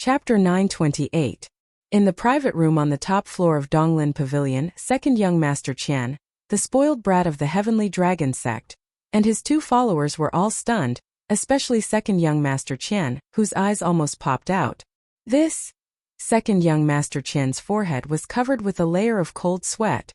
Chapter 928. In the private room on the top floor of Donglin Pavilion, second young Master Qian, the spoiled brat of the Heavenly Dragon sect, and his two followers were all stunned, especially second young Master Qian, whose eyes almost popped out. This second young Master Qian's forehead was covered with a layer of cold sweat.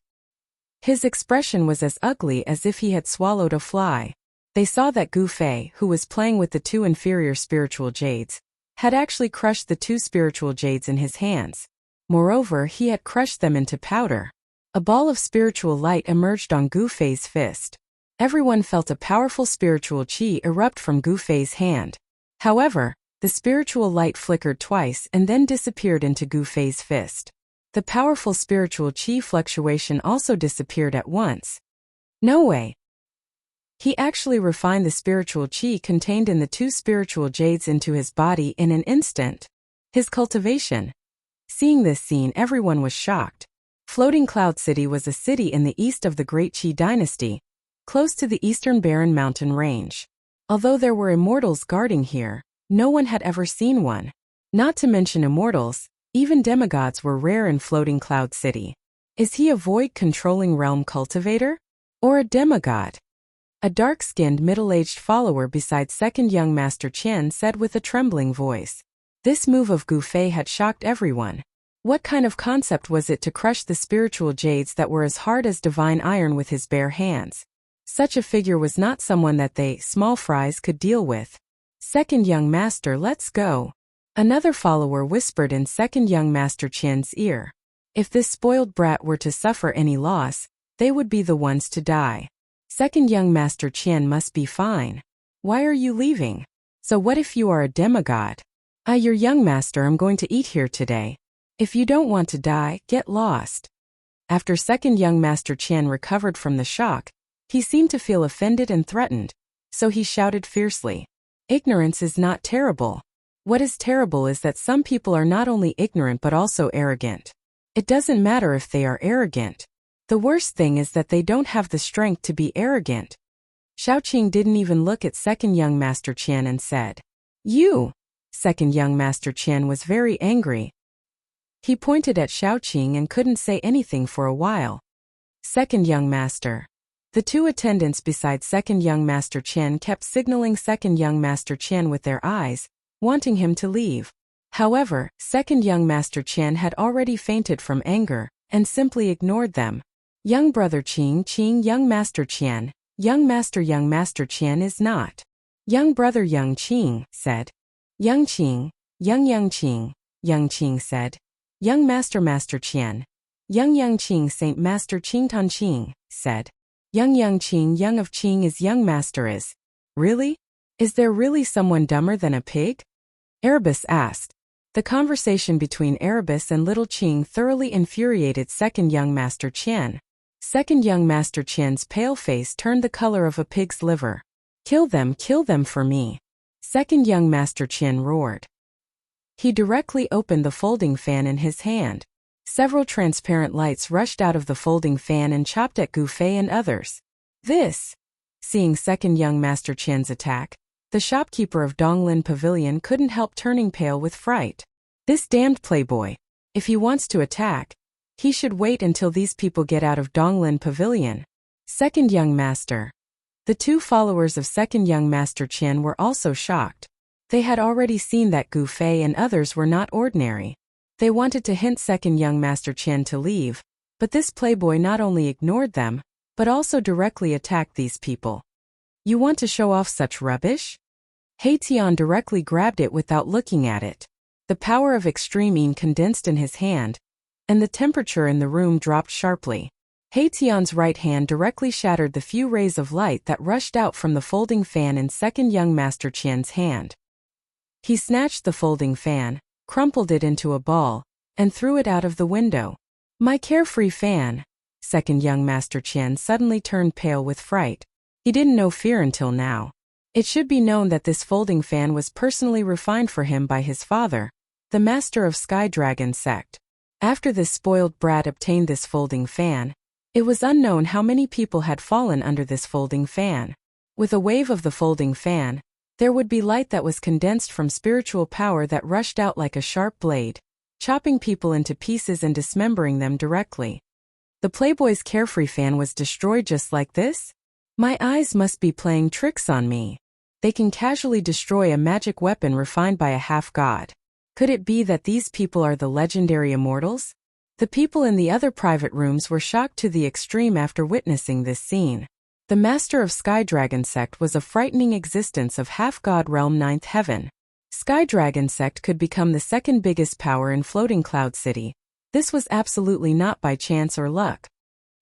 His expression was as ugly as if he had swallowed a fly. They saw that Gu Fei, who was playing with the two inferior spiritual jades, had actually crushed the two spiritual jades in his hands. Moreover, he had crushed them into powder. A ball of spiritual light emerged on Gu Fei's fist. Everyone felt a powerful spiritual qi erupt from Gu Fei's hand. However, the spiritual light flickered twice and then disappeared into Gu Fei's fist. The powerful spiritual qi fluctuation also disappeared at once. No way! He actually refined the spiritual qi contained in the two spiritual jades into his body in an instant. His cultivation. Seeing this scene, everyone was shocked. Floating Cloud City was a city in the east of the Great Qi dynasty, close to the eastern barren mountain range. Although there were immortals guarding here, no one had ever seen one. Not to mention immortals, even demigods were rare in Floating Cloud City. Is he a void-controlling realm cultivator? Or a demigod? A dark-skinned middle-aged follower beside second young Master Qian said with a trembling voice. This move of Gu Fei had shocked everyone. What kind of concept was it to crush the spiritual jades that were as hard as divine iron with his bare hands? Such a figure was not someone that they, small fries, could deal with. Second young master, let's go. Another follower whispered in second young Master Qian's ear. If this spoiled brat were to suffer any loss, they would be the ones to die. Second young Master Qian must be fine. Why are you leaving? So what if you are a demigod? Your young master, I'm going to eat here today. If you don't want to die, get lost. After second young Master Qian recovered from the shock, he seemed to feel offended and threatened, so he shouted fiercely. Ignorance is not terrible. What is terrible is that some people are not only ignorant but also arrogant. It doesn't matter if they are arrogant. The worst thing is that they don't have the strength to be arrogant. Xiaoqing didn't even look at second young Master Qian and said, "You!" Second young Master Qian was very angry. He pointed at Xiaoqing and couldn't say anything for a while. Second young master. The two attendants beside second young Master Qian kept signaling second young Master Qian with their eyes, wanting him to leave. However, second young Master Qian had already fainted from anger, and simply ignored them. Young brother Qing, young Master Qian, young Master Qian is not. Young brother young Qing said. Young Qing, young Qing said. Young Master Qian. Young Qing Saint Master Qingtan Qing said. Young Qing, young of Qing is young master is. Really? Is there really someone dumber than a pig? Erebus asked. The conversation between Erebus and little Qing thoroughly infuriated second young Master Qian. Second young Master Qian's pale face turned the color of a pig's liver. Kill them for me. Second young Master Qian roared. He directly opened the folding fan in his hand. Several transparent lights rushed out of the folding fan and chopped at Gu Fei and others. This! Seeing second young Master Qian's attack, the shopkeeper of Donglin Pavilion couldn't help turning pale with fright. This damned playboy! If he wants to attack, he should wait until these people get out of Donglin Pavilion. Second young master. The two followers of second young Master Qian were also shocked. They had already seen that Gu Fei and others were not ordinary. They wanted to hint second young Master Qian to leave, but this playboy not only ignored them, but also directly attacked these people. You want to show off such rubbish? He Tian directly grabbed it without looking at it. The power of extreme yin condensed in his hand, and the temperature in the room dropped sharply. He Tian's right hand directly shattered the few rays of light that rushed out from the folding fan in second young Master Qian's hand. He snatched the folding fan, crumpled it into a ball, and threw it out of the window. My carefree fan! Second young Master Qian suddenly turned pale with fright. He didn't know fear until now. It should be known that this folding fan was personally refined for him by his father, the master of Sky Dragon sect. After this spoiled brat obtained this folding fan, it was unknown how many people had fallen under this folding fan. With a wave of the folding fan, There would be light that was condensed from spiritual power that rushed out like a sharp blade, chopping people into pieces and dismembering them directly. The Playboy's carefree fan was destroyed just like this? My eyes must be playing tricks on me. They can casually destroy a magic weapon refined by a half-god. Could it be that these people are the legendary immortals? The people in the other private rooms were shocked to the extreme after witnessing this scene. The master of Sky Dragon sect was a frightening existence of half-god realm ninth heaven. Sky Dragon sect could become the second biggest power in Floating Cloud City. This was absolutely not by chance or luck.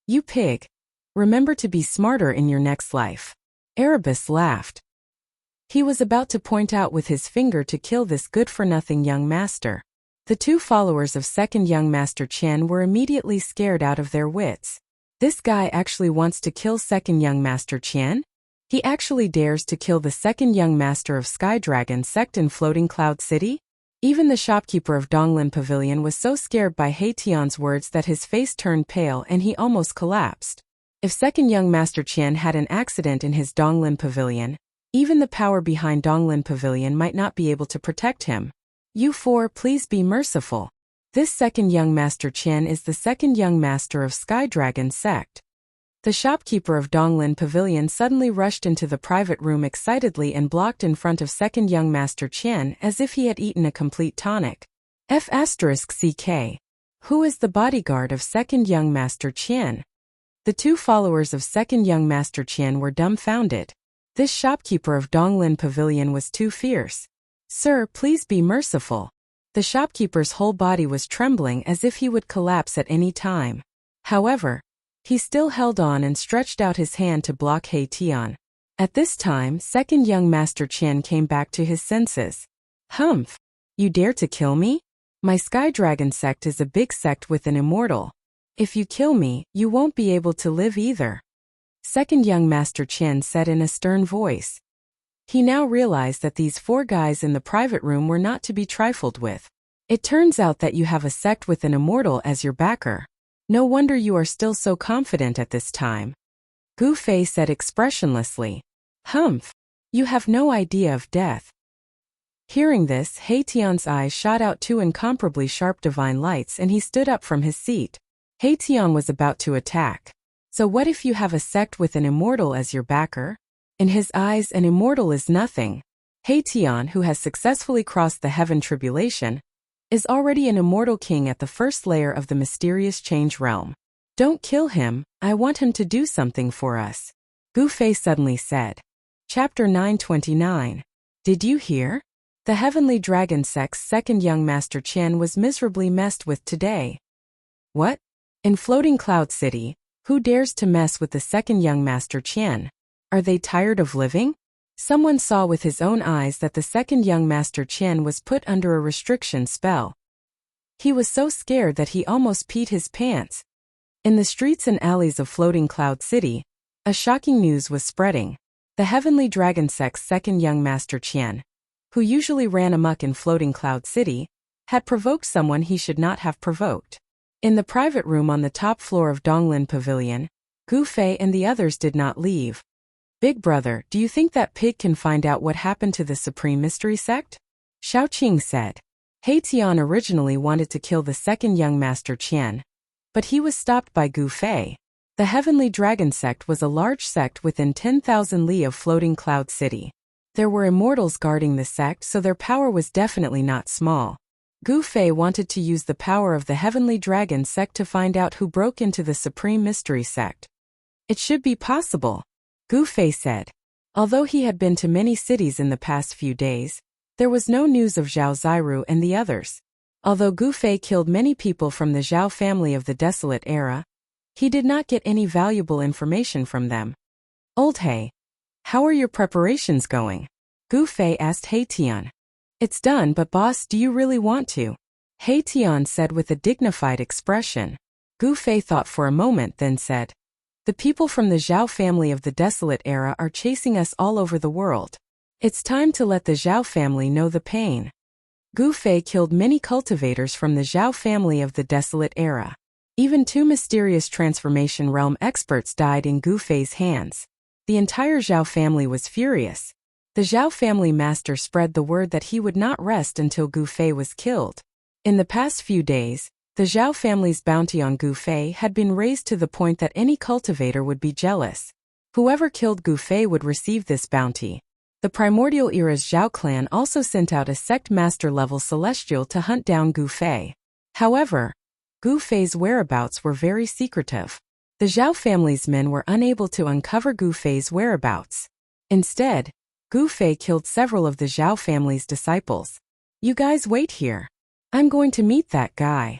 You pig. Remember to be smarter in your next life. Erebus laughed. He was about to point out with his finger to kill this good-for-nothing young master. The two followers of second young master Chen were immediately scared out of their wits. This guy actually wants to kill second young master Chen? He actually dares to kill the second young master of Sky Dragon sect in Floating Cloud City? Even the shopkeeper of Donglin Pavilion was so scared by Hation's words that his face turned pale and he almost collapsed. If second young master Chen had an accident in his Donglin Pavilion, even the power behind Donglin Pavilion might not be able to protect him. You four, please be merciful. This second young master Chen is the second young master of Sky Dragon sect. The shopkeeper of Donglin Pavilion suddenly rushed into the private room excitedly and blocked in front of second young master Chen as if he had eaten a complete tonic. F***CK. Who is the bodyguard of second young master Chen? The two followers of second young master Chen were dumbfounded. This shopkeeper of Donglin Pavilion was too fierce. Sir, please be merciful. The shopkeeper's whole body was trembling as if he would collapse at any time. However, he still held on and stretched out his hand to block Hation. At this time, second young master Chen came back to his senses. Humph! You dare to kill me? My Sky Dragon sect is a big sect with an immortal. If you kill me, you won't be able to live either. Second young master Chen said in a stern voice. He now realized that these four guys in the private room were not to be trifled with. It turns out that you have a sect with an immortal as your backer. No wonder you are still so confident at this time. Gu Fei said expressionlessly. Humph! You have no idea of death. Hearing this, Hation's eyes shot out two incomparably sharp divine lights and he stood up from his seat. Hation was about to attack. So what if you have a sect with an immortal as your backer? In his eyes, an immortal is nothing. Hation, who has successfully crossed the heaven tribulation, is already an immortal king at the first layer of the mysterious change realm. Don't kill him, I want him to do something for us. Gu Fei suddenly said. Chapter 929. Did you hear? The Heavenly Dragon sect's second young master Chen was miserably messed with today. What? In Floating Cloud City, who dares to mess with the second young master Chen? Are they tired of living? Someone saw with his own eyes that the second young master Chen was put under a restriction spell. He was so scared that he almost peed his pants. In the streets and alleys of Floating Cloud City, a shocking news was spreading. The Heavenly Dragon sect's second young master Chen, who usually ran amok in Floating Cloud City, had provoked someone he should not have provoked. In the private room on the top floor of Donglin Pavilion, Gu Fei and the others did not leave. Big brother, do you think that pig can find out what happened to the Supreme Mystery Sect? Xiaoqing said. Hation originally wanted to kill the second young master Chen, but he was stopped by Gu Fei. The Heavenly Dragon sect was a large sect within 10,000 li of Floating Cloud City. There were immortals guarding the sect, so their power was definitely not small. Gu Fei wanted to use the power of the Heavenly Dragon sect to find out who broke into the Supreme Mystery Sect. It should be possible, Gu Fei said. Although he had been to many cities in the past few days, there was no news of Zhao Ziru and the others. Although Gu Fei killed many people from the Zhao family of the Desolate Era, he did not get any valuable information from them. Old He, how are your preparations going? Gu Fei asked Hation. It's done, but boss, do you really want to? Hation said with a dignified expression. Gu Fei thought for a moment, then said, the people from the Zhao family of the Desolate Era are chasing us all over the world. It's time to let the Zhao family know the pain. Gu Fei killed many cultivators from the Zhao family of the Desolate Era. Even 2 mysterious transformation realm experts died in Gu Fei's hands. The entire Zhao family was furious. The Zhao family master spread the word that he would not rest until Gu Fei was killed. In the past few days, the Zhao family's bounty on Gu Fei had been raised to the point that any cultivator would be jealous. Whoever killed Gu Fei would receive this bounty. The primordial era's Zhao clan also sent out a sect master-level celestial to hunt down Gu Fei. However, Gu Fei's whereabouts were very secretive. The Zhao family's men were unable to uncover Gu Fei's whereabouts. Instead, Gu Fei killed several of the Zhao family's disciples. "You guys wait here. I'm going to meet that guy,"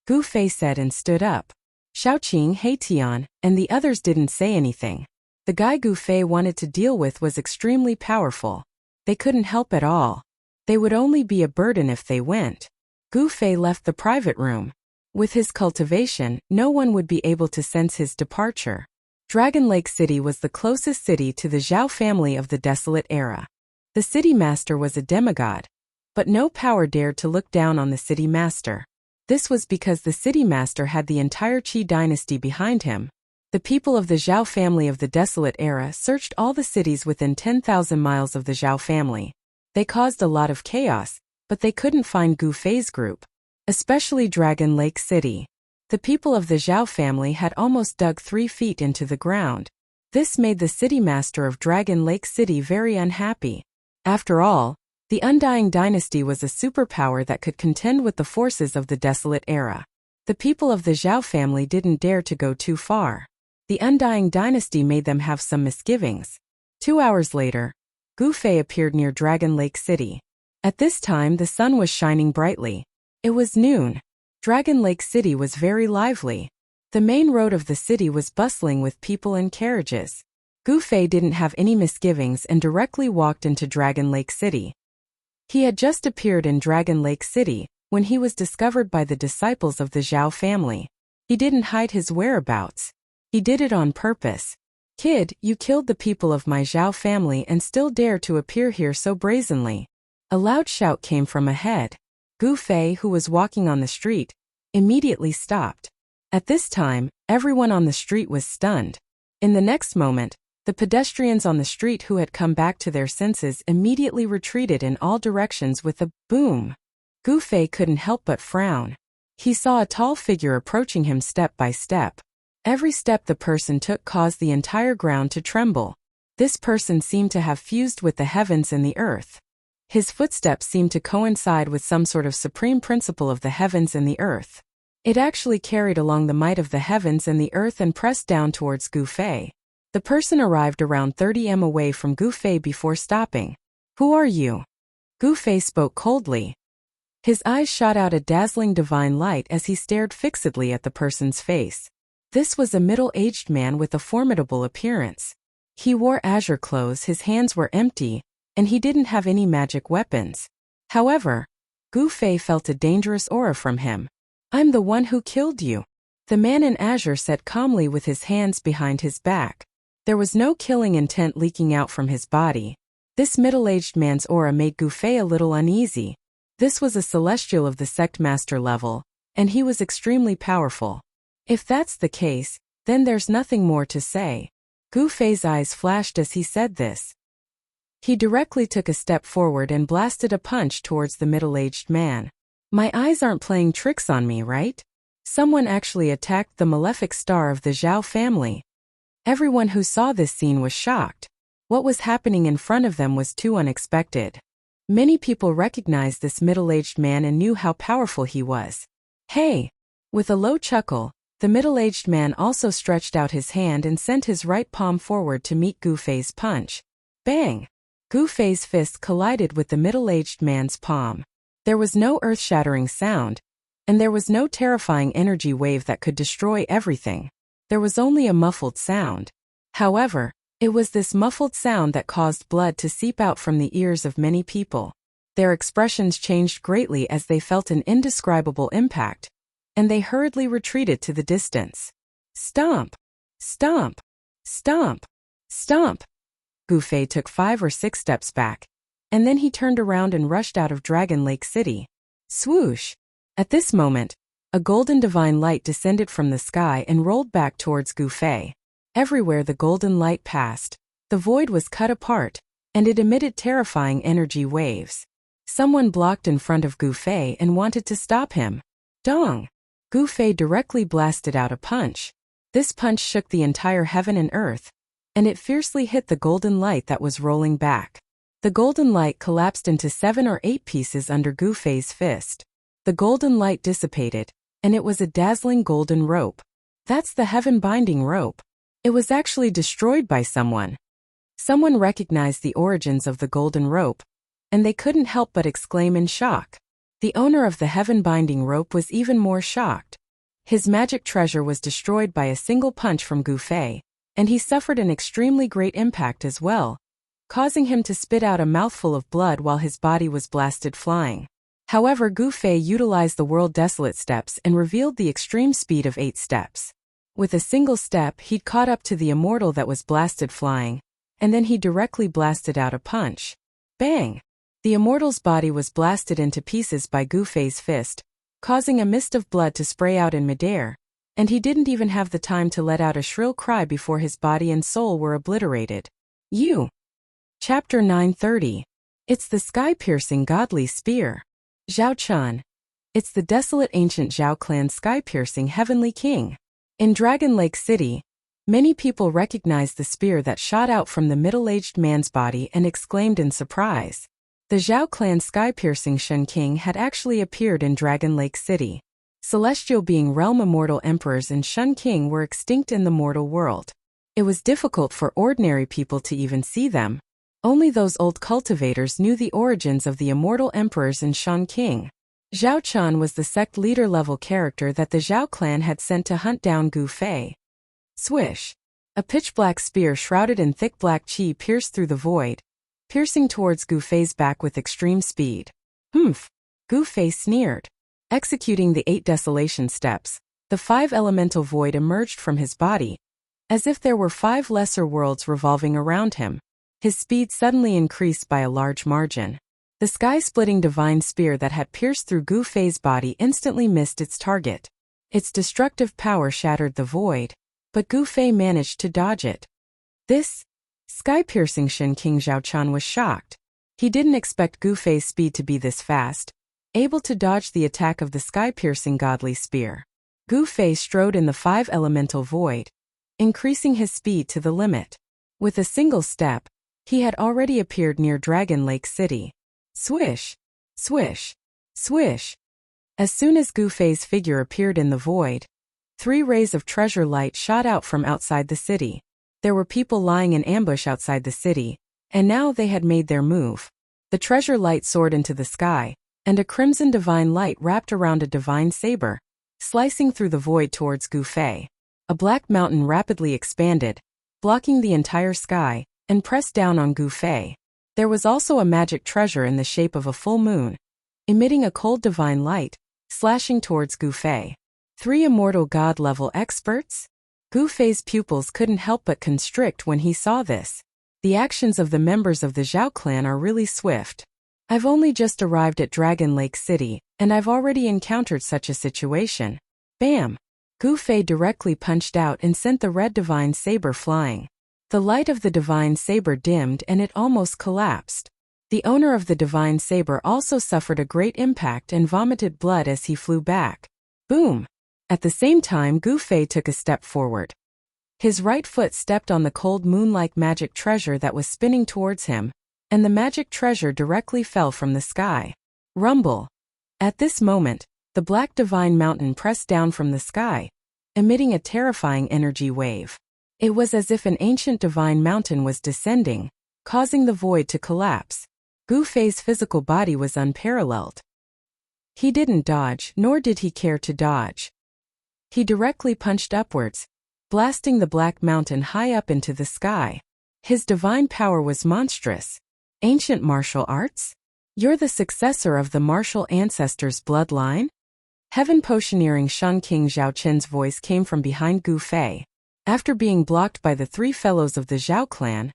Gu Fei said and stood up. Shaoqing, Heitian, and the others didn't say anything. The guy Gu Fei wanted to deal with was extremely powerful. They couldn't help at all. They would only be a burden if they went. Gu Fei left the private room. With his cultivation, no one would be able to sense his departure. Dragon Lake City was the closest city to the Zhao family of the Desolate Era. The city master was a demigod, but no power dared to look down on the city master. This was because the city master had the entire Qi dynasty behind him. The people of the Zhao family of the Desolate Era searched all the cities within 10,000 miles of the Zhao family. They caused a lot of chaos, but they couldn't find Gu Fei's group, especially Dragon Lake City. The people of the Zhao family had almost dug 3 feet into the ground. This made the city master of Dragon Lake City very unhappy. After all, the Undying Dynasty was a superpower that could contend with the forces of the Desolate Era. The people of the Zhao family didn't dare to go too far. The Undying Dynasty made them have some misgivings. 2 hours later, Gu Fei appeared near Dragon Lake City. At this time the sun was shining brightly. It was noon. Dragon Lake City was very lively. The main road of the city was bustling with people and carriages. Gu Fei didn't have any misgivings and directly walked into Dragon Lake City. He had just appeared in Dragon Lake City when he was discovered by the disciples of the Zhao family. He didn't hide his whereabouts. He did it on purpose. "Kid, you killed the people of my Zhao family and still dare to appear here so brazenly." A loud shout came from ahead. Gu Fei, who was walking on the street, immediately stopped. At this time, everyone on the street was stunned. In the next moment, the pedestrians on the street who had come back to their senses immediately retreated in all directions with a boom. Gu Fei couldn't help but frown. He saw a tall figure approaching him step by step. Every step the person took caused the entire ground to tremble. This person seemed to have fused with the heavens and the earth. His footsteps seemed to coincide with some sort of supreme principle of the heavens and the earth. It actually carried along the might of the heavens and the earth and pressed down towards Gu Fei. The person arrived around 30 m away from Gu Fei before stopping. "Who are you?" Gu Fei spoke coldly. His eyes shot out a dazzling divine light as he stared fixedly at the person's face. This was a middle-aged man with a formidable appearance. He wore azure clothes, his hands were empty, and he didn't have any magic weapons. However, Gu Fei felt a dangerous aura from him. "I'm the one who killed you," the man in azure said calmly with his hands behind his back. There was no killing intent leaking out from his body. This middle-aged man's aura made Gu Fei a little uneasy. This was a celestial of the sect master level, and he was extremely powerful. If that's the case, then there's nothing more to say. Gu Fei's eyes flashed as he said this. He directly took a step forward and blasted a punch towards the middle-aged man. "My eyes aren't playing tricks on me, right? Someone actually attacked the malefic star of the Zhao family." Everyone who saw this scene was shocked. What was happening in front of them was too unexpected. Many people recognized this middle-aged man and knew how powerful he was. "Hey!" With a low chuckle, the middle-aged man also stretched out his hand and sent his right palm forward to meet Gu Fei's punch. Bang! Gu Fei's fist collided with the middle-aged man's palm. There was no earth-shattering sound, and there was no terrifying energy wave that could destroy everything. There was only a muffled sound. However, it was this muffled sound that caused blood to seep out from the ears of many people. Their expressions changed greatly as they felt an indescribable impact, and they hurriedly retreated to the distance. Stomp! Stomp! Stomp! Stomp! Gu Fei took 5 or 6 steps back, and then he turned around and rushed out of Dragon Lake City. Swoosh! At this moment, a golden divine light descended from the sky and rolled back towards Gu Fei. Everywhere the golden light passed, the void was cut apart, and it emitted terrifying energy waves. Someone blocked in front of Gu Fei and wanted to stop him. Dong! Gu Fei directly blasted out a punch. This punch shook the entire heaven and earth, and it fiercely hit the golden light that was rolling back. The golden light collapsed into 7 or 8 pieces under Gu Fei's fist. The golden light dissipated, and it was a dazzling golden rope. That's the heaven-binding rope. It was actually destroyed by someone. Someone recognized the origins of the golden rope, and they couldn't help but exclaim in shock. The owner of the heaven-binding rope was even more shocked. His magic treasure was destroyed by a single punch from Gu Fei, and he suffered an extremely great impact as well, causing him to spit out a mouthful of blood while his body was blasted flying. However, Gu Fei utilized the World Desolate steps and revealed the extreme speed of 8 steps. With a single step, he'd caught up to the immortal that was blasted flying, and then he directly blasted out a punch. Bang! The immortal's body was blasted into pieces by Gu Fei's fist, causing a mist of blood to spray out in midair, and he didn't even have the time to let out a shrill cry before his body and soul were obliterated. Chapter 930. It's the sky-piercing godly spear. Zhao Chun. It's the desolate ancient Zhao clan sky-piercing heavenly king. In Dragon Lake City, many people recognized the spear that shot out from the middle-aged man's body and exclaimed in surprise. The Zhao clan sky-piercing Shen King had actually appeared in Dragon Lake City. Celestial being realm immortal emperors and Shen King were extinct in the mortal world. It was difficult for ordinary people to even see them. Only those old cultivators knew the origins of the immortal emperors and Shen King. Zhao Chun was the sect leader-level character that the Zhao clan had sent to hunt down Gu Fei. Swish! A pitch-black spear shrouded in thick black qi pierced through the void, piercing towards Gu Fei's back with extreme speed. Humph! Gu Fei sneered. Executing the 8 desolation steps, the 5 elemental void emerged from his body, as if there were 5 lesser worlds revolving around him. His speed suddenly increased by a large margin. The sky-splitting divine spear that had pierced through Gu Fei's body instantly missed its target. Its destructive power shattered the void, but Gu Fei managed to dodge it. This sky-piercing Shen King Zhao Chun was shocked. He didn't expect Gu Fei's speed to be this fast, able to dodge the attack of the sky-piercing godly spear. Gu Fei strode in the 5 elemental void, increasing his speed to the limit. With a single step, he had already appeared near Dragon Lake City. Swish! Swish! Swish! As soon as Gu Fei's figure appeared in the void, 3 rays of treasure light shot out from outside the city. There were people lying in ambush outside the city, and now they had made their move. The treasure light soared into the sky, and a crimson divine light wrapped around a divine saber, slicing through the void towards Gu Fei. A black mountain rapidly expanded, blocking the entire sky, and pressed down on Gu Fei. There was also a magic treasure in the shape of a full moon, emitting a cold divine light, slashing towards Gu Fei. 3 immortal god-level experts? Gu Fei's pupils couldn't help but constrict when he saw this. The actions of the members of the Zhao clan are really swift. I've only just arrived at Dragon Lake City, and I've already encountered such a situation. Bam! Gu Fei directly punched out and sent the red divine saber flying. The light of the divine saber dimmed and it almost collapsed. The owner of the divine saber also suffered a great impact and vomited blood as he flew back. Boom! At the same time, Gu Fei took a step forward. His right foot stepped on the cold moon-like magic treasure that was spinning towards him, and the magic treasure directly fell from the sky. Rumble! At this moment, the black divine mountain pressed down from the sky, emitting a terrifying energy wave. It was as if an ancient divine mountain was descending, causing the void to collapse. Gu Fei's physical body was unparalleled. He didn't dodge, nor did he care to dodge. He directly punched upwards, blasting the black mountain high up into the sky. His divine power was monstrous. Ancient martial arts? You're the successor of the martial ancestors' bloodline? Heaven potioneering Shen King Zhao Chen's voice came from behind Gu Fei. After being blocked by the 3 fellows of the Zhao clan,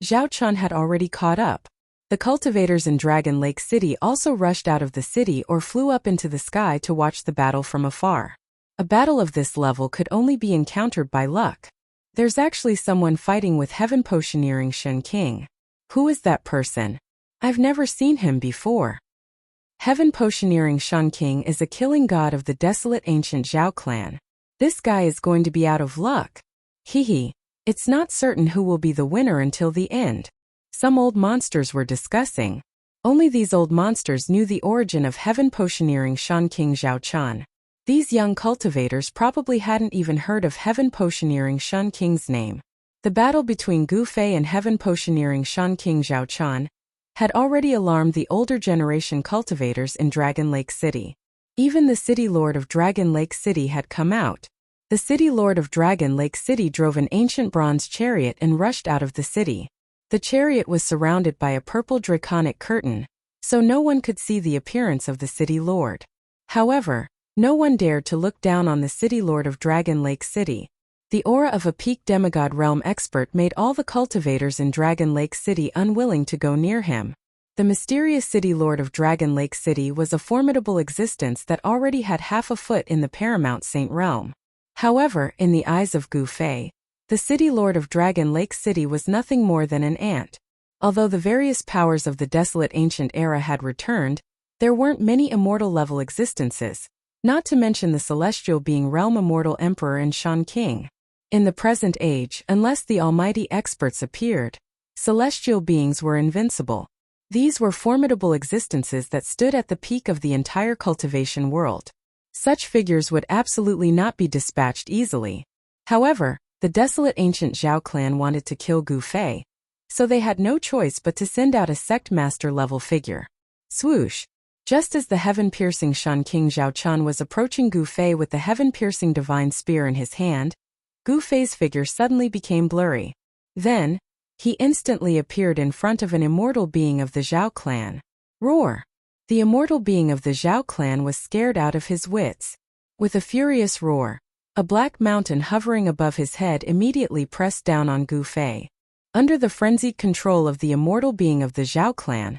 Zhao Chun had already caught up. The cultivators in Dragon Lake City also rushed out of the city or flew up into the sky to watch the battle from afar. A battle of this level could only be encountered by luck. There's actually someone fighting with Heaven potioneering Shen King. Who is that person? I've never seen him before. Heaven Potioneering Shan King is a killing god of the desolate ancient Zhao clan. This guy is going to be out of luck. Hehe. It's not certain who will be the winner until the end. Some old monsters were discussing. Only these old monsters knew the origin of Heaven Potioneering Shan King Zhao Chan. These young cultivators probably hadn't even heard of Heaven Potioneering Shan King's name. The battle between Gu Fei and Heaven Potioneering Shan King Zhao Chan had already alarmed the older generation cultivators in Dragon Lake City. Even the city lord of Dragon Lake City had come out. The city lord of Dragon Lake City drove an ancient bronze chariot and rushed out of the city. The chariot was surrounded by a purple draconic curtain, so no one could see the appearance of the city lord. However, no one dared to look down on the city lord of Dragon Lake City. The aura of a peak demigod realm expert made all the cultivators in Dragon Lake City unwilling to go near him. The mysterious city lord of Dragon Lake City was a formidable existence that already had half a foot in the Paramount Saint realm. However, in the eyes of Gu Fei, the city lord of Dragon Lake City was nothing more than an ant. Although the various powers of the desolate ancient era had returned, there weren't many immortal-level existences, not to mention the celestial being realm immortal emperor and Shan King. In the present age, unless the almighty experts appeared, celestial beings were invincible. These were formidable existences that stood at the peak of the entire cultivation world. Such figures would absolutely not be dispatched easily. However, the desolate ancient Zhao clan wanted to kill Gu Fei, so they had no choice but to send out a sect master-level figure. Swoosh! Just as the heaven-piercing Shan King Zhao Chan was approaching Gu Fei with the heaven-piercing divine spear in his hand, Gu Fei's figure suddenly became blurry. Then, he instantly appeared in front of an immortal being of the Zhao clan. Roar! The immortal being of the Zhao clan was scared out of his wits. With a furious roar, a black mountain hovering above his head immediately pressed down on Gu Fei. Under the frenzied control of the immortal being of the Zhao clan,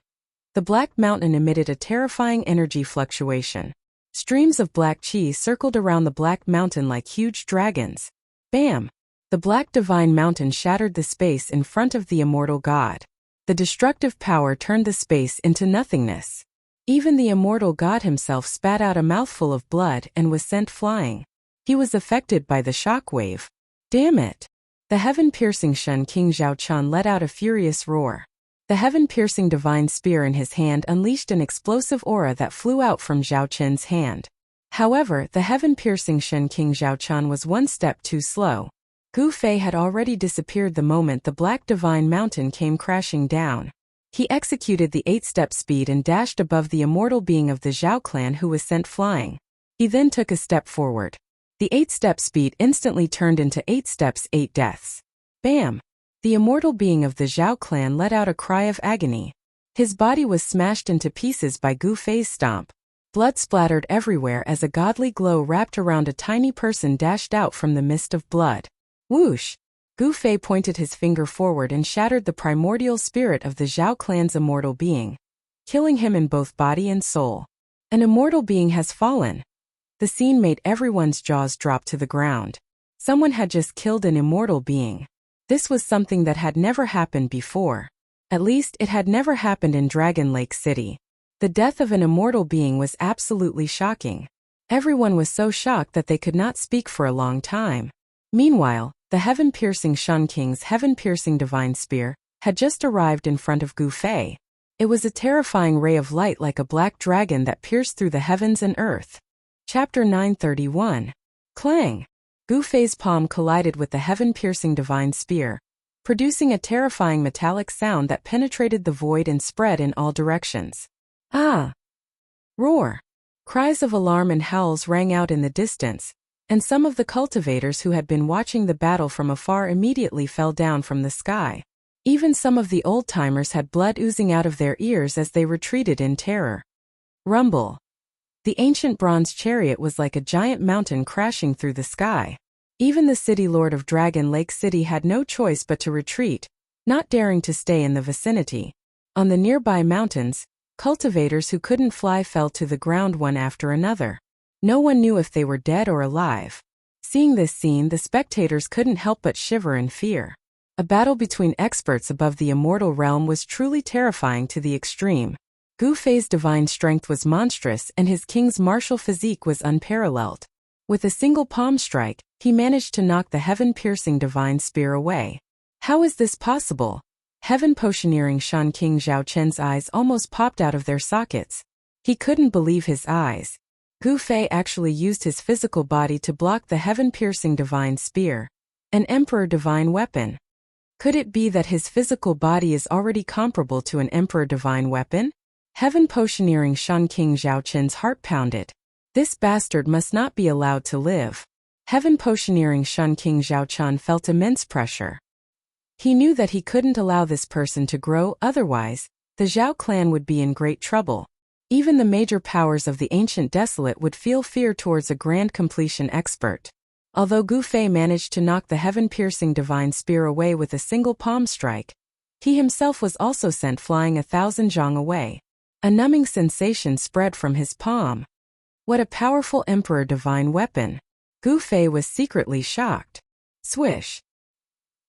the black mountain emitted a terrifying energy fluctuation. Streams of black chi circled around the black mountain like huge dragons. Bam! The black divine mountain shattered the space in front of the immortal god. The destructive power turned the space into nothingness. Even the immortal god himself spat out a mouthful of blood and was sent flying. He was affected by the shockwave. Damn it! The heaven-piercing Shan King Zhao Chan let out a furious roar. The heaven-piercing divine spear in his hand unleashed an explosive aura that flew out from Zhao Chen's hand. However, the heaven-piercing Shan King Zhao Chan was one step too slow. Gu Fei had already disappeared the moment the black divine mountain came crashing down. He executed the 8-step speed and dashed above the immortal being of the Zhao clan who was sent flying. He then took a step forward. The 8-step speed instantly turned into 8 steps, 8 deaths. Bam! The immortal being of the Zhao clan let out a cry of agony. His body was smashed into pieces by Gu Fei's stomp. Blood splattered everywhere as a godly glow wrapped around a tiny person dashed out from the mist of blood. Whoosh! Gu Fei pointed his finger forward and shattered the primordial spirit of the Zhao clan's immortal being, killing him in both body and soul. An immortal being has fallen. The scene made everyone's jaws drop to the ground. Someone had just killed an immortal being. This was something that had never happened before. At least, it had never happened in Dragon Lake City. The death of an immortal being was absolutely shocking. Everyone was so shocked that they could not speak for a long time. Meanwhile, the heaven-piercing Shan King's heaven-piercing divine spear had just arrived in front of Gu Fei. It was a terrifying ray of light like a black dragon that pierced through the heavens and earth. Chapter 931. Clang! Gu Fei's palm collided with the heaven-piercing divine spear, producing a terrifying metallic sound that penetrated the void and spread in all directions. Ah! Roar! Cries of alarm and howls rang out in the distance, and some of the cultivators who had been watching the battle from afar immediately fell down from the sky. Even some of the old-timers had blood oozing out of their ears as they retreated in terror. Rumble! The ancient bronze chariot was like a giant mountain crashing through the sky. Even the city lord of Dragon Lake City had no choice but to retreat, not daring to stay in the vicinity. On the nearby mountains, cultivators who couldn't fly fell to the ground one after another. No one knew if they were dead or alive. Seeing this scene, the spectators couldn't help but shiver in fear. A battle between experts above the immortal realm was truly terrifying to the extreme. Gu Fei's divine strength was monstrous and his king's martial physique was unparalleled. With a single palm strike, he managed to knock the heaven-piercing divine spear away. How is this possible? Heaven Potioneering Shan King Zhao Chen's eyes almost popped out of their sockets. He couldn't believe his eyes. Gu Fei actually used his physical body to block the heaven-piercing divine spear, an emperor divine weapon. Could it be that his physical body is already comparable to an emperor divine weapon? Heaven Potioneering Shan King Zhao Chen's heart pounded. This bastard must not be allowed to live. Heaven Potioneering Shan King Zhao Chen felt immense pressure. He knew that he couldn't allow this person to grow, otherwise, the Zhao clan would be in great trouble. Even the major powers of the ancient desolate would feel fear towards a grand completion expert. Although Gu Fei managed to knock the heaven-piercing divine spear away with a single palm strike, he himself was also sent flying 1,000 zhang away. A numbing sensation spread from his palm. What a powerful emperor divine weapon! Gu Fei was secretly shocked. Swish!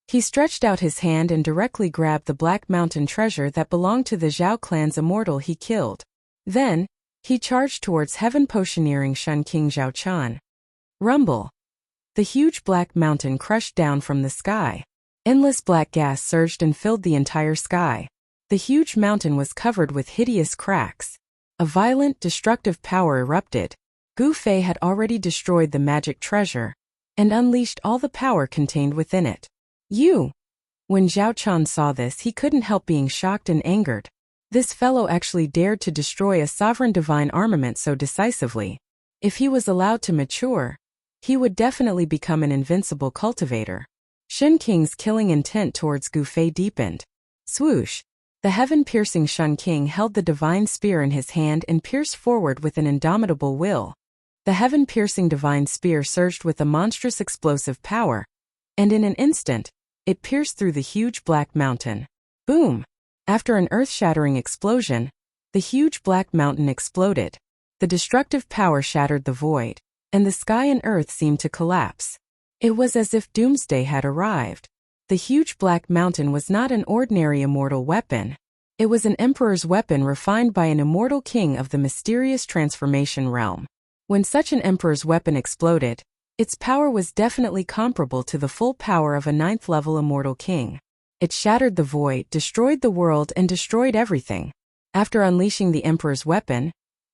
He stretched out his hand and directly grabbed the Black Mountain treasure that belonged to the Zhao clan's immortal he killed. Then, he charged towards Heaven Potioneering Shan King Zhao Chen. Rumble! The huge Black Mountain crushed down from the sky. Endless black gas surged and filled the entire sky. The huge mountain was covered with hideous cracks. A violent, destructive power erupted. Gu Fei had already destroyed the magic treasure and unleashed all the power contained within it. When Zhao Chen saw this, he couldn't help being shocked and angered. This fellow actually dared to destroy a sovereign divine armament so decisively. If he was allowed to mature, he would definitely become an invincible cultivator. Shen King's killing intent towards Gu Fei deepened. Swoosh! The heaven-piercing Shen King held the divine spear in his hand and pierced forward with an indomitable will. The heaven-piercing divine spear surged with a monstrous explosive power, and in an instant, it pierced through the huge black mountain. Boom! After an earth-shattering explosion, the huge black mountain exploded. The destructive power shattered the void, and the sky and earth seemed to collapse. It was as if doomsday had arrived. The huge black mountain was not an ordinary immortal weapon. It was an emperor's weapon refined by an immortal king of the mysterious transformation realm. When such an emperor's weapon exploded, its power was definitely comparable to the full power of a 9th-level immortal king. It shattered the void, destroyed the world, and destroyed everything. After unleashing the emperor's weapon,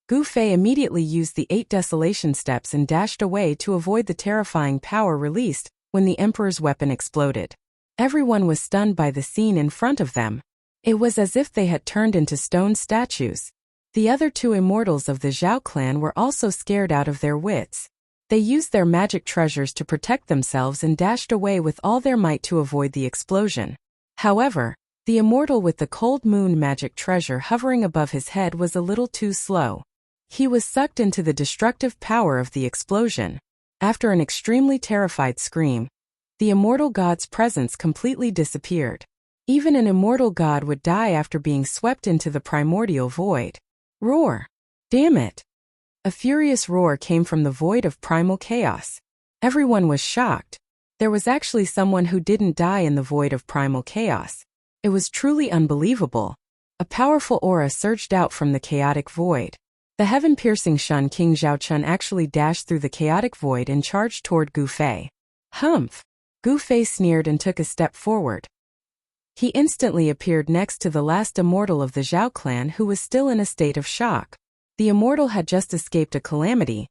Gu Fei immediately used the 8 desolation steps and dashed away to avoid the terrifying power released when the emperor's weapon exploded. Everyone was stunned by the scene in front of them. It was as if they had turned into stone statues. The other 2 immortals of the Zhao clan were also scared out of their wits. They used their magic treasures to protect themselves and dashed away with all their might to avoid the explosion. However, the immortal with the cold moon magic treasure hovering above his head was a little too slow. He was sucked into the destructive power of the explosion. After an extremely terrified scream, the immortal god's presence completely disappeared. Even an immortal god would die after being swept into the primordial void. Roar! Damn it! A furious roar came from the void of primal chaos. Everyone was shocked. There was actually someone who didn't die in the void of primal chaos. It was truly unbelievable. A powerful aura surged out from the chaotic void. The heaven-piercing Shen King Zhao Chen actually dashed through the chaotic void and charged toward Gu Fei. Humph! Gu Fei sneered and took a step forward. He instantly appeared next to the last immortal of the Zhao clan who was still in a state of shock. The immortal had just escaped a calamity,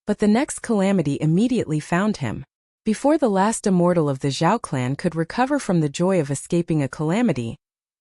but the next calamity immediately found him. Before the last immortal of the Zhao clan could recover from the joy of escaping a calamity,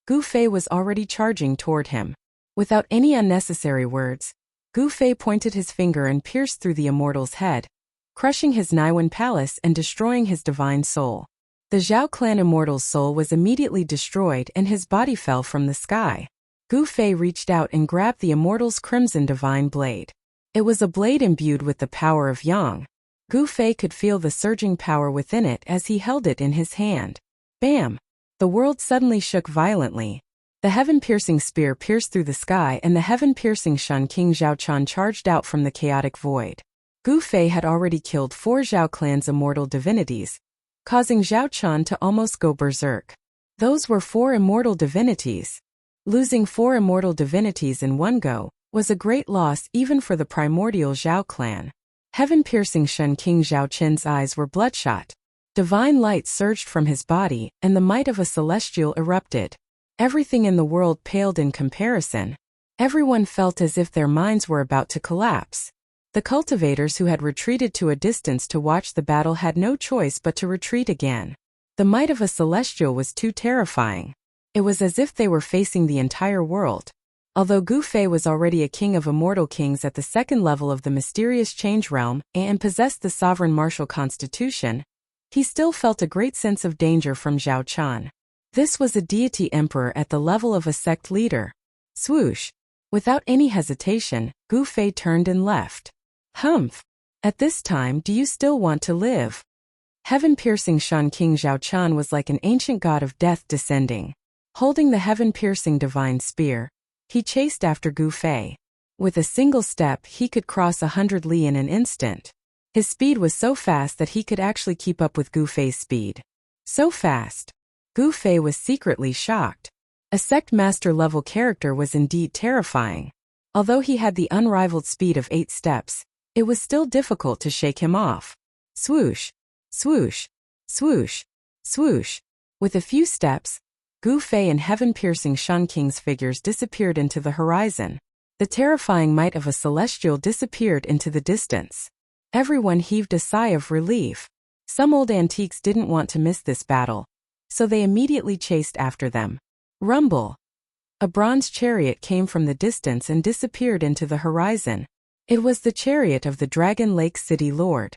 Gu Fei was already charging toward him. Without any unnecessary words, Gu Fei pointed his finger and pierced through the immortal's head, crushing his Naiwan palace and destroying his divine soul. The Zhao clan immortal's soul was immediately destroyed and his body fell from the sky. Gu Fei reached out and grabbed the immortal's crimson divine blade. It was a blade imbued with the power of Yang. Gu Fei could feel the surging power within it as he held it in his hand. Bam! The world suddenly shook violently. The heaven-piercing spear pierced through the sky and the heaven-piercing Shen King Zhao Chen charged out from the chaotic void. Gu Fei had already killed 4 Zhao clan's immortal divinities, causing Zhao Chun to almost go berserk. Those were 4 immortal divinities. Losing 4 immortal divinities in one go was a great loss even for the primordial Zhao clan. Heaven-piercing Shen King Zhao Qin's eyes were bloodshot. Divine light surged from his body, and the might of a celestial erupted. Everything in the world paled in comparison. Everyone felt as if their minds were about to collapse. The cultivators who had retreated to a distance to watch the battle had no choice but to retreat again. The might of a celestial was too terrifying. It was as if they were facing the entire world. Although Gu Fei was already a king of immortal kings at the 2nd level of the mysterious change realm and possessed the sovereign martial constitution, he still felt a great sense of danger from Zhao Chun. This was a deity emperor at the level of a sect leader. Swoosh! Without any hesitation, Gu Fei turned and left. Humph! At this time, do you still want to live? Heaven-piercing Shan King Zhao Chun was like an ancient god of death descending. Holding the heaven-piercing divine spear, he chased after Gu Fei. With a single step, he could cross 100 li in an instant. His speed was so fast that he could actually keep up with Gu Fei's speed. So fast. Gu Fei was secretly shocked. A sect master level character was indeed terrifying. Although he had the unrivaled speed of 8 steps, it was still difficult to shake him off. Swoosh! Swoosh! Swoosh! Swoosh! With a few steps, Gu Fei and heaven-piercing Shan King's figures disappeared into the horizon. The terrifying might of a celestial disappeared into the distance. Everyone heaved a sigh of relief. Some old antiques didn't want to miss this battle, so they immediately chased after them. Rumble! A bronze chariot came from the distance and disappeared into the horizon. It was the chariot of the Dragon Lake City Lord.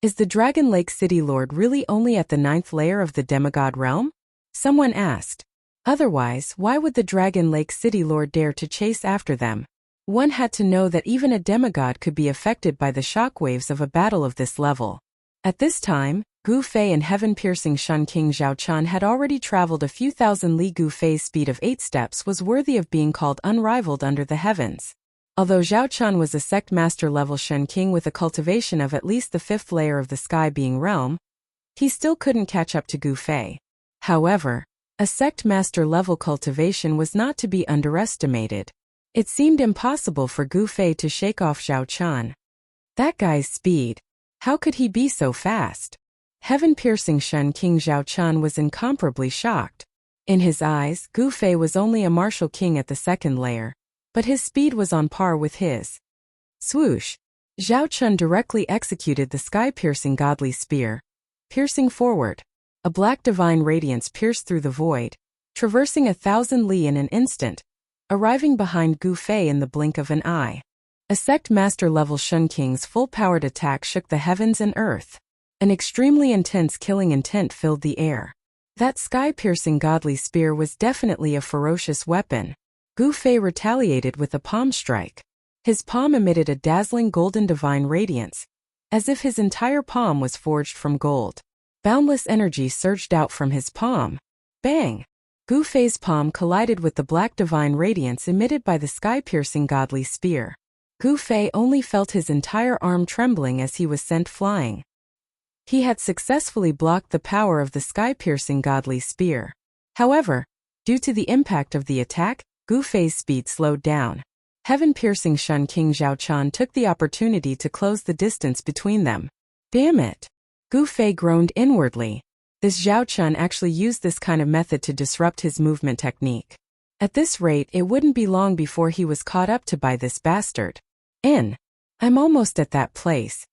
Is the Dragon Lake City Lord really only at the 9th layer of the demigod realm? Someone asked. Otherwise, why would the Dragon Lake City Lord dare to chase after them? One had to know that even a demigod could be affected by the shockwaves of a battle of this level. At this time, Gu Fei and heaven-piercing Shan King Zhao Chun had already traveled a few thousand li. Gu Fei's speed of 8 steps was worthy of being called unrivaled under the heavens. Although Zhao Chun was a sect master level Shen King with a cultivation of at least the 5th layer of the sky being realm, he still couldn't catch up to Gu Fei. However, a sect master level cultivation was not to be underestimated. It seemed impossible for Gu Fei to shake off Zhao Chun. That guy's speed. How could he be so fast? Heaven-piercing Shen King Zhao Chun was incomparably shocked. In his eyes, Gu Fei was only a martial king at the 2nd layer, but his speed was on par with his. Swoosh! Zhao Chun directly executed the sky-piercing godly spear. Piercing forward. A black divine radiance pierced through the void, traversing 1,000 li in an instant, arriving behind Gu Fei in the blink of an eye. A sect master level Shen King's full-powered attack shook the heavens and earth. An extremely intense killing intent filled the air. That sky-piercing godly spear was definitely a ferocious weapon. Gu Fei retaliated with a palm strike. His palm emitted a dazzling golden divine radiance, as if his entire palm was forged from gold. Boundless energy surged out from his palm. Bang! Gu Fei's palm collided with the black divine radiance emitted by the sky-piercing godly spear. Gu Fei only felt his entire arm trembling as he was sent flying. He had successfully blocked the power of the sky-piercing godly spear. However, due to the impact of the attack, Gu Fei's speed slowed down. Heaven-piercing Shen King Zhao Chun took the opportunity to close the distance between them. Damn it! Gu Fei groaned inwardly. This Zhao Chun actually used this kind of method to disrupt his movement technique. At this rate, it wouldn't be long before he was caught up to by this bastard. I'm almost at that place.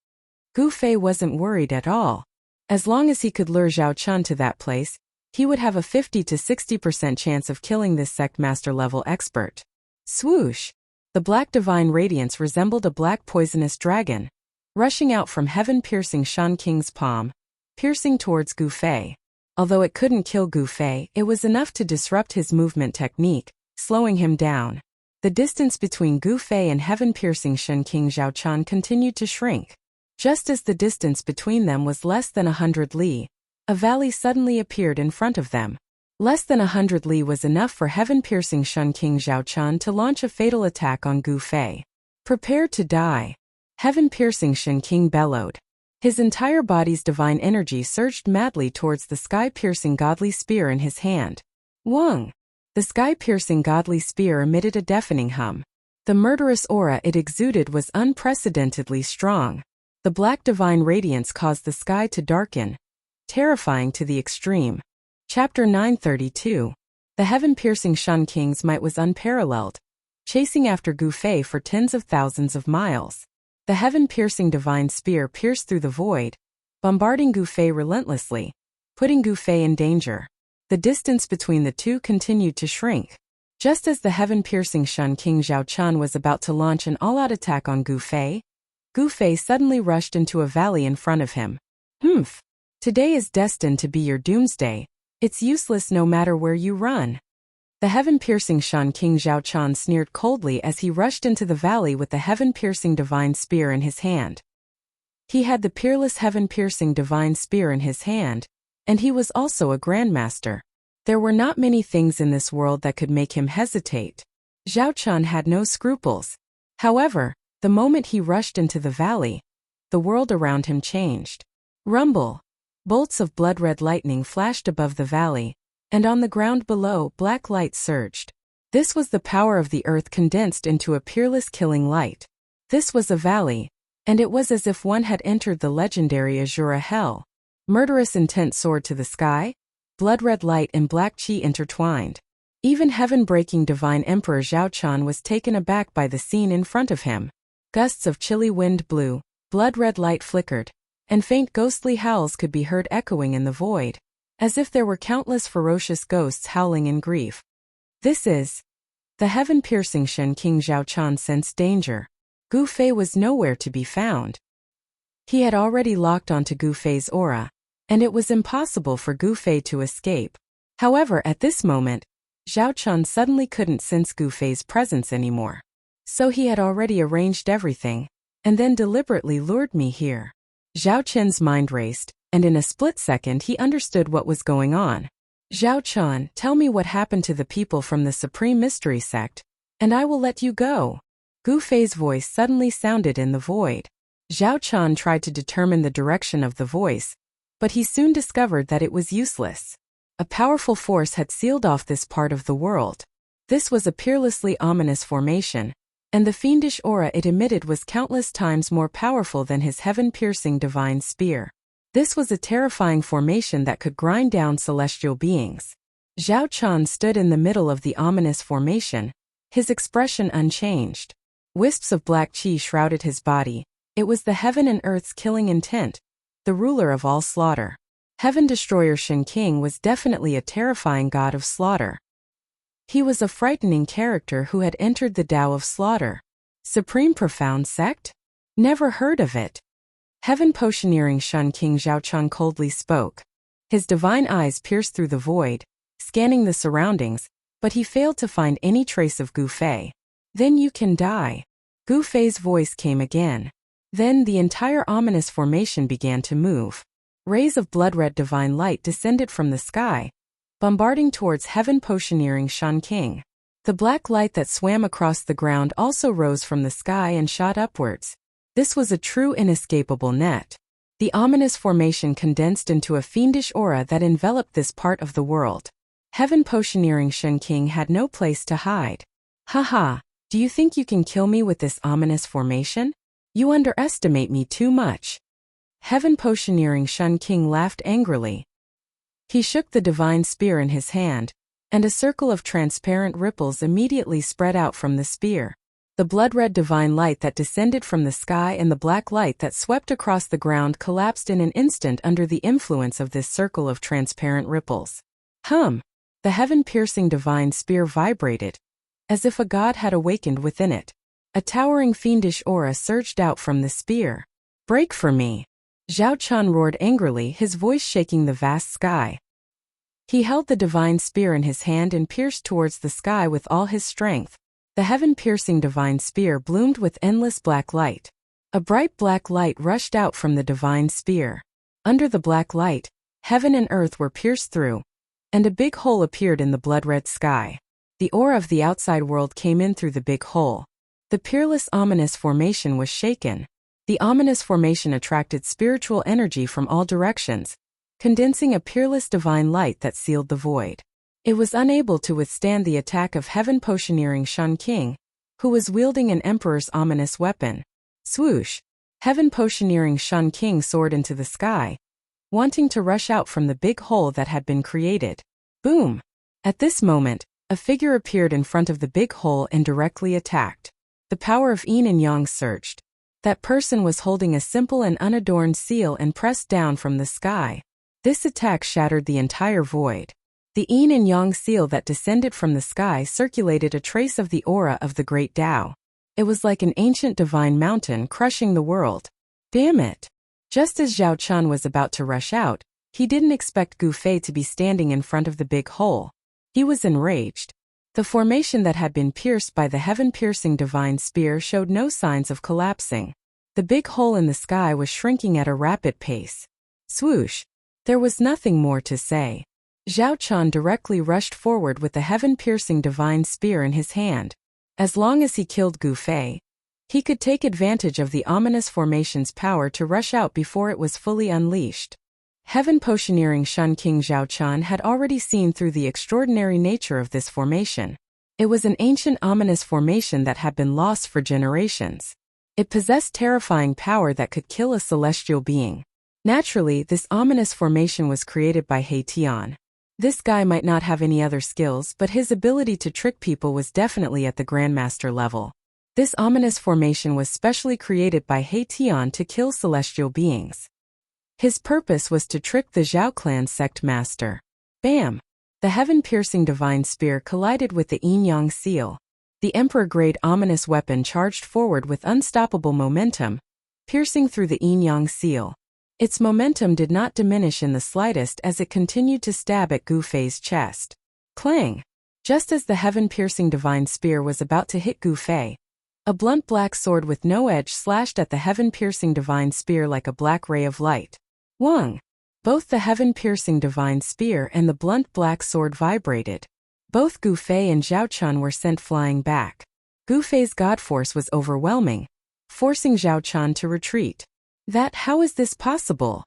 Gu Fei wasn't worried at all. As long as he could lure Zhao Chun to that place, he would have a 50 to 60% chance of killing this sect master level expert. Swoosh! The black divine radiance resembled a black poisonous dragon, rushing out from heaven-piercing Shan King's palm, piercing towards Gu Fei. Although it couldn't kill Gu Fei, it was enough to disrupt his movement technique, slowing him down. The distance between Gu Fei and heaven-piercing Shen King Zhao Chun continued to shrink. Just as the distance between them was less than 100 li, a valley suddenly appeared in front of them. Less than 100 li was enough for heaven-piercing Shen King Zhao Chun to launch a fatal attack on Gu Fei. Prepare to die. Heaven-piercing Shen King bellowed. His entire body's divine energy surged madly towards the sky-piercing godly spear in his hand. Wang! The sky-piercing godly spear emitted a deafening hum. The murderous aura it exuded was unprecedentedly strong. The black divine radiance caused the sky to darken, terrifying to the extreme. Chapter 932. The heaven-piercing Shan King's might was unparalleled, chasing after Gu Fei for tens of thousands of miles. The heaven-piercing divine spear pierced through the void, bombarding Gu Fei relentlessly, putting Gu Fei in danger. The distance between the two continued to shrink. Just as the heaven-piercing Shan King Zhao Chun was about to launch an all-out attack on Gu Fei suddenly rushed into a valley in front of him. Humph! Today is destined to be your doomsday. It's useless no matter where you run. The heaven-piercing Shan King Zhao Chun sneered coldly as he rushed into the valley with the heaven-piercing divine spear in his hand. He had the peerless heaven-piercing divine spear in his hand, and he was also a grandmaster. There were not many things in this world that could make him hesitate. Zhao Chun had no scruples. However, the moment he rushed into the valley, the world around him changed. Rumble! Bolts of blood-red lightning flashed above the valley, and on the ground below, black light surged. This was the power of the earth condensed into a peerless killing light. This was a valley, and it was as if one had entered the legendary Azura Hell. Murderous intent soared to the sky, blood-red light and black chi intertwined. Even heaven-breaking divine Emperor Zhao Chun was taken aback by the scene in front of him. Gusts of chilly wind blew, blood-red light flickered, and faint ghostly howls could be heard echoing in the void, as if there were countless ferocious ghosts howling in grief. This is... The heaven-piercing Shan King Zhao Chun sensed danger. Gu Fei was nowhere to be found. He had already locked onto Gu Fei's aura, and it was impossible for Gu Fei to escape. However, at this moment, Zhao Chun suddenly couldn't sense Gu Fei's presence anymore. So he had already arranged everything, and then deliberately lured me here. Zhao Chun's mind raced, and in a split second he understood what was going on. Zhao Chun, tell me what happened to the people from the Supreme Mystery Sect, and I will let you go. Gu Fei's voice suddenly sounded in the void. Zhao Chun tried to determine the direction of the voice, but he soon discovered that it was useless. A powerful force had sealed off this part of the world. This was a peerlessly ominous formation, and the fiendish aura it emitted was countless times more powerful than his heaven-piercing divine spear. This was a terrifying formation that could grind down celestial beings. Zhao Chun stood in the middle of the ominous formation, his expression unchanged. Wisps of black chi shrouded his body. It was the heaven and earth's killing intent, the ruler of all slaughter. Heaven Destroyer Shen King was definitely a terrifying god of slaughter. He was a frightening character who had entered the Tao of slaughter. Supreme Profound Sect? Never heard of it. Heaven Potioneering Shan King Zhao Chun coldly spoke. His divine eyes pierced through the void, scanning the surroundings, but he failed to find any trace of Gu Fei. Then you can die. Gu Fei's voice came again. Then the entire ominous formation began to move. Rays of blood-red divine light descended from the sky, bombarding towards Heaven Potioneering Shan King. The black light that swam across the ground also rose from the sky and shot upwards. This was a true inescapable net. The ominous formation condensed into a fiendish aura that enveloped this part of the world. Heaven Potioneering Shen King had no place to hide. Haha, do you think you can kill me with this ominous formation? You underestimate me too much. Heaven Potioneering Shen King laughed angrily. He shook the divine spear in his hand, and a circle of transparent ripples immediately spread out from the spear. The blood-red divine light that descended from the sky and the black light that swept across the ground collapsed in an instant under the influence of this circle of transparent ripples. The heaven-piercing divine spear vibrated, as if a god had awakened within it. A towering fiendish aura surged out from the spear. Break for me! Zhao Chun roared angrily, his voice shaking the vast sky. He held the divine spear in his hand and pierced towards the sky with all his strength. The heaven-piercing divine spear bloomed with endless black light. A bright black light rushed out from the divine spear. Under the black light, heaven and earth were pierced through, and a big hole appeared in the blood-red sky. The aura of the outside world came in through the big hole. The peerless ominous formation was shaken. The ominous formation attracted spiritual energy from all directions, condensing a peerless divine light that sealed the void. It was unable to withstand the attack of heaven potioneering Shun King, who was wielding an emperor's ominous weapon. Swoosh! Heaven potioneering Shun King soared into the sky, wanting to rush out from the big hole that had been created. Boom! At this moment, a figure appeared in front of the big hole and directly attacked. The power of yin and yang surged. That person was holding a simple and unadorned seal and pressed down from the sky. This attack shattered the entire void. The yin and yang seal that descended from the sky circulated a trace of the aura of the great Tao. It was like an ancient divine mountain crushing the world. Damn it! Just as Zhao Chun was about to rush out, he didn't expect Gu Fei to be standing in front of the big hole. He was enraged. The formation that had been pierced by the heaven-piercing divine spear showed no signs of collapsing. The big hole in the sky was shrinking at a rapid pace. Swoosh! There was nothing more to say. Zhao Chun directly rushed forward with the heaven-piercing divine spear in his hand. As long as he killed Gu Fei, he could take advantage of the ominous formation's power to rush out before it was fully unleashed. Heaven potioneering Shun King Zhao Chun had already seen through the extraordinary nature of this formation. It was an ancient ominous formation that had been lost for generations. It possessed terrifying power that could kill a celestial being. Naturally, this ominous formation was created by He Tian. This guy might not have any other skills, but his ability to trick people was definitely at the Grandmaster level. This ominous formation was specially created by He Tian to kill celestial beings. His purpose was to trick the Zhao clan sect master. Bam! The heaven-piercing divine spear collided with the yin-yang seal. The emperor-grade ominous weapon charged forward with unstoppable momentum, piercing through the yin-yang seal. Its momentum did not diminish in the slightest as it continued to stab at Gu Fei's chest. Clang! Just as the heaven-piercing divine spear was about to hit Gu Fei, a blunt black sword with no edge slashed at the heaven-piercing divine spear like a black ray of light. Wang! Both the heaven-piercing divine spear and the blunt black sword vibrated. Both Gu Fei and Zhao Chun were sent flying back. Gu Fei's god force was overwhelming, forcing Zhao Chun to retreat. How is this possible?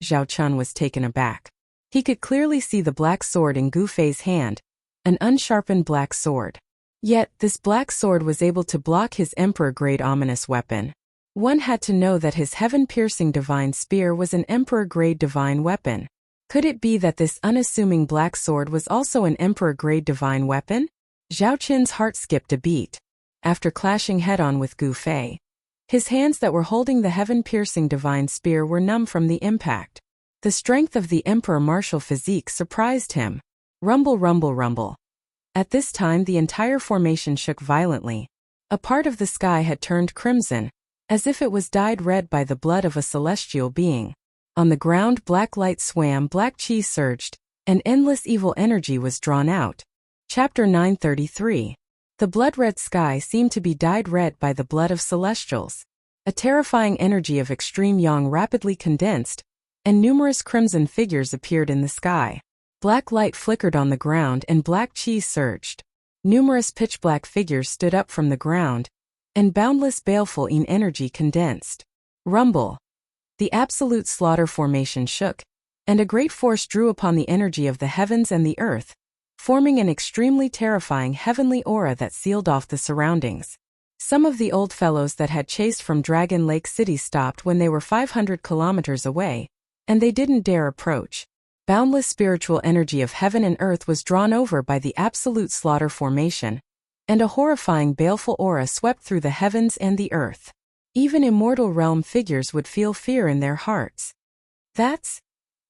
Zhao Chun was taken aback. He could clearly see the black sword in Gu Fei's hand, an unsharpened black sword. Yet, this black sword was able to block his emperor-grade ominous weapon. One had to know that his heaven-piercing divine spear was an emperor-grade divine weapon. Could it be that this unassuming black sword was also an emperor-grade divine weapon? Zhao Chun's heart skipped a beat. After clashing head-on with Gu Fei, his hands that were holding the heaven-piercing divine spear were numb from the impact. The strength of the emperor martial physique surprised him. Rumble, rumble, rumble. At this time the entire formation shook violently. A part of the sky had turned crimson, as if it was dyed red by the blood of a celestial being. On the ground black light swam, black chi surged, and endless evil energy was drawn out. Chapter 933. The blood-red sky seemed to be dyed red by the blood of celestials. A terrifying energy of extreme yang rapidly condensed, and numerous crimson figures appeared in the sky. Black light flickered on the ground and black chi surged. Numerous pitch-black figures stood up from the ground, and boundless baleful yin energy condensed. Rumble. The absolute slaughter formation shook, and a great force drew upon the energy of the heavens and the earth, forming an extremely terrifying heavenly aura that sealed off the surroundings. Some of the old fellows that had chased from Dragon Lake City stopped when they were 500 kilometers away, and they didn't dare approach. Boundless spiritual energy of heaven and earth was drawn over by the absolute slaughter formation, and a horrifying baleful aura swept through the heavens and the earth. Even immortal realm figures would feel fear in their hearts. That's...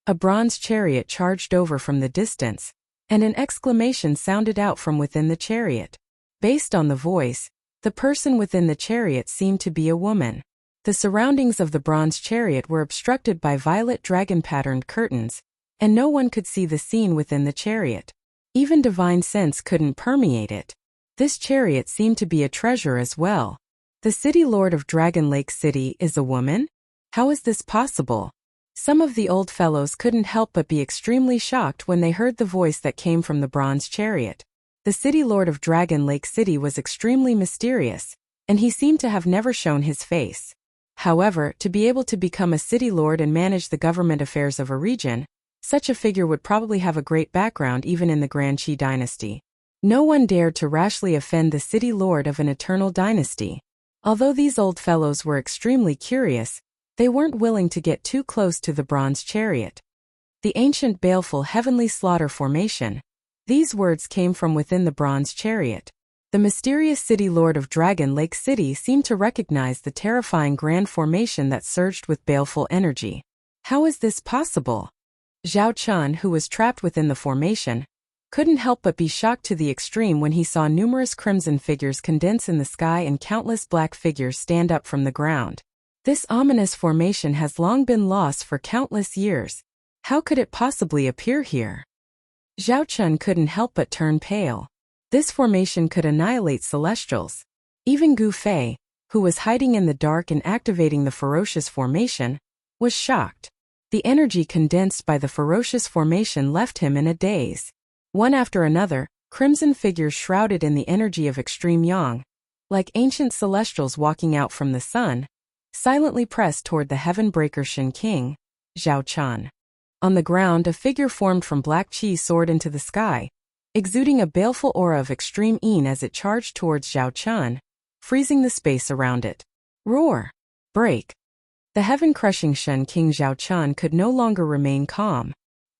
A bronze chariot charged over from the distance, and an exclamation sounded out from within the chariot. Based on the voice, the person within the chariot seemed to be a woman. The surroundings of the bronze chariot were obstructed by violet dragon-patterned curtains, and no one could see the scene within the chariot. Even divine sense couldn't permeate it. This chariot seemed to be a treasure as well. The city lord of Dragon Lake City is a woman? How is this possible? Some of the old fellows couldn't help but be extremely shocked when they heard the voice that came from the bronze chariot. The city lord of Dragon Lake City was extremely mysterious, and he seemed to have never shown his face. However, to be able to become a city lord and manage the government affairs of a region, such a figure would probably have a great background even in the Grand Qi dynasty. No one dared to rashly offend the city lord of an eternal dynasty. Although these old fellows were extremely curious, they weren't willing to get too close to the bronze chariot. The ancient baleful heavenly slaughter formation. These words came from within the bronze chariot. The mysterious city lord of Dragon Lake City seemed to recognize the terrifying grand formation that surged with baleful energy. How is this possible? Zhao Chun, who was trapped within the formation, couldn't help but be shocked to the extreme when he saw numerous crimson figures condense in the sky and countless black figures stand up from the ground. This ominous formation has long been lost for countless years. How could it possibly appear here? Zhao Chun couldn't help but turn pale. This formation could annihilate celestials. Even Gu Fei, who was hiding in the dark and activating the ferocious formation, was shocked. The energy condensed by the ferocious formation left him in a daze. One after another, crimson figures shrouded in the energy of extreme yang, like ancient celestials walking out from the sun, silently pressed toward the heaven-breaker Shen King, Zhao Chun. On the ground, a figure formed from black qi soared into the sky, exuding a baleful aura of extreme yin as it charged towards Zhao Chun, freezing the space around it. Roar! Break! The heaven-crushing Shen King Zhao Chun could no longer remain calm.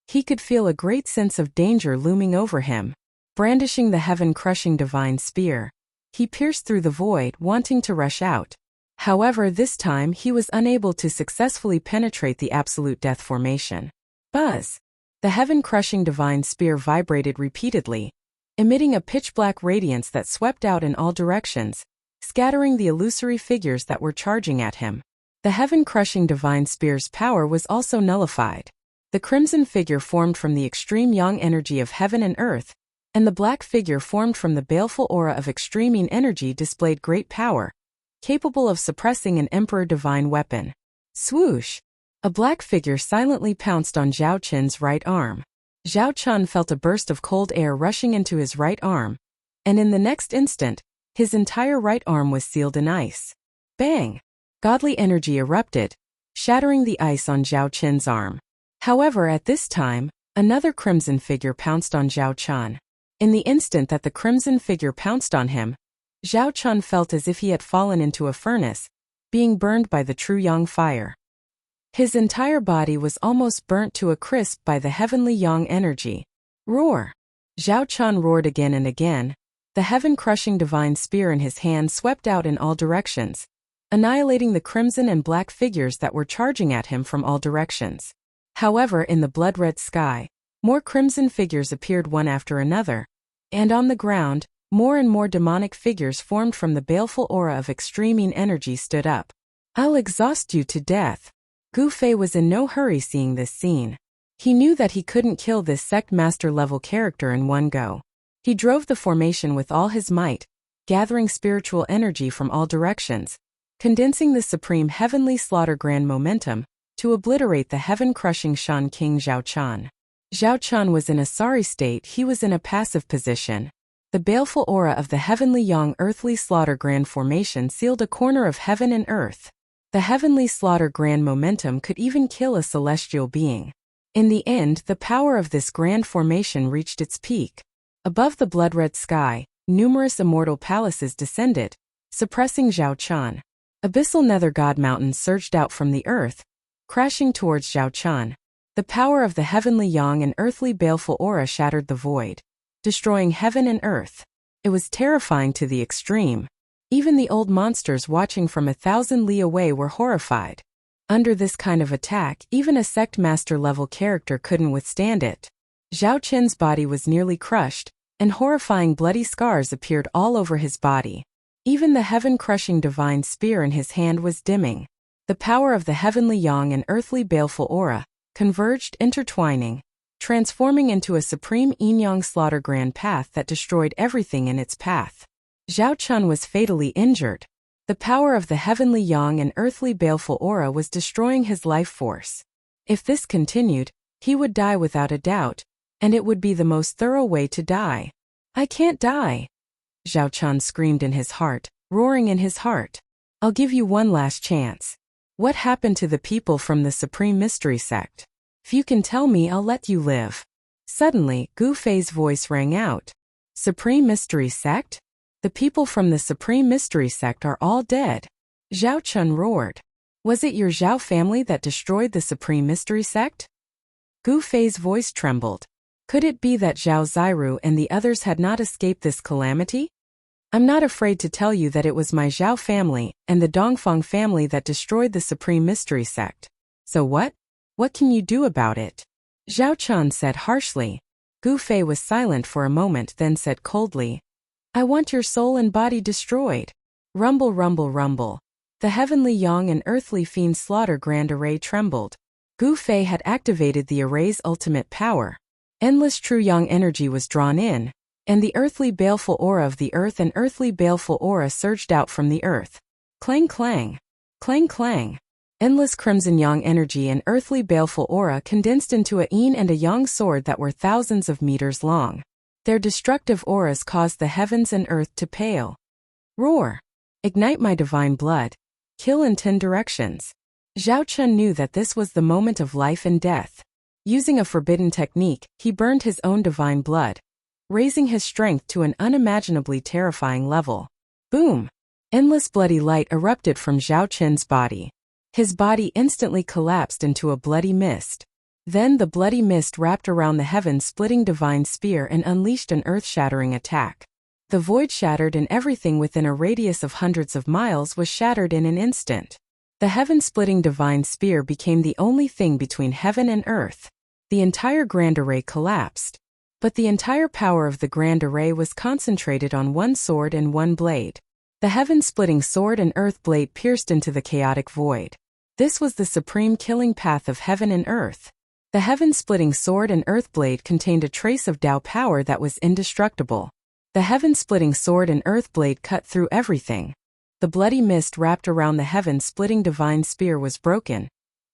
He could feel a great sense of danger looming over him. Brandishing the heaven-crushing divine spear, he pierced through the void, wanting to rush out. However, this time he was unable to successfully penetrate the absolute death formation. Buzz! The heaven-crushing divine spear vibrated repeatedly, emitting a pitch-black radiance that swept out in all directions, scattering the illusory figures that were charging at him. The heaven-crushing divine spear's power was also nullified. The crimson figure formed from the extreme yang energy of heaven and earth, and the black figure formed from the baleful aura of extreme yin energy displayed great power, capable of suppressing an emperor divine weapon. Swoosh! A black figure silently pounced on Zhao Chun's right arm. Zhao Chun felt a burst of cold air rushing into his right arm, and in the next instant, his entire right arm was sealed in ice. Bang! Godly energy erupted, shattering the ice on Zhao Chun's arm. However, at this time, another crimson figure pounced on Zhao Chun. In the instant that the crimson figure pounced on him, Zhao Chun felt as if he had fallen into a furnace, being burned by the true yang fire. His entire body was almost burnt to a crisp by the heavenly yang energy. Roar! Zhao Chun roared again and again. The heaven-crushing divine spear in his hand swept out in all directions, annihilating the crimson and black figures that were charging at him from all directions. However, in the blood-red sky, more crimson figures appeared one after another, and on the ground, more and more demonic figures formed from the baleful aura of extreme yin energy stood up. I'll exhaust you to death. Gu Fei was in no hurry seeing this scene. He knew that he couldn't kill this sect master-level character in one go. He drove the formation with all his might, gathering spiritual energy from all directions, condensing the supreme heavenly slaughter grand momentum to obliterate the heaven-crushing Shen King Zhao Chun. Zhao Chun was in a sorry state. He was in a passive position. The baleful aura of the heavenly yang earthly slaughter grand formation sealed a corner of heaven and earth. The heavenly slaughter grand momentum could even kill a celestial being. In the end, the power of this grand formation reached its peak. Above the blood-red sky, numerous immortal palaces descended, suppressing Zhao Chun. Abyssal nether god mountains surged out from the earth, crashing towards Zhao Chun. The power of the heavenly yang and earthly baleful aura shattered the void, destroying heaven and earth. It was terrifying to the extreme. Even the old monsters watching from 1,000 li away were horrified. Under this kind of attack, even a sect master-level character couldn't withstand it. Zhao Chun's body was nearly crushed, and horrifying bloody scars appeared all over his body. Even the heaven-crushing divine spear in his hand was dimming. The power of the heavenly yang and earthly baleful aura converged, intertwining, transforming into a supreme yin-yang slaughter grand path that destroyed everything in its path. Zhao Chun was fatally injured. The power of the heavenly yang and earthly baleful aura was destroying his life force. If this continued, he would die without a doubt, and it would be the most thorough way to die. I can't die! Zhao Chun screamed in his heart, roaring in his heart. I'll give you one last chance. What happened to the people from the Supreme Mystery Sect? If you can tell me, I'll let you live. Suddenly, Gu Fei's voice rang out. Supreme Mystery Sect? The people from the Supreme Mystery Sect are all dead. Zhao Chun roared. Was it your Zhao family that destroyed the Supreme Mystery Sect? Gu Fei's voice trembled. Could it be that Zhao Ziru and the others had not escaped this calamity? I'm not afraid to tell you that it was my Zhao family and the Dongfang family that destroyed the Supreme Mystery Sect. So what? What can you do about it? Zhao Chun said harshly. Gu Fei was silent for a moment, then said coldly, I want your soul and body destroyed. Rumble, rumble, rumble. The heavenly yang and earthly fiend slaughter grand array trembled. Gu Fei had activated the array's ultimate power. Endless true yang energy was drawn in, and the earthly baleful aura of the earth and earthly baleful aura surged out from the earth. Clang clang. Clang clang. Endless crimson yang energy and earthly baleful aura condensed into a yin and a yang sword that were thousands of meters long. Their destructive auras caused the heavens and earth to pale. Roar. Ignite my divine blood. Kill in 10 directions. Zhao Chun knew that this was the moment of life and death. Using a forbidden technique, he burned his own divine blood, raising his strength to an unimaginably terrifying level. Boom! Endless bloody light erupted from Zhao Chun's body. His body instantly collapsed into a bloody mist. Then the bloody mist wrapped around the heaven-splitting divine spear and unleashed an earth-shattering attack. The void shattered and everything within a radius of hundreds of miles was shattered in an instant. The heaven-splitting divine spear became the only thing between heaven and earth. The entire grand array collapsed. But the entire power of the grand array was concentrated on one sword and one blade. The heaven-splitting sword and earth blade pierced into the chaotic void. This was the supreme killing path of heaven and earth. The heaven-splitting sword and earth blade contained a trace of Tao power that was indestructible. The heaven-splitting sword and earth blade cut through everything. The bloody mist wrapped around the heaven-splitting divine spear was broken,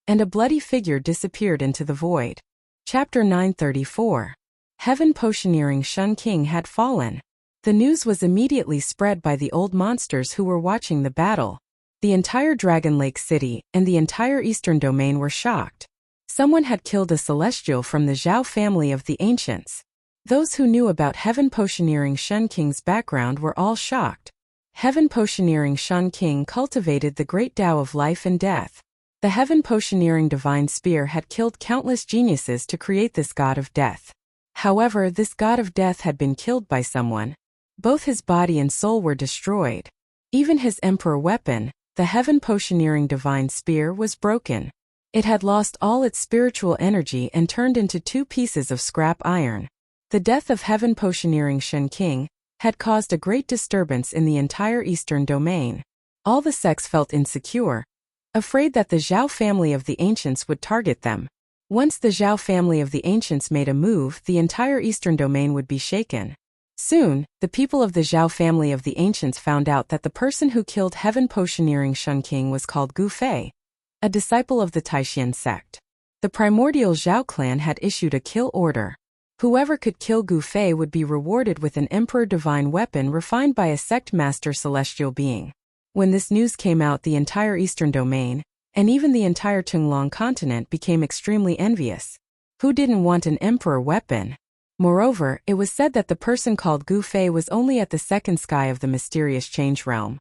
and a bloody figure disappeared into the void. Chapter 934. Heaven Potioneering Shun King had fallen. The news was immediately spread by the old monsters who were watching the battle. The entire Dragon Lake City and the entire Eastern Domain were shocked. Someone had killed a celestial from the Zhao family of the ancients. Those who knew about Heaven Potioneering Shun King's background were all shocked. Heaven Potioneering Shun King cultivated the great Tao of life and death. The Heaven Potioneering Divine Spear had killed countless geniuses to create this god of death. However, this god of death had been killed by someone. Both his body and soul were destroyed. Even his emperor weapon, the Heaven Potioneering Divine Spear, was broken. It had lost all its spiritual energy and turned into 2 pieces of scrap iron. The death of Heaven Potioneering Shun King had caused a great disturbance in the entire Eastern Domain. All the sects felt insecure, afraid that the Zhao family of the ancients would target them. Once the Zhao family of the ancients made a move, the entire Eastern Domain would be shaken. Soon, the people of the Zhao family of the ancients found out that the person who killed Heaven Potioneering Shun King was called Gu Fei, a disciple of the Taishan sect. The primordial Zhao clan had issued a kill order. Whoever could kill Gu Fei would be rewarded with an emperor divine weapon refined by a sect master celestial being. When this news came out, the entire Eastern Domain, and even the entire Tunglong continent, became extremely envious. Who didn't want an emperor weapon? Moreover, it was said that the person called Gu Fei was only at the second sky of the mysterious change realm.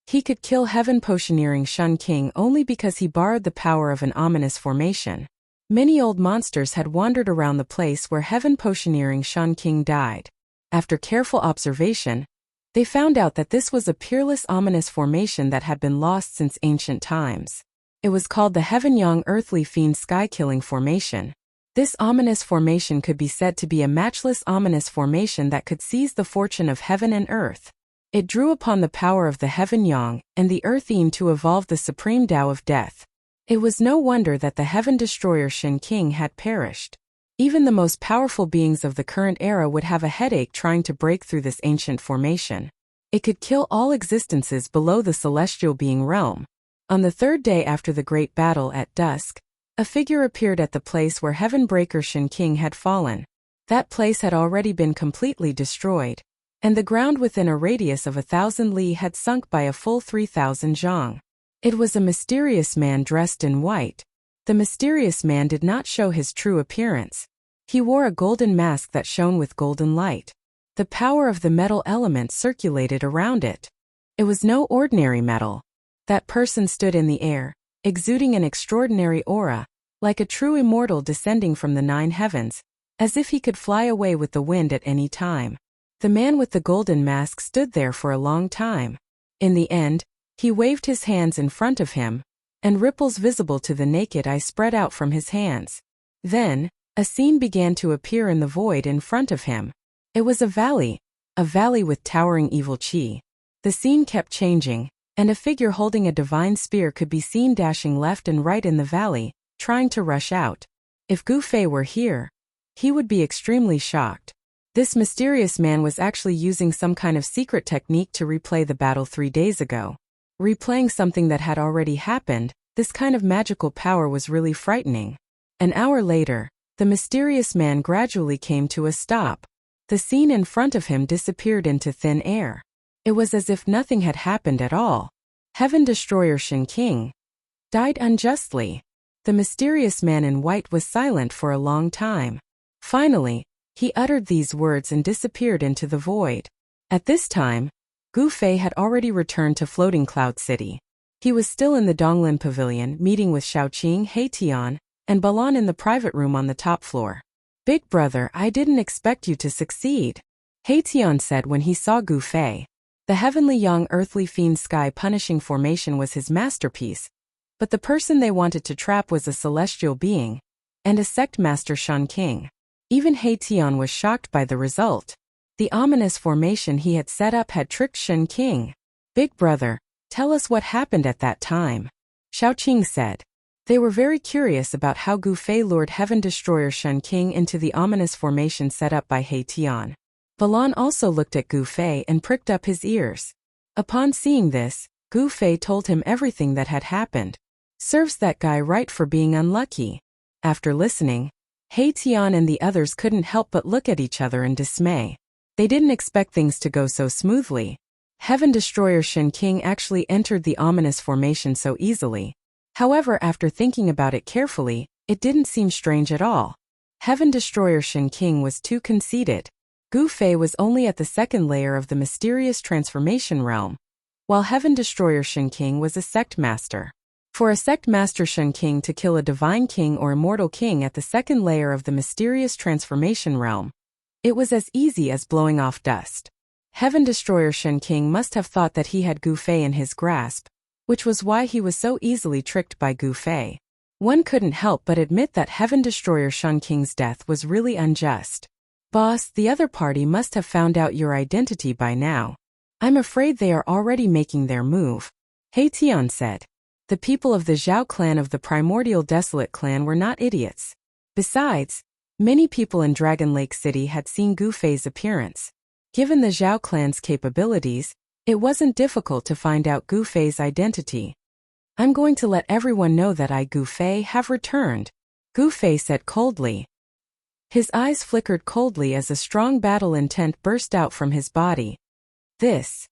He could kill Heaven Potioneering Shun King only because he borrowed the power of an ominous formation. Many old monsters had wandered around the place where Heaven Potioneering Shun King died. After careful observation, they found out that this was a peerless ominous formation that had been lost since ancient times. It was called the Heaven Yang Earthly Fiend Sky-Killing Formation. This ominous formation could be said to be a matchless ominous formation that could seize the fortune of heaven and earth. It drew upon the power of the Heaven Yang and the Earth Yin to evolve the supreme Tao of death. It was no wonder that the Heaven Destroyer Shin King had perished. Even the most powerful beings of the current era would have a headache trying to break through this ancient formation. It could kill all existences below the celestial being realm. On the 3rd day after the great battle at dusk, a figure appeared at the place where Heaven Breaker Shin King had fallen. That place had already been completely destroyed, and the ground within a radius of 1,000 li had sunk by a full 3,000 zhang. It was a mysterious man dressed in white. The mysterious man did not show his true appearance. He wore a golden mask that shone with golden light. The power of the metal element circulated around it. It was no ordinary metal. That person stood in the air, exuding an extraordinary aura, like a true immortal descending from the 9 heavens, as if he could fly away with the wind at any time. The man with the golden mask stood there for a long time. In the end, he waved his hands in front of him, and ripples visible to the naked eye spread out from his hands. Then, a scene began to appear in the void in front of him. It was a valley with towering evil chi. The scene kept changing, and a figure holding a divine spear could be seen dashing left and right in the valley, trying to rush out. If Gu Fei were here, he would be extremely shocked. This mysterious man was actually using some kind of secret technique to replay the battle 3 days ago. Replaying something that had already happened, this kind of magical power was really frightening. An hour later, the mysterious man gradually came to a stop. The scene in front of him disappeared into thin air. It was as if nothing had happened at all. Heaven Destroyer Shen King died unjustly. The mysterious man in white was silent for a long time. Finally, he uttered these words and disappeared into the void. At this time, Gu Fei had already returned to Floating Cloud City. He was still in the Donglin Pavilion meeting with Xiaoqing, Heitian, and Balan in the private room on the top floor. "Big brother, I didn't expect you to succeed," Heitian said when he saw Gu Fei. The heavenly young earthly fiend sky punishing formation was his masterpiece, but the person they wanted to trap was a celestial being, and a sect master Shan King. Even Heitian was shocked by the result. The ominous formation he had set up had tricked Shen King. "Big brother, tell us what happened at that time," Xiaoqing said. They were very curious about how Gu Fei lured Heaven Destroyer Shen King into the ominous formation set up by Heitian. Balan also looked at Gu Fei and pricked up his ears. Upon seeing this, Gu Fei told him everything that had happened. "Serves that guy right for being unlucky." After listening, Heitian and the others couldn't help but look at each other in dismay. They didn't expect things to go so smoothly. Heaven Destroyer Shen King actually entered the ominous formation so easily. However, after thinking about it carefully, it didn't seem strange at all. Heaven Destroyer Shen King was too conceited. Gu Fei was only at the 2nd layer of the mysterious transformation realm, while Heaven Destroyer Shen King was a sect master. For a sect master Shen King to kill a divine king or immortal king at the 2nd layer of the mysterious transformation realm, it was as easy as blowing off dust. Heaven Destroyer Shen King must have thought that he had Gu Fei in his grasp, which was why he was so easily tricked by Gu Fei. One couldn't help but admit that Heaven Destroyer Shen King's death was really unjust. "Boss, the other party must have found out your identity by now. I'm afraid they are already making their move," Heitian said. The people of the Zhao clan of the primordial Desolate clan were not idiots. Besides, many people in Dragon Lake City had seen Gu Fei's appearance. Given the Zhao clan's capabilities, it wasn't difficult to find out Gu Fei's identity. "I'm going to let everyone know that I, Gu Fei, have returned," Gu Fei said coldly. His eyes flickered coldly as a strong battle intent burst out from his body. "This."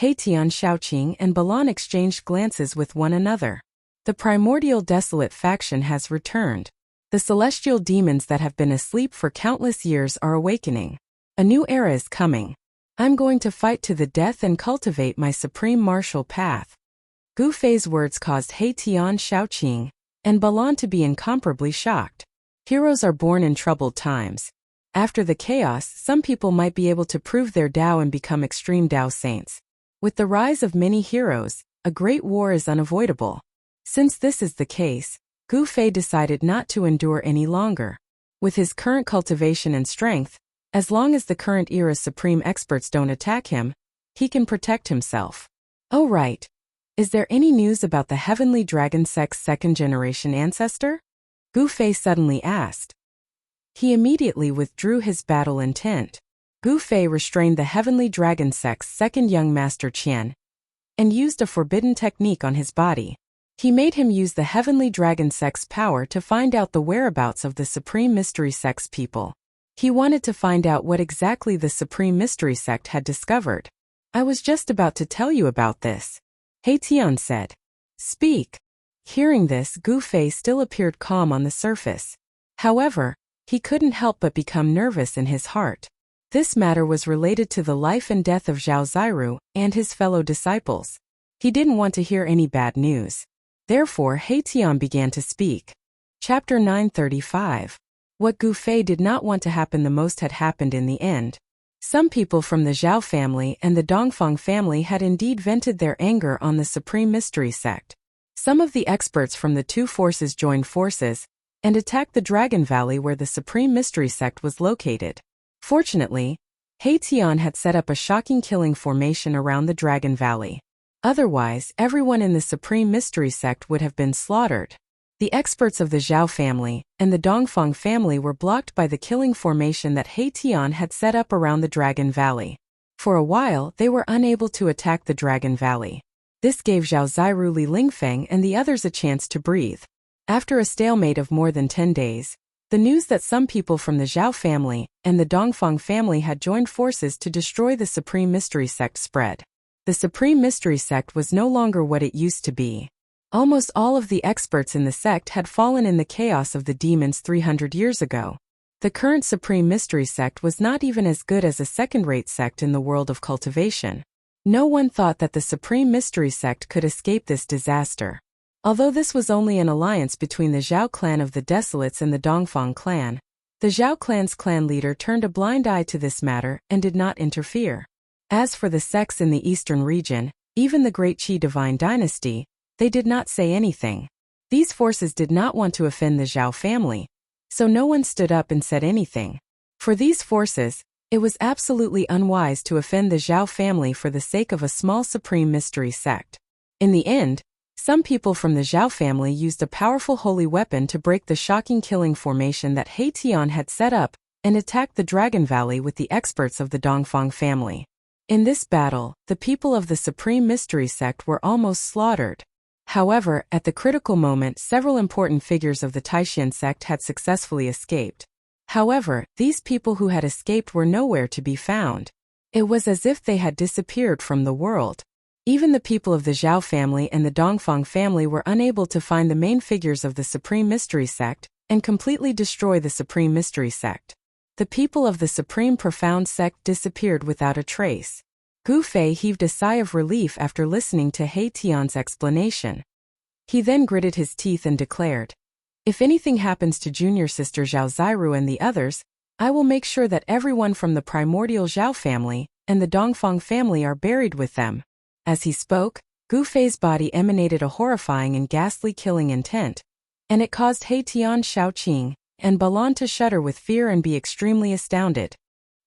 Heitian, Xiaoqing, and Balan exchanged glances with one another. "The primordial Desolate faction has returned. The celestial demons that have been asleep for countless years are awakening. A new era is coming. I'm going to fight to the death and cultivate my supreme martial path." Gu Fei's words caused Heitian, Xiaoqing, and Balan to be incomparably shocked. Heroes are born in troubled times. After the chaos, some people might be able to prove their Tao and become extreme Tao saints. With the rise of many heroes, a great war is unavoidable. Since this is the case, Gu Fei decided not to endure any longer. With his current cultivation and strength, as long as the current era's supreme experts don't attack him, he can protect himself. "Oh right. Is there any news about the Heavenly Dragon Sect's 2nd-generation ancestor?" Gu Fei suddenly asked. He immediately withdrew his battle intent. Gu Fei restrained the Heavenly Dragon Sect's 2nd young master Qian, and used a forbidden technique on his body. He made him use the Heavenly Dragon Sect's power to find out the whereabouts of the Supreme Mystery Sect's people. He wanted to find out what exactly the Supreme Mystery Sect had discovered. "I was just about to tell you about this," Heitian said. Speak. Hearing this, Gu Fei still appeared calm on the surface. However, he couldn't help but become nervous in his heart. This matter was related to the life and death of Zhao Ziru and his fellow disciples. He didn't want to hear any bad news. Therefore, He Tian began to speak. Chapter 935. What Gu Fei did not want to happen the most had happened in the end. Some people from the Zhao family and the Dongfang family had indeed vented their anger on the Supreme Mystery Sect. Some of the experts from the two forces joined forces and attacked the Dragon Valley where the Supreme Mystery Sect was located. Fortunately, He Tian had set up a shocking killing formation around the Dragon Valley. Otherwise, everyone in the Supreme Mystery Sect would have been slaughtered. The experts of the Zhao family and the Dongfang family were blocked by the killing formation that He Tian had set up around the Dragon Valley. For a while, they were unable to attack the Dragon Valley. This gave Zhao Ziru, Li Lingfeng, and the others a chance to breathe. After a stalemate of more than 10 days, the news that some people from the Zhao family and the Dongfang family had joined forces to destroy the Supreme Mystery Sect spread. The Supreme Mystery Sect was no longer what it used to be. Almost all of the experts in the sect had fallen in the chaos of the demons 300 years ago. The current Supreme Mystery Sect was not even as good as a second-rate sect in the world of cultivation. No one thought that the Supreme Mystery Sect could escape this disaster. Although this was only an alliance between the Zhao clan of the Desolates and the Dongfang clan, the Zhao clan's clan leader turned a blind eye to this matter and did not interfere. As for the sects in the eastern region, even the Great Qi Divine Dynasty, they did not say anything. These forces did not want to offend the Zhao family, so no one stood up and said anything. For these forces, it was absolutely unwise to offend the Zhao family for the sake of a small Supreme Mystery Sect. In the end, some people from the Zhao family used a powerful holy weapon to break the shocking killing formation that He Tian had set up and attacked the Dragon Valley with the experts of the Dongfang family. In this battle, the people of the Supreme Mystery Sect were almost slaughtered. However, at the critical moment, several important figures of the Taishan sect had successfully escaped. However, these people who had escaped were nowhere to be found. It was as if they had disappeared from the world. Even the people of the Zhao family and the Dongfang family were unable to find the main figures of the Supreme Mystery Sect and completely destroy the Supreme Mystery Sect. The people of the Supreme Profound Sect disappeared without a trace. Gu Fei heaved a sigh of relief after listening to He Tian's explanation. He then gritted his teeth and declared, "If anything happens to junior sister Zhao Ziru and the others, I will make sure that everyone from the primordial Zhao family and the Dongfang family are buried with them." As he spoke, Gu Fei's body emanated a horrifying and ghastly killing intent, and it caused He Tian, Shaoqing, and Balan to shudder with fear and be extremely astounded.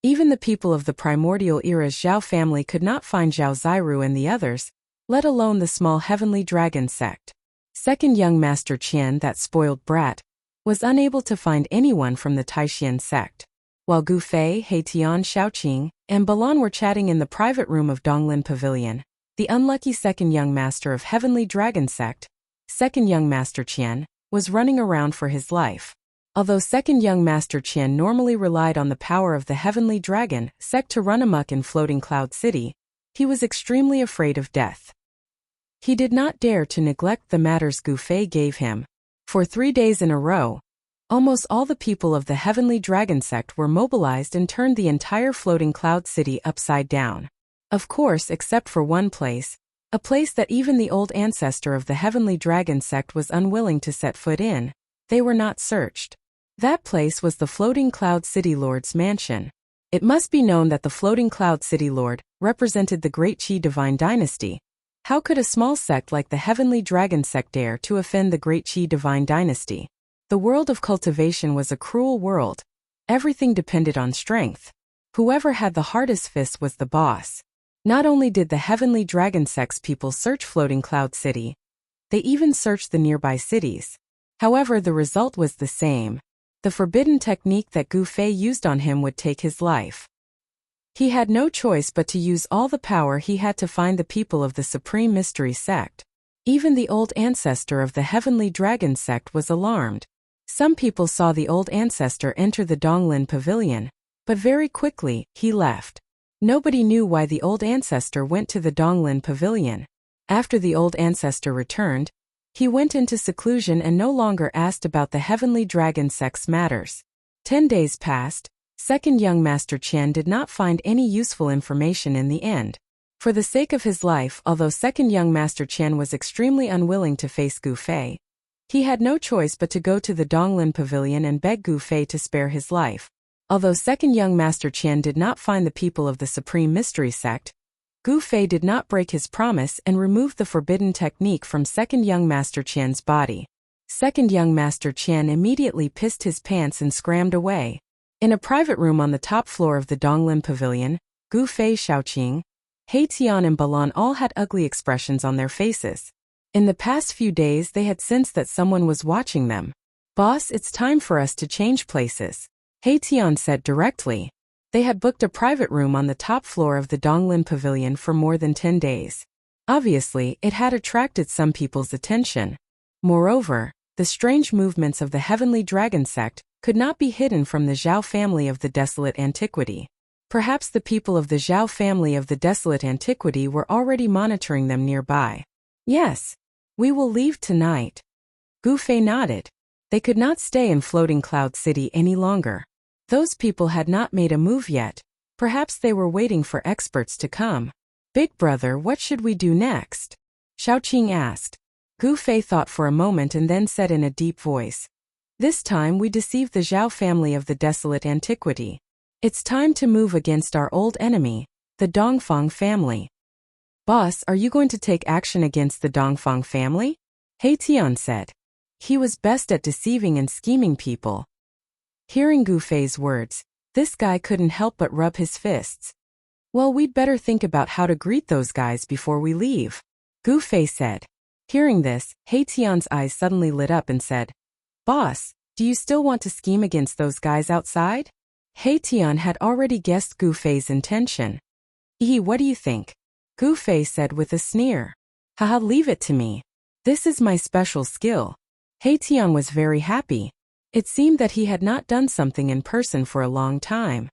Even the people of the primordial era's Zhao family could not find Zhao Ziru and the others, let alone the small heavenly dragon sect. Second young Master Qian, that spoiled brat, was unable to find anyone from the Taishan sect. While Gu Fei, He Tian, Shaoqing, and Balan were chatting in the private room of Donglin Pavilion, the unlucky second young master of Heavenly Dragon Sect, second young Master Qian, was running around for his life. Although second young Master Qian normally relied on the power of the Heavenly Dragon Sect to run amok in Floating Cloud City, he was extremely afraid of death. He did not dare to neglect the matters Gu Fei gave him. For 3 days in a row, almost all the people of the Heavenly Dragon Sect were mobilized and turned the entire Floating Cloud City upside down. Of course, except for one place, a place that even the old ancestor of the Heavenly Dragon Sect was unwilling to set foot in. They were not searched. That place was the Floating Cloud City Lord's mansion. It must be known that the Floating Cloud City Lord represented the Great Qi Divine Dynasty. How could a small sect like the Heavenly Dragon Sect dare to offend the Great Qi Divine Dynasty? The world of cultivation was a cruel world. Everything depended on strength. Whoever had the hardest fist was the boss. Not only did the Heavenly Dragon Sect's people search Floating Cloud City, they even searched the nearby cities. However, the result was the same. The forbidden technique that Gu Fei used on him would take his life. He had no choice but to use all the power he had to find the people of the Supreme Mystery Sect. Even the old ancestor of the Heavenly Dragon Sect was alarmed. Some people saw the old ancestor enter the Donglin Pavilion, but very quickly, he left. Nobody knew why the old ancestor went to the Donglin Pavilion. After the old ancestor returned, he went into seclusion and no longer asked about the heavenly dragon sex matters. 10 days passed. Second young Master Qian did not find any useful information in the end. For the sake of his life, although second young Master Qian was extremely unwilling to face Gu Fei, he had no choice but to go to the Donglin Pavilion and beg Gu Fei to spare his life. Although second young Master Qian did not find the people of the Supreme Mystery Sect, Gu Fei did not break his promise and removed the forbidden technique from second young Master Qian's body. Second young Master Qian immediately pissed his pants and scrambled away. In a private room on the top floor of the Donglin Pavilion, Gu Fei, Xiaoqing, He Tian and Balan all had ugly expressions on their faces. In the past few days they had sensed that someone was watching them. "Boss, it's time for us to change places," He Tian said directly. They had booked a private room on the top floor of the Donglin Pavilion for more than 10 days. Obviously, it had attracted some people's attention. Moreover, the strange movements of the heavenly dragon sect could not be hidden from the Zhao family of the desolate antiquity. Perhaps the people of the Zhao family of the desolate antiquity were already monitoring them nearby. "Yes, we will leave tonight." Gu Fei nodded. They could not stay in Floating Cloud City any longer. Those people had not made a move yet. Perhaps they were waiting for experts to come. "Big brother, what should we do next?" Xiaoqing asked. Gu Fei thought for a moment and then said in a deep voice, "This time we deceived the Zhao family of the desolate antiquity. It's time to move against our old enemy, the Dongfang family." "Boss, are you going to take action against the Dongfang family?" He Tian said. He was best at deceiving and scheming people. Hearing Gu Fei's words, this guy couldn't help but rub his fists. "Well, we'd better think about how to greet those guys before we leave," Gu Fei said. Hearing this, He Tian's eyes suddenly lit up and said, "Boss, do you still want to scheme against those guys outside?" He Tian had already guessed Gu Fei's intention. What do you think?" Gu Fei said with a sneer. "Haha, leave it to me. This is my special skill." He Tian was very happy. It seemed that he had not done something in person for a long time.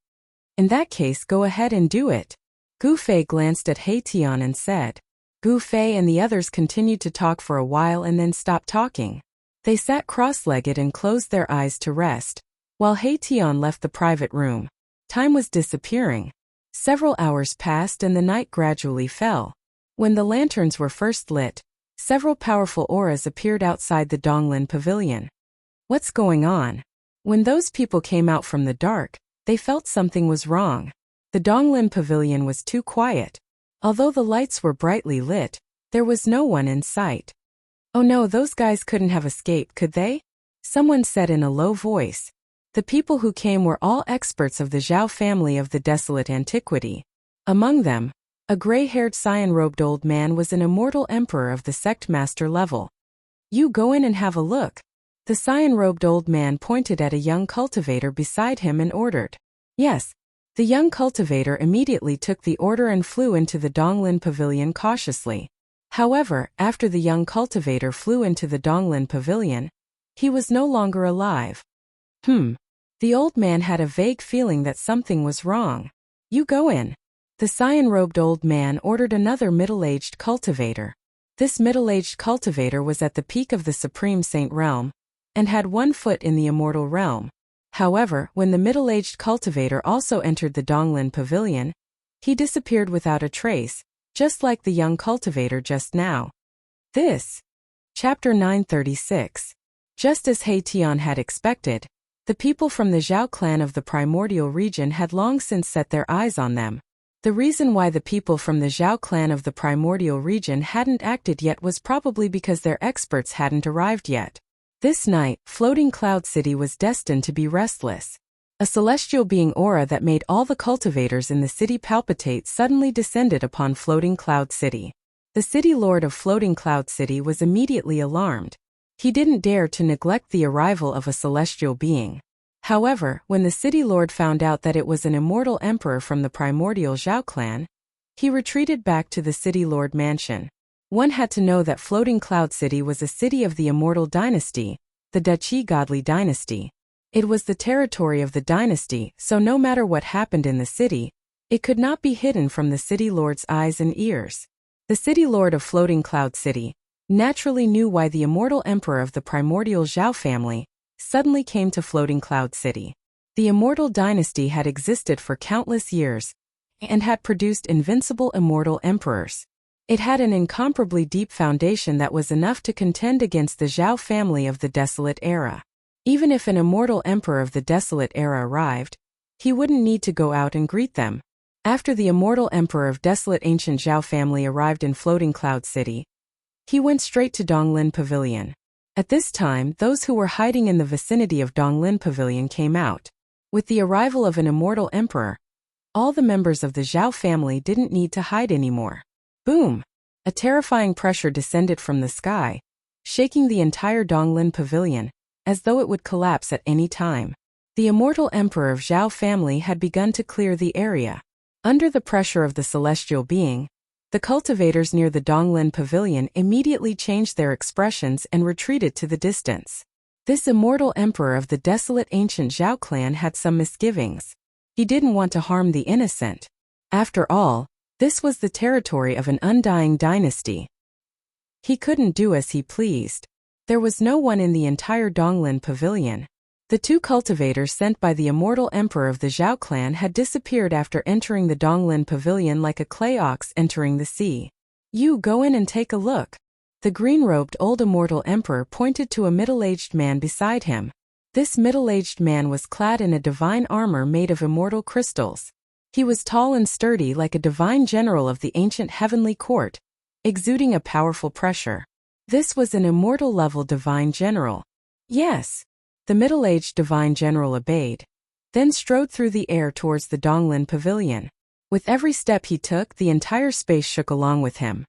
"In that case, go ahead and do it." Gu Fei glanced at He Tian and said. Gu Fei and the others continued to talk for a while and then stopped talking. They sat cross-legged and closed their eyes to rest, while He Tian left the private room. Time was disappearing. Several hours passed and the night gradually fell. When the lanterns were first lit, several powerful auras appeared outside the Donglin Pavilion. "What's going on?" When those people came out from the dark, they felt something was wrong. The Donglin Pavilion was too quiet. Although the lights were brightly lit, there was no one in sight. "Oh no, those guys couldn't have escaped, could they?" Someone said in a low voice. The people who came were all experts of the Zhao family of the desolate antiquity. Among them, a gray-haired cyan-robed old man was an immortal emperor of the sect master level. "You go in and have a look." The cyan-robed old man pointed at a young cultivator beside him and ordered. "Yes." The young cultivator immediately took the order and flew into the Donglin Pavilion cautiously. However, after the young cultivator flew into the Donglin Pavilion, he was no longer alive. The old man had a vague feeling that something was wrong. "You go in." The cyan-robed old man ordered another middle-aged cultivator. This middle-aged cultivator was at the peak of the Supreme Saint realm, and had one foot in the immortal realm. However, when the middle-aged cultivator also entered the Donglin Pavilion, he disappeared without a trace, just like the young cultivator just now. Chapter 936. Just as He Tian had expected, the people from the Zhao clan of the primordial region had long since set their eyes on them. The reason why the people from the Zhao clan of the primordial region hadn't acted yet was probably because their experts hadn't arrived yet. This night, Floating Cloud City was destined to be restless. A celestial being aura that made all the cultivators in the city palpitate suddenly descended upon Floating Cloud City. The city lord of Floating Cloud City was immediately alarmed. He didn't dare to neglect the arrival of a celestial being. However, when the city lord found out that it was an immortal emperor from the primordial Zhao clan, he retreated back to the city lord mansion. One had to know that Floating Cloud City was a city of the immortal dynasty, the Dachi godly dynasty. It was the territory of the dynasty, so no matter what happened in the city, it could not be hidden from the city lord's eyes and ears. The city lord of Floating Cloud City naturally knew why the immortal emperor of the primordial Zhao family suddenly came to Floating Cloud City. The immortal dynasty had existed for countless years and had produced invincible immortal emperors. It had an incomparably deep foundation that was enough to contend against the Zhao family of the Desolate Era. Even if an immortal emperor of the Desolate Era arrived, he wouldn't need to go out and greet them. After the immortal emperor of Desolate Ancient Zhao family arrived in Floating Cloud City, he went straight to Donglin Pavilion. At this time, those who were hiding in the vicinity of Donglin Pavilion came out. With the arrival of an immortal emperor, all the members of the Zhao family didn't need to hide anymore. Boom! A terrifying pressure descended from the sky, shaking the entire Donglin Pavilion, as though it would collapse at any time. The immortal emperor of Zhao family had begun to clear the area. Under the pressure of the celestial being, the cultivators near the Donglin Pavilion immediately changed their expressions and retreated to the distance. This immortal emperor of the desolate ancient Zhao clan had some misgivings. He didn't want to harm the innocent. After all, this was the territory of an undying dynasty. He couldn't do as he pleased. There was no one in the entire Donglin Pavilion. The two cultivators sent by the immortal emperor of the Zhao clan had disappeared after entering the Donglin Pavilion like a clay ox entering the sea. You go in and take a look. The green-robed old immortal emperor pointed to a middle-aged man beside him. This middle-aged man was clad in a divine armor made of immortal crystals. He was tall and sturdy like a divine general of the ancient heavenly court, exuding a powerful pressure. This was an immortal-level divine general. Yes. The middle-aged divine general obeyed, then strode through the air towards the Donglin Pavilion. With every step he took, the entire space shook along with him.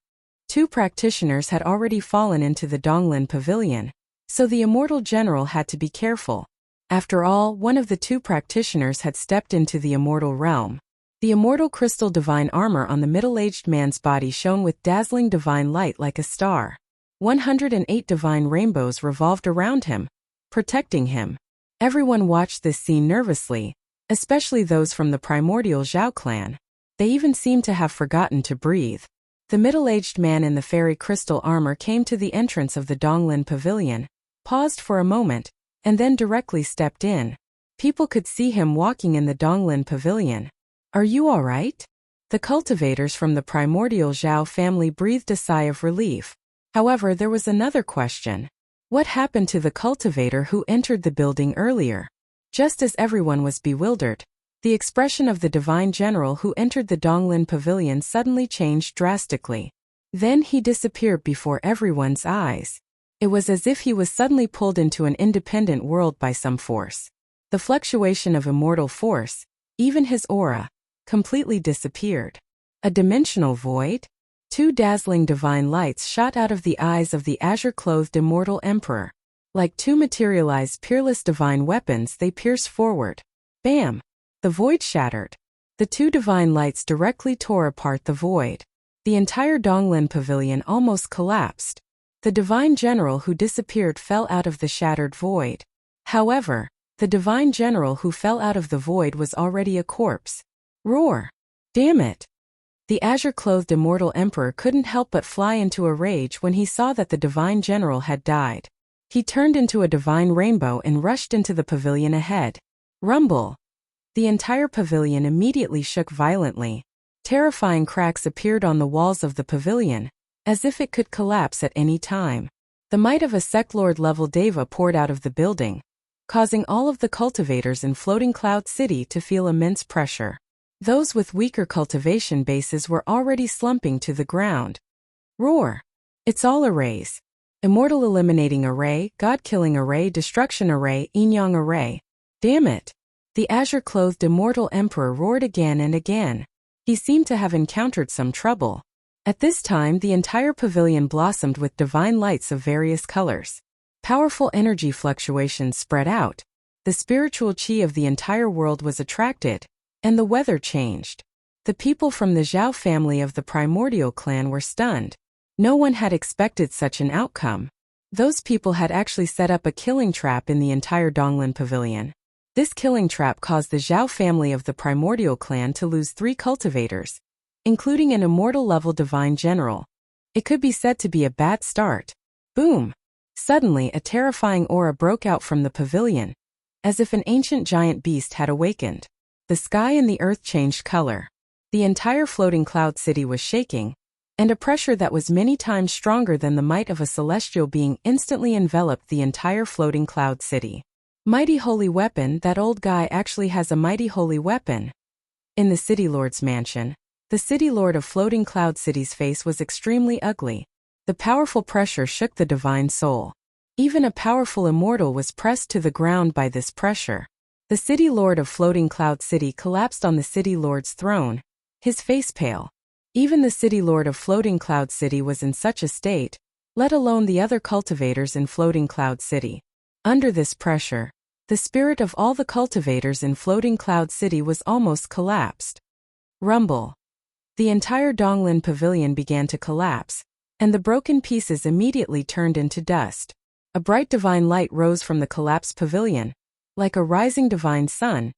Two practitioners had already fallen into the Donglin Pavilion, so the immortal general had to be careful. After all, one of the two practitioners had stepped into the immortal realm. The immortal crystal divine armor on the middle-aged man's body shone with dazzling divine light like a star. 108 divine rainbows revolved around him, protecting him. Everyone watched this scene nervously, especially those from the primordial Zhao clan. They even seemed to have forgotten to breathe. The middle-aged man in the fairy crystal armor came to the entrance of the Donglin Pavilion, paused for a moment, and then directly stepped in. People could see him walking in the Donglin Pavilion. Are you all right? The cultivators from the primordial Zhao family breathed a sigh of relief. However, there was another question. What happened to the cultivator who entered the building earlier? Just as everyone was bewildered, the expression of the divine general who entered the Donglin Pavilion suddenly changed drastically. Then he disappeared before everyone's eyes. It was as if he was suddenly pulled into an independent world by some force. The fluctuation of immortal force, even his aura, completely disappeared. A dimensional void? Two dazzling divine lights shot out of the eyes of the azure-clothed immortal emperor. Like two materialized peerless divine weapons, they pierced forward. Bam! The void shattered. The two divine lights directly tore apart the void. The entire Donglin Pavilion almost collapsed. The divine general who disappeared fell out of the shattered void. However, the divine general who fell out of the void was already a corpse. Roar! Damn it! The azure-clothed immortal emperor couldn't help but fly into a rage when he saw that the divine general had died. He turned into a divine rainbow and rushed into the pavilion ahead. Rumble! The entire pavilion immediately shook violently. Terrifying cracks appeared on the walls of the pavilion, as if it could collapse at any time. The might of a sect-lord-level deva poured out of the building, causing all of the cultivators in Floating Cloud City to feel immense pressure. Those with weaker cultivation bases were already slumping to the ground. Roar! It's all arrays. Immortal eliminating array, God-killing array, destruction array, yin-yang array. Damn it! The azure-clothed immortal emperor roared again and again. He seemed to have encountered some trouble. At this time, the entire pavilion blossomed with divine lights of various colors. Powerful energy fluctuations spread out. The spiritual chi of the entire world was attracted, and the weather changed. The people from the Zhao family of the primordial clan were stunned. No one had expected such an outcome. Those people had actually set up a killing trap in the entire Donglin Pavilion. This killing trap caused the Zhao family of the primordial clan to lose 3 cultivators. including an immortal-level divine general. It could be said to be a bad start. Boom! Suddenly, a terrifying aura broke out from the pavilion, as if an ancient giant beast had awakened. The sky and the earth changed color. The entire floating cloud city was shaking, and a pressure that was many times stronger than the might of a celestial being instantly enveloped the entire floating cloud city. Mighty holy weapon, that old guy actually has a mighty holy weapon. In the City Lord's mansion, the City Lord of Floating Cloud City's face was extremely ugly. The powerful pressure shook the divine soul. Even a powerful immortal was pressed to the ground by this pressure. The City Lord of Floating Cloud City collapsed on the City Lord's throne, his face pale. Even the City Lord of Floating Cloud City was in such a state, let alone the other cultivators in Floating Cloud City. Under this pressure, the spirit of all the cultivators in Floating Cloud City was almost collapsed. Rumble. The entire Donglin Pavilion began to collapse, and the broken pieces immediately turned into dust. A bright divine light rose from the collapsed pavilion, like a rising divine sun,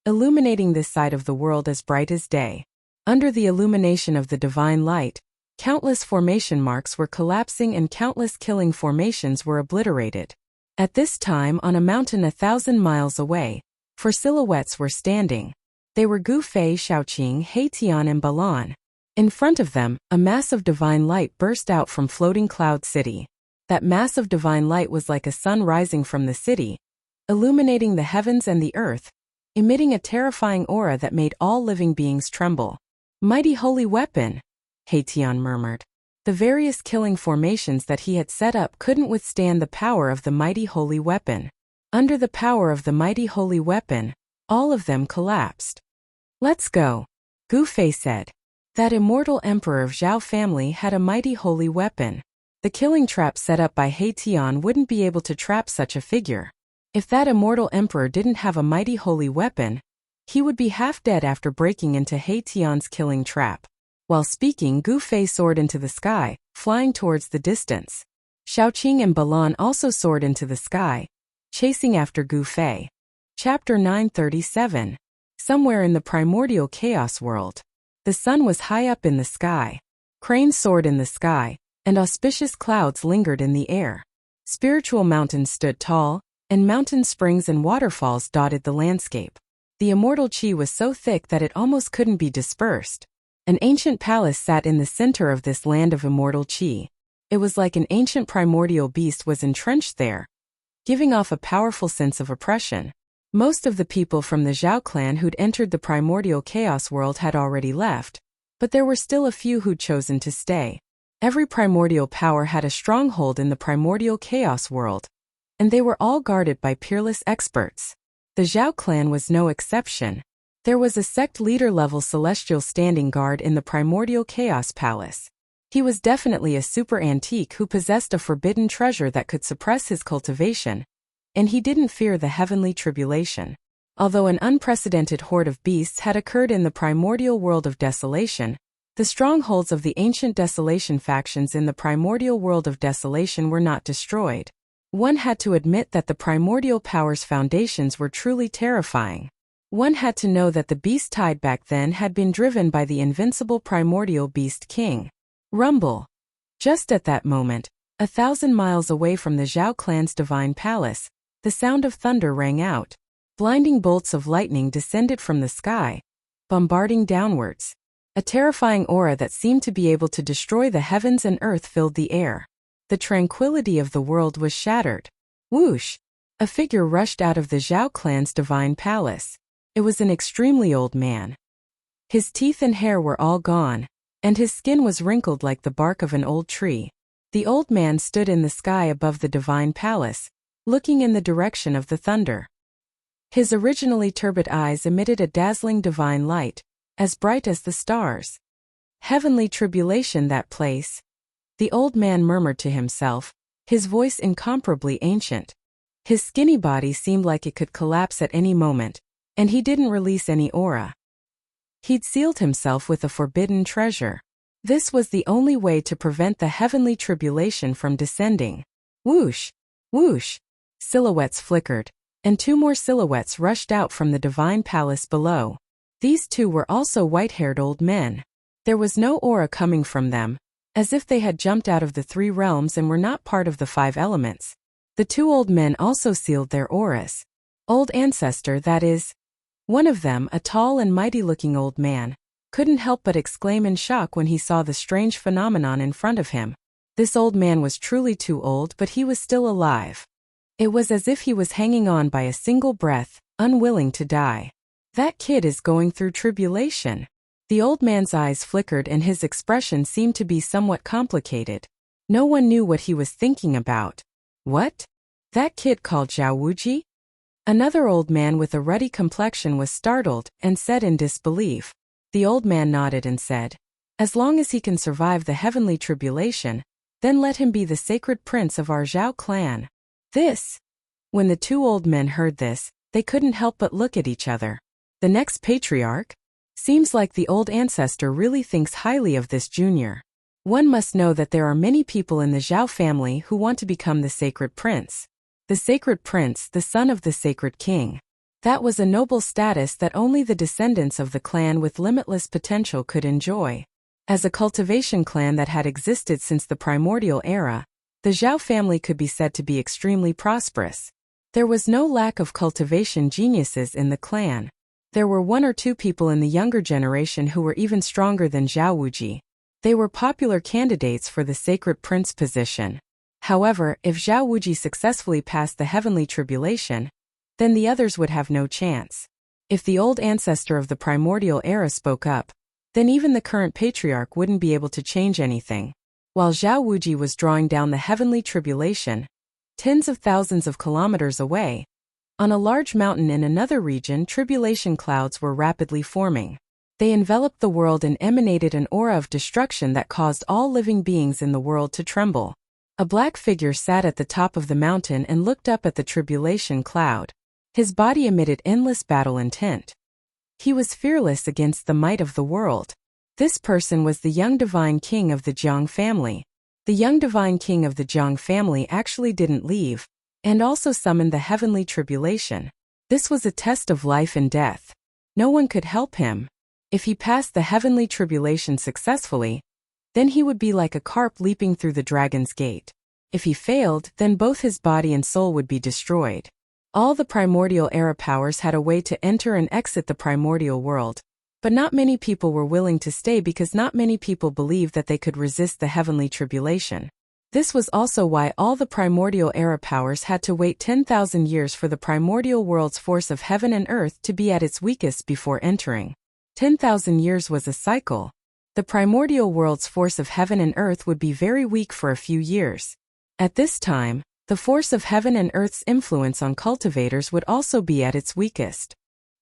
illuminating this side of the world as bright as day. Under the illumination of the divine light, countless formation marks were collapsing and countless killing formations were obliterated. At this time, on a mountain 1,000 miles away, 4 silhouettes were standing. They were Gu Fei, Xiaoqing, Heitian and Balan. In front of them, a mass of divine light burst out from Floating Cloud City. That mass of divine light was like a sun rising from the city, illuminating the heavens and the earth, emitting a terrifying aura that made all living beings tremble. Mighty holy weapon, Heitian murmured. The various killing formations that he had set up couldn't withstand the power of the mighty holy weapon. Under the power of the mighty holy weapon, all of them collapsed. Let's go, Gu Fei said. That immortal emperor of Zhao family had a mighty holy weapon. The killing trap set up by Heitian wouldn't be able to trap such a figure. If that immortal emperor didn't have a mighty holy weapon, he would be half dead after breaking into Heitian's killing trap. While speaking, Gu Fei soared into the sky, flying towards the distance. Xiaoqing and Balan also soared into the sky, chasing after Gu Fei. Chapter 937. Somewhere in the primordial chaos world. The sun was high up in the sky. Cranes soared in the sky, and auspicious clouds lingered in the air. Spiritual mountains stood tall, and mountain springs and waterfalls dotted the landscape. The immortal qi was so thick that it almost couldn't be dispersed. An ancient palace sat in the center of this land of immortal qi. It was like an ancient primordial beast was entrenched there, giving off a powerful sense of oppression. Most of the people from the Zhao clan who'd entered the primordial chaos world had already left, but there were still a few who'd chosen to stay. Every primordial power had a stronghold in the primordial chaos world, and they were all guarded by peerless experts. The Zhao clan was no exception. There was a sect leader-level celestial standing guard in the primordial chaos palace. He was definitely a super antique who possessed a forbidden treasure that could suppress his cultivation, and he didn't fear the heavenly tribulation. Although an unprecedented horde of beasts had occurred in the primordial world of desolation, the strongholds of the ancient desolation factions in the primordial world of desolation were not destroyed. One had to admit that the primordial power's foundations were truly terrifying. One had to know that the beast tide back then had been driven by the invincible primordial beast king. Rumble. Just at that moment, 1,000 miles away from the Zhao clan's divine palace, the sound of thunder rang out. Blinding bolts of lightning descended from the sky, bombarding downwards. A terrifying aura that seemed to be able to destroy the heavens and earth filled the air. The tranquility of the world was shattered. Whoosh! A figure rushed out of the Zhao clan's divine palace. It was an extremely old man. His teeth and hair were all gone, and his skin was wrinkled like the bark of an old tree. The old man stood in the sky above the divine palace, looking in the direction of the thunder. His originally turbid eyes emitted a dazzling divine light, as bright as the stars. Heavenly tribulation, that place. The old man murmured to himself, his voice incomparably ancient. His skinny body seemed like it could collapse at any moment, and he didn't release any aura. He'd sealed himself with a forbidden treasure. This was the only way to prevent the heavenly tribulation from descending. Whoosh! Whoosh! Silhouettes flickered, and 2 more silhouettes rushed out from the divine palace below. These 2 were also white-haired old men. There was no aura coming from them, as if they had jumped out of the 3 realms and were not part of the 5 elements. The 2 old men also sealed their auras. Old ancestor, that is. One of them, a tall and mighty-looking old man, couldn't help but exclaim in shock when he saw the strange phenomenon in front of him. This old man was truly too old, but he was still alive. It was as if he was hanging on by a single breath, unwilling to die. That kid is going through tribulation. The old man's eyes flickered and his expression seemed to be somewhat complicated. No one knew what he was thinking about. What? That kid called Zhao Wuji? Another old man with a ruddy complexion was startled and said in disbelief. The old man nodded and said, "As long as he can survive the heavenly tribulation, then let him be the sacred prince of our Zhao clan." This. When the 2 old men heard this, they couldn't help but look at each other. The next patriarch? Seems like the old ancestor really thinks highly of this junior. One must know that there are many people in the Zhao family who want to become the sacred prince. The sacred prince, the son of the sacred king. That was a noble status that only the descendants of the clan with limitless potential could enjoy. As a cultivation clan that had existed since the primordial era, the Zhao family could be said to be extremely prosperous. There was no lack of cultivation geniuses in the clan. There were 1 or 2 people in the younger generation who were even stronger than Zhao Wuji. They were popular candidates for the sacred prince position. However, if Zhao Wuji successfully passed the heavenly tribulation, then the others would have no chance. If the old ancestor of the primordial era spoke up, then even the current patriarch wouldn't be able to change anything. While Zhao Wuji was drawing down the heavenly tribulation, tens of thousands of kilometers away, on a large mountain in another region, tribulation clouds were rapidly forming. They enveloped the world and emanated an aura of destruction that caused all living beings in the world to tremble. A black figure sat at the top of the mountain and looked up at the tribulation cloud. His body emitted endless battle intent. He was fearless against the might of the world. This person was the young divine king of the Jiang family. The young divine king of the Jiang family actually didn't leave, and also summoned the heavenly tribulation. This was a test of life and death. No one could help him. If he passed the heavenly tribulation successfully, then he would be like a carp leaping through the dragon's gate. If he failed, then both his body and soul would be destroyed. All the primordial era powers had a way to enter and exit the primordial world, but not many people were willing to stay because not many people believed that they could resist the heavenly tribulation. This was also why all the primordial era powers had to wait 10,000 years for the primordial world's force of heaven and earth to be at its weakest before entering. 10,000 years was a cycle. The primordial world's force of heaven and earth would be very weak for a few years. At this time, the force of heaven and earth's influence on cultivators would also be at its weakest.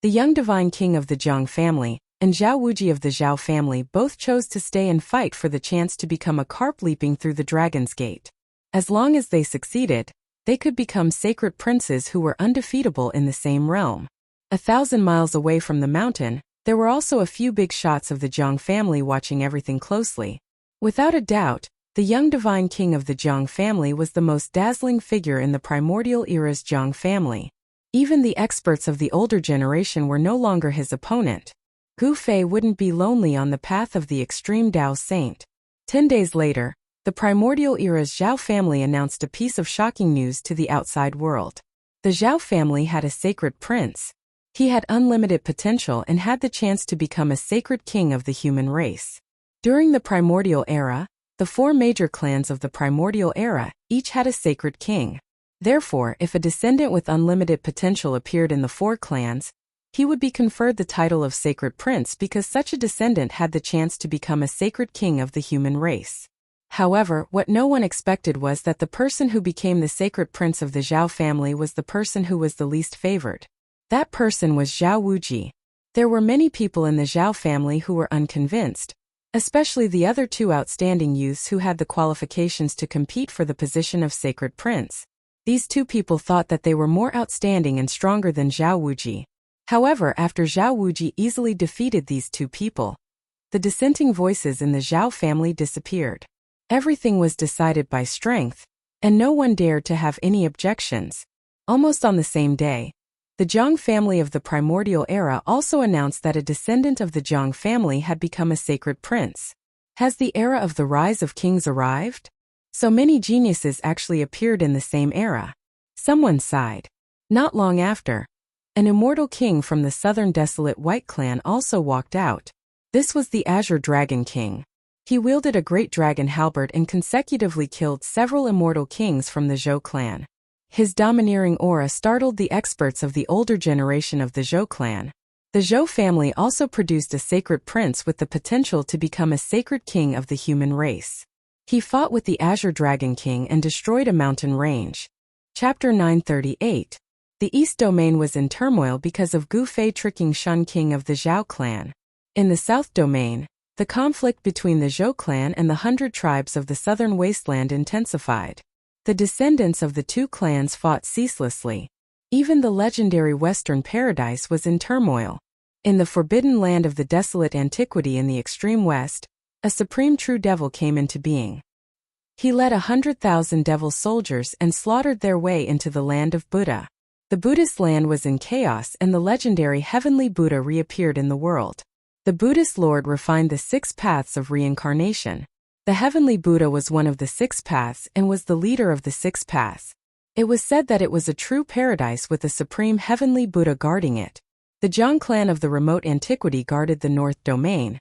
The young divine king of the Jiang family and Zhao Wuji of the Zhao family both chose to stay and fight for the chance to become a carp leaping through the dragon's gate. As long as they succeeded, they could become sacred princes who were undefeatable in the same realm. 1,000 miles away from the mountain, there were also a few big shots of the Jiang family watching everything closely. Without a doubt, the young divine king of the Jiang family was the most dazzling figure in the primordial era's Jiang family. Even the experts of the older generation were no longer his opponent. Gu Fei wouldn't be lonely on the path of the extreme Dao saint. 10 days later, the primordial era's Zhao family announced a piece of shocking news to the outside world. The Zhao family had a sacred prince. He had unlimited potential and had the chance to become a sacred king of the human race. During the primordial era, the 4 major clans of the primordial era each had a sacred king. Therefore, if a descendant with unlimited potential appeared in the 4 clans, he would be conferred the title of sacred prince because such a descendant had the chance to become a sacred king of the human race. However, what no one expected was that the person who became the sacred prince of the Zhao family was the person who was the least favored. That person was Zhao Wuji. There were many people in the Zhao family who were unconvinced, especially the other 2 outstanding youths who had the qualifications to compete for the position of sacred prince. These 2 people thought that they were more outstanding and stronger than Zhao Wuji. However, after Zhao Wuji easily defeated these 2 people, the dissenting voices in the Zhao family disappeared. Everything was decided by strength, and no one dared to have any objections. Almost on the same day, The Zhang family of the primordial era also announced that a descendant of the Zhang family had become a sacred prince. Has the era of the rise of kings arrived? So many geniuses actually appeared in the same era. Someone sighed. Not long after, an immortal king from the southern desolate White clan also walked out. This was the Azure Dragon King. He wielded a great dragon halberd and consecutively killed several immortal kings from the Zhou clan. His domineering aura startled the experts of the older generation of the Zhou clan. The Zhou family also produced a sacred prince with the potential to become a sacred king of the human race. He fought with the Azure Dragon King and destroyed a mountain range. Chapter 938. The East Domain was in turmoil because of Gu Fei tricking Shun King of the Zhao clan. In the South Domain, the conflict between the Zhou clan and the 100 tribes of the southern wasteland intensified. The descendants of the two clans fought ceaselessly. Even the legendary Western Paradise was in turmoil. In the forbidden land of the desolate antiquity in the extreme west, a supreme true devil came into being. He led 100,000 devil soldiers and slaughtered their way into the land of Buddha. The Buddhist land was in chaos and the legendary heavenly Buddha reappeared in the world. The Buddhist Lord refined the 6 paths of reincarnation. The heavenly Buddha was one of the 6 paths and was the leader of the 6 paths. It was said that it was a true paradise with the supreme heavenly Buddha guarding it. The Zhang clan of the remote antiquity guarded the North Domain.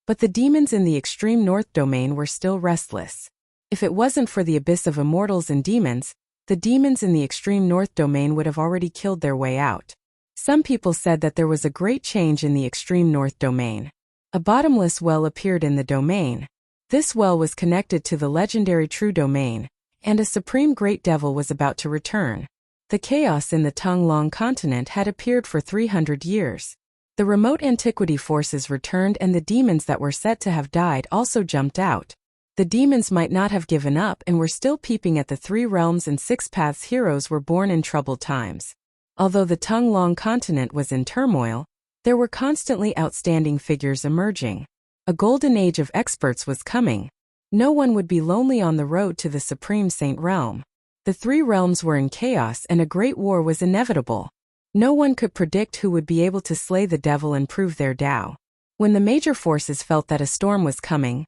But the demons in the extreme North Domain were still restless. If it wasn't for the abyss of immortals and demons, the demons in the extreme North Domain would have already killed their way out. Some people said that there was a great change in the extreme North Domain. A bottomless well appeared in the domain. This well was connected to the legendary True Domain, and a supreme great devil was about to return. The chaos in the Tung Long continent had appeared for 300 years. The remote antiquity forces returned and the demons that were said to have died also jumped out. The demons might not have given up and were still peeping at the 3 realms and 6 paths. Heroes were born in troubled times. Although the Tung Long continent was in turmoil, there were constantly outstanding figures emerging. A golden age of experts was coming. No one would be lonely on the road to the Supreme Saint Realm. The 3 realms were in chaos and a great war was inevitable. No one could predict who would be able to slay the devil and prove their Tao. When the major forces felt that a storm was coming,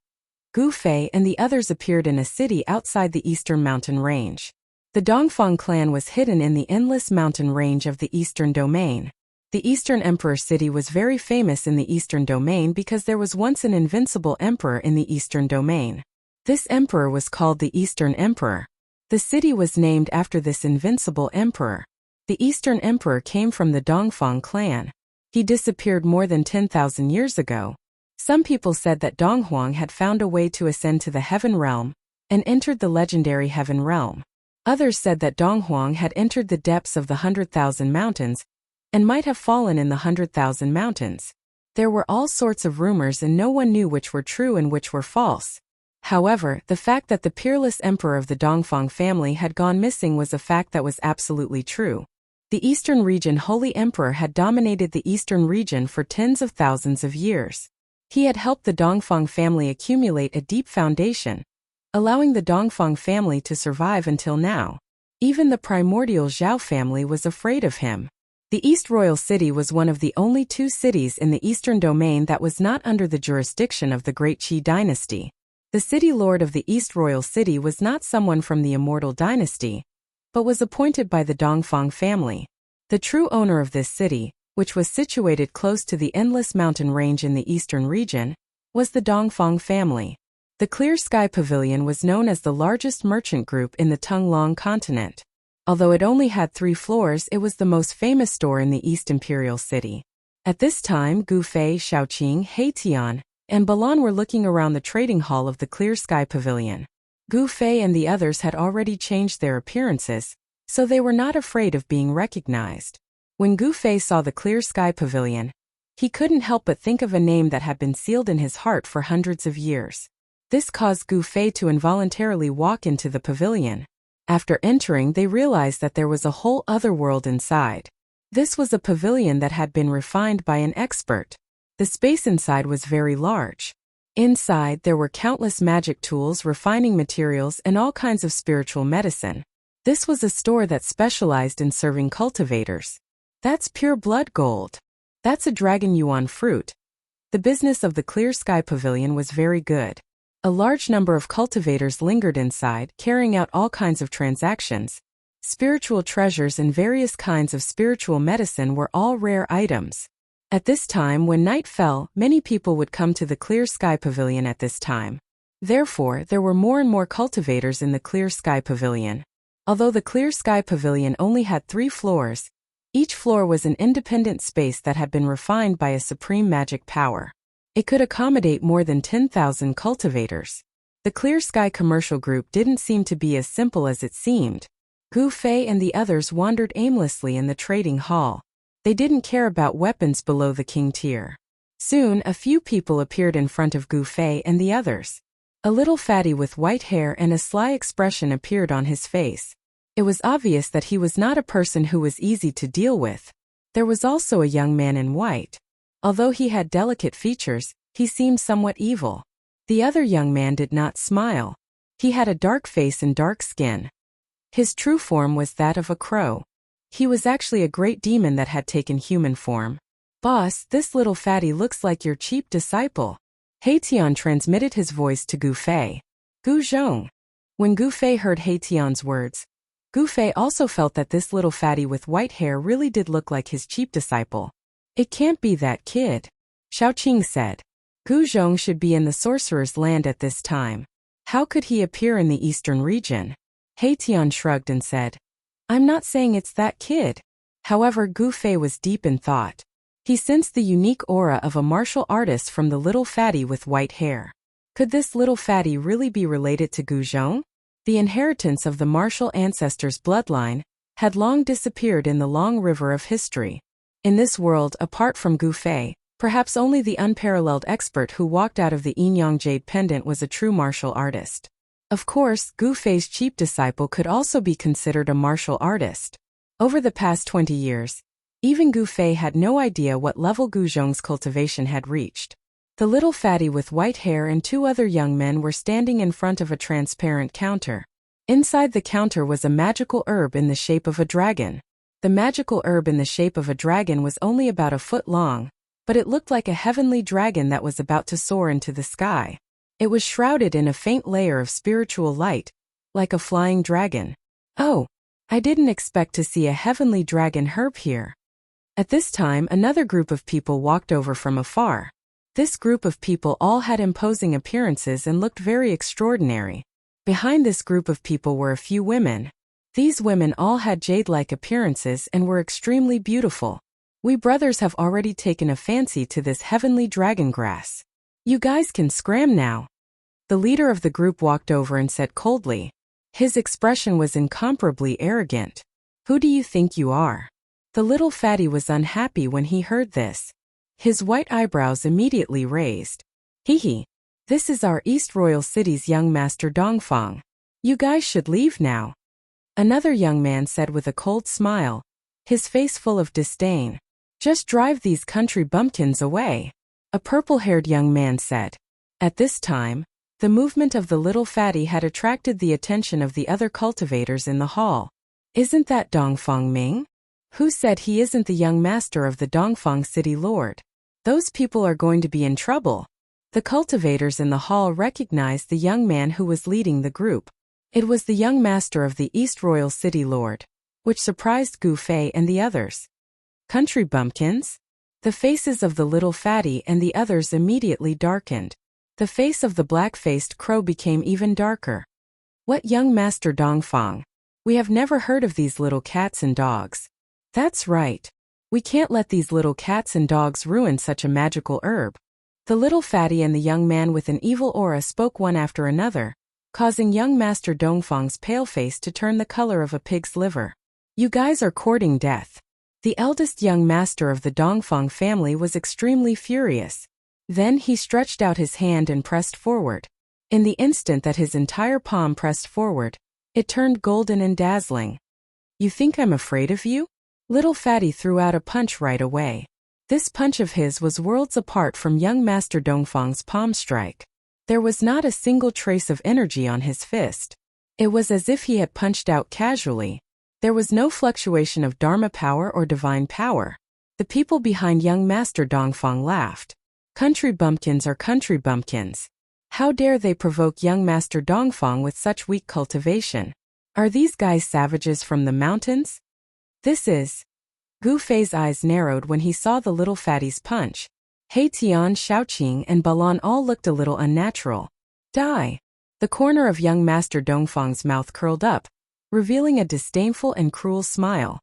Gu Fei and the others appeared in a city outside the eastern mountain range. The Dongfang clan was hidden in the endless mountain range of the eastern domain. The Eastern Emperor city was very famous in the Eastern Domain because there was once an invincible emperor in the Eastern Domain. This emperor was called the Eastern Emperor. The city was named after this invincible emperor. The Eastern Emperor came from the Dongfang clan. He disappeared more than 10,000 years ago. Some people said that Donghuang had found a way to ascend to the Heaven Realm and entered the legendary Heaven Realm. Others said that Donghuang had entered the depths of the 100,000 mountains and might have fallen in the 100,000 mountains. There were all sorts of rumors and no one knew which were true and which were false. However, the fact that the peerless emperor of the Dongfang family had gone missing was a fact that was absolutely true. The Eastern region Holy Emperor had dominated the Eastern region for tens of thousands of years. He had helped the Dongfang family accumulate a deep foundation, allowing the Dongfang family to survive until now. Even the primordial Zhao family was afraid of him. The East Royal City was one of the only 2 cities in the Eastern Domain that was not under the jurisdiction of the Great Qi dynasty. The city lord of the East Royal City was not someone from the Immortal dynasty, but was appointed by the Dongfang family. The true owner of this city, which was situated close to the endless mountain range in the eastern region, was the Dongfang family. The Clear Sky Pavilion was known as the largest merchant group in the Tung Long continent. Although it only had 3 floors, it was the most famous store in the East Imperial City. At this time, Gu Fei, Shaoqing, Heitian, and Balan were looking around the trading hall of the Clear Sky Pavilion. Gu Fei and the others had already changed their appearances, so they were not afraid of being recognized. When Gu Fei saw the Clear Sky Pavilion, he couldn't help but think of a name that had been sealed in his heart for hundreds of years. This caused Gu Fei to involuntarily walk into the pavilion. After entering, they realized that there was a whole other world inside. This was a pavilion that had been refined by an expert. The space inside was very large. Inside, there were countless magic tools, refining materials, and all kinds of spiritual medicine. This was a store that specialized in serving cultivators. That's pure blood gold. That's a dragon yuan fruit. The business of the Clear Sky Pavilion was very good. A large number of cultivators lingered inside, carrying out all kinds of transactions. Spiritual treasures and various kinds of spiritual medicine were all rare items. At this time, when night fell, many people would come to the Clear Sky Pavilion at this time. Therefore, there were more and more cultivators in the Clear Sky Pavilion. Although the Clear Sky Pavilion only had 3 floors, each floor was an independent space that had been refined by a supreme magic power. It could accommodate more than 10,000 cultivators. The Clear Sky Commercial Group didn't seem to be as simple as it seemed. Gu Fei and the others wandered aimlessly in the trading hall. They didn't care about weapons below the king tier. Soon, a few people appeared in front of Gu Fei and the others. A little fatty with white hair and a sly expression appeared on his face. It was obvious that he was not a person who was easy to deal with. There was also a young man in white. Although he had delicate features, he seemed somewhat evil. The other young man did not smile. He had a dark face and dark skin. His true form was that of a crow. He was actually a great demon that had taken human form. "Boss, this little fatty looks like your cheap disciple." Haitian transmitted his voice to Gu Fei. "Gu Zhong." When Gu Fei heard Haitian's words, Gu Fei also felt that this little fatty with white hair really did look like his cheap disciple. "It can't be that kid," Xiaoqing said. "Gu Zhong should be in the sorcerer's land at this time. How could he appear in the eastern region?" Haitian shrugged and said, "I'm not saying it's that kid." However, Gu Fei was deep in thought. He sensed the unique aura of a martial artist from the little fatty with white hair. Could this little fatty really be related to Gu Zhong? The inheritance of the martial ancestors' bloodline had long disappeared in the long river of history. In this world, apart from Gu Fei, perhaps only the unparalleled expert who walked out of the Yinyang Jade Pendant was a true martial artist. Of course, Gu Fei's cheap disciple could also be considered a martial artist. Over the past 20 years, even Gu Fei had no idea what level Gu Zhong's cultivation had reached. The little fatty with white hair and 2 other young men were standing in front of a transparent counter. Inside the counter was a magical herb in the shape of a dragon. The magical herb in the shape of a dragon was only about a foot long, but it looked like a heavenly dragon that was about to soar into the sky. It was shrouded in a faint layer of spiritual light, like a flying dragon. "Oh, I didn't expect to see a heavenly dragon herb here." At this time, another group of people walked over from afar. This group of people all had imposing appearances and looked very extraordinary. Behind this group of people were a few women. These women all had jade-like appearances and were extremely beautiful. "We brothers have already taken a fancy to this heavenly dragon grass. You guys can scram now." The leader of the group walked over and said coldly. His expression was incomparably arrogant. "Who do you think you are?" The little fatty was unhappy when he heard this. His white eyebrows immediately raised. "Hee, this is our East Royal City's young master Dongfang. You guys should leave now." Another young man said with a cold smile, his face full of disdain. "Just drive these country bumpkins away," a purple-haired young man said. At this time, the movement of the little fatty had attracted the attention of the other cultivators in the hall. "Isn't that Dongfang Ming? Who said he isn't the young master of the Dongfang City Lord? Those people are going to be in trouble." The cultivators in the hall recognized the young man who was leading the group. It was the young master of the East Royal City Lord, which surprised Gu Fei and the others. "Country bumpkins?" The faces of the little fatty and the others immediately darkened. The face of the black-faced crow became even darker. "What young master Dongfang? We have never heard of these little cats and dogs." "That's right. We can't let these little cats and dogs ruin such a magical herb." The little fatty and the young man with an evil aura spoke one after another, causing young master Dongfang's pale face to turn the color of a pig's liver. "You guys are courting death." The eldest young master of the Dongfang family was extremely furious. Then he stretched out his hand and pressed forward. In the instant that his entire palm pressed forward, it turned golden and dazzling. "You think I'm afraid of you?" Little fatty threw out a punch right away. This punch of his was worlds apart from young master Dongfang's palm strike. There was not a single trace of energy on his fist. It was as if he had punched out casually. There was no fluctuation of Dharma power or divine power. The people behind young Master Dongfang laughed. Country bumpkins are country bumpkins. How dare they provoke young Master Dongfang with such weak cultivation? Are these guys savages from the mountains? This is... Gu Fei's eyes narrowed when he saw the little fatty's punch. He Tian, Xiaoqing, and Balan all looked a little unnatural. Die! The corner of young Master Dongfang's mouth curled up, revealing a disdainful and cruel smile.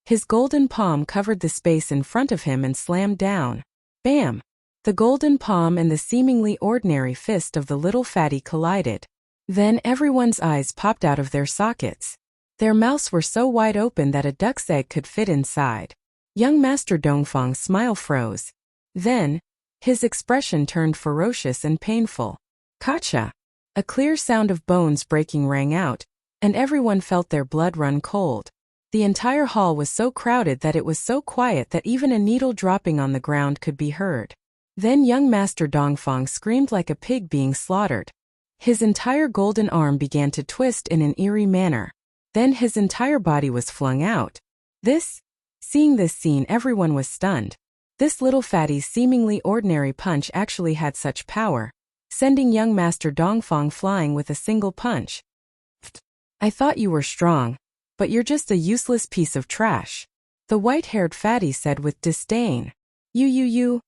His golden palm covered the space in front of him and slammed down. Bam! The golden palm and the seemingly ordinary fist of the little fatty collided. Then everyone's eyes popped out of their sockets. Their mouths were so wide open that a duck's egg could fit inside. Young Master Dongfang's smile froze. Then, his expression turned ferocious and painful. Kacha! A clear sound of bones breaking rang out, and everyone felt their blood run cold. The entire hall was so crowded that it was so quiet that even a needle dropping on the ground could be heard. Then young Master Dongfang screamed like a pig being slaughtered. His entire golden arm began to twist in an eerie manner. Then his entire body was flung out. Seeing this scene, everyone was stunned. This little fatty's seemingly ordinary punch actually had such power, sending young Master Dongfang flying with a single punch. I thought you were strong, but you're just a useless piece of trash, the white-haired fatty said with disdain. You.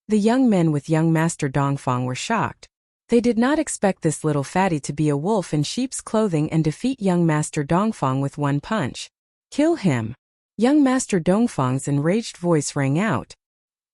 The young men with young Master Dongfang were shocked. They did not expect this little fatty to be a wolf in sheep's clothing and defeat young Master Dongfang with one punch. Kill him! Young Master Dongfang's enraged voice rang out.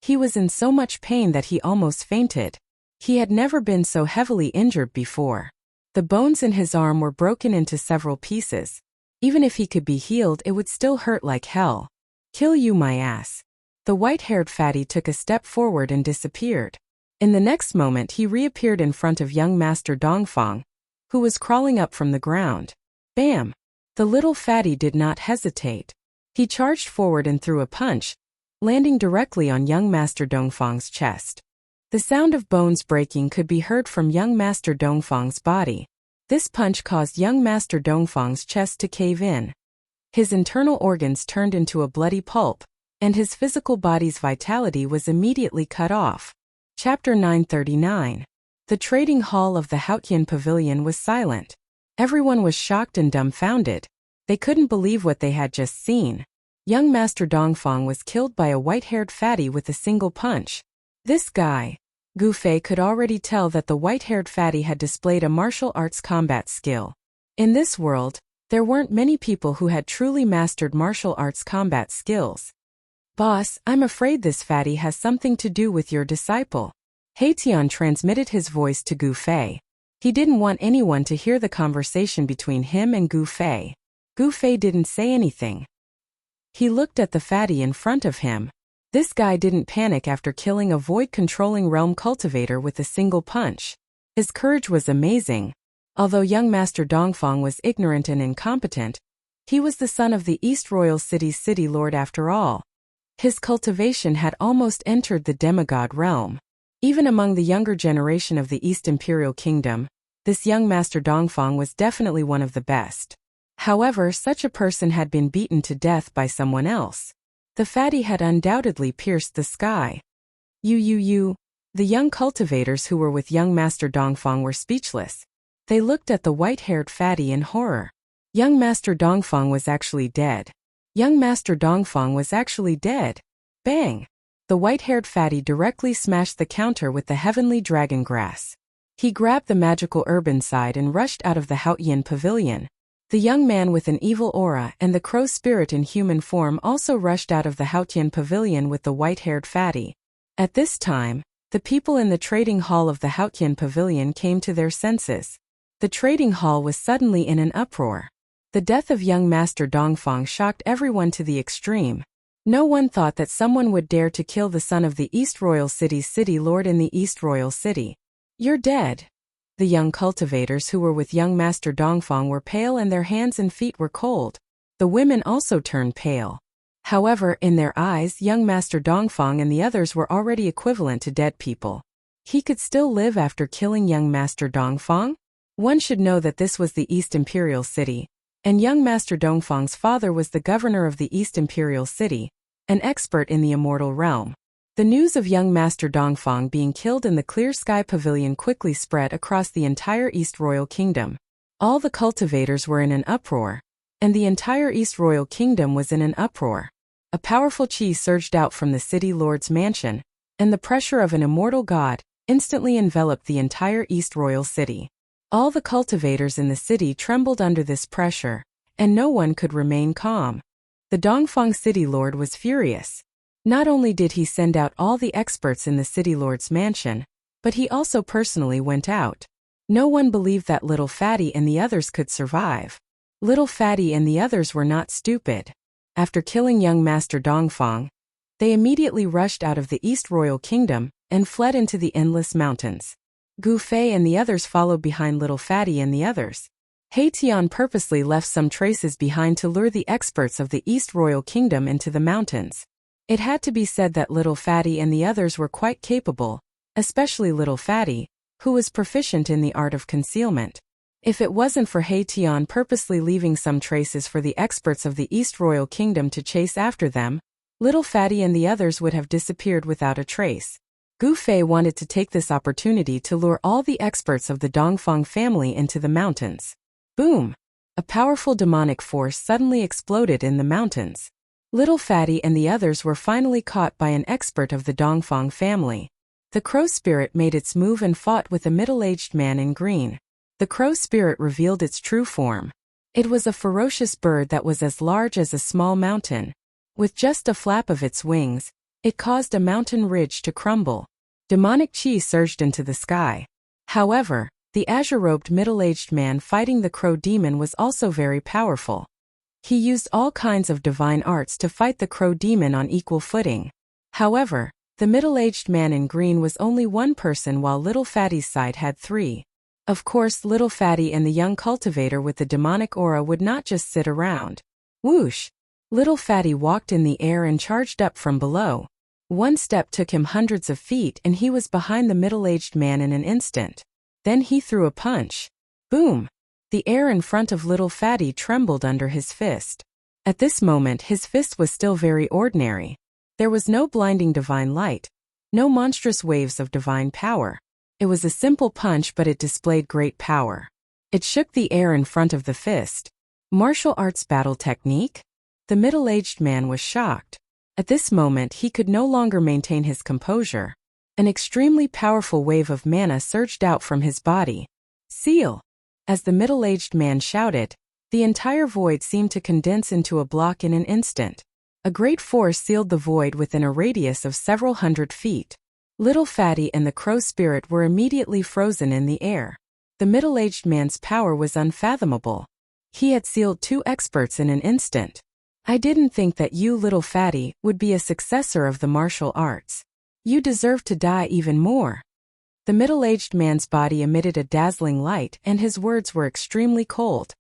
He was in so much pain that he almost fainted. He had never been so heavily injured before. The bones in his arm were broken into several pieces. Even if he could be healed, it would still hurt like hell. Kill you, my ass. The white-haired fatty took a step forward and disappeared. In the next moment he reappeared in front of young Master Dongfang, who was crawling up from the ground. Bam! The little fatty did not hesitate. He charged forward and threw a punch, landing directly on young Master Dongfang's chest. The sound of bones breaking could be heard from young Master Dongfang's body. This punch caused young Master Dongfang's chest to cave in. His internal organs turned into a bloody pulp, and his physical body's vitality was immediately cut off. Chapter 939. The trading hall of the Haotian Pavilion was silent. Everyone was shocked and dumbfounded. They couldn't believe what they had just seen. Young Master Dongfang was killed by a white-haired fatty with a single punch. This guy. Gu Fei could already tell that the white-haired fatty had displayed a martial arts combat skill. In this world, there weren't many people who had truly mastered martial arts combat skills. Boss, I'm afraid this fatty has something to do with your disciple. He Tian transmitted his voice to Gu Fei. He didn't want anyone to hear the conversation between him and Gu Fei. Gu Fei didn't say anything. He looked at the fatty in front of him. This guy didn't panic after killing a void-controlling realm cultivator with a single punch. His courage was amazing. Although young Master Dongfang was ignorant and incompetent, he was the son of the East Royal City's city lord after all. His cultivation had almost entered the demigod realm. Even among the younger generation of the East Imperial Kingdom, this young Master Dongfang was definitely one of the best. However, such a person had been beaten to death by someone else. The fatty had undoubtedly pierced the sky. You. The young cultivators who were with young Master Dongfang were speechless. They looked at the white-haired fatty in horror. Young Master Dongfang was actually dead. Young Master Dongfang was actually dead. Bang! The white-haired fatty directly smashed the counter with the heavenly dragon grass. He grabbed the magical herb inside and rushed out of the Haotian Pavilion. The young man with an evil aura and the crow spirit in human form also rushed out of the Haotian Pavilion with the white-haired fatty. At this time, the people in the trading hall of the Haotian Pavilion came to their senses. The trading hall was suddenly in an uproar. The death of young Master Dongfang shocked everyone to the extreme. No one thought that someone would dare to kill the son of the East Royal City's city lord in the East Royal City. You're dead. The young cultivators who were with young Master Dongfang were pale and their hands and feet were cold. The women also turned pale. However, in their eyes, young Master Dongfang and the others were already equivalent to dead people. He could still live after killing young Master Dongfang? One should know that this was the East Imperial City, and young Master Dongfang's father was the governor of the East Imperial City, an expert in the immortal realm. The news of young Master Dongfang being killed in the Clear Sky Pavilion quickly spread across the entire East Royal Kingdom. All the cultivators were in an uproar, and the entire East Royal Kingdom was in an uproar. A powerful chi surged out from the city lord's mansion, and the pressure of an immortal god instantly enveloped the entire East Royal City. All the cultivators in the city trembled under this pressure, and no one could remain calm. The Dongfang city lord was furious. Not only did he send out all the experts in the city lord's mansion, but he also personally went out. No one believed that Little Fatty and the others could survive. Little Fatty and the others were not stupid. After killing young Master Dongfang, they immediately rushed out of the East Royal Kingdom and fled into the endless mountains. Gu Fei and the others followed behind Little Fatty and the others. He Tian purposely left some traces behind to lure the experts of the East Royal Kingdom into the mountains. It had to be said that Little Fatty and the others were quite capable, especially Little Fatty, who was proficient in the art of concealment. If it wasn't for He Tian purposely leaving some traces for the experts of the East Royal Kingdom to chase after them, Little Fatty and the others would have disappeared without a trace. Gu Fei wanted to take this opportunity to lure all the experts of the Dongfang family into the mountains. Boom! A powerful demonic force suddenly exploded in the mountains. Little Fatty and the others were finally caught by an expert of the Dongfang family. The crow spirit made its move and fought with a middle-aged man in green. The crow spirit revealed its true form. It was a ferocious bird that was as large as a small mountain. With just a flap of its wings, it caused a mountain ridge to crumble. Demonic chi surged into the sky. However, the azure-robed middle-aged man fighting the crow demon was also very powerful. He used all kinds of divine arts to fight the crow demon on equal footing. However, the middle-aged man in green was only one person while Little Fatty's side had three. Of course, Little Fatty and the young cultivator with the demonic aura would not just sit around. Whoosh! Little Fatty walked in the air and charged up from below. One step took him hundreds of feet and he was behind the middle-aged man in an instant. Then he threw a punch. Boom! The air in front of Little Fatty trembled under his fist. At this moment his fist was still very ordinary. There was no blinding divine light, no monstrous waves of divine power. It was a simple punch, but it displayed great power. It shook the air in front of the fist. Martial arts battle technique? The middle-aged man was shocked. At this moment he could no longer maintain his composure. An extremely powerful wave of mana surged out from his body. Seal! As the middle-aged man shouted, the entire void seemed to condense into a block in an instant. A great force sealed the void within a radius of several hundred feet. Little Fatty and the crow spirit were immediately frozen in the air. The middle-aged man's power was unfathomable. He had sealed two experts in an instant. I didn't think that you, Little Fatty, would be a successor of the martial arts. You deserve to die even more. The middle-aged man's body emitted a dazzling light and his words were extremely cold.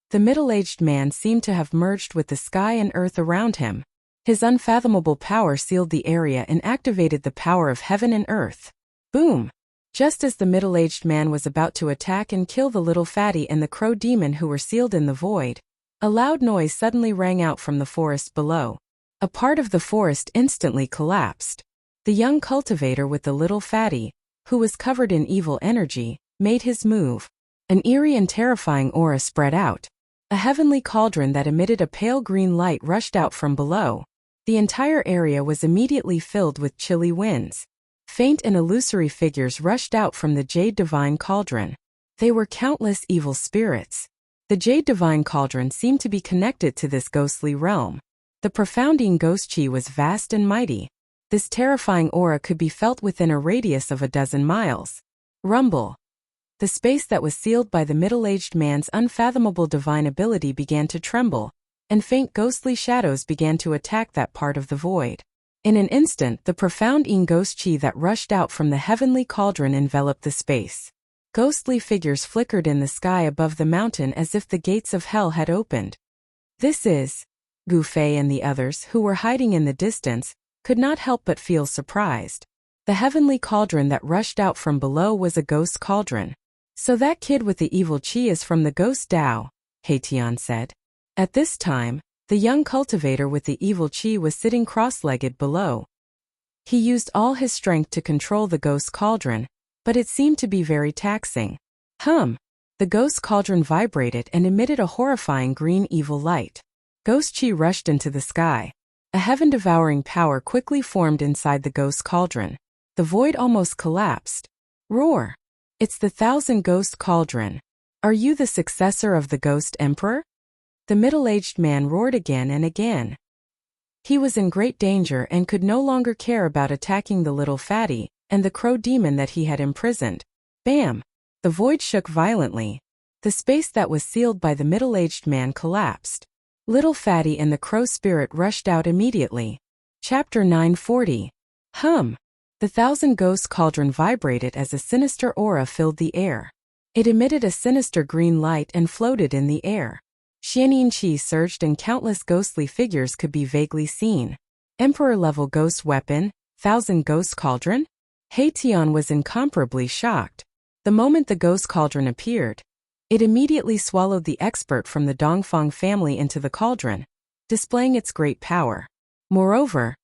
The middle-aged man seemed to have merged with the sky and earth around him. His unfathomable power sealed the area and activated the power of heaven and earth. Boom! Just as the middle-aged man was about to attack and kill the Little Fatty and the crow demon who were sealed in the void, a loud noise suddenly rang out from the forest below. A part of the forest instantly collapsed. The young cultivator with the Little Fatty, who was covered in evil energy, made his move. An eerie and terrifying aura spread out. A heavenly cauldron that emitted a pale green light rushed out from below. The entire area was immediately filled with chilly winds. Faint and illusory figures rushed out from the Jade Divine Cauldron. They were countless evil spirits. The Jade Divine Cauldron seemed to be connected to this ghostly realm. The profounding ghost chi was vast and mighty. This terrifying aura could be felt within a radius of a dozen miles. Rumble! The space that was sealed by the middle-aged man's unfathomable divine ability began to tremble, and faint ghostly shadows began to attack that part of the void. In an instant, the profound ghost chi that rushed out from the heavenly cauldron enveloped the space. Ghostly figures flickered in the sky above the mountain as if the gates of hell had opened. This is... Gu Fei and the others, who were hiding in the distance, could not help but feel surprised. The heavenly cauldron that rushed out from below was a ghost cauldron. So that kid with the evil chi is from the ghost Tao, He Tian said. At this time, the young cultivator with the evil chi was sitting cross-legged below. He used all his strength to control the ghost cauldron, but it seemed to be very taxing. The ghost cauldron vibrated and emitted a horrifying green evil light. Ghost chi rushed into the sky. A heaven-devouring power quickly formed inside the ghost cauldron. The void almost collapsed. Roar! It's the Thousand Ghost Cauldron. Are you the successor of the Ghost Emperor? The middle-aged man roared again and again. He was in great danger and could no longer care about attacking the little fatty and the crow demon that he had imprisoned. Bam! The void shook violently. The space that was sealed by the middle-aged man collapsed. Little fatty and the crow spirit rushed out immediately. Chapter 940. The Thousand Ghost Cauldron vibrated as a sinister aura filled the air. It emitted a sinister green light and floated in the air. Xianin Qi surged and countless ghostly figures could be vaguely seen. Emperor-level ghost weapon, Thousand Ghost Cauldron? He Tian was incomparably shocked. The moment the ghost cauldron appeared, it immediately swallowed the expert from the Dongfang family into the cauldron, displaying its great power. Moreover,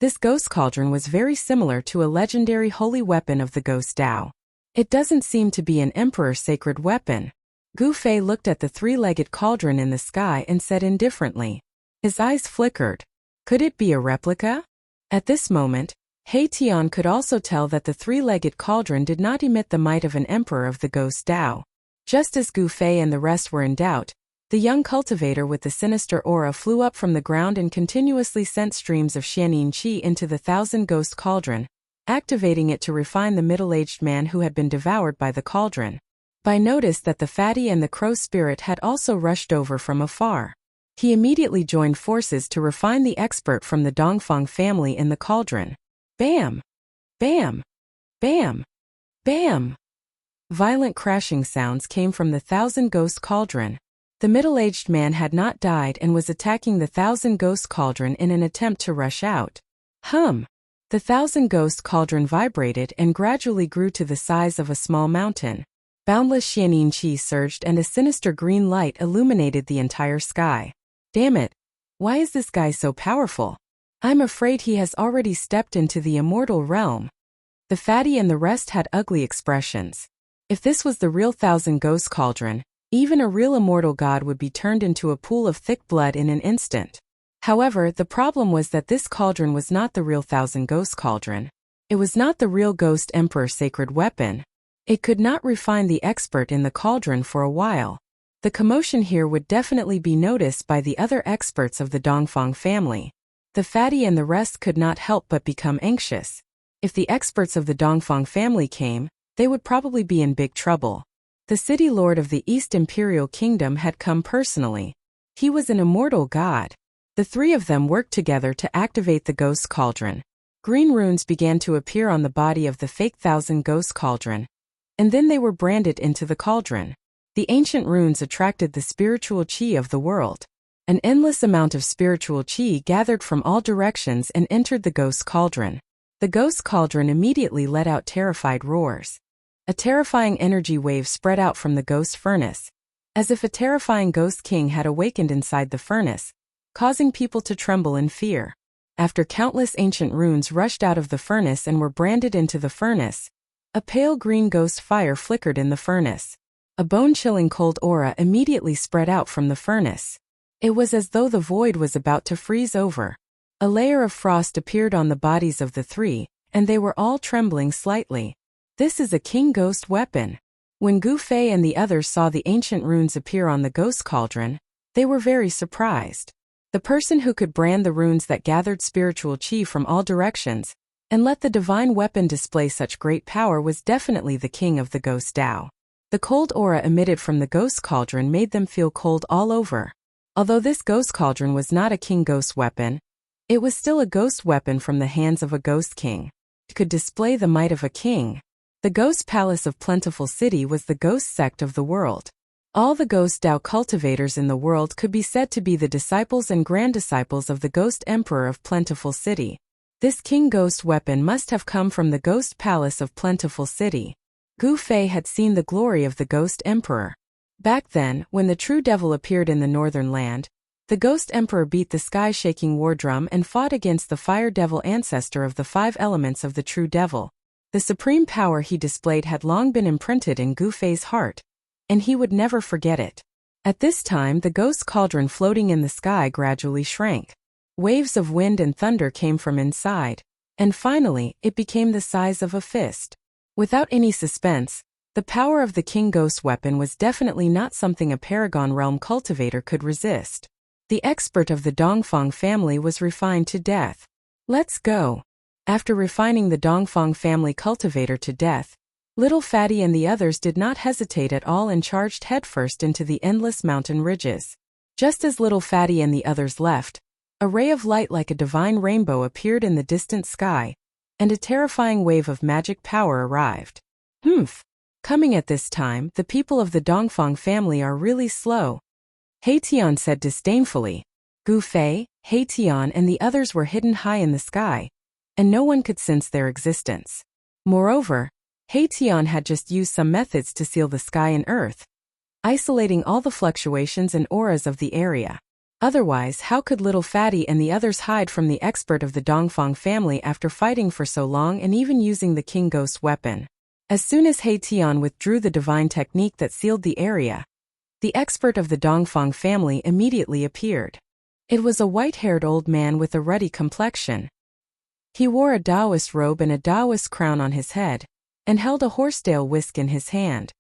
this ghost cauldron was very similar to a legendary holy weapon of the ghost Tao. It doesn't seem to be an emperor's sacred weapon. Gu Fei looked at the three-legged cauldron in the sky and said indifferently. His eyes flickered. Could it be a replica? At this moment, He Tian could also tell that the three-legged cauldron did not emit the might of an emperor of the ghost Tao. Just as Gu Fei and the rest were in doubt, the young cultivator with the sinister aura flew up from the ground and continuously sent streams of Xianin Qi into the Thousand Ghost Cauldron, activating it to refine the middle-aged man who had been devoured by the cauldron. Bai noticed that the fatty and the crow spirit had also rushed over from afar. He immediately joined forces to refine the expert from the Dongfang family in the cauldron. Bam! Bam! Bam! Bam! Violent crashing sounds came from the Thousand Ghost Cauldron. The middle-aged man had not died and was attacking the Thousand Ghost Cauldron in an attempt to rush out. The Thousand Ghost Cauldron vibrated and gradually grew to the size of a small mountain. Boundless Xianin Qi surged and a sinister green light illuminated the entire sky. Damn it! Why is this guy so powerful? I'm afraid he has already stepped into the immortal realm. The fatty and the rest had ugly expressions. If this was the real Thousand Ghost Cauldron, even a real immortal god would be turned into a pool of thick blood in an instant. However, the problem was that this cauldron was not the real Thousand Ghost Cauldron. It was not the real Ghost Emperor's sacred weapon. It could not refine the expert in the cauldron for a while. The commotion here would definitely be noticed by the other experts of the Dongfang family. The fatty and the rest could not help but become anxious. If the experts of the Dongfang family came, they would probably be in big trouble. The city lord of the East Imperial Kingdom had come personally. He was an immortal god. The three of them worked together to activate the ghost cauldron. Green runes began to appear on the body of the fake Thousand Ghost Cauldron, and then they were branded into the cauldron. The ancient runes attracted the spiritual chi of the world. An endless amount of spiritual chi gathered from all directions and entered the ghost cauldron. The ghost cauldron immediately let out terrified roars. A terrifying energy wave spread out from the ghost furnace, as if a terrifying ghost king had awakened inside the furnace, causing people to tremble in fear. After countless ancient runes rushed out of the furnace and were branded into the furnace, a pale green ghost fire flickered in the furnace. A bone-chilling cold aura immediately spread out from the furnace. It was as though the void was about to freeze over. A layer of frost appeared on the bodies of the three, and they were all trembling slightly. This is a king ghost weapon. When Gu Fei and the others saw the ancient runes appear on the ghost cauldron, they were very surprised. The person who could brand the runes that gathered spiritual chi from all directions and let the divine weapon display such great power was definitely the king of the ghost Tao. The cold aura emitted from the ghost cauldron made them feel cold all over. Although this ghost cauldron was not a king ghost weapon, it was still a ghost weapon from the hands of a ghost king. It could display the might of a king. The ghost palace of Plentiful City was the ghost sect of the world. All the ghost Tao cultivators in the world could be said to be the disciples and grand-disciples of the ghost emperor of Plentiful City. This king ghost weapon must have come from the ghost palace of Plentiful City. Gu Fei had seen the glory of the ghost emperor. Back then, when the true devil appeared in the northern land, The Ghost Emperor beat the sky-shaking war drum and fought against the fire devil ancestor of the 5 elements of the true devil. The supreme power he displayed had long been imprinted in Gu Fei's heart, and he would never forget it. At this time, the ghost cauldron floating in the sky gradually shrank. Waves of wind and thunder came from inside, and finally, it became the size of a fist. Without any suspense, the power of the King Ghost weapon was definitely not something a Paragon Realm cultivator could resist. The expert of the Dongfang family was refined to death. Let's go. After refining the Dongfang family cultivator to death, Little Fatty and the others did not hesitate at all and charged headfirst into the endless mountain ridges. Just as Little Fatty and the others left, a ray of light like a divine rainbow appeared in the distant sky, and a terrifying wave of magic power arrived. Coming at this time, the people of the Dongfang family are really slow, He Tian said disdainfully. Gu Fei, He Tian and the others were hidden high in the sky, and no one could sense their existence. Moreover, He Tian had just used some methods to seal the sky and earth, isolating all the fluctuations and auras of the area. Otherwise, how could Little Fatty and the others hide from the expert of the Dongfang family after fighting for so long and even using the King Ghost weapon? As soon as He Tian withdrew the divine technique that sealed the area, the expert of the Dongfang family immediately appeared. It was a white-haired old man with a ruddy complexion. He wore a Taoist robe and a Taoist crown on his head, and held a horsetail whisk in his hand.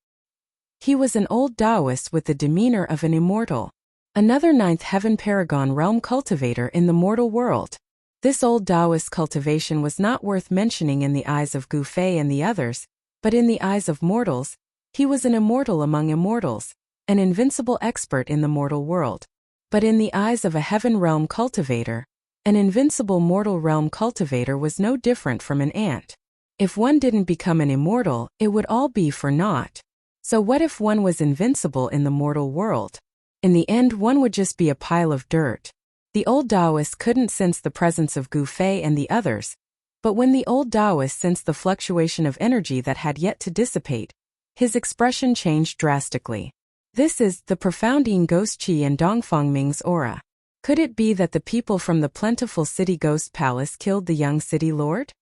He was an old Taoist with the demeanor of an immortal, another 9th heaven Paragon Realm cultivator in the mortal world. This old Taoist cultivation was not worth mentioning in the eyes of Gu Fei and the others, but in the eyes of mortals, he was an immortal among immortals, an invincible expert in the mortal world. But in the eyes of a heaven realm cultivator, an invincible mortal realm cultivator was no different from an ant. If one didn't become an immortal, it would all be for naught. So what if one was invincible in the mortal world? In the end, one would just be a pile of dirt. The old Taoist couldn't sense the presence of Gu Fei and the others, but when the old Taoist sensed the fluctuation of energy that had yet to dissipate, his expression changed drastically. This is the profound Yin Ghost Qi and Dongfang Ming's aura. Could it be that the people from the plentiful city ghost palace killed the young city lord?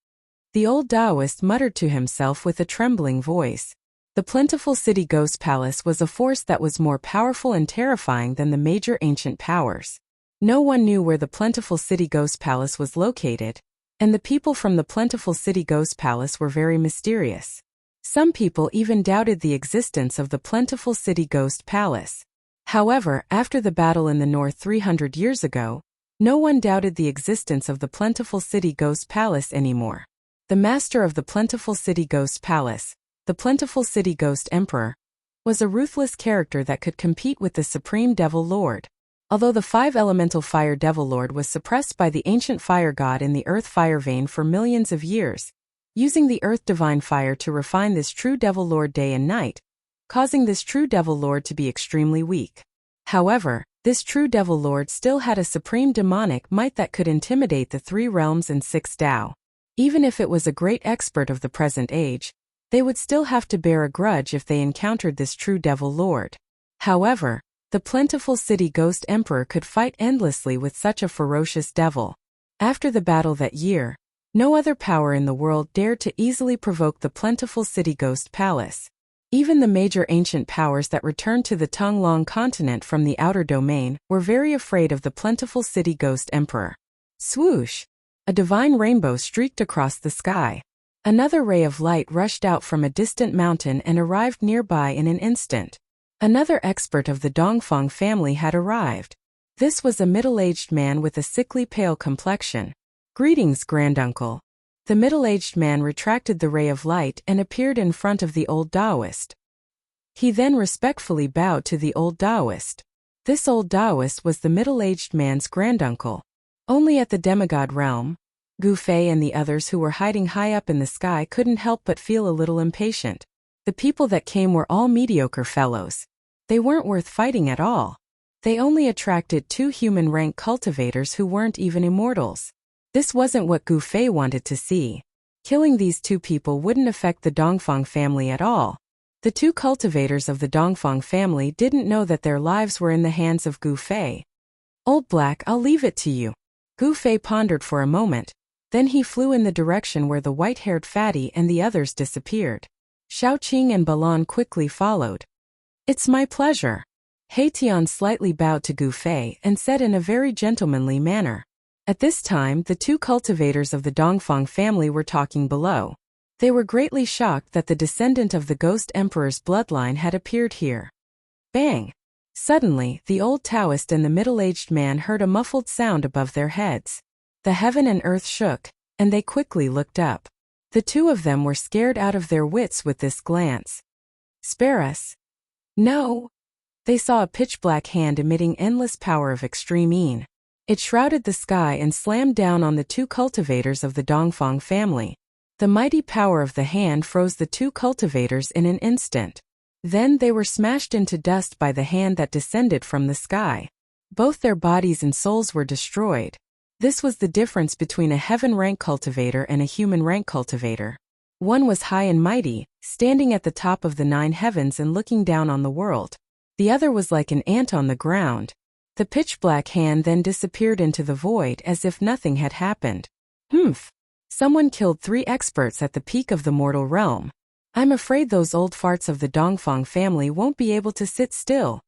The old Taoist muttered to himself with a trembling voice. The plentiful city ghost palace was a force that was more powerful and terrifying than the major ancient powers. No one knew where the plentiful city ghost palace was located, and the people from the plentiful city ghost palace were very mysterious. Some people even doubted the existence of the plentiful city ghost palace. However, after the battle in the north 300 years ago, no one doubted the existence of the plentiful city ghost palace anymore. The master of the plentiful city ghost palace, the plentiful city ghost emperor, was a ruthless character that could compete with the supreme devil lord. Although the 5 elemental fire devil lord was suppressed by the ancient fire god in the earth fire vein for millions of years, using the earth divine fire to refine this true devil lord day and night, causing this true devil lord to be extremely weak. However, this true devil lord still had a supreme demonic might that could intimidate the 3 realms and 6 Tao. Even if it was a great expert of the present age, they would still have to bear a grudge if they encountered this true devil lord. However, the plentiful city ghost emperor could fight endlessly with such a ferocious devil. After the battle that year, no other power in the world dared to easily provoke the plentiful city ghost palace. Even the major ancient powers that returned to the Tonglong continent from the outer domain were very afraid of the plentiful city ghost emperor. Swoosh! A divine rainbow streaked across the sky. Another ray of light rushed out from a distant mountain and arrived nearby in an instant. Another expert of the Dongfang family had arrived. This was a middle-aged man with a sickly pale complexion. Greetings, granduncle. The middle-aged man retracted the ray of light and appeared in front of the old Taoist. He then respectfully bowed to the old Taoist. This old Taoist was the middle-aged man's granduncle. Only at the demigod realm, Gu Fei and the others who were hiding high up in the sky couldn't help but feel a little impatient. The people that came were all mediocre fellows. They weren't worth fighting at all. They only attracted 2 human rank cultivators who weren't even immortals. This wasn't what Gu Fei wanted to see. Killing these 2 people wouldn't affect the Dongfang family at all. The 2 cultivators of the Dongfang family didn't know that their lives were in the hands of Gu Fei. Old Black, I'll leave it to you. Gu Fei pondered for a moment. Then he flew in the direction where the white-haired fatty and the others disappeared. Xiaoqing and Balan quickly followed. It's my pleasure. Tian slightly bowed to Gu Fei and said in a very gentlemanly manner. At this time, the two cultivators of the Dongfang family were talking below. They were greatly shocked that the descendant of the Ghost Emperor's bloodline had appeared here. Bang! Suddenly, the old Taoist and the middle-aged man heard a muffled sound above their heads. The heaven and earth shook, and they quickly looked up. The two of them were scared out of their wits with this glance. Spare us. No. They saw a pitch-black hand emitting endless power of extreme yin. It shrouded the sky and slammed down on the two cultivators of the Dongfang family. The mighty power of the hand froze the two cultivators in an instant. Then they were smashed into dust by the hand that descended from the sky. Both their bodies and souls were destroyed. This was the difference between a heaven-rank cultivator and a human-rank cultivator. One was high and mighty, standing at the top of the 9 heavens and looking down on the world. The other was like an ant on the ground. The pitch-black hand then disappeared into the void as if nothing had happened. Someone killed 3 experts at the peak of the mortal realm. I'm afraid those old farts of the Dongfang family won't be able to sit still.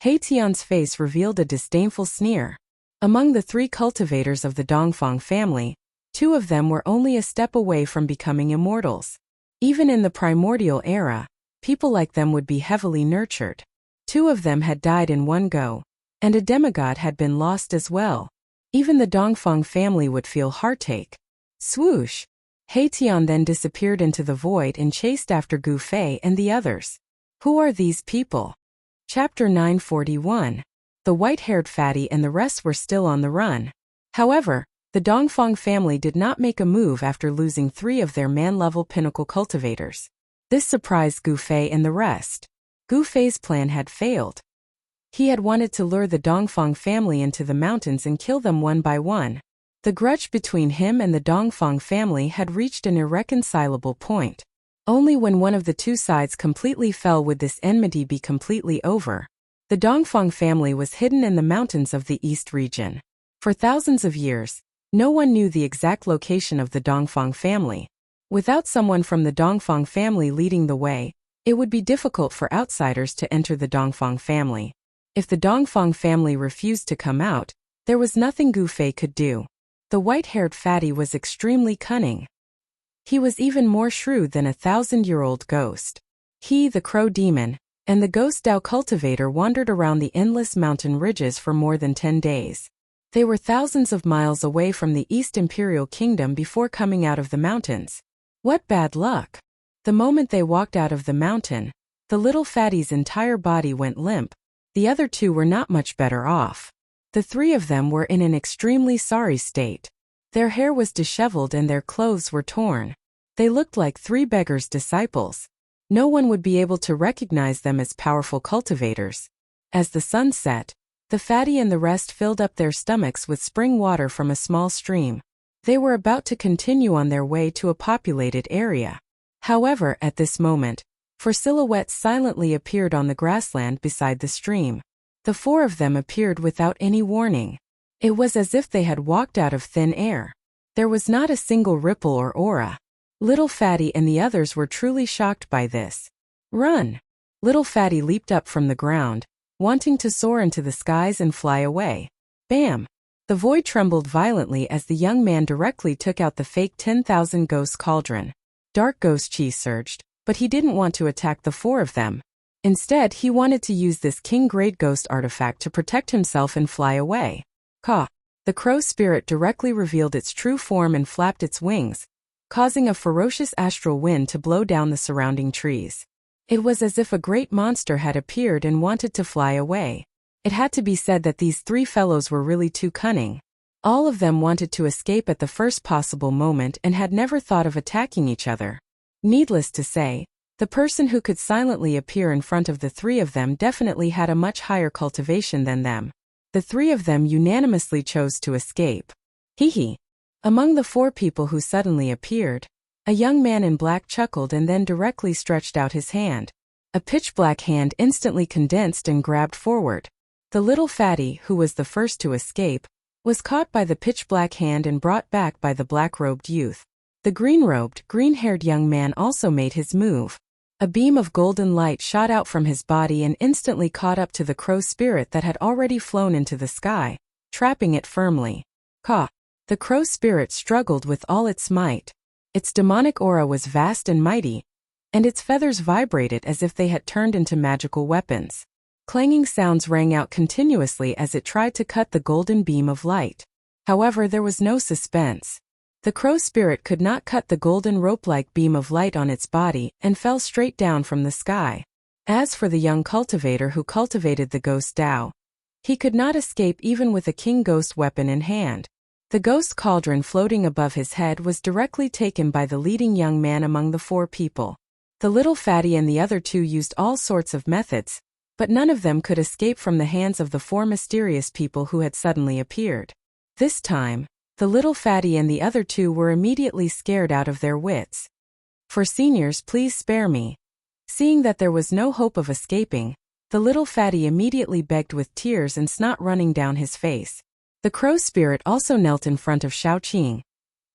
Tian's face revealed a disdainful sneer. Among the 3 cultivators of the Dongfang family, 2 of them were only a step away from becoming immortals. Even in the primordial era, people like them would be heavily nurtured. 2 of them had died in one go, and a demigod had been lost as well. Even the Dongfang family would feel heartache. Swoosh! Tian then disappeared into the void and chased after Gu Fei and the others. Who are these people? Chapter 941. The white-haired fatty and the rest were still on the run. However, the Dongfang family did not make a move after losing 3 of their man-level pinnacle cultivators. This surprised Gu Fei and the rest. Gu Fei's plan had failed. He had wanted to lure the Dongfang family into the mountains and kill them one by one. The grudge between him and the Dongfang family had reached an irreconcilable point. Only when one of the 2 sides completely fell would this enmity be completely over. The Dongfang family was hidden in the mountains of the East region. For thousands of years, no one knew the exact location of the Dongfang family. Without someone from the Dongfang family leading the way, it would be difficult for outsiders to enter the Dongfang family. If the Dongfang family refused to come out, there was nothing Gu Fei could do. The white-haired fatty was extremely cunning. He was even more shrewd than a 1,000-year-old ghost. He, the crow demon, and the ghost Dao cultivator wandered around the endless mountain ridges for more than 10 days. They were thousands of miles away from the East Imperial Kingdom before coming out of the mountains. What bad luck! The moment they walked out of the mountain, the little fatty's entire body went limp. The other 2 were not much better off. The 3 of them were in an extremely sorry state. Their hair was disheveled and their clothes were torn. They looked like 3 beggars' disciples. No one would be able to recognize them as powerful cultivators. As the sun set, the fatty and the rest filled up their stomachs with spring water from a small stream. They were about to continue on their way to a populated area. However, at this moment, 4 silhouettes silently appeared on the grassland beside the stream. The 4 of them appeared without any warning. It was as if they had walked out of thin air. There was not a single ripple or aura. Little Fatty and the others were truly shocked by this. Run! Little Fatty leaped up from the ground, wanting to soar into the skies and fly away. Bam! The void trembled violently as the young man directly took out the fake 10,000 ghost cauldron. Dark ghost chi surged, but he didn't want to attack the 4 of them. Instead, he wanted to use this king-grade ghost artifact to protect himself and fly away. Caw! The crow spirit directly revealed its true form and flapped its wings, causing a ferocious astral wind to blow down the surrounding trees. It was as if a great monster had appeared and wanted to fly away. It had to be said that these 3 fellows were really too cunning. All of them wanted to escape at the first possible moment and had never thought of attacking each other. Needless to say, the person who could silently appear in front of the 3 of them definitely had a much higher cultivation than them. The 3 of them unanimously chose to escape. Hee. Among the 4 people who suddenly appeared, a young man in black chuckled and then directly stretched out his hand. A pitch-black hand instantly condensed and grabbed forward. The little fatty, who was the first to escape, was caught by the pitch-black hand and brought back by the black-robed youth. The green-robed, green-haired young man also made his move. A beam of golden light shot out from his body and instantly caught up to the crow spirit that had already flown into the sky, trapping it firmly. Caw! The crow spirit struggled with all its might. Its demonic aura was vast and mighty, and its feathers vibrated as if they had turned into magical weapons. Clanging sounds rang out continuously as it tried to cut the golden beam of light. However, there was no suspense. The crow spirit could not cut the golden rope-like beam of light on its body and fell straight down from the sky. As for the young cultivator who cultivated the ghost Tao, he could not escape even with a king ghost weapon in hand. The ghost cauldron floating above his head was directly taken by the leading young man among the four people. The little fatty and the other two used all sorts of methods, but none of them could escape from the hands of the four mysterious people who had suddenly appeared. This time, the little fatty and the other two were immediately scared out of their wits. "For seniors, please spare me." Seeing that there was no hope of escaping, the little fatty immediately begged with tears and snot running down his face. The crow spirit also knelt in front of Xiaoqing,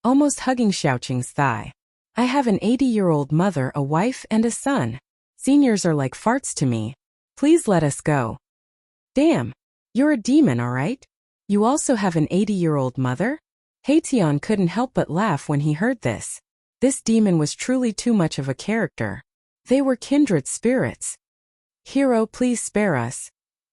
almost hugging Xiaoqing's thigh. "I have an 80-year-old mother, a wife, and a son. Seniors are like farts to me. Please let us go." "Damn! You're a demon, all right? You also have an 80-year-old mother?" Haitian couldn't help but laugh when he heard this. This demon was truly too much of a character. They were kindred spirits. "Hero, please spare us."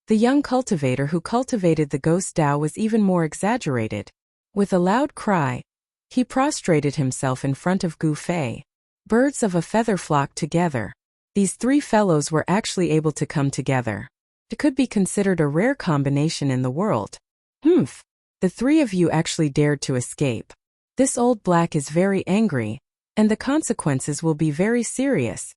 The young cultivator who cultivated the ghost Tao was even more exaggerated. With a loud cry, he prostrated himself in front of Gu Fei. Birds of a feather flocked together. These three fellows were actually able to come together. It could be considered a rare combination in the world. "Humph! The three of you actually dared to escape. This old black is very angry, and the consequences will be very serious."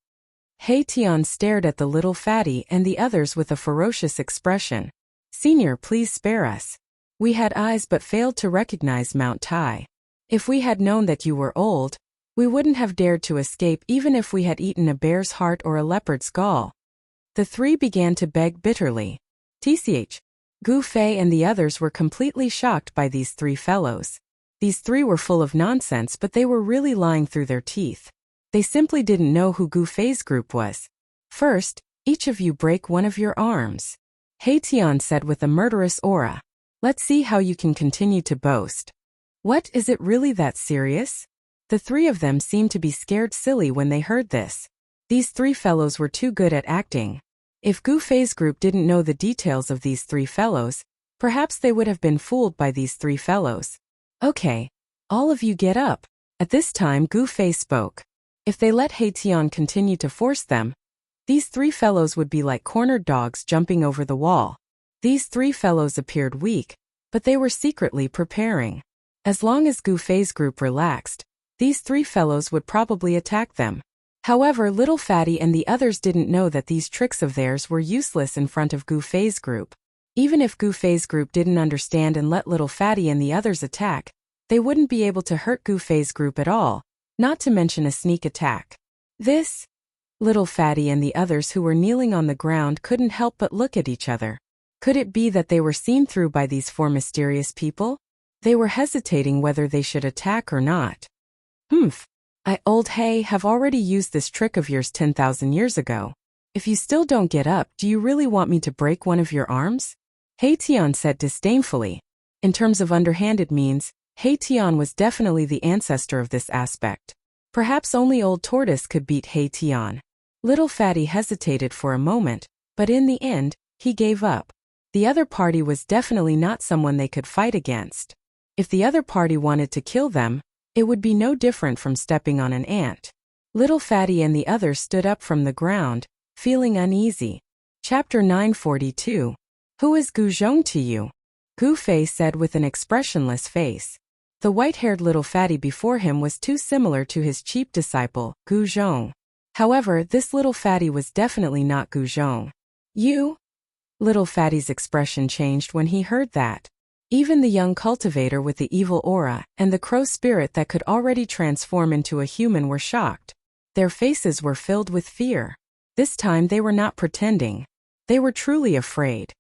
Haitian stared at the little fatty and the others with a ferocious expression. "Senior, please spare us. We had eyes but failed to recognize Mount Tai. If we had known that you were old, we wouldn't have dared to escape even if we had eaten a bear's heart or a leopard's gall." The three began to beg bitterly. Tch. Gu Fei and the others were completely shocked by these three fellows. These three were full of nonsense, but they were really lying through their teeth. They simply didn't know who Gu Fei's group was. "First, each of you break one of your arms," Haitian said with a murderous aura. "Let's see how you can continue to boast." "What, is it really that serious?" The three of them seemed to be scared silly when they heard this. These three fellows were too good at acting. If Gu Fei's group didn't know the details of these three fellows, perhaps they would have been fooled by these three fellows. "Okay, all of you get up." At this time Gu Fei spoke. If they let Haitian continue to force them, these three fellows would be like cornered dogs jumping over the wall. These three fellows appeared weak, but they were secretly preparing. As long as Gu Fei's group relaxed, these three fellows would probably attack them. However, Little Fatty and the others didn't know that these tricks of theirs were useless in front of Gu Fei's group. Even if Gu Fei's group didn't understand and let Little Fatty and the others attack, they wouldn't be able to hurt Gu Fei's group at all, not to mention a sneak attack. This Little Fatty and the others who were kneeling on the ground couldn't help but look at each other. Could it be that they were seen through by these four mysterious people? They were hesitating whether they should attack or not. "Humph. Old Hay, have already used this trick of yours 10,000 years ago. If you still don't get up, do you really want me to break one of your arms?" Haitian said disdainfully. In terms of underhanded means, Haitian was definitely the ancestor of this aspect. Perhaps only Old Tortoise could beat Haitian. Little Fatty hesitated for a moment, but in the end, he gave up. The other party was definitely not someone they could fight against. If the other party wanted to kill them, it would be no different from stepping on an ant. Little Fatty and the others stood up from the ground, feeling uneasy. Chapter 942. "Who is Gu Zhong to you?" Gu Fei said with an expressionless face. The white-haired Little Fatty before him was too similar to his cheap disciple, Gu Zhong. However, this Little Fatty was definitely not Gu Zhong. "You?" Little Fatty's expression changed when he heard that. Even the young cultivator with the evil aura and the crow spirit that could already transform into a human were shocked. Their faces were filled with fear. This time they were not pretending. They were truly afraid.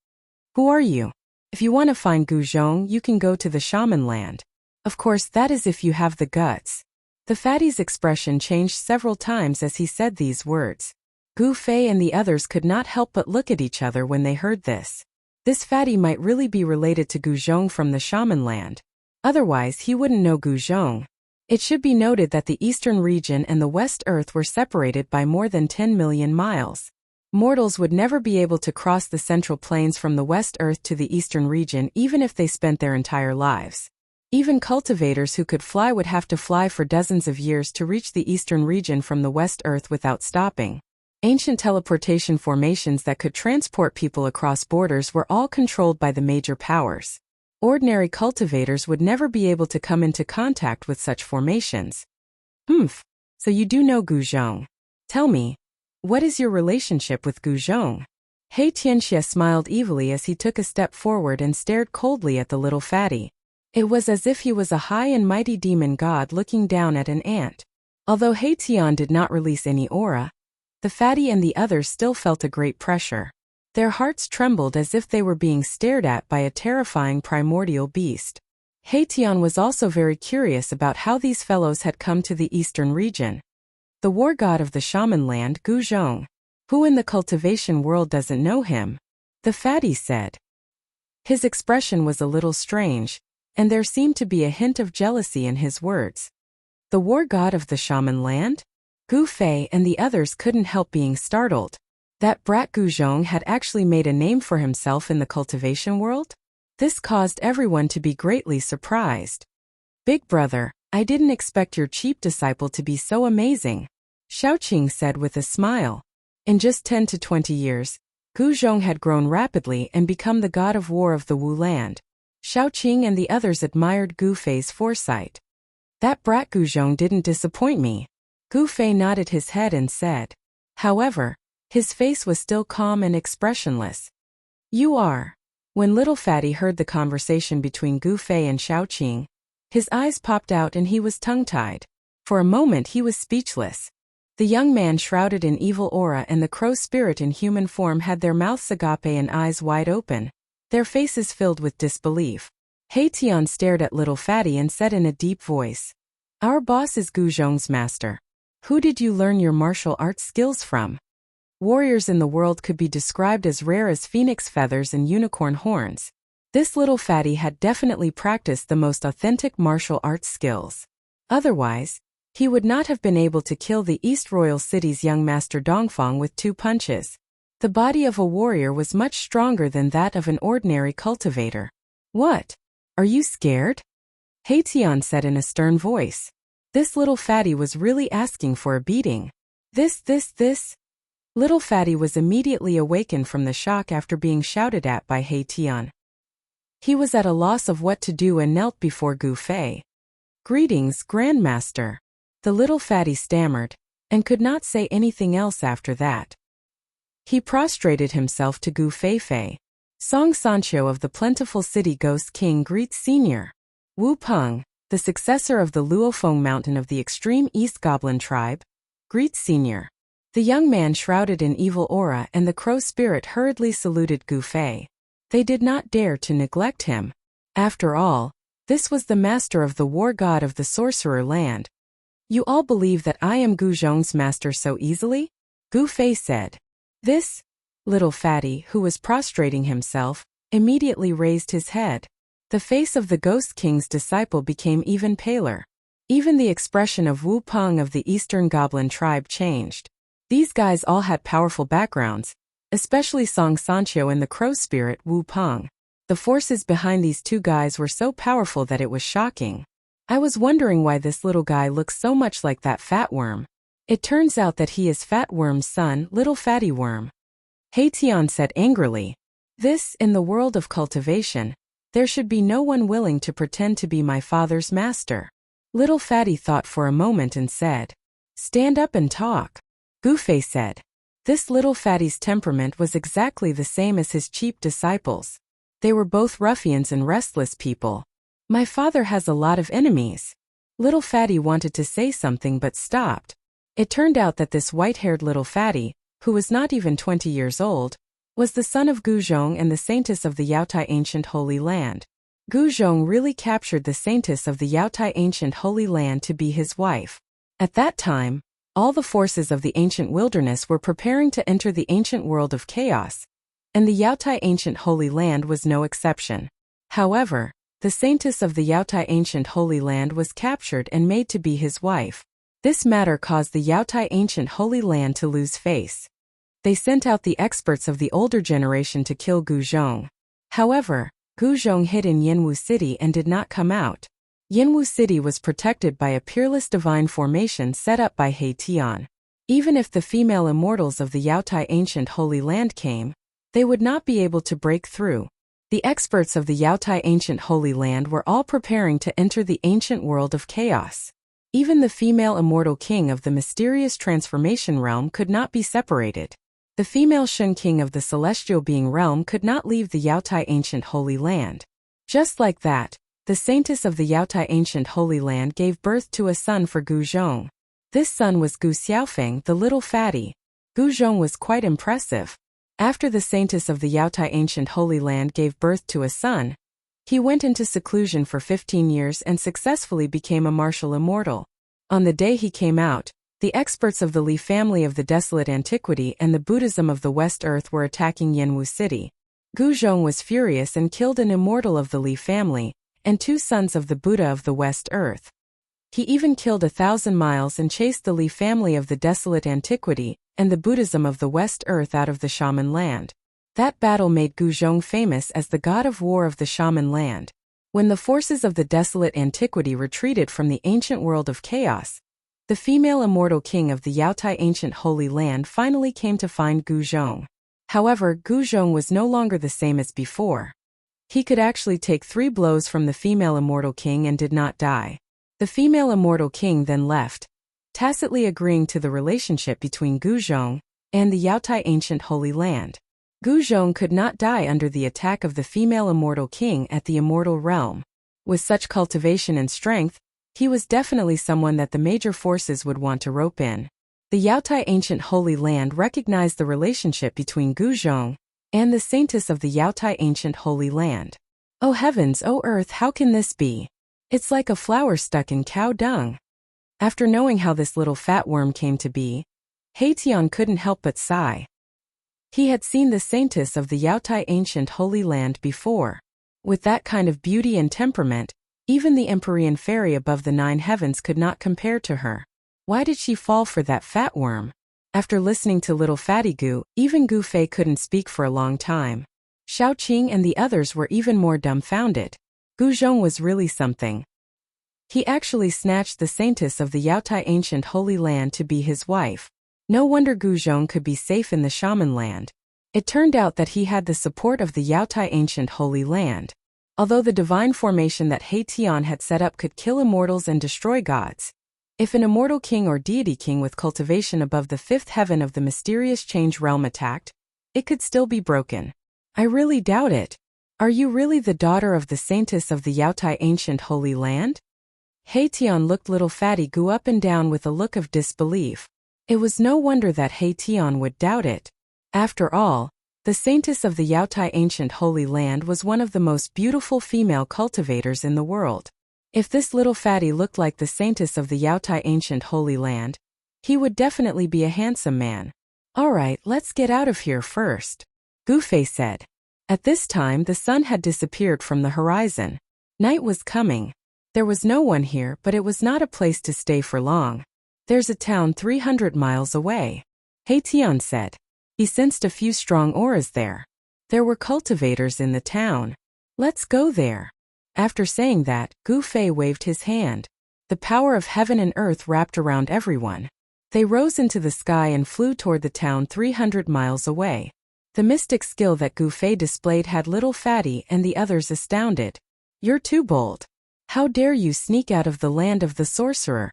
Who are you? If you want to find Gu Zhong, you can go to the shaman land. Of course, that is if you have the guts. The fatty's expression changed several times as he said these words. Gu Fei and the others could not help but look at each other when they heard this. This fatty might really be related to Gu Zhong from the shaman land. Otherwise, he wouldn't know Gu Zhong. It should be noted that the eastern region and the West Earth were separated by more than 10 million miles. Mortals would never be able to cross the central plains from the West Earth to the eastern region even if they spent their entire lives. Even cultivators who could fly would have to fly for dozens of years to reach the eastern region from the West Earth without stopping. Ancient teleportation formations that could transport people across borders were all controlled by the major powers. Ordinary cultivators would never be able to come into contact with such formations. So you do know Gu Zhong. Tell me, what is your relationship with Gu Zhong? He Tianxie smiled evilly as he took a step forward and stared coldly at the little fatty. It was as if he was a high and mighty demon god looking down at an ant. Although He Tian did not release any aura, the fatty and the others still felt a great pressure. Their hearts trembled as if they were being stared at by a terrifying primordial beast. He Tian was also very curious about how these fellows had come to the eastern region. The war god of the shaman land, Gu Zhong. Who in the cultivation world doesn't know him? The fatty said. His expression was a little strange, and there seemed to be a hint of jealousy in his words. The war god of the shaman land? Gu Fei and the others couldn't help being startled. That brat Gu Zhong had actually made a name for himself in the cultivation world? This caused everyone to be greatly surprised. Big brother, I didn't expect your cheap disciple to be so amazing, Xiaoqing said with a smile. In just 10 to 20 years, Gu Zhong had grown rapidly and become the god of war of the Wu land. Xiaoqing and the others admired Gu Fei's foresight. That brat Gu Zhong didn't disappoint me. Gu Fei nodded his head and said. However, his face was still calm and expressionless. You are. When little fatty heard the conversation between Gu Fei and Xiaoqing, his eyes popped out and he was tongue-tied. For a moment he was speechless. The young man shrouded in evil aura and the crow spirit in human form had their mouths agape and eyes wide open, their faces filled with disbelief. He Tian stared at little fatty and said in a deep voice. Our boss is Gu Zhong's master. Who did you learn your martial arts skills from? Warriors in the world could be described as rare as phoenix feathers and unicorn horns. This little fatty had definitely practiced the most authentic martial arts skills. Otherwise, he would not have been able to kill the East Royal City's young master Dongfang with 2 punches. The body of a warrior was much stronger than that of an ordinary cultivator. What? Are you scared? He Tian said in a stern voice. This little fatty was really asking for a beating. This. Little fatty was immediately awakened from the shock after being shouted at by He Tian. He was at a loss of what to do and knelt before Gu Fei. Greetings, Grandmaster. The little fatty stammered, and could not say anything else after that. He prostrated himself to Gu Fei. Song Sancho of the plentiful city Ghost King greets Senior. Wu Peng, the successor of the Luofeng Mountain of the extreme East Goblin tribe, greets Senior. The young man shrouded in evil aura and the crow spirit hurriedly saluted Gu Fei. They did not dare to neglect him. After all, this was the master of the war god of the sorcerer land. You all believe that I am Gu Zhong's master so easily? Gu Fei said. This little fatty, who was prostrating himself, immediately raised his head. The face of the Ghost King's disciple became even paler. Even the expression of Wu Peng of the Eastern Goblin tribe changed. These guys all had powerful backgrounds, especially Song Sancho and the crow spirit Wu Peng. The forces behind these 2 guys were so powerful that it was shocking. I was wondering why this little guy looks so much like that fat worm. It turns out that he is Fat Worm's son, Little Fatty Worm. He Tian said angrily. In the world of cultivation, there should be no one willing to pretend to be my father's master. Little Fatty thought for a moment and said. Stand up and talk. Gu Fei said. This little fatty's temperament was exactly the same as his cheap disciples. They were both ruffians and restless people. My father has a lot of enemies. Little fatty wanted to say something but stopped. It turned out that this white-haired little fatty, who was not even 20 years old, was the son of Guzhong and the saintess of the Yaotai ancient Holy Land. Guzhong really captured the saintess of the Yaotai ancient Holy Land to be his wife. At that time, all the forces of the ancient wilderness were preparing to enter the ancient world of chaos, and the Yaotai ancient Holy Land was no exception. However, the saintess of the Yaotai ancient Holy Land was captured and made to be his wife. This matter caused the Yaotai ancient Holy Land to lose face. They sent out the experts of the older generation to kill Guzhong. However, Guzhong hid in Yanwu City and did not come out. Yanwu City was protected by a peerless divine formation set up by He Tian. Even if the female immortals of the Yaotai ancient Holy Land came, they would not be able to break through. The experts of the Yaotai ancient Holy Land were all preparing to enter the ancient world of chaos. Even the female immortal king of the mysterious transformation realm could not be separated. The female Shun king of the celestial being realm could not leave the Yaotai ancient Holy Land. Just like that, the saintess of the Yaotai ancient Holy Land gave birth to a son for Guzhong. This son was Gu Xiaofeng, the little fatty. Guzhong was quite impressive. After the saintess of the Yaotai ancient Holy Land gave birth to a son, he went into seclusion for 15 years and successfully became a martial immortal. On the day he came out, the experts of the Li family of the Desolate Antiquity and the Buddhism of the West Earth were attacking Yanwu City. Guzhong was furious and killed an immortal of the Li family, and 2 sons of the Buddha of the West Earth. He even killed 1,000 miles and chased the Li family of the Desolate Antiquity and the Buddhism of the West Earth out of the Shaman land. That battle made Guzhong famous as the god of war of the Shaman land. When the forces of the Desolate Antiquity retreated from the ancient world of chaos, the female immortal king of the Yaotai ancient Holy Land finally came to find Guzhong. However, Guzhong was no longer the same as before. He could actually take 3 blows from the female immortal king and did not die. The female immortal king then left, tacitly agreeing to the relationship between Guzhong and the Yaotai ancient Holy Land. Guzhong could not die under the attack of the female immortal king at the immortal realm. With such cultivation and strength, he was definitely someone that the major forces would want to rope in. The Yaotai ancient Holy Land recognized the relationship between Guzhong and the saintess of the Yaotai ancient Holy Land. Oh heavens, oh earth, how can this be? It's like a flower stuck in cow dung. After knowing how this little fat worm came to be, He Tian couldn't help but sigh. He had seen the saintess of the Yaotai ancient Holy Land before. With that kind of beauty and temperament, even the Empyrean fairy above the 9 heavens could not compare to her. Why did she fall for that fat worm? After listening to little fatty Gu, even Gu Fei couldn't speak for a long time. Xiao Qing and the others were even more dumbfounded. Guzhong was really something. He actually snatched the saintess of the Yaotai ancient Holy Land to be his wife. No wonder Guzhong could be safe in the Shaman land. It turned out that he had the support of the Yaotai ancient Holy Land. Although the divine formation that He Tian had set up could kill immortals and destroy gods, if an immortal king or deity king with cultivation above the 5th heaven of the mysterious change realm attacked, it could still be broken. I really doubt it. Are you really the daughter of the saintess of the Yaotai ancient Holy Land? He Tian looked little fatty Gu up and down with a look of disbelief. It was no wonder that He Tian would doubt it. After all, the saintess of the Yaotai ancient Holy Land was one of the most beautiful female cultivators in the world. If this little fatty looked like the saintess of the Yaotai ancient Holy Land, he would definitely be a handsome man. Alright, let's get out of here first, Gu Fei said. At this time the sun had disappeared from the horizon. Night was coming. There was no one here, but it was not a place to stay for long. There's a town 300 miles away, He Tian said. He sensed a few strong auras there. There were cultivators in the town. Let's go there. After saying that, Gu Fei waved his hand. The power of heaven and earth wrapped around everyone. They rose into the sky and flew toward the town 300 miles away. The mystic skill that Gu Fei displayed had little fatty and the others astounded. You're too bold. How dare you sneak out of the land of the sorcerer?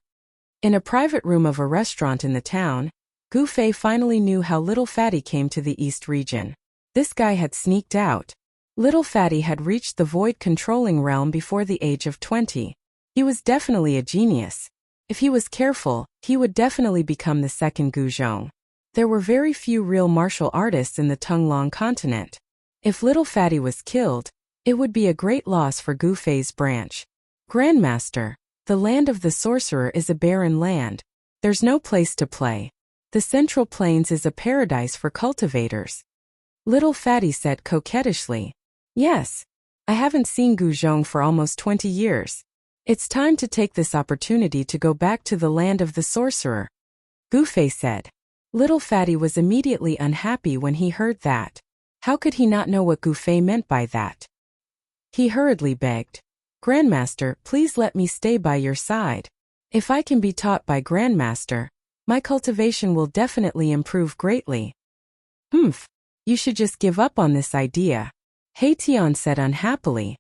In a private room of a restaurant in the town, Gu Fei finally knew how Little Fatty came to the East region. This guy had sneaked out. Little Fatty had reached the void-controlling realm before the age of 20. He was definitely a genius. If he was careful, he would definitely become the second Guzhong. There were very few real martial artists in the Tunglong continent. If Little Fatty was killed, it would be a great loss for Gu Fei's branch. Grandmaster, the land of the sorcerer is a barren land. There's no place to play. The Central Plains is a paradise for cultivators. Little Fatty said coquettishly. Yes. I haven't seen Gu Zhong for almost 20 years. It's time to take this opportunity to go back to the land of the sorcerer. Gu Fei said. Little Fatty was immediately unhappy when he heard that. How could he not know what Gu Fei meant by that? He hurriedly begged. Grandmaster, please let me stay by your side. If I can be taught by Grandmaster, my cultivation will definitely improve greatly. You should just give up on this idea, He Tian said unhappily.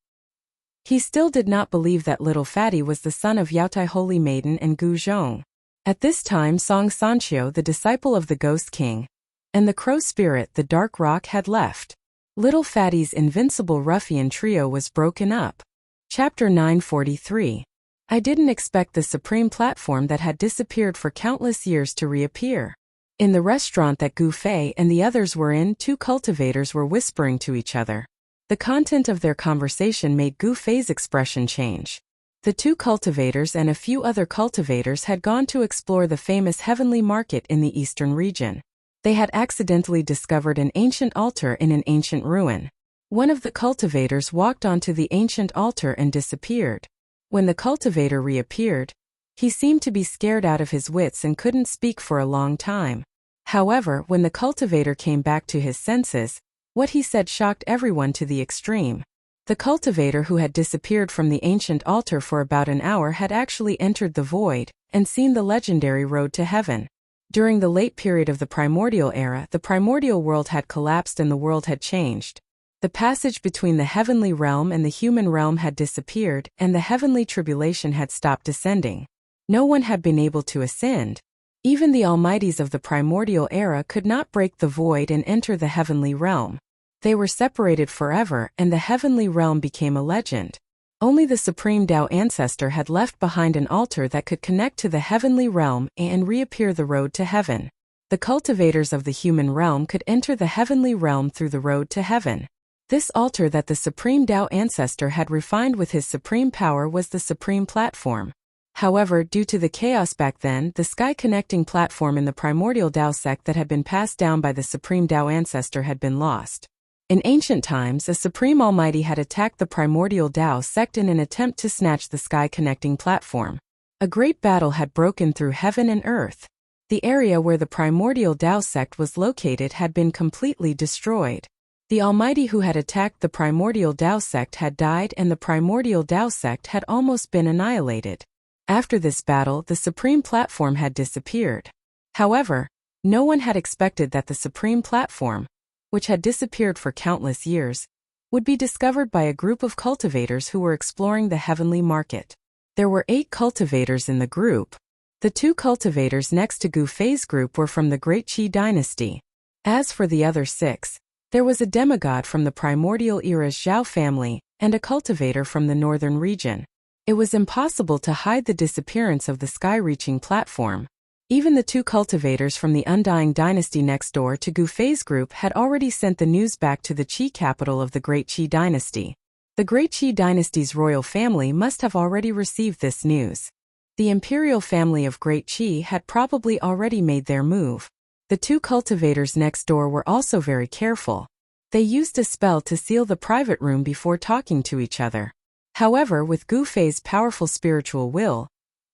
He still did not believe that Little Fatty was the son of Yaotai Holy Maiden and Gu Zhong. At this time Song Sanchio, the disciple of the Ghost King, and the Crow Spirit, the Dark Rock, had left. Little Fatty's invincible ruffian trio was broken up. Chapter 943. I didn't expect the supreme platform that had disappeared for countless years to reappear. In the restaurant that Gu Fei and the others were in, two cultivators were whispering to each other. The content of their conversation made Gu Fei's expression change. The two cultivators and a few other cultivators had gone to explore the famous heavenly market in the eastern region. They had accidentally discovered an ancient altar in an ancient ruin. One of the cultivators walked onto the ancient altar and disappeared. When the cultivator reappeared, he seemed to be scared out of his wits and couldn't speak for a long time. However, when the cultivator came back to his senses, what he said shocked everyone to the extreme. The cultivator who had disappeared from the ancient altar for about an hour had actually entered the void and seen the legendary road to heaven. During the late period of the primordial era, the primordial world had collapsed and the world had changed. The passage between the heavenly realm and the human realm had disappeared, and the heavenly tribulation had stopped descending. No one had been able to ascend. Even the almighties of the primordial era could not break the void and enter the heavenly realm. They were separated forever, and the heavenly realm became a legend. Only the Supreme Tao Ancestor had left behind an altar that could connect to the heavenly realm and reappear the road to heaven. The cultivators of the human realm could enter the heavenly realm through the road to heaven. This altar that the Supreme Tao Ancestor had refined with his supreme power was the supreme platform. However, due to the chaos back then, the sky-connecting platform in the primordial Tao sect that had been passed down by the Supreme Tao Ancestor had been lost. In ancient times, a Supreme Almighty had attacked the primordial Tao sect in an attempt to snatch the sky-connecting platform. A great battle had broken through heaven and earth. The area where the primordial Tao sect was located had been completely destroyed. The Almighty who had attacked the primordial Tao sect had died, and the primordial Tao sect had almost been annihilated. After this battle, the supreme platform had disappeared. However, no one had expected that the supreme platform, which had disappeared for countless years, would be discovered by a group of cultivators who were exploring the heavenly market. There were 8 cultivators in the group. The 2 cultivators next to Gu Fei's group were from the Great Qi dynasty. As for the other 6, there was a demigod from the primordial era's Zhao family and a cultivator from the northern region. It was impossible to hide the disappearance of the sky-reaching platform. Even the 2 cultivators from the Undying dynasty next door to Gu Fei's group had already sent the news back to the Qi capital of the Great Qi dynasty. The Great Qi dynasty's royal family must have already received this news. The imperial family of Great Qi had probably already made their move. The 2 cultivators next door were also very careful. They used a spell to seal the private room before talking to each other. However, with Gu Fei's powerful spiritual will,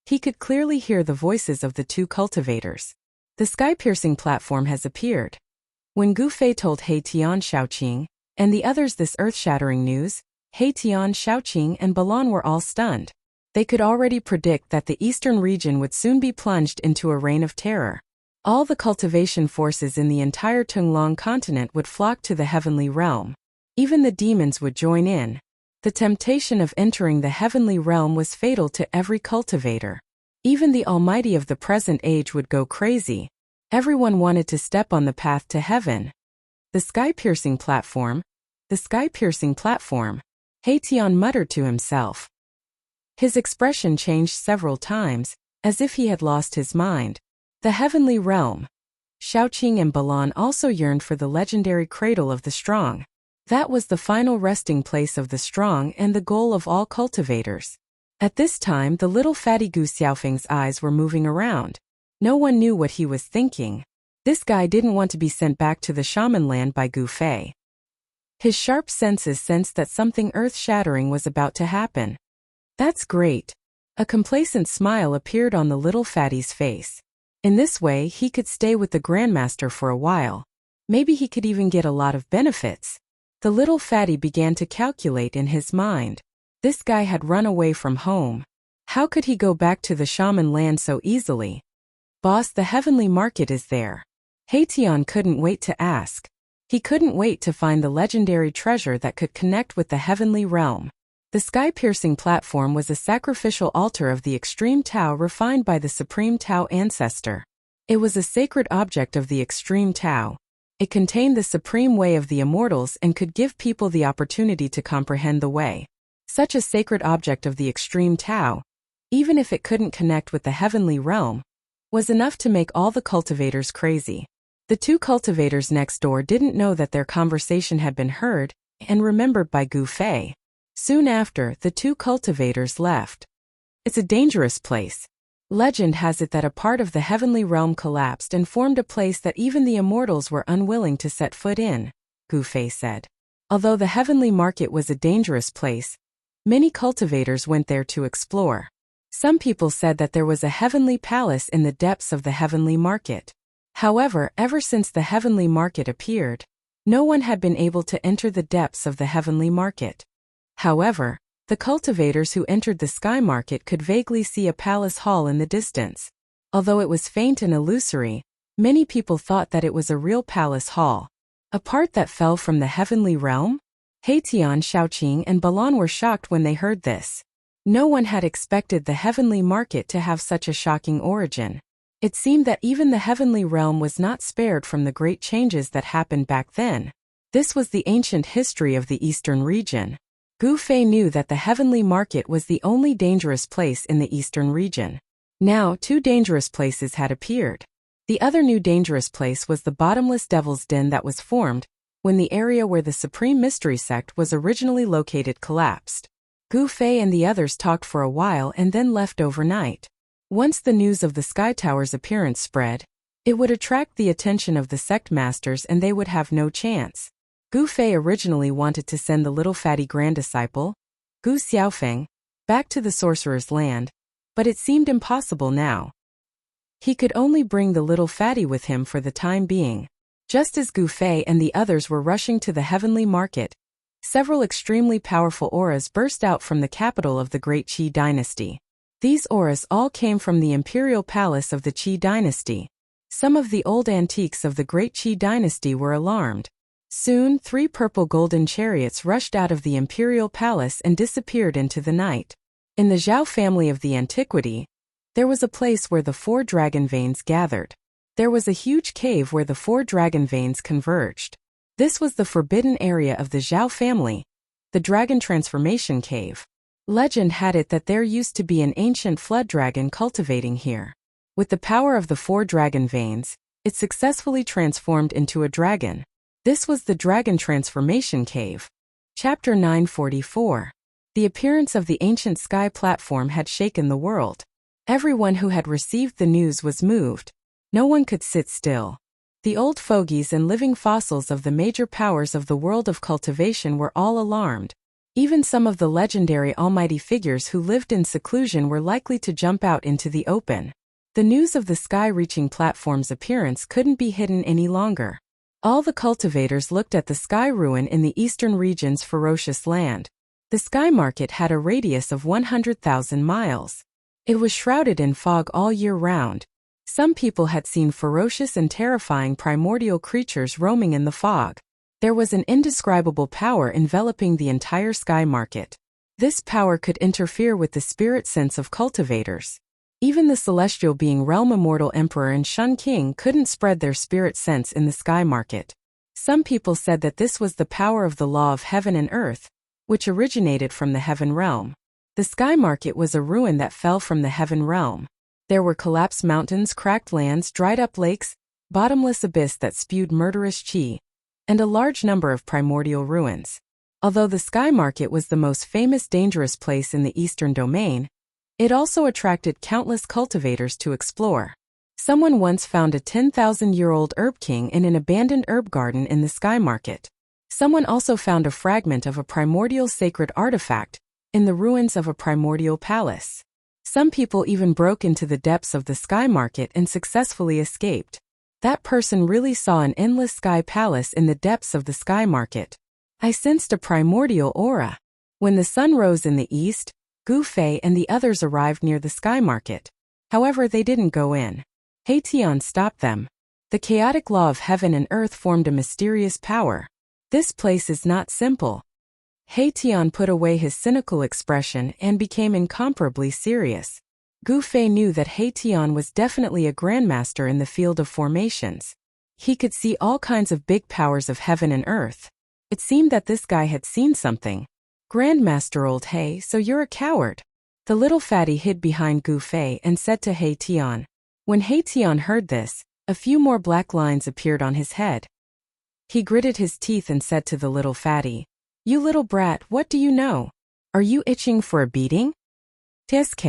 he could clearly hear the voices of the 2 cultivators. The sky-piercing platform has appeared. When Gu Fei told He Tian, Shaoqing, and the others this earth-shattering news, He Tian, Shaoqing, and Balan were all stunned. They could already predict that the eastern region would soon be plunged into a reign of terror. All the cultivation forces in the entire Tunglong continent would flock to the heavenly realm. Even the demons would join in. The temptation of entering the heavenly realm was fatal to every cultivator. Even the Almighty of the present age would go crazy. Everyone wanted to step on the path to heaven. The sky-piercing platform. The sky-piercing platform. He Tian muttered to himself. His expression changed several times, as if he had lost his mind. The heavenly realm. Xiaoqing and Balan also yearned for the legendary cradle of the strong. That was the final resting place of the strong and the goal of all cultivators. At this time, the little fatty Gu Xiaofeng's eyes were moving around. No one knew what he was thinking. This guy didn't want to be sent back to the shaman land by Gu Fei. His sharp senses sensed that something earth-shattering was about to happen. That's great. A complacent smile appeared on the little fatty's face. In this way, he could stay with the Grandmaster for a while. Maybe he could even get a lot of benefits. The little fatty began to calculate in his mind. This guy had run away from home. How could he go back to the shaman land so easily? Boss, the heavenly market is there. Haitian couldn't wait to ask. He couldn't wait to find the legendary treasure that could connect with the heavenly realm. The sky-piercing platform was a sacrificial altar of the extreme Tao refined by the supreme Tao ancestor. It was a sacred object of the extreme Tao. It contained the supreme way of the immortals and could give people the opportunity to comprehend the way. Such a sacred object of the extreme Tao, even if it couldn't connect with the heavenly realm, was enough to make all the cultivators crazy. The two cultivators next door didn't know that their conversation had been heard and remembered by Gu Fei. Soon after, the two cultivators left. It's a dangerous place. Legend has it that a part of the heavenly realm collapsed and formed a place that even the immortals were unwilling to set foot in, Gu Fei said. Although the heavenly market was a dangerous place, many cultivators went there to explore. Some people said that there was a heavenly palace in the depths of the heavenly market. However, ever since the heavenly market appeared, no one had been able to enter the depths of the heavenly market. However, the cultivators who entered the sky market could vaguely see a palace hall in the distance. Although it was faint and illusory, many people thought that it was a real palace hall. A part that fell from the heavenly realm? Haitian, Xiaoqing, and Balan were shocked when they heard this. No one had expected the heavenly market to have such a shocking origin. It seemed that even the heavenly realm was not spared from the great changes that happened back then. This was the ancient history of the eastern region. Gu Fei knew that the heavenly market was the only dangerous place in the eastern region. Now, two dangerous places had appeared. The other new dangerous place was the bottomless devil's den that was formed when the area where the Supreme Mystery Sect was originally located collapsed. Gu Fei and the others talked for a while and then left overnight. Once the news of the Sky Tower's appearance spread, it would attract the attention of the sect masters and they would have no chance. Gu Fei originally wanted to send the little fatty grand-disciple, Gu Xiaofeng, back to the sorcerer's land, but it seemed impossible now. He could only bring the little fatty with him for the time being. Just as Gu Fei and the others were rushing to the heavenly market, several extremely powerful auras burst out from the capital of the Great Qi dynasty. These auras all came from the imperial palace of the Qi dynasty. Some of the old antiques of the Great Qi dynasty were alarmed. Soon, 3 purple golden chariots rushed out of the imperial palace and disappeared into the night. In the Zhao family of the antiquity, there was a place where the 4 dragon veins gathered. There was a huge cave where the 4 dragon veins converged. This was the forbidden area of the Zhao family, the Dragon Transformation Cave. Legend had it that there used to be an ancient flood dragon cultivating here. With the power of the 4 dragon veins, it successfully transformed into a dragon. This was the Dragon Transformation Cave. Chapter 944. The appearance of the ancient sky platform had shaken the world. Everyone who had received the news was moved. No one could sit still. The old fogies and living fossils of the major powers of the world of cultivation were all alarmed. Even some of the legendary almighty figures who lived in seclusion were likely to jump out into the open. The news of the sky-reaching platform's appearance couldn't be hidden any longer. All the cultivators looked at the sky ruin in the eastern region's ferocious land. The sky market had a radius of 100,000 miles. It was shrouded in fog all year round. Some people had seen ferocious and terrifying primordial creatures roaming in the fog. There was an indescribable power enveloping the entire sky market. This power could interfere with the spirit sense of cultivators. Even the celestial being Realm Immortal Emperor and Shun King couldn't spread their spirit sense in the sky market. Some people said that this was the power of the law of heaven and earth, which originated from the heaven realm. The sky market was a ruin that fell from the heaven realm. There were collapsed mountains, cracked lands, dried up lakes, bottomless abyss that spewed murderous chi, and a large number of primordial ruins. Although the Sky Market was the most famous dangerous place in the Eastern Domain, it also attracted countless cultivators to explore. Someone once found a 10,000-year-old herb king in an abandoned herb garden in the Sky Market. Someone also found a fragment of a primordial sacred artifact in the ruins of a primordial palace. Some people even broke into the depths of the Sky Market and successfully escaped. That person really saw an endless sky palace in the depths of the Sky Market. I sensed a primordial aura. When the sun rose in the east, Gu Fei and the others arrived near the Sky Market. However, they didn't go in. He Tian stopped them. The chaotic law of heaven and earth formed a mysterious power. This place is not simple. He Tian put away his cynical expression and became incomparably serious. Gu Fei knew that He Tian was definitely a grandmaster in the field of formations. He could see all kinds of big powers of heaven and earth. It seemed that this guy had seen something. Grandmaster old He, so you're a coward. The little fatty hid behind Gu Fei and said to He Tian. When He Tian heard this, a few more black lines appeared on his head. He gritted his teeth and said to the little fatty, "You little brat, what do you know? Are you itching for a beating?" Tsk.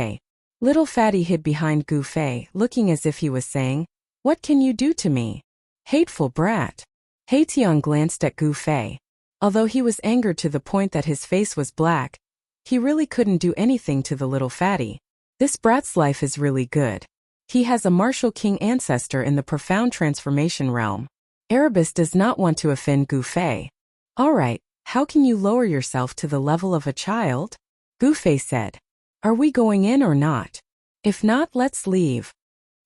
Little fatty hid behind Gu Fei, looking as if he was saying, "What can you do to me? Hateful brat." He Tian glanced at Gu Fei. Although he was angered to the point that his face was black, he really couldn't do anything to the little fatty. This brat's life is really good. He has a martial king ancestor in the profound transformation realm. Erebus does not want to offend Gu Fei. "Alright, how can you lower yourself to the level of a child?" Gu Fei said. "Are we going in or not? If not, let's leave."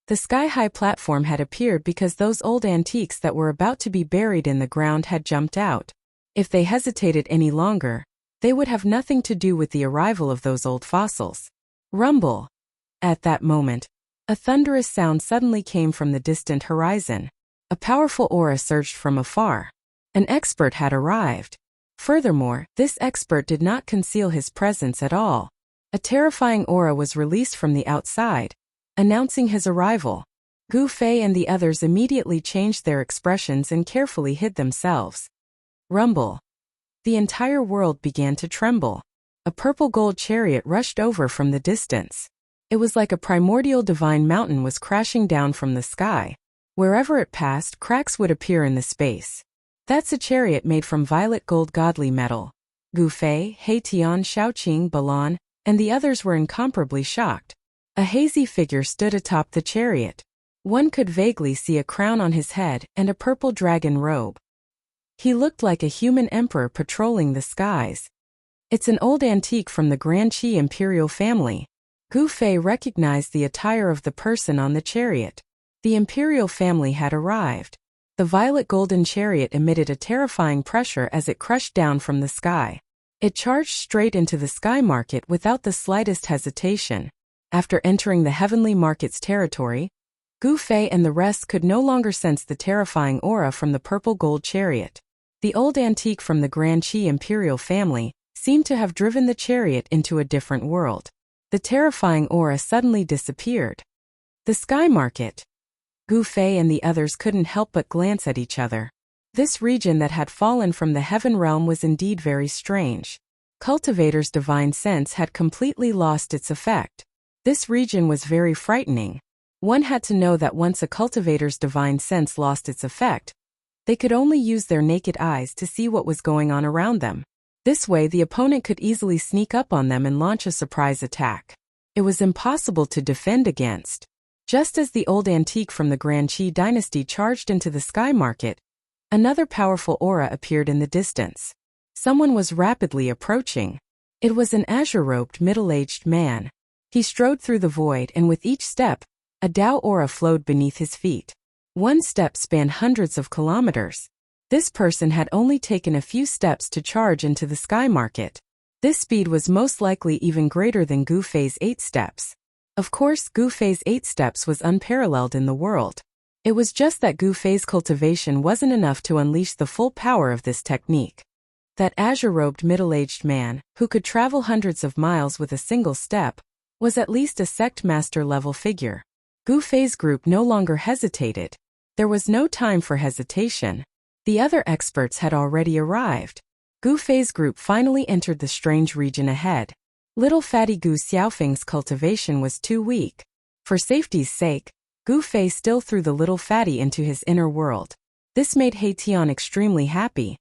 The sky-high platform had appeared because those old antiques that were about to be buried in the ground had jumped out. If they hesitated any longer, they would have nothing to do with the arrival of those old fossils. Rumble. At that moment, a thunderous sound suddenly came from the distant horizon. A powerful aura surged from afar. An expert had arrived. Furthermore, this expert did not conceal his presence at all. A terrifying aura was released from the outside, announcing his arrival. Gu Fei and the others immediately changed their expressions and carefully hid themselves. Rumble. The entire world began to tremble. A purple gold chariot rushed over from the distance. It was like a primordial divine mountain was crashing down from the sky. Wherever it passed, cracks would appear in the space. That's a chariot made from violet gold godly metal. Gu Fei, He Tian, Shaoqing, Balan, and the others were incomparably shocked. A hazy figure stood atop the chariot. One could vaguely see a crown on his head and a purple dragon robe. He looked like a human emperor patrolling the skies. It's an old antique from the Grand Qi imperial family. Gu Fei recognized the attire of the person on the chariot. The imperial family had arrived. The violet golden chariot emitted a terrifying pressure as it crushed down from the sky. It charged straight into the Sky Market without the slightest hesitation. After entering the Heavenly Market's territory, Gu Fei and the rest could no longer sense the terrifying aura from the purple gold chariot. The old antique from the Grand Qi imperial family seemed to have driven the chariot into a different world. The terrifying aura suddenly disappeared. The Sky Market. Gu Fei and the others couldn't help but glance at each other. This region that had fallen from the heaven realm was indeed very strange. Cultivator's divine sense had completely lost its effect. This region was very frightening. One had to know that once a cultivator's divine sense lost its effect, they could only use their naked eyes to see what was going on around them. This way the opponent could easily sneak up on them and launch a surprise attack. It was impossible to defend against. Just as the old antique from the Grand Qi dynasty charged into the Sky Market, another powerful aura appeared in the distance. Someone was rapidly approaching. It was an azure-robed middle-aged man. He strode through the void, and with each step, a Dao aura flowed beneath his feet. One step spanned hundreds of kilometers. This person had only taken a few steps to charge into the Sky Market. This speed was most likely even greater than Gu Fei's 8 steps. Of course, Gu Fei's 8 steps was unparalleled in the world. It was just that Gu Fei's cultivation wasn't enough to unleash the full power of this technique. That azure-robed middle-aged man, who could travel hundreds of miles with a single step, was at least a sect master level figure. Gu Fei's group no longer hesitated. There was no time for hesitation. The other experts had already arrived. Gu Fei's group finally entered the strange region ahead. Little fatty Gu Xiaofeng's cultivation was too weak. For safety's sake, Gu Fei still threw the little fatty into his inner world. This made He Tian extremely happy.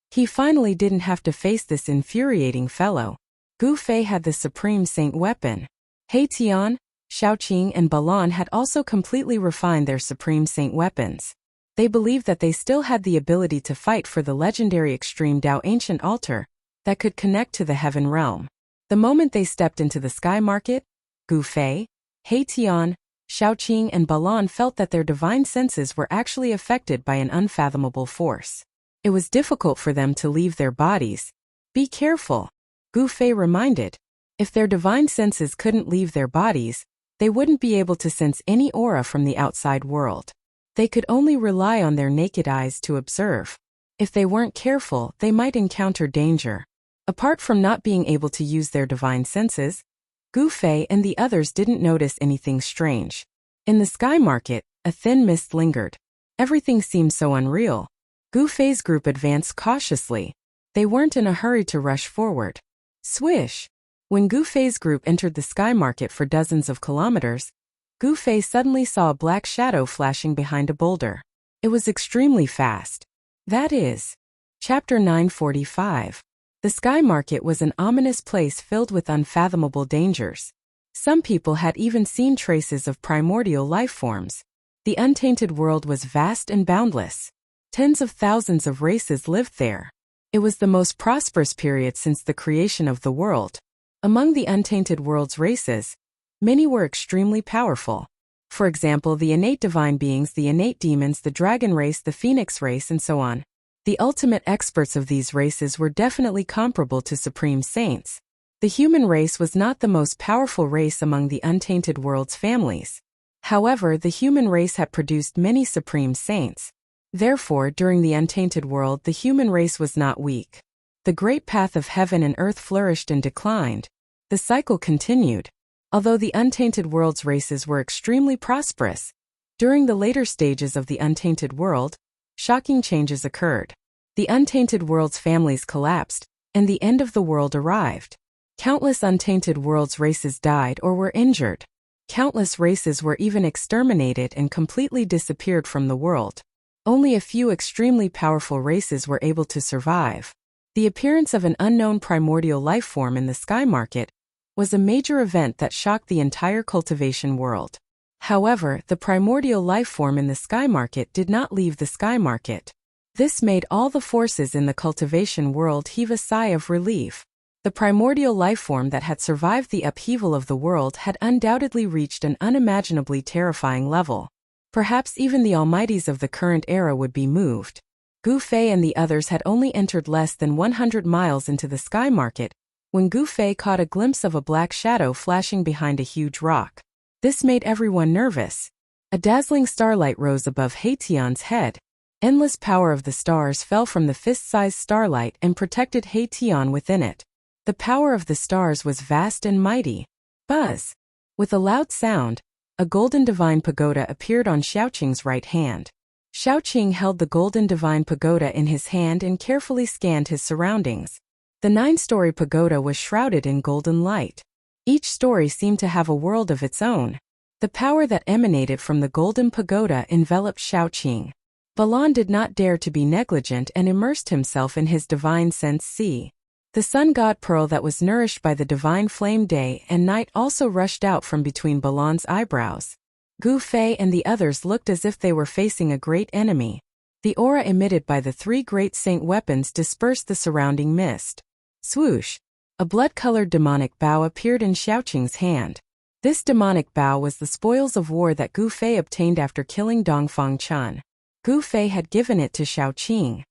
He finally didn't have to face this infuriating fellow. Gu Fei had the supreme saint weapon. He Tian, Shaoqing and Balan had also completely refined their supreme saint weapons. They believed that they still had the ability to fight for the legendary extreme Dao ancient altar that could connect to the heaven realm. The moment they stepped into the sky market, Gu Fei, He Tian, Shaoqing and Balan felt that their divine senses were actually affected by an unfathomable force. It was difficult for them to leave their bodies. Be careful, Gu Fei reminded. If their divine senses couldn't leave their bodies, they wouldn't be able to sense any aura from the outside world. They could only rely on their naked eyes to observe. If they weren't careful, they might encounter danger. Apart from not being able to use their divine senses, Gu Fei and the others didn't notice anything strange. In the sky market, a thin mist lingered. Everything seemed so unreal. Gu Fei's group advanced cautiously. They weren't in a hurry to rush forward. Swish! When Gu Fei's group entered the sky market for dozens of kilometers, Gu Fei suddenly saw a black shadow flashing behind a boulder. It was extremely fast. That is. Chapter 945. The sky market was an ominous place filled with unfathomable dangers. Some people had even seen traces of primordial life forms. The untainted world was vast and boundless. Tens of thousands of races lived there. It was the most prosperous period since the creation of the world. Among the untainted world's races, many were extremely powerful. For example, the innate divine beings, the innate demons, the dragon race, the phoenix race, and so on. The ultimate experts of these races were definitely comparable to supreme saints. The human race was not the most powerful race among the untainted world's families. However, the human race had produced many supreme saints. Therefore, during the untainted world, the human race was not weak. The great path of heaven and earth flourished and declined. The cycle continued. Although the untainted world's races were extremely prosperous, during the later stages of the untainted world, shocking changes occurred. The untainted world's families collapsed, and the end of the world arrived. Countless untainted world's races died or were injured. Countless races were even exterminated and completely disappeared from the world. Only a few extremely powerful races were able to survive. The appearance of an unknown primordial life form in the sky market was a major event that shocked the entire cultivation world. However, the primordial life form in the sky market did not leave the sky market. This made all the forces in the cultivation world heave a sigh of relief. The primordial life form that had survived the upheaval of the world had undoubtedly reached an unimaginably terrifying level. Perhaps even the almighties of the current era would be moved. Gu Fei and the others had only entered less than 100 miles into the sky market when Gu Fei caught a glimpse of a black shadow flashing behind a huge rock. This made everyone nervous. A dazzling starlight rose above He Tian's head. Endless power of the stars fell from the fist-sized starlight and protected He Tian within it. The power of the stars was vast and mighty. Buzz! With a loud sound, a golden divine pagoda appeared on Shaoqing's right hand. Shaoqing held the golden divine pagoda in his hand and carefully scanned his surroundings. The 9-story pagoda was shrouded in golden light. Each story seemed to have a world of its own. The power that emanated from the golden pagoda enveloped Shaoqing. Balan did not dare to be negligent and immersed himself in his divine sense sea. The sun god pearl that was nourished by the divine flame day and night also rushed out from between Balan's eyebrows. Gu Fei and the others looked as if they were facing a great enemy. The aura emitted by the 3 great saint weapons dispersed the surrounding mist. Swoosh! A blood-colored demonic bow appeared in Shaoqing's hand. This demonic bow was the spoils of war that Gu Fei obtained after killing Dongfang Chun. Gu Fei had given it to Shaoqing.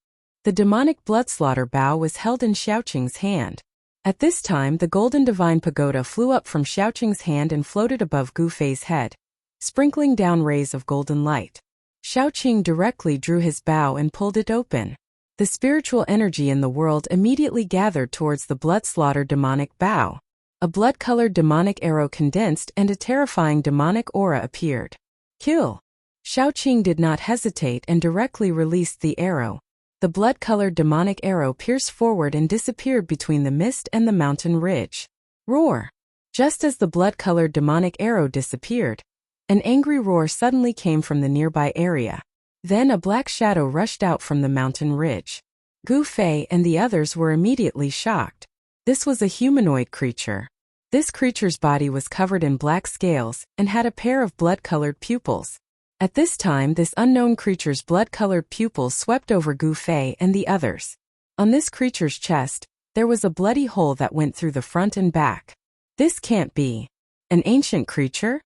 The demonic bloodslaughter bow was held in Shaoqing's hand. At this time, the golden divine pagoda flew up from Shaoqing's hand and floated above Gu Fei's head, sprinkling down rays of golden light. Shaoqing directly drew his bow and pulled it open. The spiritual energy in the world immediately gathered towards the blood-slaughter demonic bow. A blood-colored demonic arrow condensed and a terrifying demonic aura appeared. Kill! Xiaoqing did not hesitate and directly released the arrow. The blood-colored demonic arrow pierced forward and disappeared between the mist and the mountain ridge. Roar! Just as the blood-colored demonic arrow disappeared, an angry roar suddenly came from the nearby area. Then a black shadow rushed out from the mountain ridge. Gu Fei and the others were immediately shocked. This was a humanoid creature. This creature's body was covered in black scales and had a pair of blood-colored pupils. At this time, this unknown creature's blood-colored pupils swept over Gu Fei and the others. On this creature's chest, there was a bloody hole that went through the front and back. This can't be an ancient creature?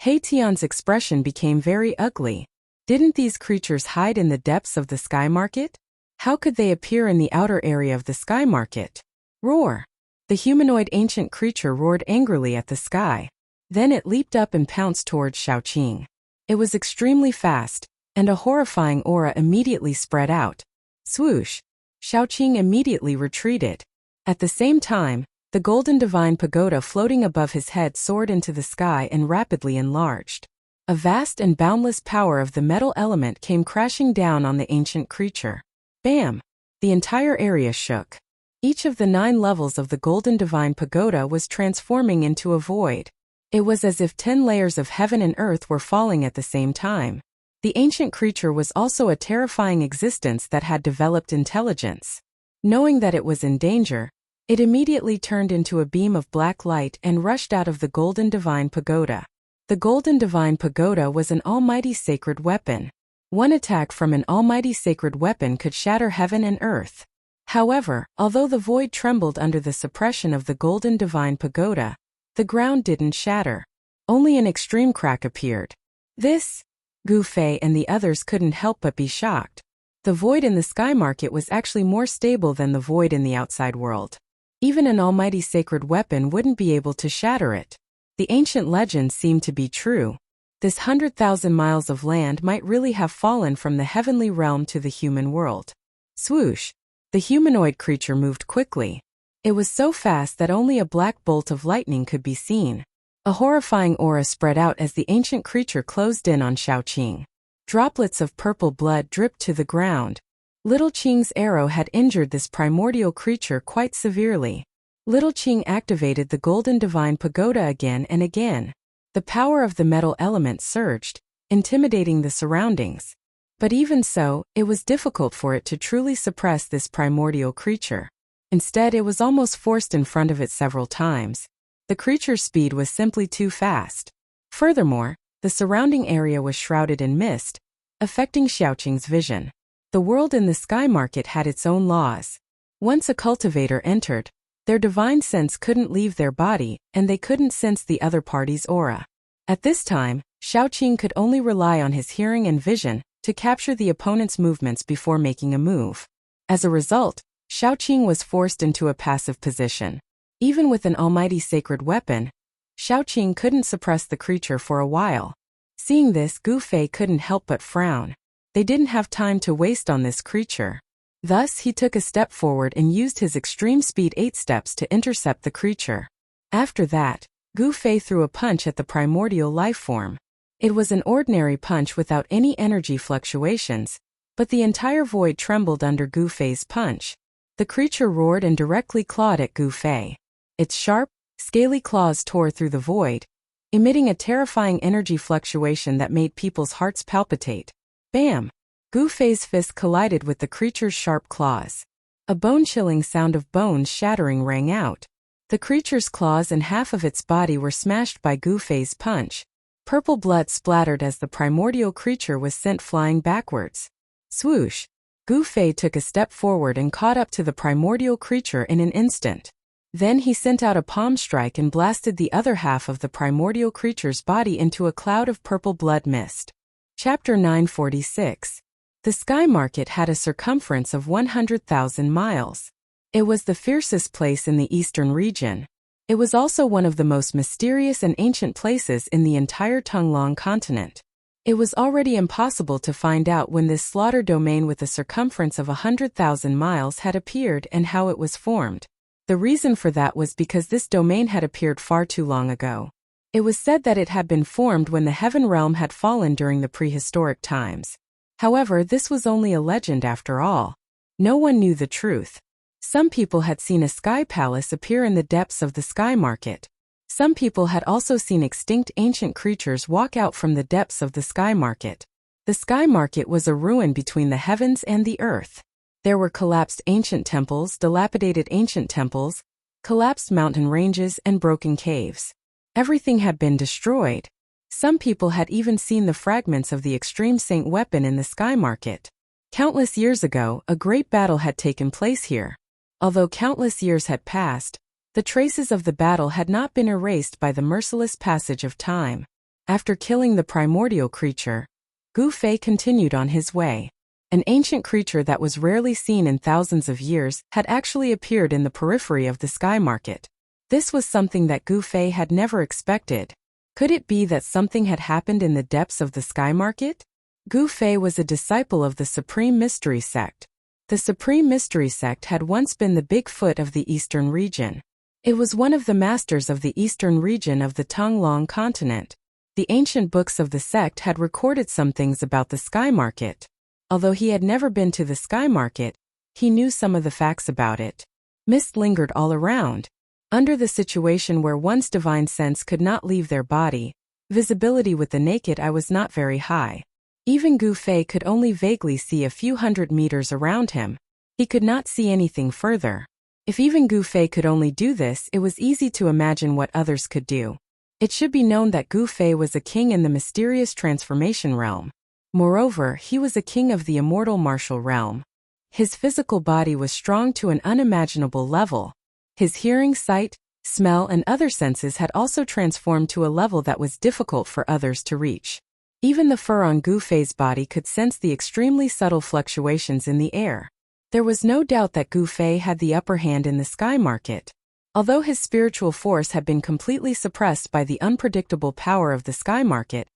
He Tian's expression became very ugly. Didn't these creatures hide in the depths of the sky market? How could they appear in the outer area of the sky market? Roar! The humanoid ancient creature roared angrily at the sky. Then it leaped up and pounced towards Xiaoqing. It was extremely fast, and a horrifying aura immediately spread out. Swoosh! Xiaoqing immediately retreated. At the same time, the golden divine pagoda floating above his head soared into the sky and rapidly enlarged. A vast and boundless power of the metal element came crashing down on the ancient creature. Bam! The entire area shook. Each of the 9 levels of the golden divine pagoda was transforming into a void. It was as if 10 layers of heaven and earth were falling at the same time. The ancient creature was also a terrifying existence that had developed intelligence. Knowing that it was in danger, it immediately turned into a beam of black light and rushed out of the golden divine pagoda. The golden divine pagoda was an almighty sacred weapon. One attack from an almighty sacred weapon could shatter heaven and earth. However, although the void trembled under the suppression of the golden divine pagoda, the ground didn't shatter. Only an extreme crack appeared. This? Gu Fei and the others couldn't help but be shocked. The void in the sky market was actually more stable than the void in the outside world. Even an almighty sacred weapon wouldn't be able to shatter it. The ancient legend seemed to be true. This 100,000 miles of land might really have fallen from the heavenly realm to the human world. Swoosh! The humanoid creature moved quickly. It was so fast that only a black bolt of lightning could be seen. A horrifying aura spread out as the ancient creature closed in on Xiaoqing. Droplets of purple blood dripped to the ground. Little Qing's arrow had injured this primordial creature quite severely. Little Qing activated the golden divine pagoda again and again. The power of the metal element surged, intimidating the surroundings. But even so, it was difficult for it to truly suppress this primordial creature. Instead, it was almost forced in front of it several times. The creature's speed was simply too fast. Furthermore, the surrounding area was shrouded in mist, affecting Xiaoqing's vision. The world in the sky market had its own laws. Once a cultivator entered, their divine sense couldn't leave their body, and they couldn't sense the other party's aura. At this time, Xiaoqing could only rely on his hearing and vision to capture the opponent's movements before making a move. As a result, Xiaoqing was forced into a passive position. Even with an almighty sacred weapon, Xiaoqing couldn't suppress the creature for a while. Seeing this, Gu Fei couldn't help but frown. They didn't have time to waste on this creature. Thus, he took a step forward and used his extreme speed 8 steps to intercept the creature. After that, Gu Fei threw a punch at the primordial life form. It was an ordinary punch without any energy fluctuations, but the entire void trembled under Gu Fei's punch. The creature roared and directly clawed at Gu Fei. Its sharp, scaly claws tore through the void, emitting a terrifying energy fluctuation that made people's hearts palpitate. Bam! Gu Fei's fist collided with the creature's sharp claws. A bone-chilling sound of bones shattering rang out. The creature's claws and half of its body were smashed by Gu Fei's punch. Purple blood splattered as the primordial creature was sent flying backwards. Swoosh! Gu Fei took a step forward and caught up to the primordial creature in an instant. Then he sent out a palm strike and blasted the other half of the primordial creature's body into a cloud of purple blood mist. Chapter 946. The sky market had a circumference of 100,000 miles. It was the fiercest place in the eastern region. It was also one of the most mysterious and ancient places in the entire Tonglong continent. It was already impossible to find out when this slaughter domain with a circumference of 100,000 miles had appeared and how it was formed. The reason for that was because this domain had appeared far too long ago. It was said that it had been formed when the heaven realm had fallen during the prehistoric times. However, this was only a legend after all. No one knew the truth. Some people had seen a sky palace appear in the depths of the sky market. Some people had also seen extinct ancient creatures walk out from the depths of the sky market. The sky market was a ruin between the heavens and the earth. There were collapsed ancient temples, dilapidated ancient temples, collapsed mountain ranges, and broken caves. Everything had been destroyed. Some people had even seen the fragments of the Extreme Saint weapon in the sky market. Countless years ago, a great battle had taken place here. Although countless years had passed, the traces of the battle had not been erased by the merciless passage of time. After killing the primordial creature, Gu Fei continued on his way. An ancient creature that was rarely seen in thousands of years had actually appeared in the periphery of the sky market. This was something that Gu Fei had never expected. Could it be that something had happened in the depths of the sky market? Gu Fei was a disciple of the Supreme Mystery Sect. The Supreme Mystery Sect had once been the Bigfoot of the Eastern region. It was one of the masters of the Eastern region of the Tonglong continent. The ancient books of the sect had recorded some things about the sky market. Although he had never been to the sky market, he knew some of the facts about it. Mist lingered all around. Under the situation where one's divine sense could not leave their body, visibility with the naked eye was not very high. Even Gu Fei could only vaguely see a few hundred meters around him. He could not see anything further. If even Gu Fei could only do this, it was easy to imagine what others could do. It should be known that Gu Fei was a king in the mysterious transformation realm. Moreover, he was a king of the immortal martial realm. His physical body was strong to an unimaginable level. His hearing, sight, smell, and other senses had also transformed to a level that was difficult for others to reach. Even the fur on Gu Fei's body could sense the extremely subtle fluctuations in the air. There was no doubt that Gu Fei had the upper hand in the sky market. Although his spiritual force had been completely suppressed by the unpredictable power of the sky market,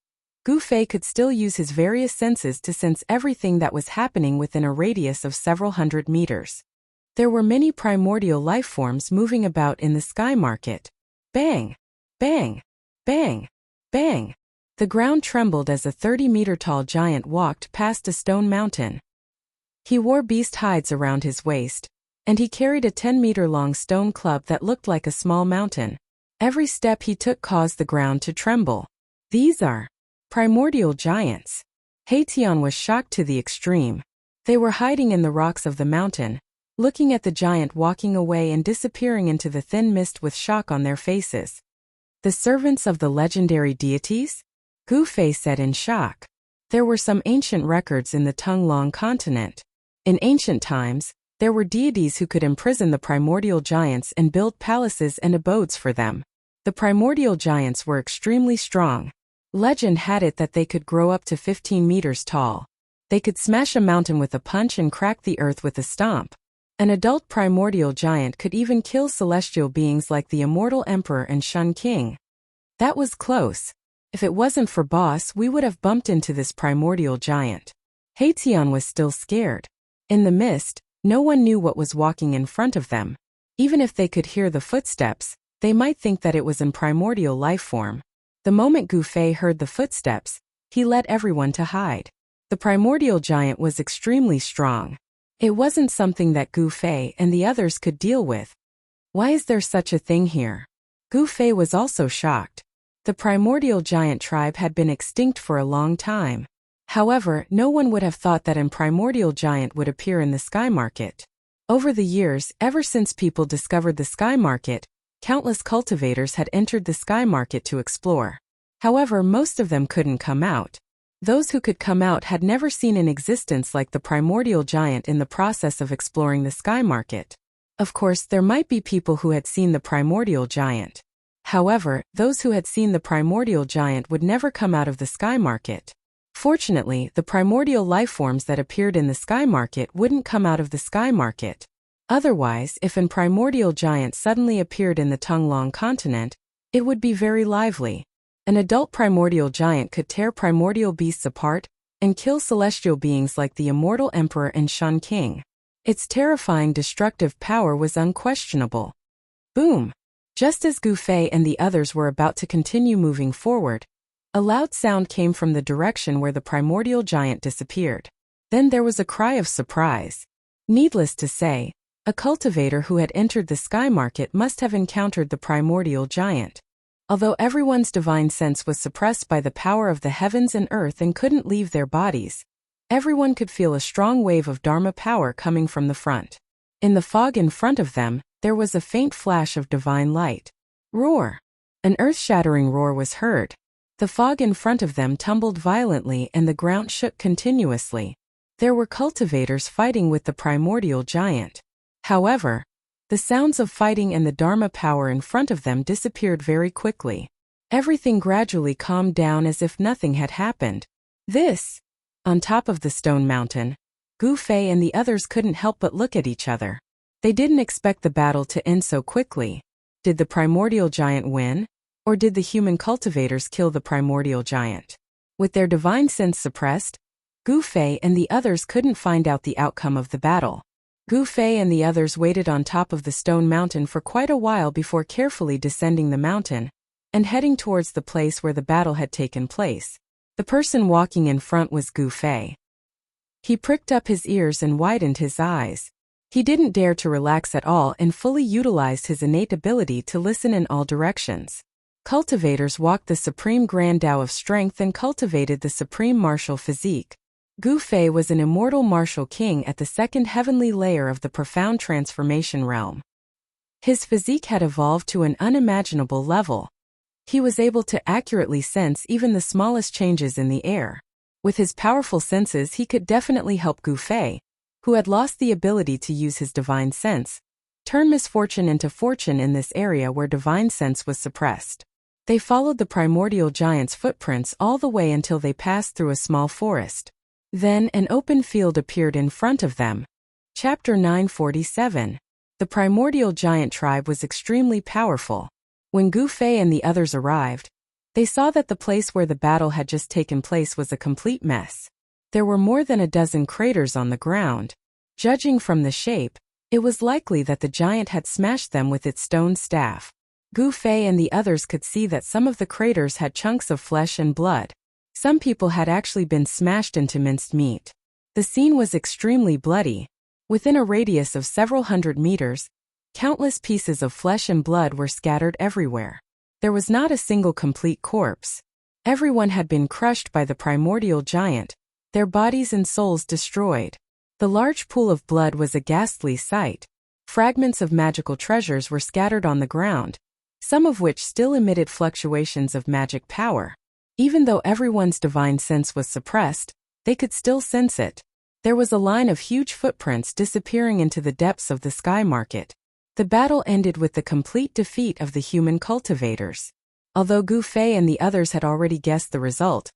Gu Fei could still use his various senses to sense everything that was happening within a radius of several hundred meters. There were many primordial life forms moving about in the sky market. Bang! Bang! Bang! Bang! The ground trembled as a 30-meter-tall giant walked past a stone mountain. He wore beast hides around his waist, and he carried a 10-meter-long stone club that looked like a small mountain. Every step he took caused the ground to tremble. These are primordial giants. Haitian was shocked to the extreme. They were hiding in the rocks of the mountain, looking at the giant walking away and disappearing into the thin mist with shock on their faces. The servants of the legendary deities? Gu Fei said in shock. There were some ancient records in the Tonglong continent. In ancient times, there were deities who could imprison the primordial giants and build palaces and abodes for them. The primordial giants were extremely strong. Legend had it that they could grow up to 15 meters tall. They could smash a mountain with a punch and crack the earth with a stomp. An adult primordial giant could even kill celestial beings like the immortal emperor and Shun King. That was close. If it wasn't for Boss, we would have bumped into this primordial giant. Haitian was still scared. In the mist, no one knew what was walking in front of them. Even if they could hear the footsteps, they might think that it was in primordial life form. The moment Gu Fei heard the footsteps, he led everyone to hide. The primordial giant was extremely strong. It wasn't something that Gu Fei and the others could deal with. Why is there such a thing here? Gu Fei was also shocked. The primordial giant tribe had been extinct for a long time. However, no one would have thought that a primordial giant would appear in the sky market. Over the years, ever since people discovered the sky market, countless cultivators had entered the sky market to explore. However, most of them couldn't come out. Those who could come out had never seen an existence like the primordial giant in the process of exploring the sky market. Of course, there might be people who had seen the primordial giant. However, those who had seen the primordial giant would never come out of the sky market. Fortunately, the primordial life forms that appeared in the sky market wouldn't come out of the sky market. Otherwise, if an primordial giant suddenly appeared in the Tonglong continent, it would be very lively. An adult primordial giant could tear primordial beasts apart and kill celestial beings like the immortal emperor and Shun King. Its terrifying destructive power was unquestionable. Boom! Just as Gu Fei and the others were about to continue moving forward, a loud sound came from the direction where the primordial giant disappeared. Then there was a cry of surprise. Needless to say, a cultivator who had entered the sky market must have encountered the primordial giant. Although everyone's divine sense was suppressed by the power of the heavens and earth and couldn't leave their bodies, everyone could feel a strong wave of Dharma power coming from the front. In the fog in front of them, there was a faint flash of divine light. Roar! An earth-shattering roar was heard. The fog in front of them tumbled violently and the ground shook continuously. There were cultivators fighting with the primordial giant. However, the sounds of fighting and the Dharma power in front of them disappeared very quickly. Everything gradually calmed down as if nothing had happened. On top of the stone mountain, Gu Fei and the others couldn't help but look at each other. They didn't expect the battle to end so quickly. Did the primordial giant win? Or did the human cultivators kill the primordial giant? With their divine sense suppressed, Gu Fei and the others couldn't find out the outcome of the battle. Gu Fei and the others waited on top of the stone mountain for quite a while before carefully descending the mountain and heading towards the place where the battle had taken place. The person walking in front was Gu Fei. He pricked up his ears and widened his eyes. He didn't dare to relax at all and fully utilized his innate ability to listen in all directions. Cultivators walked the supreme grand Tao of strength and cultivated the supreme martial physique. Gu Fei was an immortal martial king at the second heavenly layer of the profound transformation realm. His physique had evolved to an unimaginable level. He was able to accurately sense even the smallest changes in the air. With his powerful senses, he could definitely help Gu Fei, who had lost the ability to use his divine sense, turn misfortune into fortune in this area where divine sense was suppressed. They followed the primordial giant's footprints all the way until they passed through a small forest. Then an open field appeared in front of them. Chapter 947. The primordial giant tribe was extremely powerful. When Gu Fei and the others arrived, they saw that the place where the battle had just taken place was a complete mess. There were more than a dozen craters on the ground. Judging from the shape, it was likely that the giant had smashed them with its stone staff. Gu Fei and the others could see that some of the craters had chunks of flesh and blood. Some people had actually been smashed into minced meat. The scene was extremely bloody. Within a radius of several hundred meters, countless pieces of flesh and blood were scattered everywhere. There was not a single complete corpse. Everyone had been crushed by the primordial giant, their bodies and souls destroyed. The large pool of blood was a ghastly sight. Fragments of magical treasures were scattered on the ground, some of which still emitted fluctuations of magic power. Even though everyone's divine sense was suppressed, they could still sense it. There was a line of huge footprints disappearing into the depths of the sky market. The battle ended with the complete defeat of the human cultivators. Although Gu Fei and the others had already guessed the result,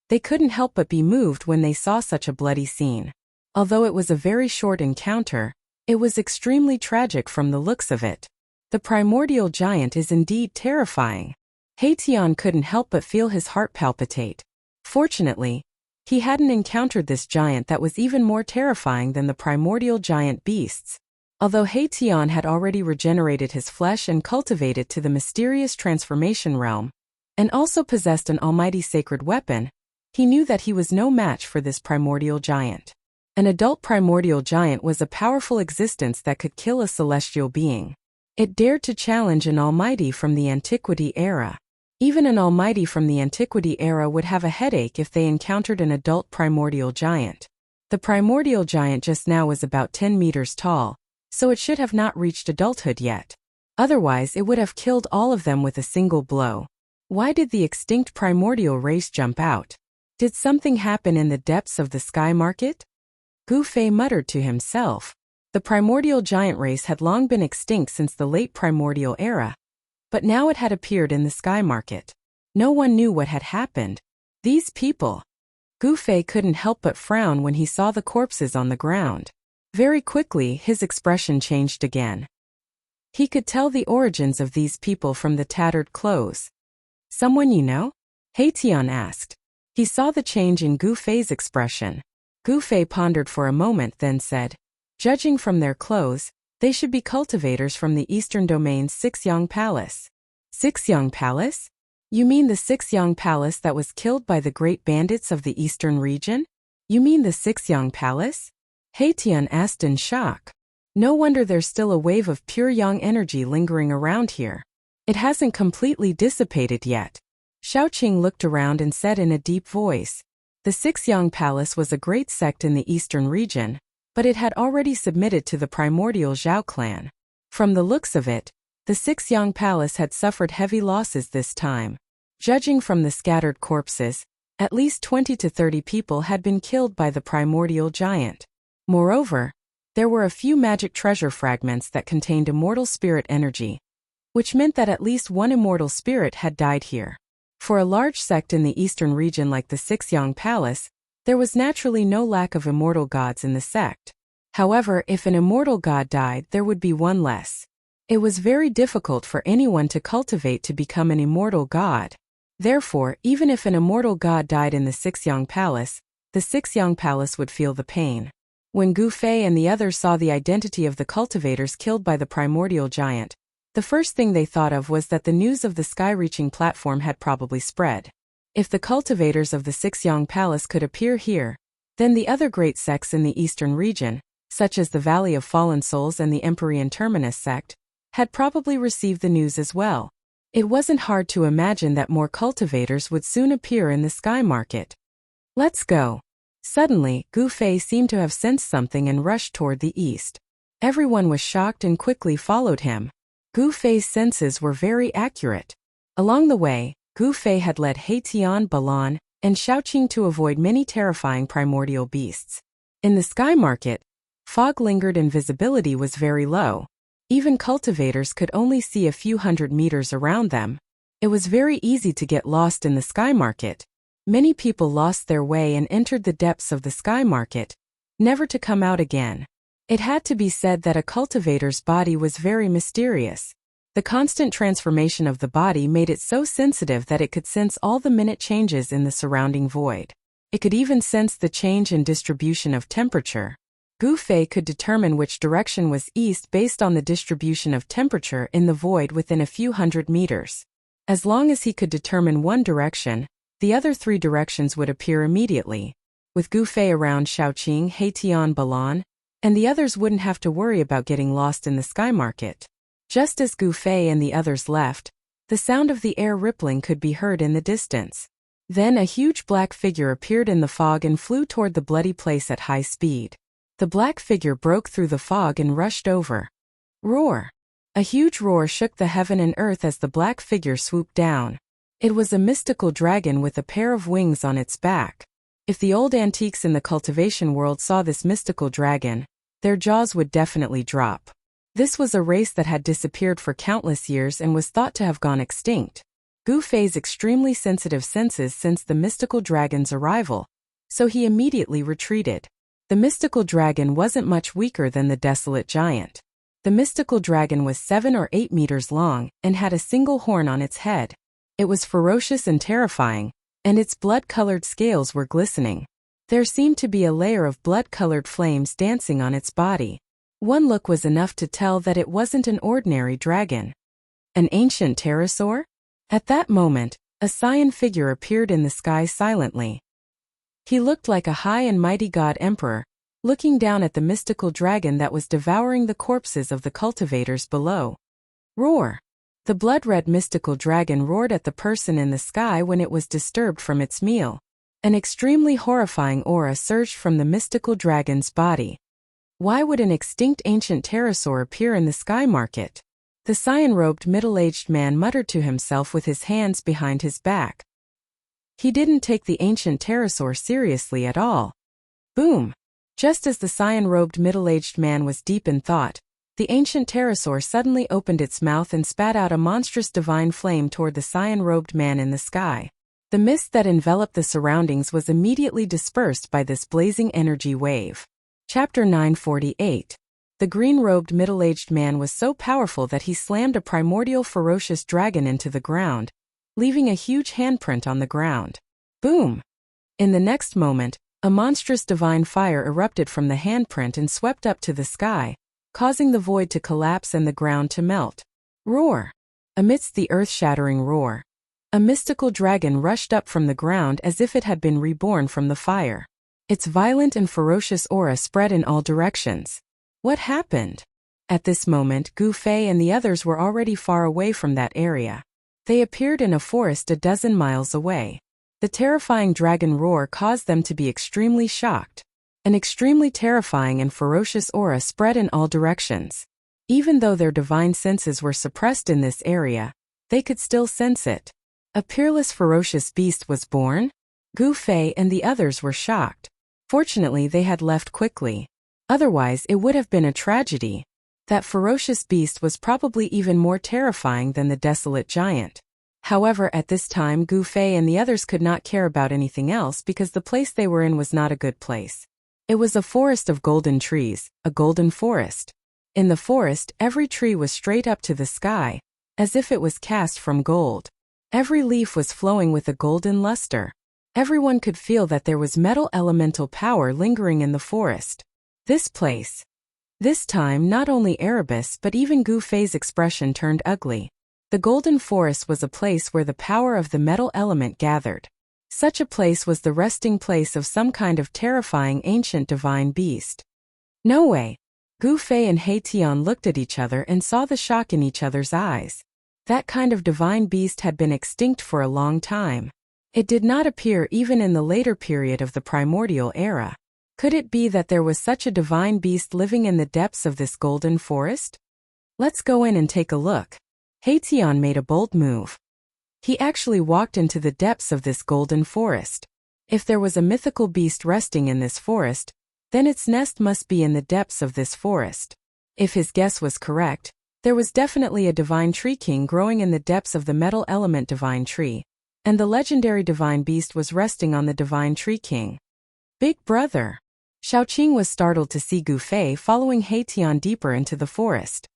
they couldn't help but be moved when they saw such a bloody scene. Although it was a very short encounter, it was extremely tragic from the looks of it. The primordial giant is indeed terrifying. Tian couldn't help but feel his heart palpitate. Fortunately, he hadn't encountered this giant that was even more terrifying than the primordial giant beasts. Although Tian had already regenerated his flesh and cultivated to the mysterious transformation realm, and also possessed an almighty sacred weapon, he knew that he was no match for this primordial giant. An adult primordial giant was a powerful existence that could kill a celestial being. It dared to challenge an almighty from the antiquity era. Even an almighty from the antiquity era would have a headache if they encountered an adult primordial giant. The primordial giant just now was about 10 meters tall, so it should have not reached adulthood yet. Otherwise, it would have killed all of them with a single blow. Why did the extinct primordial race jump out? Did something happen in the depths of the sky market? Gu Fei muttered to himself. The primordial giant race had long been extinct since the late primordial era, but now it had appeared in the sky market. No one knew what had happened. These people. Gu Fei couldn't help but frown when he saw the corpses on the ground. Very quickly, his expression changed again. He could tell the origins of these people from the tattered clothes. Someone you know? Tian asked. He saw the change in Gu Fei's expression. Gu Fei pondered for a moment, then said, "Judging from their clothes, They should be cultivators from the Eastern Domain's Sixyang Palace. Sixyang Palace? You mean the Sixyang Palace that was killed by the great bandits of the Eastern region? You mean the Sixyang Palace? Haitian asked in shock. No wonder there's still a wave of pure yang energy lingering around here. It hasn't completely dissipated yet. Xiaoqing looked around and said in a deep voice. The Sixyang Palace was a great sect in the Eastern region, but it had already submitted to the primordial Zhao clan. From the looks of it, the Sixyang Palace had suffered heavy losses this time. Judging from the scattered corpses, at least 20 to 30 people had been killed by the primordial giant. Moreover, there were a few magic treasure fragments that contained immortal spirit energy, which meant that at least one immortal spirit had died here. For a large sect in the eastern region like the Sixyang Palace, there was naturally no lack of immortal gods in the sect. However, if an immortal god died, there would be one less. It was very difficult for anyone to cultivate to become an immortal god. Therefore, even if an immortal god died in the Sixyang Palace, the Sixyang Palace would feel the pain. When Gu Fei and the others saw the identity of the cultivators killed by the primordial giant, the first thing they thought of was that the news of the sky-reaching platform had probably spread. If the cultivators of the Sixyang Palace could appear here, then the other great sects in the eastern region, such as the Valley of Fallen Souls and the Empyrean Terminus sect, had probably received the news as well. It wasn't hard to imagine that more cultivators would soon appear in the sky market. Let's go. Suddenly, Gu Fei seemed to have sensed something and rushed toward the east. Everyone was shocked and quickly followed him. Gu Fei's senses were very accurate. Along the way, Gu Fei had led Haitian, Balan, and Xiaoqing to avoid many terrifying primordial beasts. In the sky market, fog lingered and visibility was very low. Even cultivators could only see a few hundred meters around them. It was very easy to get lost in the sky market. Many people lost their way and entered the depths of the sky market, never to come out again. It had to be said that a cultivator's body was very mysterious. The constant transformation of the body made it so sensitive that it could sense all the minute changes in the surrounding void. It could even sense the change in distribution of temperature. Gu Fei could determine which direction was east based on the distribution of temperature in the void within a few hundred meters. As long as he could determine one direction, the other three directions would appear immediately. With Gu Fei around, Xiaoqing, Haitian, Balan, and the others wouldn't have to worry about getting lost in the sky market. Just as Gu Fei and the others left, the sound of the air rippling could be heard in the distance. Then a huge black figure appeared in the fog and flew toward the bloody place at high speed. The black figure broke through the fog and rushed over. Roar! A huge roar shook the heaven and earth as the black figure swooped down. It was a mystical dragon with a pair of wings on its back. If the old antiques in the cultivation world saw this mystical dragon, their jaws would definitely drop. This was a race that had disappeared for countless years and was thought to have gone extinct. Gu Fei's extremely sensitive senses sensed the mystical dragon's arrival, so he immediately retreated. The mystical dragon wasn't much weaker than the desolate giant. The mystical dragon was 7 or 8 meters long and had a single horn on its head. It was ferocious and terrifying, and its blood-colored scales were glistening. There seemed to be a layer of blood-colored flames dancing on its body. One look was enough to tell that it wasn't an ordinary dragon. An ancient pterosaur? At that moment, a cyan figure appeared in the sky silently. He looked like a high and mighty god emperor, looking down at the mystical dragon that was devouring the corpses of the cultivators below. Roar! The blood-red mystical dragon roared at the person in the sky when it was disturbed from its meal. An extremely horrifying aura surged from the mystical dragon's body. Why would an extinct ancient pterosaur appear in the sky market? The cyan-robed middle-aged man muttered to himself with his hands behind his back. He didn't take the ancient pterosaur seriously at all. Boom! Just as the cyan-robed middle-aged man was deep in thought, the ancient pterosaur suddenly opened its mouth and spat out a monstrous divine flame toward the cyan-robed man in the sky. The mist that enveloped the surroundings was immediately dispersed by this blazing energy wave. Chapter 948. The green-robed middle-aged man was so powerful that he slammed a primordial ferocious dragon into the ground, leaving a huge handprint on the ground. Boom! In the next moment, a monstrous divine fire erupted from the handprint and swept up to the sky, causing the void to collapse and the ground to melt. Roar! Amidst the earth-shattering roar, a mystical dragon rushed up from the ground as if it had been reborn from the fire. Its violent and ferocious aura spread in all directions. What happened? At this moment, Gu Fei and the others were already far away from that area. They appeared in a forest a dozen miles away. The terrifying dragon roar caused them to be extremely shocked. An extremely terrifying and ferocious aura spread in all directions. Even though their divine senses were suppressed in this area, they could still sense it. A peerless ferocious beast was born? Gu Fei and the others were shocked. Fortunately, they had left quickly. Otherwise, it would have been a tragedy. That ferocious beast was probably even more terrifying than the desolate giant. However, at this time, Gu Fei and the others could not care about anything else because the place they were in was not a good place. It was a forest of golden trees, a golden forest. In the forest, every tree was straight up to the sky, as if it was cast from gold. Every leaf was flowing with a golden luster. Everyone could feel that there was metal elemental power lingering in the forest. This place. This time, not only Erebus but even Gu Fei's expression turned ugly. The golden forest was a place where the power of the metal element gathered. Such a place was the resting place of some kind of terrifying ancient divine beast. No way! Gu Fei and He Tian looked at each other and saw the shock in each other's eyes. That kind of divine beast had been extinct for a long time. It did not appear even in the later period of the primordial era. Could it be that there was such a divine beast living in the depths of this golden forest? Let's go in and take a look. He Tian made a bold move. He actually walked into the depths of this golden forest. If there was a mythical beast resting in this forest, then its nest must be in the depths of this forest. If his guess was correct, there was definitely a divine tree king growing in the depths of the metal element divine tree, and the legendary divine beast was resting on the divine tree king. Big brother! Xiaoqing was startled to see Gu Fei following He Tian deeper into the forest.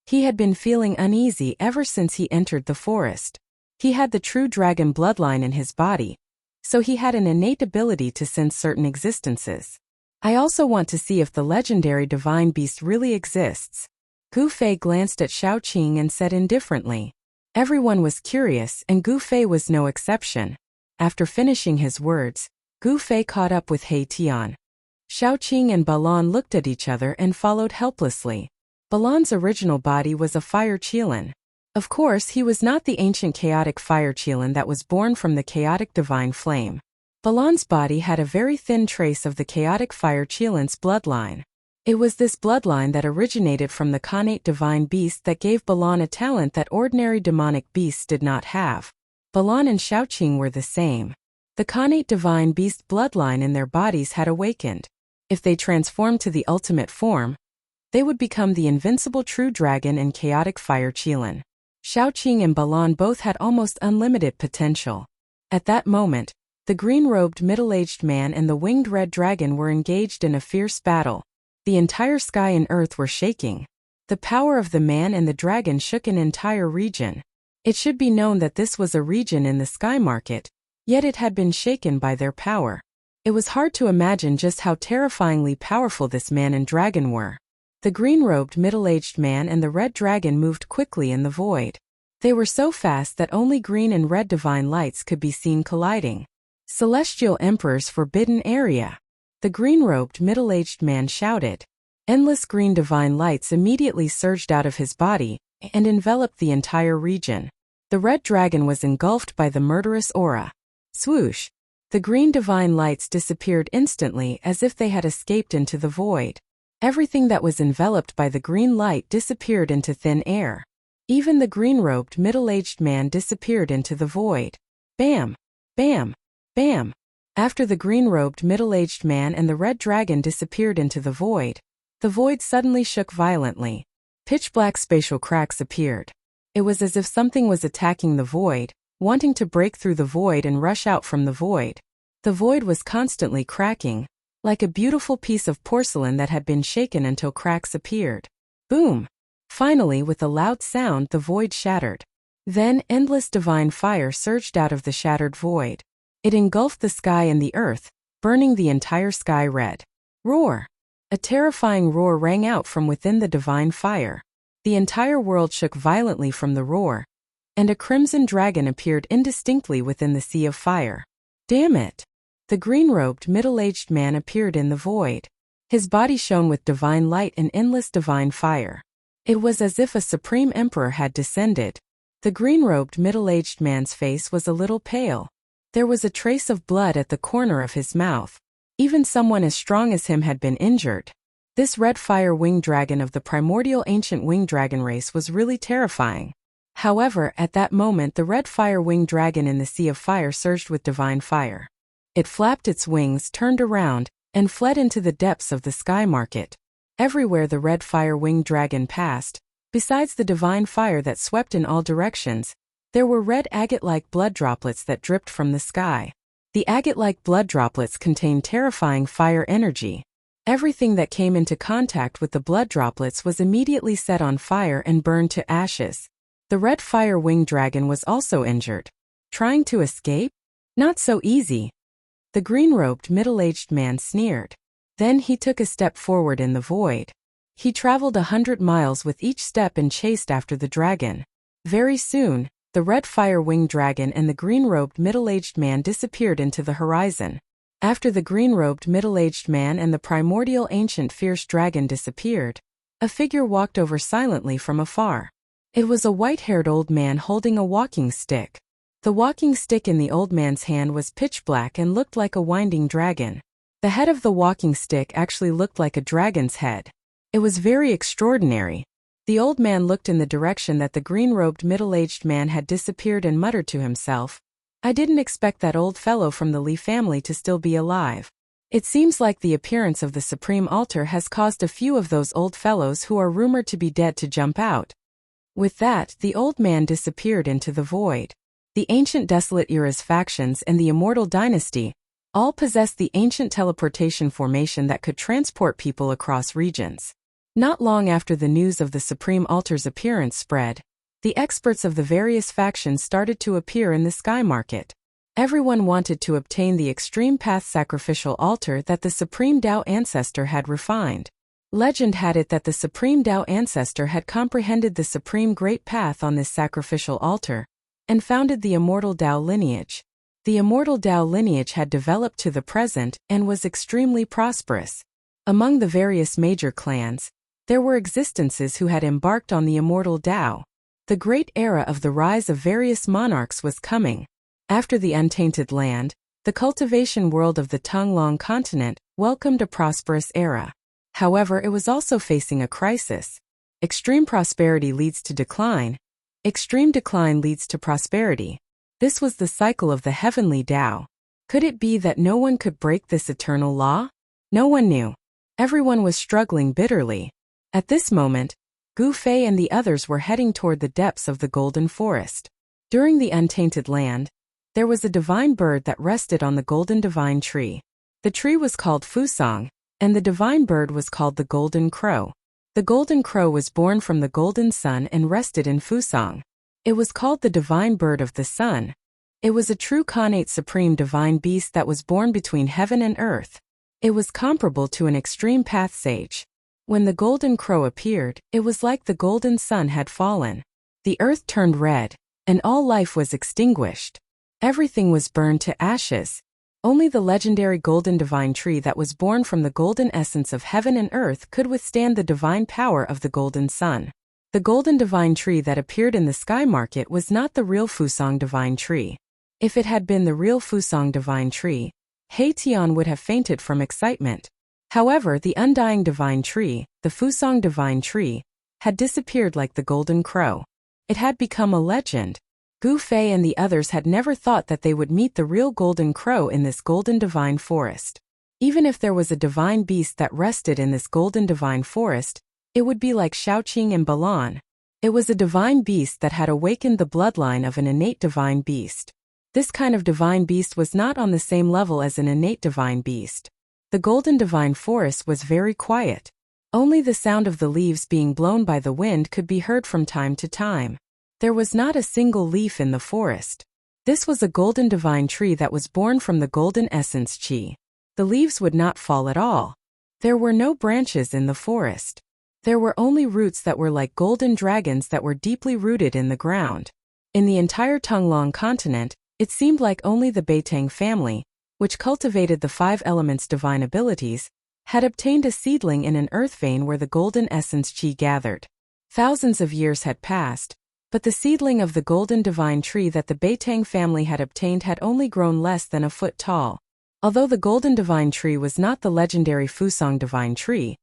He had been feeling uneasy ever since he entered the forest. He had the true dragon bloodline in his body, so he had an innate ability to sense certain existences. I also want to see if the legendary divine beast really exists. Gu Fei glanced at Xiaoqing and said indifferently. Everyone was curious and Gu Fei was no exception. After finishing his words, Gu Fei caught up with He Tian. Xiaoqing and Balan looked at each other and followed helplessly. Balan's original body was a fire qilin. Of course, he was not the ancient chaotic fire qilin that was born from the chaotic divine flame. Balan's body had a very thin trace of the chaotic fire qilin's bloodline. It was this bloodline that originated from the Khanate divine beast that gave Balan a talent that ordinary demonic beasts did not have. Balan and Xiaoqing were the same. The Khanate divine beast bloodline in their bodies had awakened. If they transformed to the ultimate form, they would become the invincible true dragon and chaotic fire qilin. Xiaoqing and Balan both had almost unlimited potential. At that moment, the green-robed middle-aged man and the winged red dragon were engaged in a fierce battle. The entire sky and earth were shaking. The power of the man and the dragon shook an entire region. It should be known that this was a region in the sky market, yet it had been shaken by their power. It was hard to imagine just how terrifyingly powerful this man and dragon were. The green-robed middle-aged man and the red dragon moved quickly in the void. They were so fast that only green and red divine lights could be seen colliding. Celestial Emperor's forbidden area! The green-robed middle-aged man shouted. Endless green divine lights immediately surged out of his body and enveloped the entire region. The red dragon was engulfed by the murderous aura. Swoosh! The green divine lights disappeared instantly as if they had escaped into the void. Everything that was enveloped by the green light disappeared into thin air. Even the green-robed middle-aged man disappeared into the void. Bam! Bam! Bam! After the green-robed middle-aged man and the red dragon disappeared into the void suddenly shook violently. Pitch-black spatial cracks appeared. It was as if something was attacking the void, wanting to break through the void and rush out from the void. The void was constantly cracking, like a beautiful piece of porcelain that had been shaken until cracks appeared. Boom! Finally, with a loud sound, the void shattered. Then, endless divine fire surged out of the shattered void. It engulfed the sky and the earth, burning the entire sky red. Roar! A terrifying roar rang out from within the divine fire. The entire world shook violently from the roar, and a crimson dragon appeared indistinctly within the sea of fire. Damn it! The green-robed middle-aged man appeared in the void. His body shone with divine light and endless divine fire. It was as if a supreme emperor had descended. The green-robed middle-aged man's face was a little pale. There was a trace of blood at the corner of his mouth. Even someone as strong as him had been injured. This red fire-winged dragon of the primordial ancient winged dragon race was really terrifying. However, at that moment the red fire-winged dragon in the sea of fire surged with divine fire. It flapped its wings, turned around, and fled into the depths of the sky market. Everywhere the red fire-winged dragon passed, besides the divine fire that swept in all directions, there were red agate-like blood droplets that dripped from the sky. The agate-like blood droplets contained terrifying fire energy. Everything that came into contact with the blood droplets was immediately set on fire and burned to ashes. The red fire-winged dragon was also injured. Trying to escape? Not so easy. The green-robed middle-aged man sneered. Then he took a step forward in the void. He traveled 100 miles with each step and chased after the dragon. Very soon, the red fire-winged dragon and the green-robed middle-aged man disappeared into the horizon. After the green-robed middle-aged man and the primordial ancient fierce dragon disappeared, a figure walked over silently from afar. It was a white-haired old man holding a walking stick. The walking stick in the old man's hand was pitch black and looked like a winding dragon. The head of the walking stick actually looked like a dragon's head. It was very extraordinary. The old man looked in the direction that the green-robed middle-aged man had disappeared and muttered to himself, "I didn't expect that old fellow from the Lee family to still be alive. It seems like the appearance of the Supreme Altar has caused a few of those old fellows who are rumored to be dead to jump out." With that, the old man disappeared into the void. The ancient Desolate Era's factions and the Immortal Dynasty all possessed the ancient teleportation formation that could transport people across regions. Not long after the news of the Supreme Altar's appearance spread, the experts of the various factions started to appear in the sky market. Everyone wanted to obtain the extreme path sacrificial altar that the Supreme Tao Ancestor had refined. Legend had it that the Supreme Tao Ancestor had comprehended the Supreme Great Path on this sacrificial altar, and founded the Immortal Tao lineage. The Immortal Tao lineage had developed to the present and was extremely prosperous. Among the various major clans, there were existences who had embarked on the Immortal Tao. The great era of the rise of various monarchs was coming. After the Untainted Land, the cultivation world of the Tonglong continent welcomed a prosperous era. However, it was also facing a crisis. Extreme prosperity leads to decline. Extreme decline leads to prosperity. This was the cycle of the heavenly Tao. Could it be that no one could break this eternal law? No one knew. Everyone was struggling bitterly. At this moment, Gu Fei and the others were heading toward the depths of the Golden Forest. During the Untainted Land, there was a divine bird that rested on the Golden Divine Tree. The tree was called Fusang, and the divine bird was called the Golden Crow. The Golden Crow was born from the Golden Sun and rested in Fusang. It was called the Divine Bird of the Sun. It was a true connate supreme divine beast that was born between heaven and earth. It was comparable to an extreme path sage. When the Golden Crow appeared, it was like the Golden Sun had fallen. The earth turned red, and all life was extinguished. Everything was burned to ashes. Only the legendary Golden Divine Tree that was born from the golden essence of heaven and earth could withstand the divine power of the Golden Sun. The Golden Divine Tree that appeared in the sky market was not the real Fusang Divine Tree. If it had been the real Fusang Divine Tree, He Tian would have fainted from excitement. However, the Undying Divine Tree, the Fusang Divine Tree, had disappeared like the Golden Crow. It had become a legend. Gu Fei and the others had never thought that they would meet the real Golden Crow in this Golden Divine Forest. Even if there was a divine beast that rested in this Golden Divine Forest, it would be like Shaoqing and Balan. It was a divine beast that had awakened the bloodline of an innate divine beast. This kind of divine beast was not on the same level as an innate divine beast. The Golden Divine Forest was very quiet. Only the sound of the leaves being blown by the wind could be heard from time to time. There was not a single leaf in the forest. This was a Golden Divine Tree that was born from the Golden Essence Qi. The leaves would not fall at all. There were no branches in the forest. There were only roots that were like golden dragons that were deeply rooted in the ground. In the entire Tonglong continent, it seemed like only the Beitang family, which cultivated the five elements' divine abilities, had obtained a seedling in an earth vein where the golden essence qi gathered. Thousands of years had passed, but the seedling of the golden divine tree that the Beitang family had obtained had only grown less than a foot tall. Although the golden divine tree was not the legendary Fusong divine tree,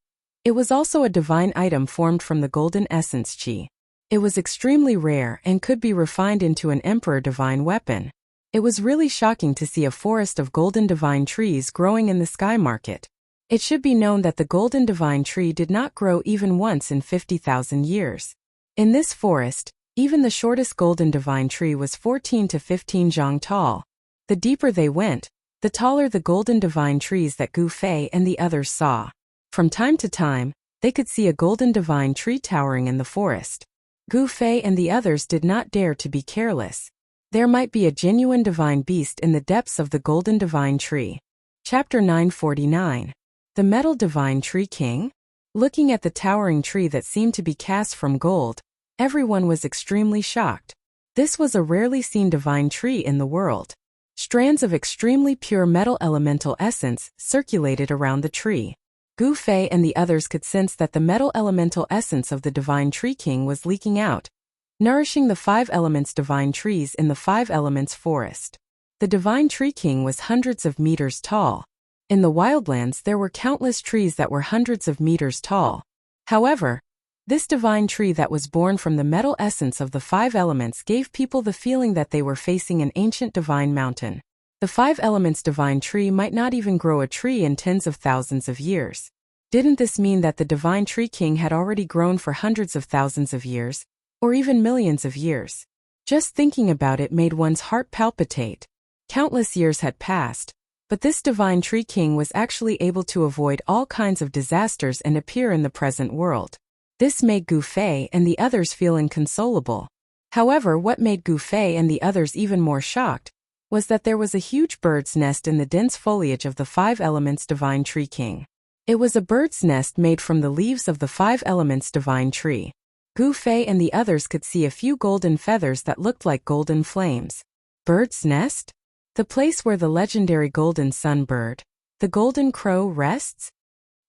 it was also a divine item formed from the golden essence qi. It was extremely rare and could be refined into an emperor divine weapon. It was really shocking to see a forest of golden divine trees growing in the sky market. It should be known that the golden divine tree did not grow even once in 50,000 years. In this forest, even the shortest golden divine tree was 14 to 15 zhang tall. The deeper they went, the taller the golden divine trees that Gu Fei and the others saw. From time to time, they could see a golden divine tree towering in the forest. Gu Fei and the others did not dare to be careless. There might be a genuine divine beast in the depths of the golden divine tree. Chapter 949. The Metal Divine Tree King? Looking at the towering tree that seemed to be cast from gold, everyone was extremely shocked. This was a rarely seen divine tree in the world. Strands of extremely pure metal elemental essence circulated around the tree. Gu Fei and the others could sense that the metal elemental essence of the Divine Tree King was leaking out, nourishing the five elements divine trees in the five elements forest. The Divine Tree King was hundreds of meters tall. In the wildlands there were countless trees that were hundreds of meters tall. However, this divine tree that was born from the metal essence of the five elements gave people the feeling that they were facing an ancient divine mountain. The five elements divine tree might not even grow a tree in tens of thousands of years. Didn't this mean that the Divine Tree King had already grown for hundreds of thousands of years, or even millions of years? Just thinking about it made one's heart palpitate. Countless years had passed, but this Divine Tree King was actually able to avoid all kinds of disasters and appear in the present world. This made Gu Fei and the others feel inconsolable. However, what made Gu Fei and the others even more shocked was that there was a huge bird's nest in the dense foliage of the five elements Divine Tree King. It was a bird's nest made from the leaves of the five elements divine tree. Gu Fei and the others could see a few golden feathers that looked like golden flames. Bird's nest? The place where the legendary golden sun bird, the golden crow, rests?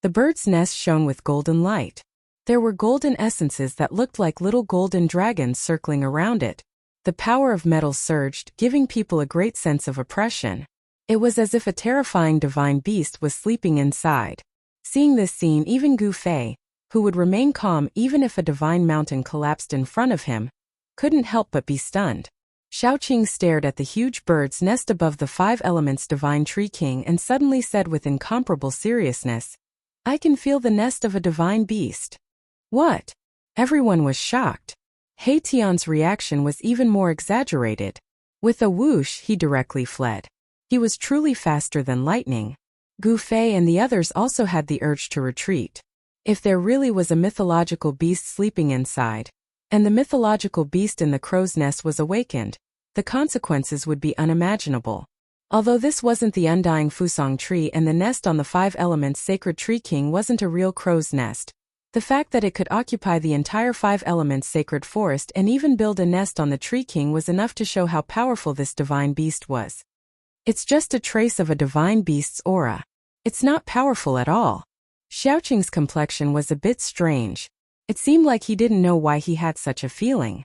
The bird's nest shone with golden light. There were golden essences that looked like little golden dragons circling around it. The power of metal surged, giving people a great sense of oppression. It was as if a terrifying divine beast was sleeping inside. Seeing this scene, even Gu Fei, who would remain calm even if a divine mountain collapsed in front of him, couldn't help but be stunned. Xiaoqing stared at the huge bird's nest above the five elements Divine Tree King and suddenly said with incomparable seriousness, "I can feel the nest of a divine beast." What? Everyone was shocked. He Tian's reaction was even more exaggerated. With a whoosh, he directly fled. He was truly faster than lightning. Gu Fei and the others also had the urge to retreat. If there really was a mythological beast sleeping inside, and the mythological beast in the crow's nest was awakened, the consequences would be unimaginable. Although this wasn't the undying Fusong tree and the nest on the five elements sacred tree king wasn't a real crow's nest, the fact that it could occupy the entire five elements sacred forest and even build a nest on the tree king was enough to show how powerful this divine beast was. It's just a trace of a divine beast's aura. It's not powerful at all. Xiaoqing's complexion was a bit strange. It seemed like he didn't know why he had such a feeling.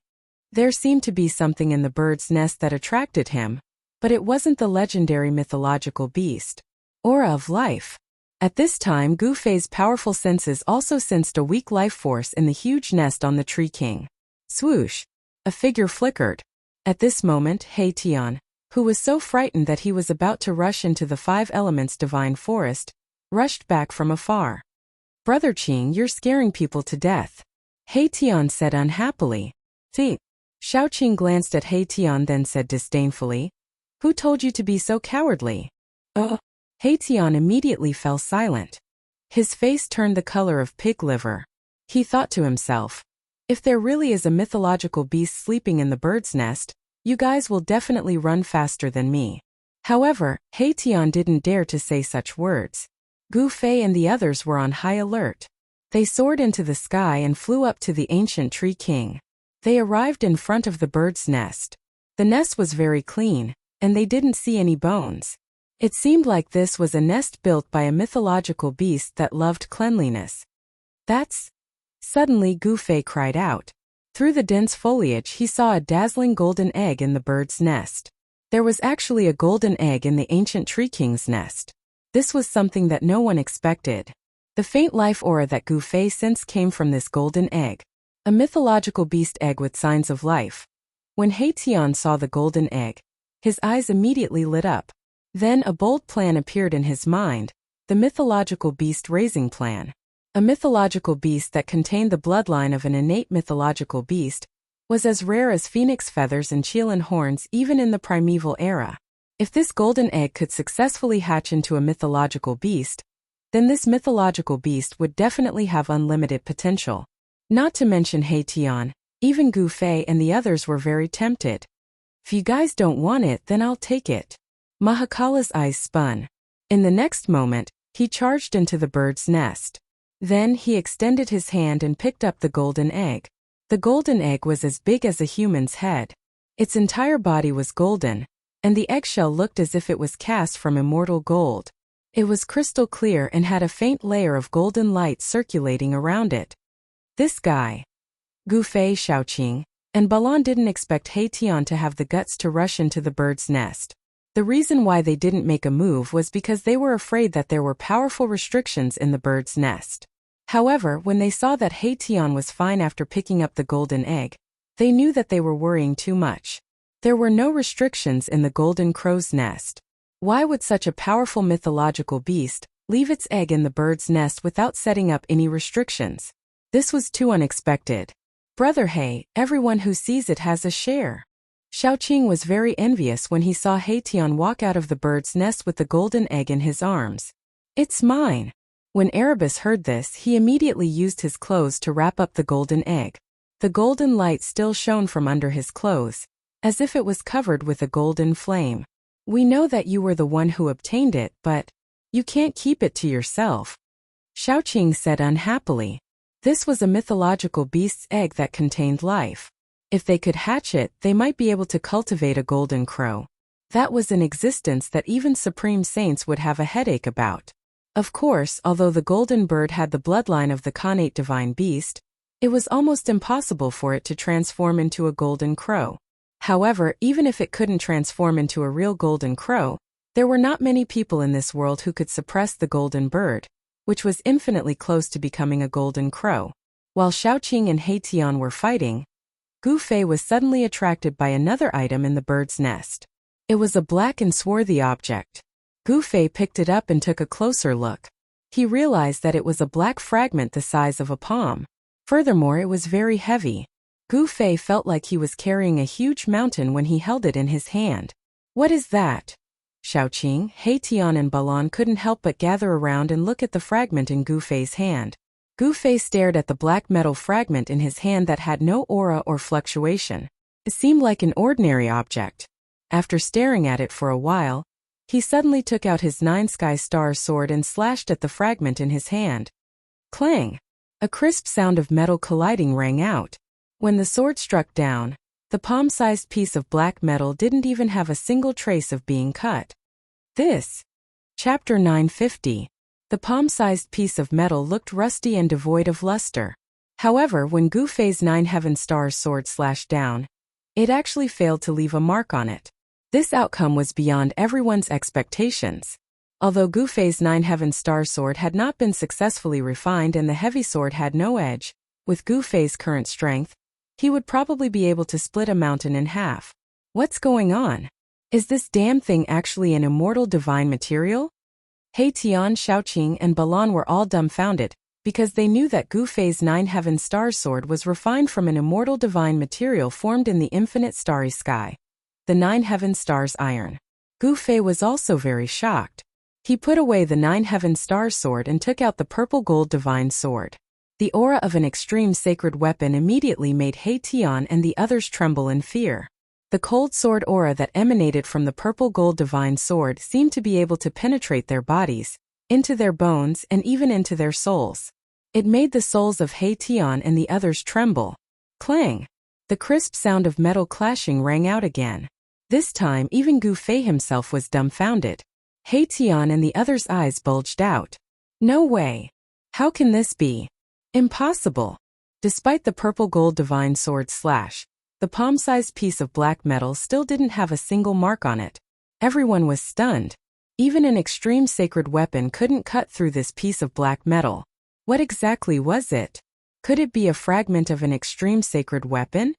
There seemed to be something in the bird's nest that attracted him, but it wasn't the legendary mythological beast. Aura of life. At this time, Gu Fei's powerful senses also sensed a weak life force in the huge nest on the tree king. Swoosh! A figure flickered. At this moment, He Tian, who was so frightened that he was about to rush into the five elements divine forest, rushed back from afar. "Brother Qing, you're scaring people to death," He Tian said unhappily. "Think." Xiaoqing glanced at He Tian then said disdainfully, "Who told you to be so cowardly?" He Tian immediately fell silent. His face turned the color of pig liver. He thought to himself, if there really is a mythological beast sleeping in the bird's nest, you guys will definitely run faster than me. However, He Tian didn't dare to say such words. Gu Fei and the others were on high alert. They soared into the sky and flew up to the ancient tree king. They arrived in front of the bird's nest. The nest was very clean, and they didn't see any bones. It seemed like this was a nest built by a mythological beast that loved cleanliness. That's... Suddenly Gu Fei cried out. Through the dense foliage he saw a dazzling golden egg in the bird's nest. There was actually a golden egg in the ancient tree king's nest. This was something that no one expected. The faint life aura that Gu Fei sensed came from this golden egg. A mythological beast egg with signs of life. When He Tian saw the golden egg, his eyes immediately lit up. Then a bold plan appeared in his mind, the mythological beast raising plan. A mythological beast that contained the bloodline of an innate mythological beast was as rare as phoenix feathers and Qilin horns even in the primeval era. If this golden egg could successfully hatch into a mythological beast, then this mythological beast would definitely have unlimited potential. Not to mention He Tian, even Gu Fei and the others were very tempted. If you guys don't want it, then I'll take it. Mahakala's eyes spun. In the next moment, he charged into the bird's nest. Then he extended his hand and picked up the golden egg. The golden egg was as big as a human's head. Its entire body was golden, and the eggshell looked as if it was cast from immortal gold. It was crystal clear and had a faint layer of golden light circulating around it. This guy, Gu Fei, Xiaoqing, and Balan didn't expect He Tian to have the guts to rush into the bird's nest. The reason why they didn't make a move was because they were afraid that there were powerful restrictions in the bird's nest. However, when they saw that He Tian was fine after picking up the golden egg, they knew that they were worrying too much. There were no restrictions in the golden crow's nest. Why would such a powerful mythological beast leave its egg in the bird's nest without setting up any restrictions? This was too unexpected. Brother He, everyone who sees it has a share. Xiaoqing was very envious when he saw He Tian walk out of the bird's nest with the golden egg in his arms. It's mine. When Erebus heard this, he immediately used his clothes to wrap up the golden egg. The golden light still shone from under his clothes, as if it was covered with a golden flame. We know that you were the one who obtained it, but you can't keep it to yourself, Xiaoqing said unhappily. This was a mythological beast's egg that contained life. If they could hatch it, they might be able to cultivate a golden crow. That was an existence that even supreme saints would have a headache about. Of course, although the golden bird had the bloodline of the connate divine beast, it was almost impossible for it to transform into a golden crow. However, even if it couldn't transform into a real golden crow, there were not many people in this world who could suppress the golden bird, which was infinitely close to becoming a golden crow. While Xiaoqing and He Tian were fighting, Gu Fei was suddenly attracted by another item in the bird's nest. It was a black and swarthy object. Gu Fei picked it up and took a closer look. He realized that it was a black fragment the size of a palm. Furthermore, it was very heavy. Gu Fei felt like he was carrying a huge mountain when he held it in his hand. What is that? Xiaoqing, He Tian and Balan couldn't help but gather around and look at the fragment in Gu Fei's hand. Gu Fei stared at the black metal fragment in his hand that had no aura or fluctuation. It seemed like an ordinary object. After staring at it for a while, he suddenly took out his 9 sky star sword and slashed at the fragment in his hand. Clang! A crisp sound of metal colliding rang out. When the sword struck down, the palm-sized piece of black metal didn't even have a single trace of being cut. This. Chapter 950. The palm-sized piece of metal looked rusty and devoid of luster. However, when Gu Fei's 9 heaven stars sword slashed down, it actually failed to leave a mark on it. This outcome was beyond everyone's expectations. Although Gu Fei's 9 heaven star sword had not been successfully refined and the heavy sword had no edge, with Gu Fei's current strength, he would probably be able to split a mountain in half. What's going on? Is this damn thing actually an immortal divine material? He Tian, Xiaoqing, and Balan were all dumbfounded, because they knew that Gu Fei's 9 heaven star sword was refined from an immortal divine material formed in the infinite starry sky. The 9 heaven stars iron. Gu Fei was also very shocked. He put away the 9 heaven star sword and took out the purple gold divine sword. The aura of an extreme sacred weapon immediately made He Tian and the others tremble in fear. The cold sword aura that emanated from the purple gold divine sword seemed to be able to penetrate their bodies, into their bones and even into their souls. It made the souls of He Tian and the others tremble. Clang! The crisp sound of metal clashing rang out again. This time even Gu Fei himself was dumbfounded. He Tian and the others' eyes bulged out. No way! How can this be? Impossible! Despite the purple gold divine sword slash, the palm-sized piece of black metal still didn't have a single mark on it. Everyone was stunned. Even an extreme sacred weapon couldn't cut through this piece of black metal. What exactly was it? Could it be a fragment of an extreme sacred weapon?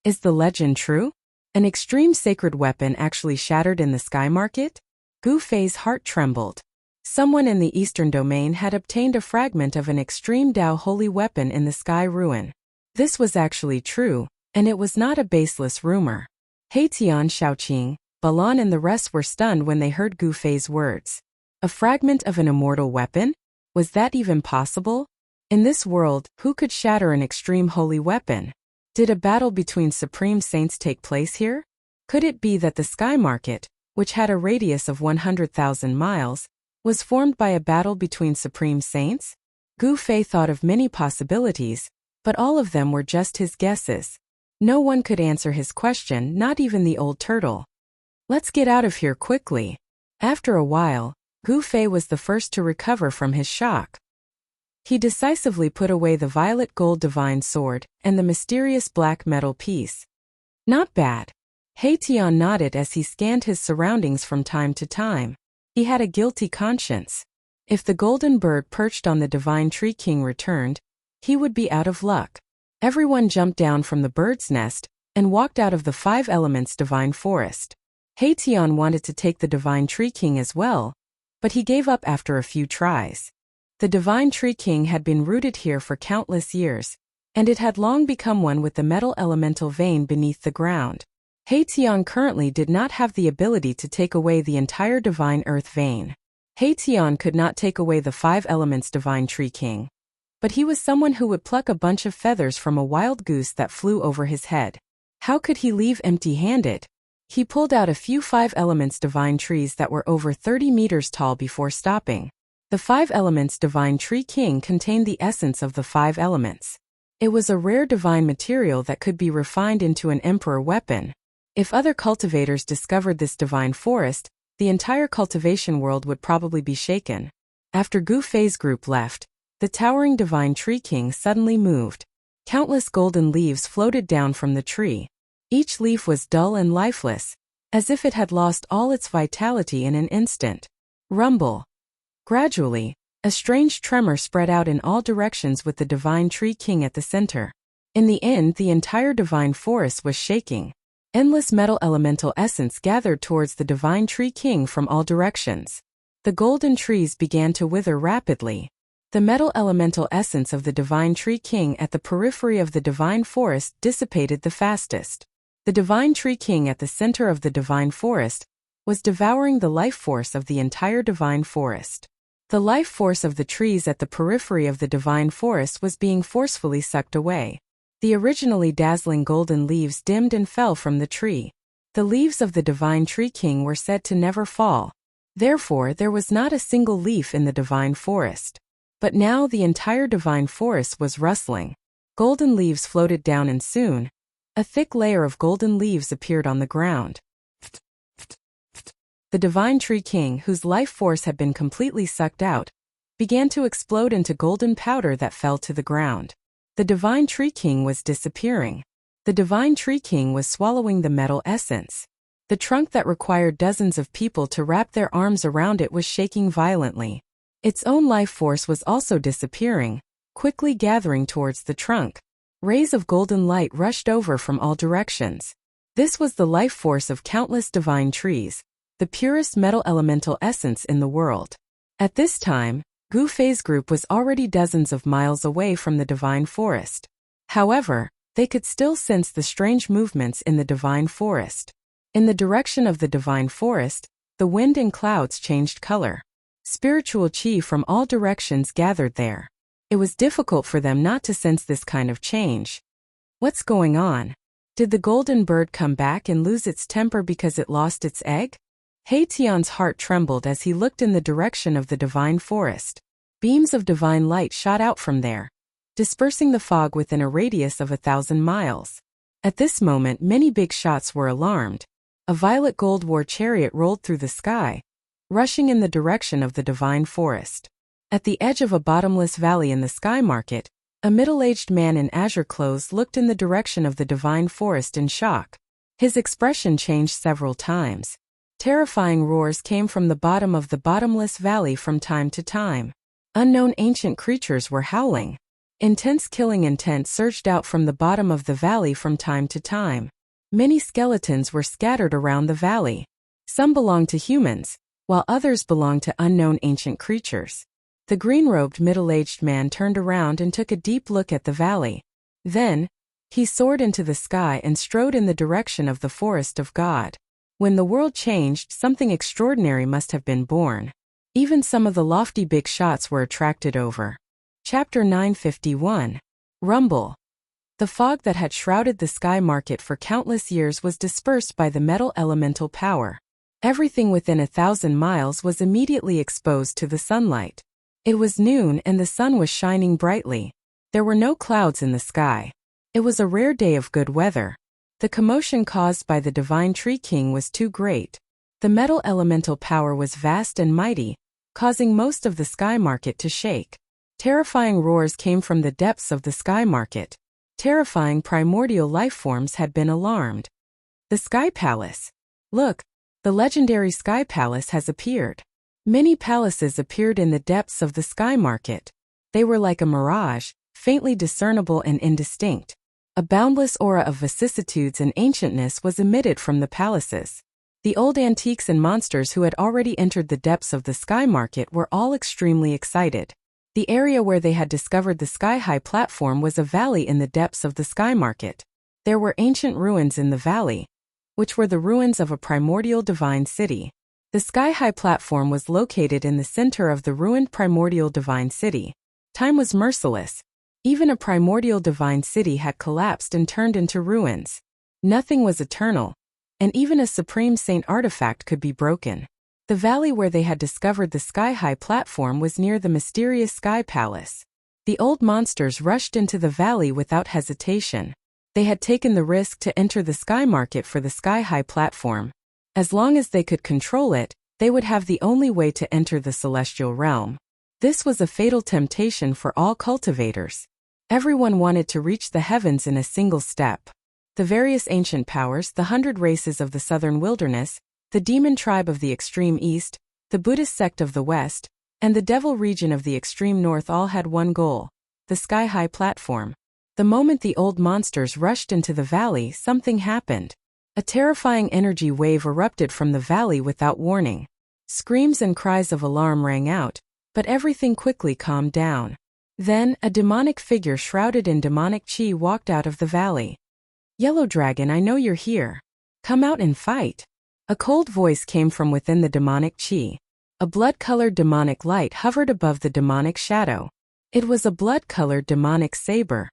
Is the legend true? An extreme sacred weapon actually shattered in the sky market? Gu Fei's heart trembled. Someone in the eastern domain had obtained a fragment of an extreme Dao holy weapon in the sky ruin. This was actually true, and it was not a baseless rumor. He Tian, Shaoqing, Balan and the rest were stunned when they heard Gu Fei's words. A fragment of an immortal weapon? Was that even possible? In this world, who could shatter an extreme holy weapon? Did a battle between supreme saints take place here? Could it be that the sky market, which had a radius of 100,000 miles, was formed by a battle between supreme saints? Gu Fei thought of many possibilities, but all of them were just his guesses. No one could answer his question, not even the old turtle. Let's get out of here quickly. After a while, Gu Fei was the first to recover from his shock. He decisively put away the violet gold divine sword and the mysterious black metal piece. Not bad. He Tian nodded as he scanned his surroundings from time to time. He had a guilty conscience. If the golden bird perched on the divine tree king returned, he would be out of luck. Everyone jumped down from the bird's nest and walked out of the 5 elements divine forest. He Tian wanted to take the divine tree king as well, but he gave up after a few tries. The divine tree king had been rooted here for countless years, and it had long become one with the metal elemental vein beneath the ground. He Tian currently did not have the ability to take away the entire divine earth vein. He Tian could not take away the 5 elements divine tree king. But he was someone who would pluck a bunch of feathers from a wild goose that flew over his head. How could he leave empty-handed? He pulled out a few 5 elements divine trees that were over 30 meters tall before stopping. The 5 elements divine tree king contained the essence of the 5 elements. It was a rare divine material that could be refined into an emperor weapon. If other cultivators discovered this divine forest, the entire cultivation world would probably be shaken. After Gu Fei's group left, the towering divine tree king suddenly moved. Countless golden leaves floated down from the tree. Each leaf was dull and lifeless, as if it had lost all its vitality in an instant. Rumble. Gradually, a strange tremor spread out in all directions with the divine tree king at the center. In the end, the entire divine forest was shaking. Endless metal elemental essence gathered towards the divine tree king from all directions. The golden trees began to wither rapidly. The metal elemental essence of the divine tree king at the periphery of the divine forest dissipated the fastest. The divine tree king at the center of the divine forest was devouring the life force of the entire divine forest. The life force of the trees at the periphery of the divine forest was being forcefully sucked away. The originally dazzling golden leaves dimmed and fell from the tree. The leaves of the divine tree king were said to never fall. Therefore, there was not a single leaf in the divine forest. But now the entire divine forest was rustling. Golden leaves floated down and soon, a thick layer of golden leaves appeared on the ground. The divine tree king, whose life force had been completely sucked out, began to explode into golden powder that fell to the ground. The divine tree king was disappearing. The divine tree king was swallowing the metal essence. The trunk that required dozens of people to wrap their arms around it was shaking violently. Its own life force was also disappearing, quickly gathering towards the trunk. Rays of golden light rushed over from all directions. This was the life force of countless divine trees, the purest metal elemental essence in the world. At this time, Gu Fei's group was already dozens of miles away from the divine forest. However, they could still sense the strange movements in the divine forest. In the direction of the divine forest, the wind and clouds changed color. Spiritual chi from all directions gathered there. It was difficult for them not to sense this kind of change. What's going on? Did the golden bird come back and lose its temper because it lost its egg? He Tian's heart trembled as he looked in the direction of the divine forest. Beams of divine light shot out from there, dispersing the fog within a radius of 1,000 miles. At this moment many big shots were alarmed. A violet gold war chariot rolled through the sky, rushing in the direction of the divine forest. At the edge of a bottomless valley in the sky market, a middle-aged man in azure clothes looked in the direction of the divine forest in shock. His expression changed several times. Terrifying roars came from the bottom of the bottomless valley from time to time. Unknown ancient creatures were howling. Intense killing intent surged out from the bottom of the valley from time to time. Many skeletons were scattered around the valley. Some belonged to humans, while others belonged to unknown ancient creatures. The green-robed middle-aged man turned around and took a deep look at the valley. Then, he soared into the sky and strode in the direction of the forest of God. When the world changed, something extraordinary must have been born. Even some of the lofty big shots were attracted over. Chapter 951. Rumble. The fog that had shrouded the sky market for countless years was dispersed by the metal elemental power. Everything within 1,000 miles was immediately exposed to the sunlight. It was noon and the sun was shining brightly. There were no clouds in the sky. It was a rare day of good weather. The commotion caused by the divine tree king was too great. The metal elemental power was vast and mighty, causing most of the sky market to shake. Terrifying roars came from the depths of the sky market. Terrifying primordial life forms had been alarmed. The Sky Palace. Look, the legendary Sky Palace has appeared. Many palaces appeared in the depths of the sky market. They were like a mirage, faintly discernible and indistinct. A boundless aura of vicissitudes and ancientness was emitted from the palaces. The old antiques and monsters who had already entered the depths of the sky market were all extremely excited. The area where they had discovered the sky-high platform was a valley in the depths of the sky market. There were ancient ruins in the valley, which were the ruins of a primordial divine city. The sky-high platform was located in the center of the ruined primordial divine city. Time was merciless. Even a primordial divine city had collapsed and turned into ruins. Nothing was eternal, and even a supreme saint artifact could be broken. The valley where they had discovered the sky-high platform was near the mysterious Sky Palace. The old monsters rushed into the valley without hesitation. They had taken the risk to enter the sky market for the sky-high platform. As long as they could control it, they would have the only way to enter the celestial realm. This was a fatal temptation for all cultivators. Everyone wanted to reach the heavens in a single step. The various ancient powers, the 100 races of the southern wilderness, the demon tribe of the extreme east, the Buddhist sect of the west, and the devil region of the extreme north all had one goal: the sky-high platform. The moment the old monsters rushed into the valley, something happened. A terrifying energy wave erupted from the valley without warning. Screams and cries of alarm rang out, but everything quickly calmed down. Then, a demonic figure shrouded in demonic chi walked out of the valley. "Yellow Dragon, I know you're here. Come out and fight." A cold voice came from within the demonic chi. A blood-colored demonic light hovered above the demonic shadow. It was a blood-colored demonic saber.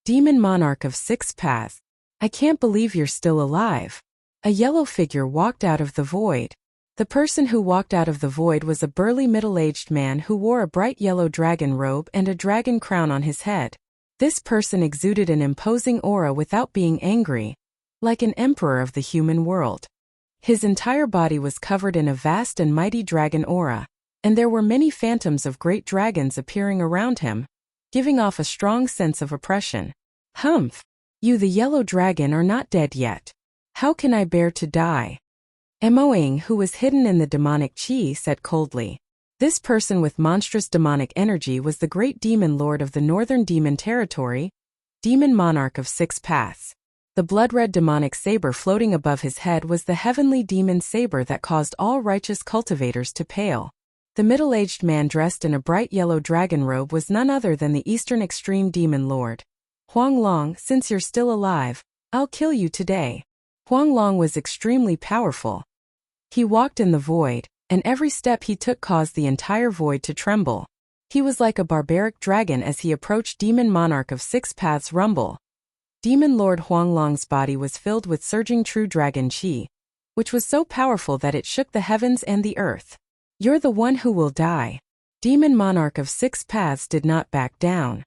"Demon Monarch of 6 Paths. I can't believe you're still alive." A yellow figure walked out of the void. The person who walked out of the void was a burly middle-aged man who wore a bright yellow dragon robe and a dragon crown on his head. This person exuded an imposing aura without being angry, like an emperor of the human world. His entire body was covered in a vast and mighty dragon aura, and there were many phantoms of great dragons appearing around him, giving off a strong sense of oppression. "Humph! You, the yellow dragon, are not dead yet. How can I bear to die?" Moing, who was hidden in the demonic chi, said coldly. This person with monstrous demonic energy was the great demon lord of the northern demon territory, Demon Monarch of 6 Paths. The blood-red demonic saber floating above his head was the heavenly demon saber that caused all righteous cultivators to pale. The middle-aged man dressed in a bright yellow dragon robe was none other than the Eastern Extreme Demon Lord. "Huang Long, since you're still alive, I'll kill you today." Huang Long was extremely powerful. He walked in the void, and every step he took caused the entire void to tremble. He was like a barbaric dragon as he approached Demon Monarch of 6 Paths rumble. Demon Lord Huang Long's body was filled with surging true dragon chi, which was so powerful that it shook the heavens and the earth. "You're the one who will die." Demon Monarch of Six Paths did not back down.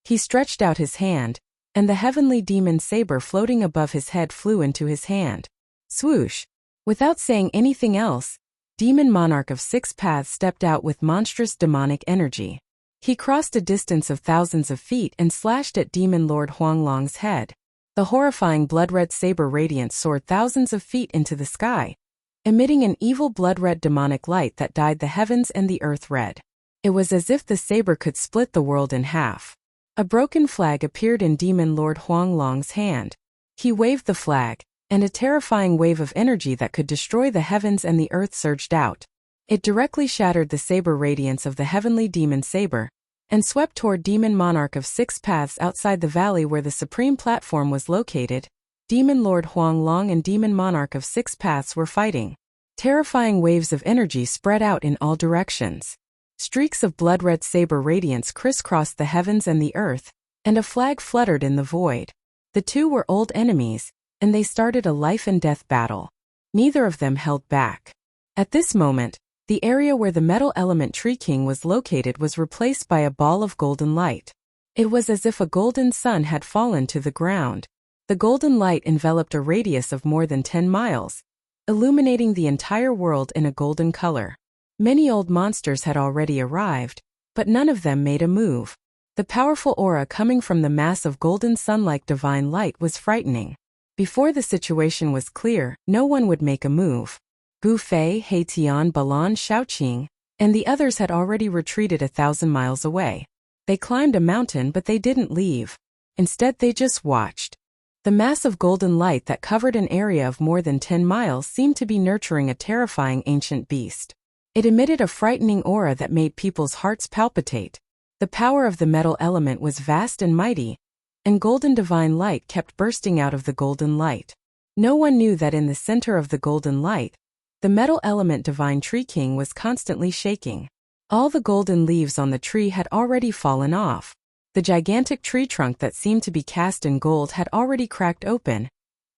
He stretched out his hand, and the heavenly demon saber floating above his head flew into his hand. Swoosh! Without saying anything else, Demon Monarch of Six Paths stepped out with monstrous demonic energy. He crossed a distance of thousands of feet and slashed at Demon Lord Huanglong's head. The horrifying blood-red saber radiance soared thousands of feet into the sky, emitting an evil blood-red demonic light that dyed the heavens and the earth red. It was as if the saber could split the world in half. A broken flag appeared in Demon Lord Huanglong's hand. He waved the flag, and a terrifying wave of energy that could destroy the heavens and the earth surged out. It directly shattered the saber radiance of the heavenly demon saber, and swept toward Demon Monarch of Six Paths outside the valley where the supreme platform was located. Demon Lord Huanglong and Demon Monarch of Six Paths were fighting. Terrifying waves of energy spread out in all directions. Streaks of blood-red saber radiance crisscrossed the heavens and the earth, and a flag fluttered in the void. The two were old enemies, and they started a life-and-death battle. Neither of them held back. At this moment, the area where the metal element Tree King was located was replaced by a ball of golden light. It was as if a golden sun had fallen to the ground. The golden light enveloped a radius of more than 10 miles, illuminating the entire world in a golden color. Many old monsters had already arrived, but none of them made a move. The powerful aura coming from the mass of golden sun-like divine light was frightening. Before the situation was clear, no one would make a move. Gu Fei, Heitian, Balan, Shaoqing, and the others had already retreated 1,000 miles away. They climbed a mountain, but they didn't leave. Instead, they just watched. The mass of golden light that covered an area of more than 10 miles seemed to be nurturing a terrifying ancient beast. It emitted a frightening aura that made people's hearts palpitate. The power of the metal element was vast and mighty, and golden divine light kept bursting out of the golden light. No one knew that in the center of the golden light, the metal element divine Tree King was constantly shaking. All the golden leaves on the tree had already fallen off. The gigantic tree trunk that seemed to be cast in gold had already cracked open,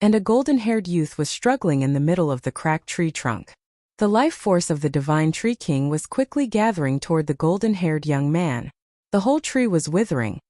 and a golden-haired youth was struggling in the middle of the cracked tree trunk. The life force of the divine Tree King was quickly gathering toward the golden-haired young man. The whole tree was withering,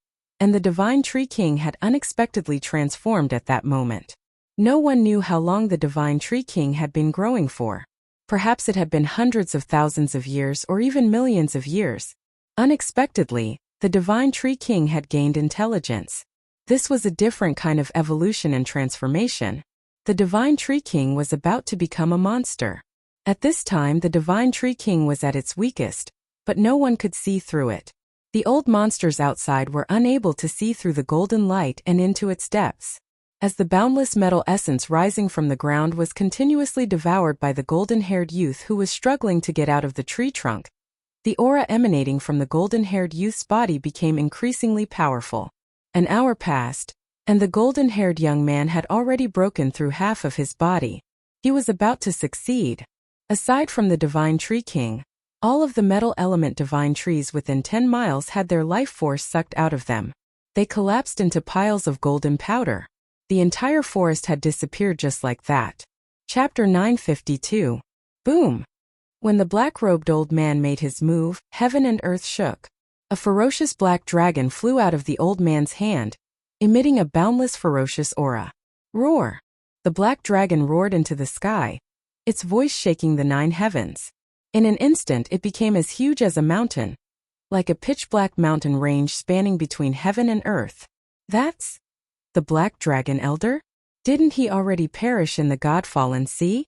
and the divine Tree King had unexpectedly transformed at that moment. No one knew how long the divine Tree King had been growing for. Perhaps it had been hundreds of thousands of years or even millions of years. Unexpectedly, the divine Tree King had gained intelligence. This was a different kind of evolution and transformation. The divine Tree King was about to become a monster. At this time, the divine Tree King was at its weakest, but no one could see through it. The old monsters outside were unable to see through the golden light and into its depths. As the boundless metal essence rising from the ground was continuously devoured by the golden-haired youth who was struggling to get out of the tree trunk, the aura emanating from the golden-haired youth's body became increasingly powerful. An hour passed, and the golden-haired young man had already broken through half of his body. He was about to succeed. Aside from the divine Tree King, all of the metal element divine trees within 10 miles had their life force sucked out of them. They collapsed into piles of golden powder. The entire forest had disappeared just like that. Chapter 952. Boom! When the black-robed old man made his move, heaven and earth shook. A ferocious black dragon flew out of the old man's hand, emitting a boundless ferocious aura. Roar! The black dragon roared into the sky, its voice shaking the 9 heavens. In an instant it became as huge as a mountain, like a pitch-black mountain range spanning between heaven and earth. That's the Black Dragon Elder? Didn't he already perish in the God-fallen sea?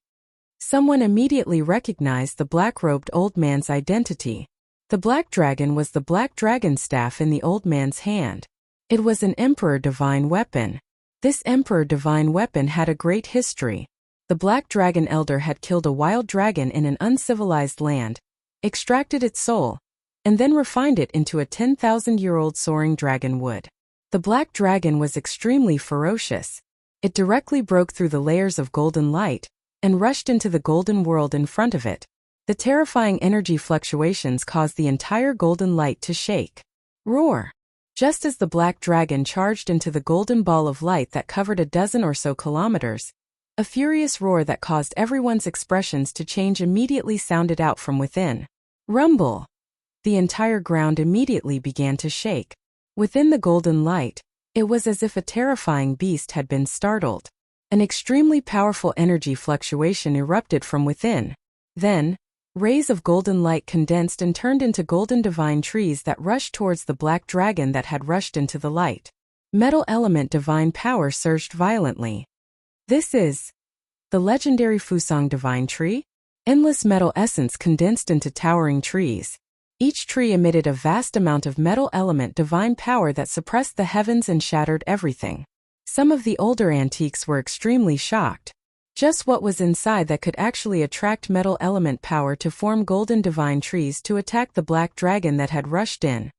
Someone immediately recognized the black-robed old man's identity. The black dragon was the black dragon staff in the old man's hand. It was an Emperor Divine weapon. This Emperor Divine weapon had a great history. The Black Dragon Elder had killed a wild dragon in an uncivilized land, extracted its soul, and then refined it into a 10,000-year-old soaring dragon wood. The black dragon was extremely ferocious. It directly broke through the layers of golden light and rushed into the golden world in front of it. The terrifying energy fluctuations caused the entire golden light to shake. Roar! Just as the black dragon charged into the golden ball of light that covered a dozen or so kilometers, A furious roar that caused everyone's expressions to change immediately sounded out from within. Rumble! The entire ground immediately began to shake. Within the golden light, it was as if a terrifying beast had been startled. An extremely powerful energy fluctuation erupted from within. Then, rays of golden light condensed and turned into golden divine trees that rushed towards the black dragon that had rushed into the light. Metal element divine power surged violently. This is the legendary Fusang divine tree? Endless metal essence condensed into towering trees. Each tree emitted a vast amount of metal element divine power that suppressed the heavens and shattered everything. Some of the older antiques were extremely shocked. Just what was inside that could actually attract metal element power to form golden divine trees to attack the black dragon that had rushed in?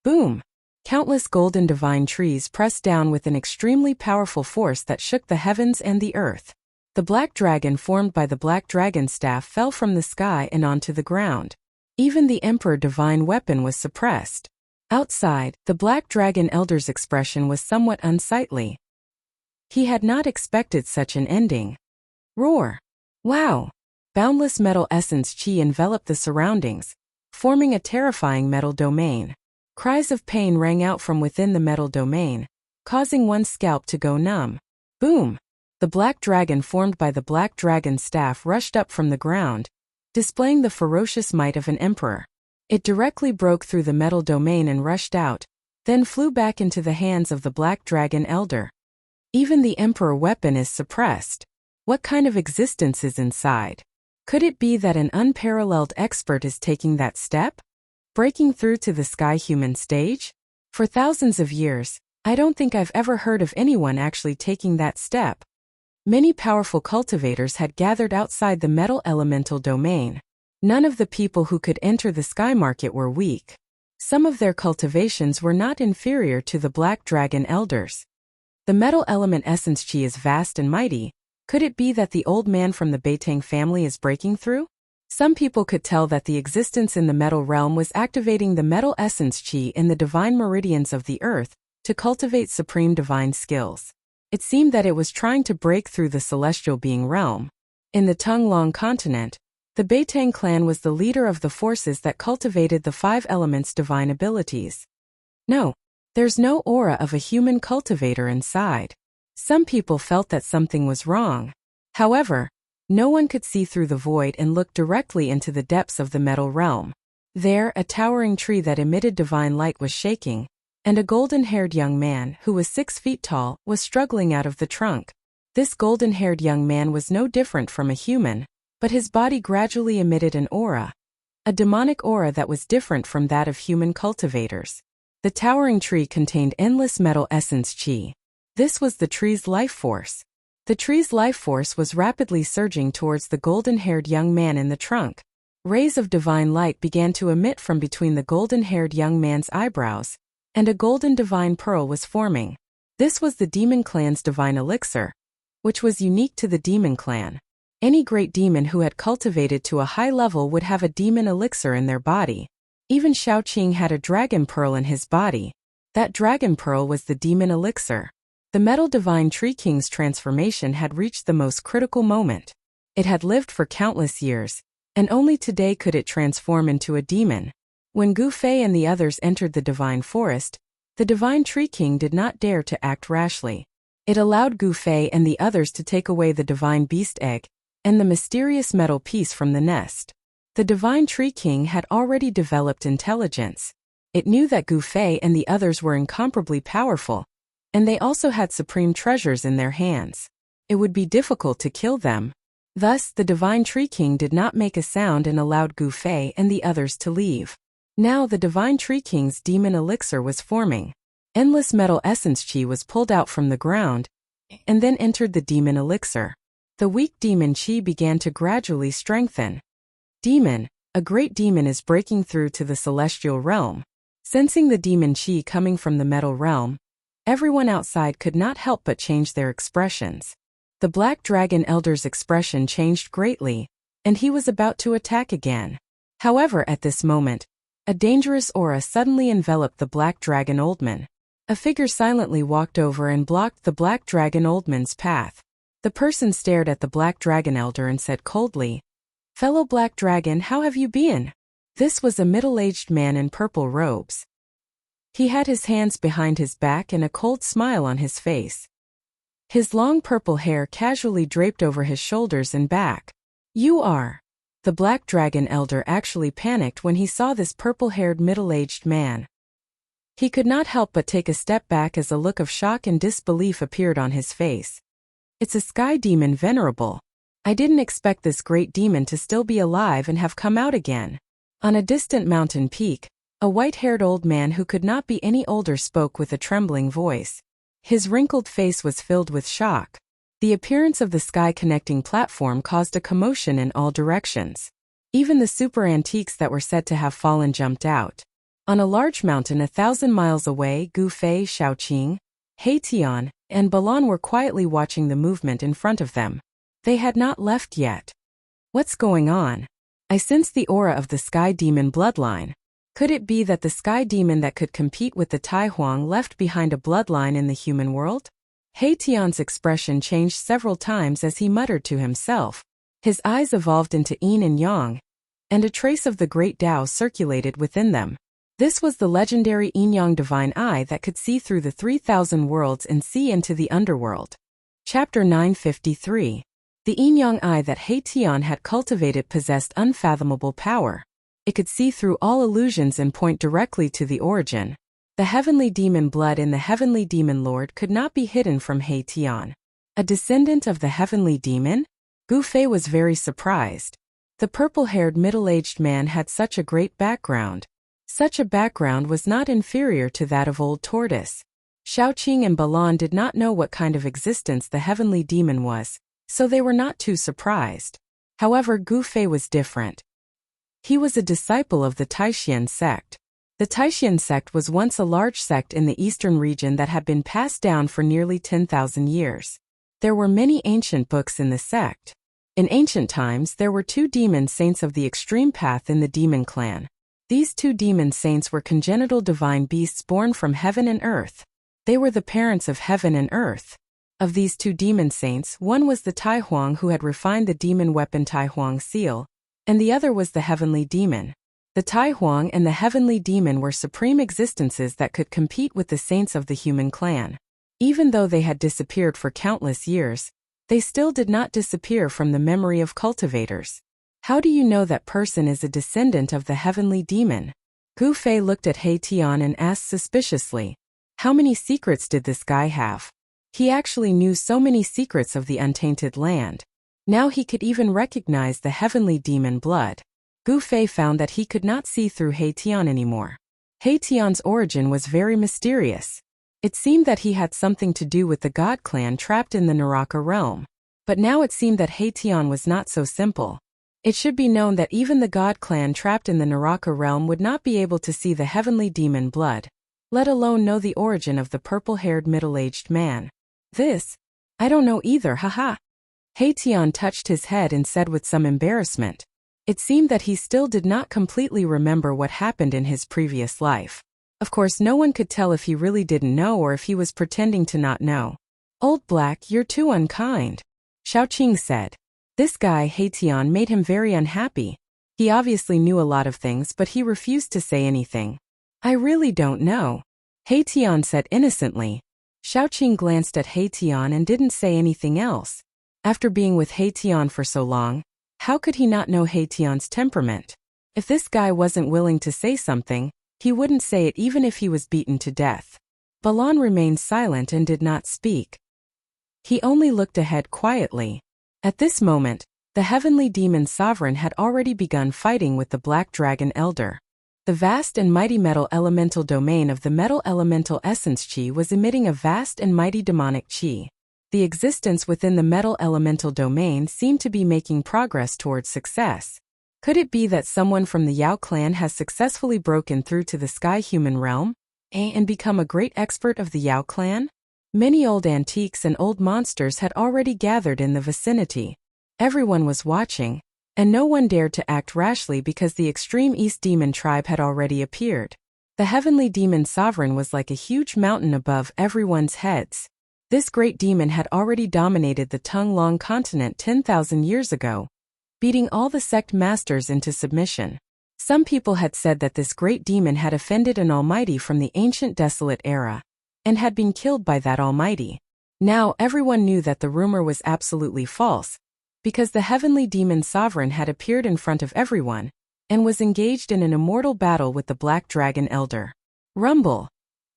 Boom! Countless golden divine trees pressed down with an extremely powerful force that shook the heavens and the earth. The black dragon formed by the black dragon staff fell from the sky and onto the ground. Even the Emperor divine weapon was suppressed. Outside, the black dragon elder's expression was somewhat unsightly. He had not expected such an ending. Roar! Wow! Boundless metal essence chi enveloped the surroundings, forming a terrifying metal domain. Cries of pain rang out from within the metal domain, causing one's scalp to go numb. Boom! The black dragon formed by the black dragon staff rushed up from the ground, displaying the ferocious might of an emperor. It directly broke through the metal domain and rushed out, then flew back into the hands of the black dragon elder. Even the emperor weapon is suppressed. What kind of existence is inside? Could it be that an unparalleled expert is taking that step? Breaking through to the sky human stage? For thousands of years, I don't think I've ever heard of anyone actually taking that step. Many powerful cultivators had gathered outside the metal elemental domain. None of the people who could enter the sky market were weak. Some of their cultivations were not inferior to the black dragon elders. The metal element essence chi is vast and mighty. Could it be that the old man from the Beitang family is breaking through? Some people could tell that the existence in the metal realm was activating the metal essence chi in the divine meridians of the earth to cultivate supreme divine skills. It seemed that it was trying to break through the celestial being realm. In the Tung-Long continent, the Beitang clan was the leader of the forces that cultivated the 5 elements' divine abilities. No, there's no aura of a human cultivator inside. Some people felt that something was wrong. However, no one could see through the void and look directly into the depths of the metal realm. There, a towering tree that emitted divine light was shaking, and a golden-haired young man, who was 6 feet tall, was struggling out of the trunk. This golden-haired young man was no different from a human, but his body gradually emitted an aura. A demonic aura that was different from that of human cultivators. The towering tree contained endless metal essence chi. This was the tree's life force. The tree's life force was rapidly surging towards the golden-haired young man in the trunk. Rays of divine light began to emit from between the golden-haired young man's eyebrows, and a golden divine pearl was forming. This was the demon clan's divine elixir, which was unique to the demon clan. Any great demon who had cultivated to a high level would have a demon elixir in their body. Even Shaoqing had a dragon pearl in his body. That dragon pearl was the demon elixir. The metal divine tree king's transformation had reached the most critical moment. It had lived for countless years, and only today could it transform into a demon. When Gu Fei and the others entered the divine forest, the divine tree king did not dare to act rashly. It allowed Gu Fei and the others to take away the divine beast egg and the mysterious metal piece from the nest. The divine tree king had already developed intelligence. It knew that Gu Fei and the others were incomparably powerful, and they also had supreme treasures in their hands. It would be difficult to kill them. Thus, the divine tree king did not make a sound and allowed Gu Fei and the others to leave. Now the divine tree king's demon elixir was forming. Endless metal essence chi was pulled out from the ground, and then entered the demon elixir. The weak demon chi began to gradually strengthen. Demon, a great demon is breaking through to the celestial realm. Sensing the demon chi coming from the metal realm, everyone outside could not help but change their expressions. The black dragon elder's expression changed greatly, and he was about to attack again. However, at this moment, a dangerous aura suddenly enveloped the black dragon oldman. A figure silently walked over and blocked the black dragon oldman's path. The person stared at the Black Dragon Elder and said coldly, "Fellow Black Dragon, how have you been?" This was a middle-aged man in purple robes. He had his hands behind his back and a cold smile on his face. His long purple hair casually draped over his shoulders and back. "You are..." The Black Dragon Elder actually panicked when he saw this purple-haired middle-aged man. He could not help but take a step back as a look of shock and disbelief appeared on his face. "It's a sky demon, Venerable. I didn't expect this great demon to still be alive and have come out again." On a distant mountain peak, a white-haired old man who could not be any older spoke with a trembling voice. His wrinkled face was filled with shock. The appearance of the sky-connecting platform caused a commotion in all directions. Even the super antiques that were said to have fallen jumped out. On a large mountain 1,000 miles away, Gu Fei, Xiaoqing, Tian, and Balan were quietly watching the movement in front of them. They had not left yet. "What's going on? I sense the aura of the sky demon bloodline. Could it be that the sky demon that could compete with the Tai Huang left behind a bloodline in the human world?" Tian's expression changed several times as he muttered to himself. His eyes evolved into yin and yang, and a trace of the great Tao circulated within them. This was the legendary yin-yang divine eye that could see through the 3,000 worlds and see into the underworld. Chapter 953. The yin-yang eye that Tian had cultivated possessed unfathomable power. It could see through all illusions and point directly to the origin. The heavenly demon blood in the heavenly demon lord could not be hidden from Tian. A descendant of the heavenly demon? Gu Fei was very surprised. The purple-haired middle-aged man had such a great background. Such a background was not inferior to that of Old Tortoise. Xiaoqing and Balan did not know what kind of existence the heavenly demon was, so they were not too surprised. However, Gu Fei was different. He was a disciple of the Taishan sect. The Taishan sect was once a large sect in the eastern region that had been passed down for nearly 10,000 years. There were many ancient books in the sect. In ancient times, there were 2 demon saints of the extreme path in the demon clan. These 2 demon saints were congenital divine beasts born from heaven and earth. They were the parents of heaven and earth. Of these 2 demon saints, one was the Tai Huang who had refined the demon weapon Tai Huang seal, and the other was the heavenly demon. The Tai Huang and the heavenly demon were supreme existences that could compete with the saints of the human clan. Even though they had disappeared for countless years, they still did not disappear from the memory of cultivators. "How do you know that person is a descendant of the heavenly demon?" Gu Fei looked at Tian and asked suspiciously, "How many secrets did this guy have?" He actually knew so many secrets of the untainted land. Now he could even recognize the heavenly demon blood. Gu Fei found that he could not see through Tian anymore. Tian's origin was very mysterious. It seemed that he had something to do with the God clan trapped in the Naraka realm. But now it seemed that Tian was not so simple. It should be known that even the God clan trapped in the Naraka realm would not be able to see the heavenly demon blood, let alone know the origin of the purple-haired middle-aged man. I don't know either, haha. Tian touched his head and said with some embarrassment. It seemed that he still did not completely remember what happened in his previous life. Of course, no one could tell if he really didn't know or if he was pretending to not know. "Old Black, you're too unkind," Xiaoqing said. This guy, Tian, made him very unhappy. He obviously knew a lot of things, but he refused to say anything. "I really don't know," Tian said innocently. Xiaoqing glanced at Tian and didn't say anything else. After being with Tian for so long, how could he not know Tian's temperament? If this guy wasn't willing to say something, he wouldn't say it even if he was beaten to death. Balan remained silent and did not speak. He only looked ahead quietly. At this moment, the heavenly demon sovereign had already begun fighting with the Black Dragon Elder. The vast and mighty metal elemental domain of the metal elemental essence chi was emitting a vast and mighty demonic chi. The existence within the metal elemental domain seemed to be making progress towards success. Could it be that someone from the Yao clan has successfully broken through to the sky human realm and become a great expert of the Yao clan? Many old antiques and old monsters had already gathered in the vicinity. Everyone was watching, and no one dared to act rashly because the extreme East Demon tribe had already appeared. The heavenly demon sovereign was like a huge mountain above everyone's heads. This great demon had already dominated the tongue-long continent 10,000 years ago, beating all the sect masters into submission. Some people had said that this great demon had offended an almighty from the ancient desolate era, and had been killed by that almighty. Now everyone knew that the rumor was absolutely false, because the heavenly demon sovereign had appeared in front of everyone, and was engaged in an immortal battle with the black dragon elder. Rumble!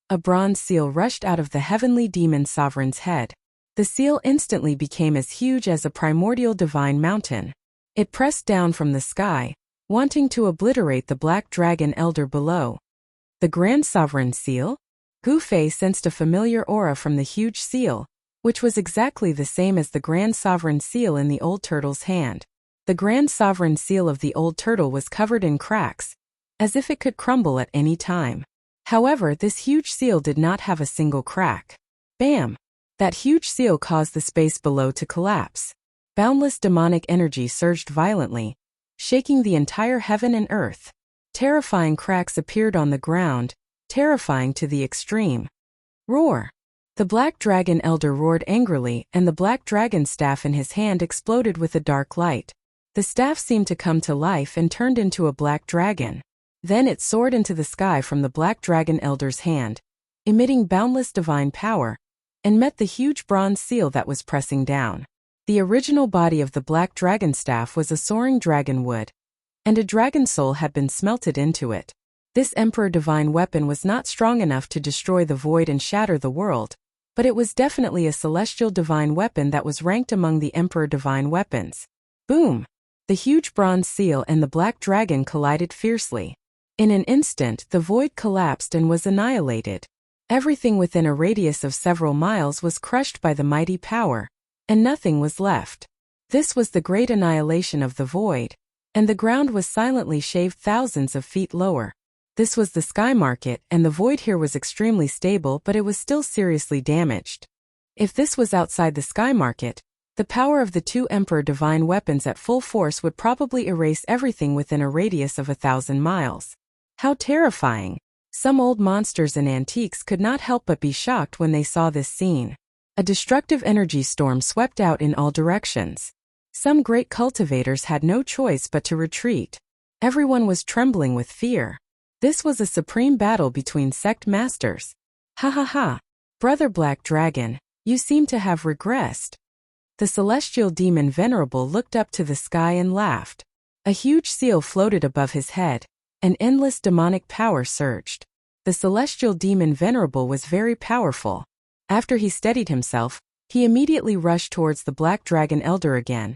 A bronze seal rushed out of the heavenly demon sovereign's head. The seal instantly became as huge as a primordial divine mountain. It pressed down from the sky, wanting to obliterate the black dragon elder below. The grand sovereign seal? Gu Fei sensed a familiar aura from the huge seal, which was exactly the same as the grand sovereign seal in the old turtle's hand. The grand sovereign seal of the old turtle was covered in cracks, as if it could crumble at any time. However, this huge seal did not have a single crack. Bam! That huge seal caused the space below to collapse. Boundless demonic energy surged violently, shaking the entire heaven and earth. Terrifying cracks appeared on the ground, terrifying to the extreme. Roar! The black dragon elder roared angrily, and the black dragon staff in his hand exploded with a dark light. The staff seemed to come to life and turned into a black dragon. Then it soared into the sky from the black dragon elder's hand, emitting boundless divine power, and met the huge bronze seal that was pressing down. The original body of the black dragon staff was a soaring dragon wood, and a dragon soul had been smelted into it. This emperor divine weapon was not strong enough to destroy the void and shatter the world, but it was definitely a celestial divine weapon that was ranked among the emperor divine weapons. Boom! The huge bronze seal and the black dragon collided fiercely. In an instant, the void collapsed and was annihilated. Everything within a radius of several miles was crushed by the mighty power, and nothing was left. This was the great annihilation of the void, and the ground was silently shaved thousands of feet lower. This was the sky market, and the void here was extremely stable, but it was still seriously damaged. If this was outside the sky market, the power of the two emperor divine weapons at full force would probably erase everything within a radius of 1,000 miles. How terrifying! Some old monsters and antiques could not help but be shocked when they saw this scene. A destructive energy storm swept out in all directions. Some great cultivators had no choice but to retreat. Everyone was trembling with fear. This was a supreme battle between sect masters. Ha ha ha! Brother Black Dragon, you seem to have regressed. The celestial demon Venerable looked up to the sky and laughed. A huge seal floated above his head. An endless demonic power surged. The celestial demon Venerable was very powerful. After he steadied himself, he immediately rushed towards the black dragon elder again,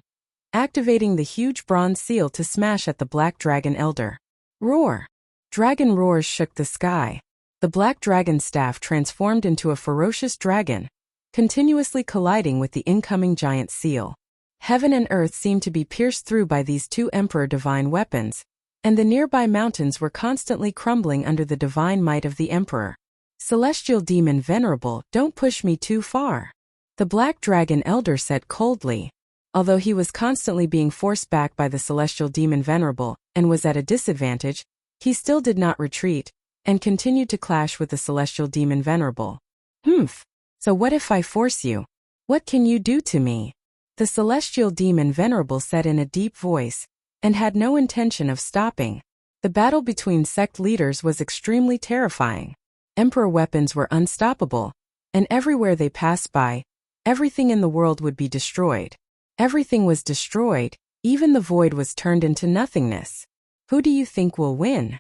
activating the huge bronze seal to smash at the black dragon elder. Roar! Dragon roars shook the sky. The black dragon staff transformed into a ferocious dragon, continuously colliding with the incoming giant seal. Heaven and earth seemed to be pierced through by these two emperor divine weapons, and the nearby mountains were constantly crumbling under the divine might of the emperor. Celestial demon Venerable, don't push me too far. The black dragon elder said coldly. Although he was constantly being forced back by the celestial demon Venerable, and was at a disadvantage, he still did not retreat, and continued to clash with the celestial demon Venerable. Humph! So what if I force you? What can you do to me? The celestial demon Venerable said in a deep voice, and had no intention of stopping. The battle between sect leaders was extremely terrifying. Emperor weapons were unstoppable, and everywhere they passed by, everything in the world would be destroyed. Everything was destroyed, even the void was turned into nothingness. Who do you think will win?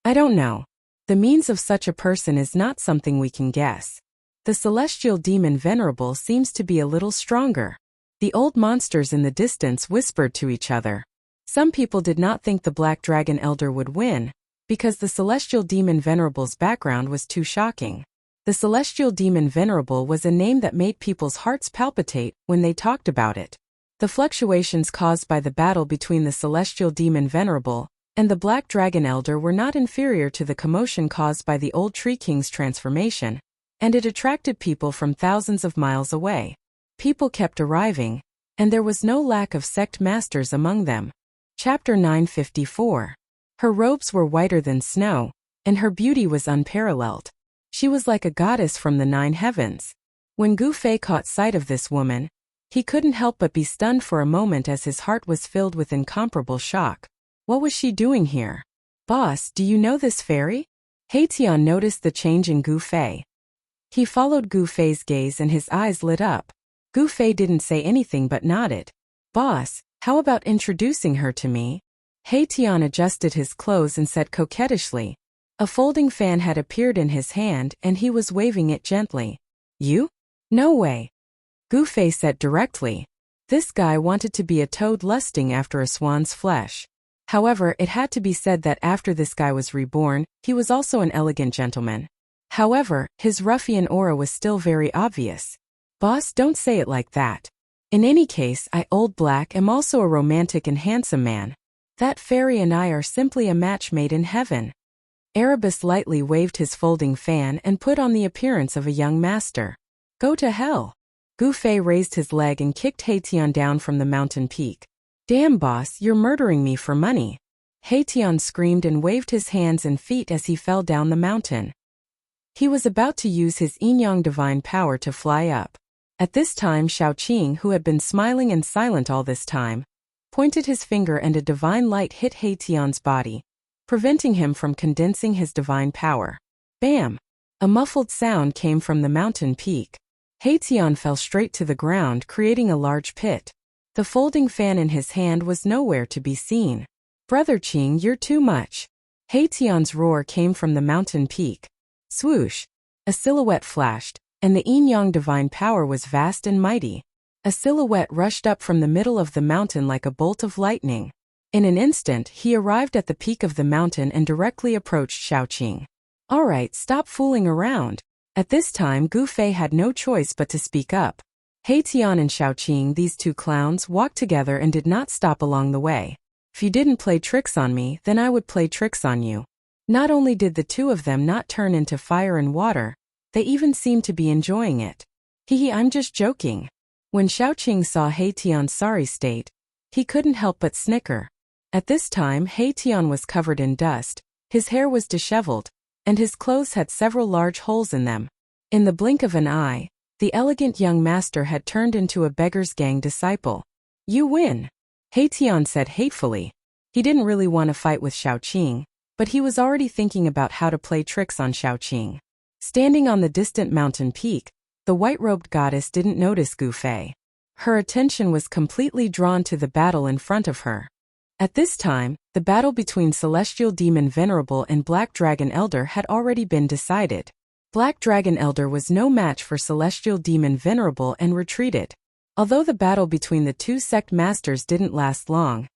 I don't know. The means of such a person is not something we can guess. The celestial demon Venerable seems to be a little stronger. The old monsters in the distance whispered to each other. Some people did not think the Black Dragon Elder would win, because the Celestial Demon Venerable's background was too shocking. The Celestial Demon Venerable was a name that made people's hearts palpitate when they talked about it. The fluctuations caused by the battle between the Celestial Demon Venerable and the Black Dragon Elder were not inferior to the commotion caused by the old Tree King's transformation, and it attracted people from thousands of miles away. People kept arriving, and there was no lack of sect masters among them. Chapter 954. Her robes were whiter than snow, and her beauty was unparalleled. She was like a goddess from the 9 heavens. When Gu Fei caught sight of this woman, he couldn't help but be stunned for a moment as his heart was filled with incomparable shock. What was she doing here? Boss, do you know this fairy? Tian noticed the change in Gu Fei. He followed Gu Fei's gaze and his eyes lit up. Gu Fei didn't say anything but nodded. Boss, how about introducing her to me? Tian adjusted his clothes and said coquettishly. A folding fan had appeared in his hand and he was waving it gently. You? No way. Gu Fei said directly. This guy wanted to be a toad lusting after a swan's flesh. However, it had to be said that after this guy was reborn, he was also an elegant gentleman. However, his ruffian aura was still very obvious. Boss, don't say it like that. In any case, I, Old Black, am also a romantic and handsome man. That fairy and I are simply a match made in heaven. Erebus lightly waved his folding fan and put on the appearance of a young master. Go to hell. Gu Fei raised his leg and kicked Tian down from the mountain peak. Damn, boss, you're murdering me for money. Tian screamed and waved his hands and feet as he fell down the mountain. He was about to use his yin-yang divine power to fly up. At this time, Xiaoqing, who had been smiling and silent all this time, pointed his finger and a divine light hit Tian's body, preventing him from condensing his divine power. Bam! A muffled sound came from the mountain peak. Tian fell straight to the ground, creating a large pit. The folding fan in his hand was nowhere to be seen. Brother Qing, you're too much. Tian's roar came from the mountain peak. Swoosh! A silhouette flashed, and the yin-yang divine power was vast and mighty. A silhouette rushed up from the middle of the mountain like a bolt of lightning. In an instant, he arrived at the peak of the mountain and directly approached Xiaoqing. Alright, stop fooling around. At this time, Gu Fei had no choice but to speak up. Tian and Xiaoqing, these two clowns, walked together and did not stop along the way. If you didn't play tricks on me, then I would play tricks on you. Not only did the two of them not turn into fire and water, they even seemed to be enjoying it. Hehe, I'm just joking. When Xiaoqing saw Tian's sorry state, he couldn't help but snicker. At this time, Tian was covered in dust, his hair was disheveled, and his clothes had several large holes in them. In the blink of an eye, the elegant young master had turned into a beggar's gang disciple. You win, Tian said hatefully. He didn't really want to fight with Xiaoqing, but he was already thinking about how to play tricks on Xiaoqing. Standing on the distant mountain peak, the white-robed goddess didn't notice Gu Fei. Her attention was completely drawn to the battle in front of her. At this time, the battle between Celestial Demon Venerable and Black Dragon Elder had already been decided. Black Dragon Elder was no match for Celestial Demon Venerable and retreated. Although the battle between the two sect masters didn't last long,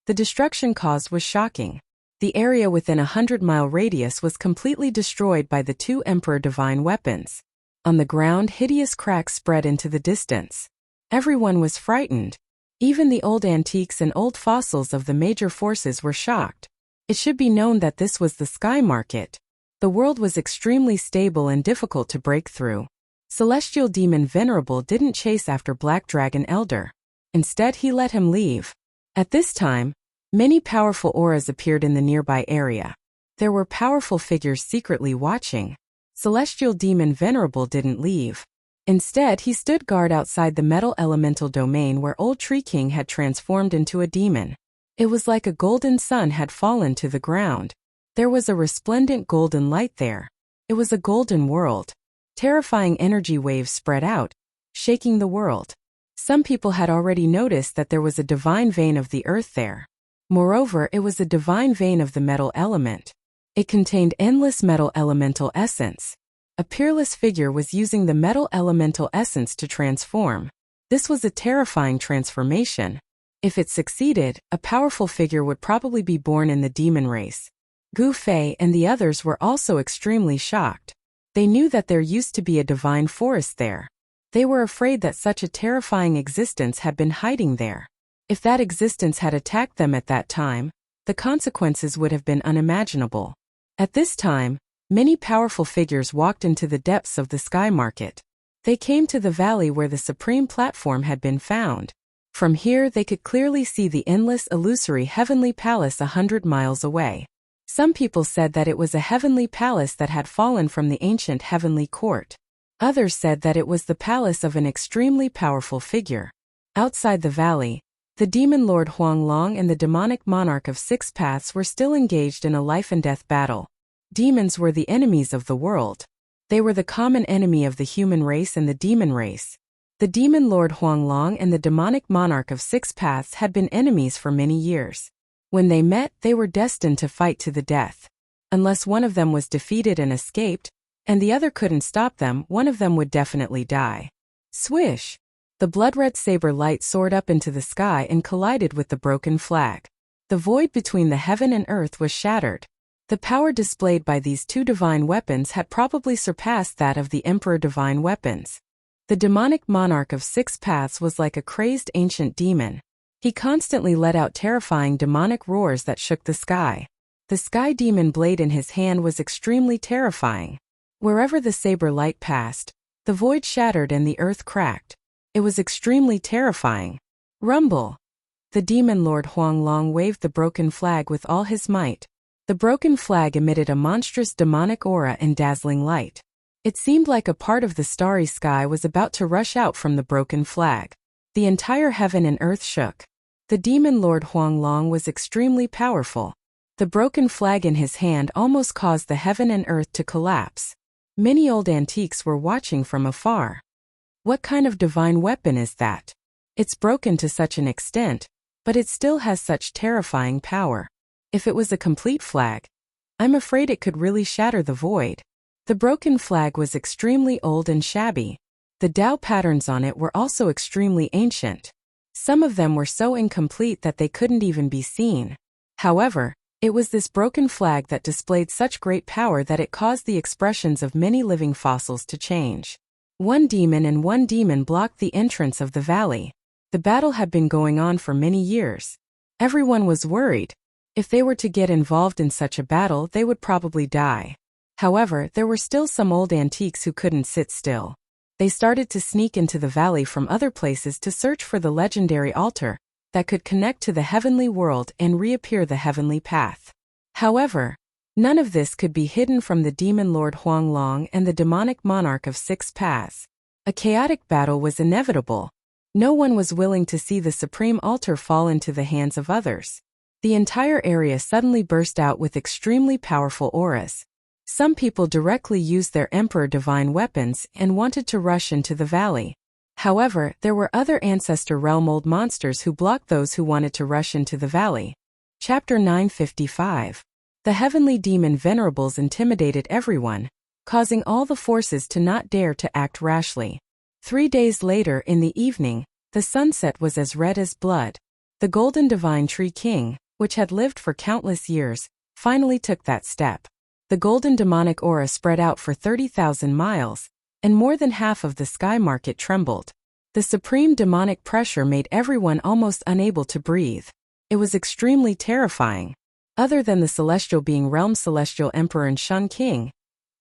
the destruction caused was shocking. The area within a 100-mile radius was completely destroyed by the two Emperor Divine weapons. On the ground, hideous cracks spread into the distance. Everyone was frightened. Even the old antiques and old fossils of the major forces were shocked. It should be known that this was the Sky Market. The world was extremely stable and difficult to break through. Celestial Demon Venerable didn't chase after Black Dragon Elder. Instead, he let him leave. At this time, many powerful auras appeared in the nearby area. There were powerful figures secretly watching. Celestial Demon Venerable didn't leave. Instead, he stood guard outside the metal elemental domain where Old Tree King had transformed into a demon. It was like a golden sun had fallen to the ground. There was a resplendent golden light there. It was a golden world. Terrifying energy waves spread out, shaking the world. Some people had already noticed that there was a divine vein of the earth there. Moreover, it was a divine vein of the metal element. It contained endless metal elemental essence. A peerless figure was using the metal elemental essence to transform. This was a terrifying transformation. If it succeeded, a powerful figure would probably be born in the demon race. Gu Fei and the others were also extremely shocked. They knew that there used to be a divine forest there. They were afraid that such a terrifying existence had been hiding there. If that existence had attacked them at that time, the consequences would have been unimaginable. At this time, many powerful figures walked into the depths of the Sky Market. They came to the valley where the supreme platform had been found. From here they could clearly see the endless illusory heavenly palace 100 miles away. Some people said that it was a heavenly palace that had fallen from the ancient heavenly court. Others said that it was the palace of an extremely powerful figure. Outside the valley, the demon lord Huanglong and the demonic monarch of Six Paths were still engaged in a life-and-death battle. Demons were the enemies of the world. They were the common enemy of the human race and the demon race. The demon lord Huanglong and the demonic monarch of Six Paths had been enemies for many years. When they met, they were destined to fight to the death. Unless one of them was defeated and escaped, and the other couldn't stop them, one of them would definitely die. Swish! The blood-red saber light soared up into the sky and collided with the broken flag. The void between the heaven and earth was shattered. The power displayed by these two divine weapons had probably surpassed that of the Emperor Divine Weapons. The demonic monarch of Six Paths was like a crazed ancient demon. He constantly let out terrifying demonic roars that shook the sky. The sky demon blade in his hand was extremely terrifying. Wherever the saber light passed, the void shattered and the earth cracked. It was extremely terrifying. Rumble! The demon lord Huanglong waved the broken flag with all his might. The broken flag emitted a monstrous demonic aura and dazzling light. It seemed like a part of the starry sky was about to rush out from the broken flag. The entire heaven and earth shook. The demon lord Huanglong was extremely powerful. The broken flag in his hand almost caused the heaven and earth to collapse. Many old antiques were watching from afar. What kind of divine weapon is that? It's broken to such an extent, but it still has such terrifying power. If it was a complete flag, I'm afraid it could really shatter the void. The broken flag was extremely old and shabby. The Tao patterns on it were also extremely ancient. Some of them were so incomplete that they couldn't even be seen. However, it was this broken flag that displayed such great power that it caused the expressions of many living fossils to change. One demon blocked the entrance of the valley. The battle had been going on for many years. Everyone was worried. If they were to get involved in such a battle, they would probably die. However, there were still some old antiques who couldn't sit still. They started to sneak into the valley from other places to search for the legendary altar that could connect to the heavenly world and reappear the heavenly path. However, none of this could be hidden from the demon lord Huanglong and the demonic monarch of Six Paths. A chaotic battle was inevitable. No one was willing to see the supreme altar fall into the hands of others. The entire area suddenly burst out with extremely powerful auras. Some people directly used their Emperor Divine Weapons and wanted to rush into the valley. However, there were other Ancestor Realm old monsters who blocked those who wanted to rush into the valley. Chapter 955. The heavenly demon venerables intimidated everyone, causing all the forces to not dare to act rashly. 3 days later in the evening, the sunset was as red as blood. The Golden Divine Tree King, which had lived for countless years, finally took that step. The golden demonic aura spread out for 30,000 miles, and more than half of the sky market trembled. The supreme demonic pressure made everyone almost unable to breathe. It was extremely terrifying. Other than the celestial being realm celestial emperor and Shun King,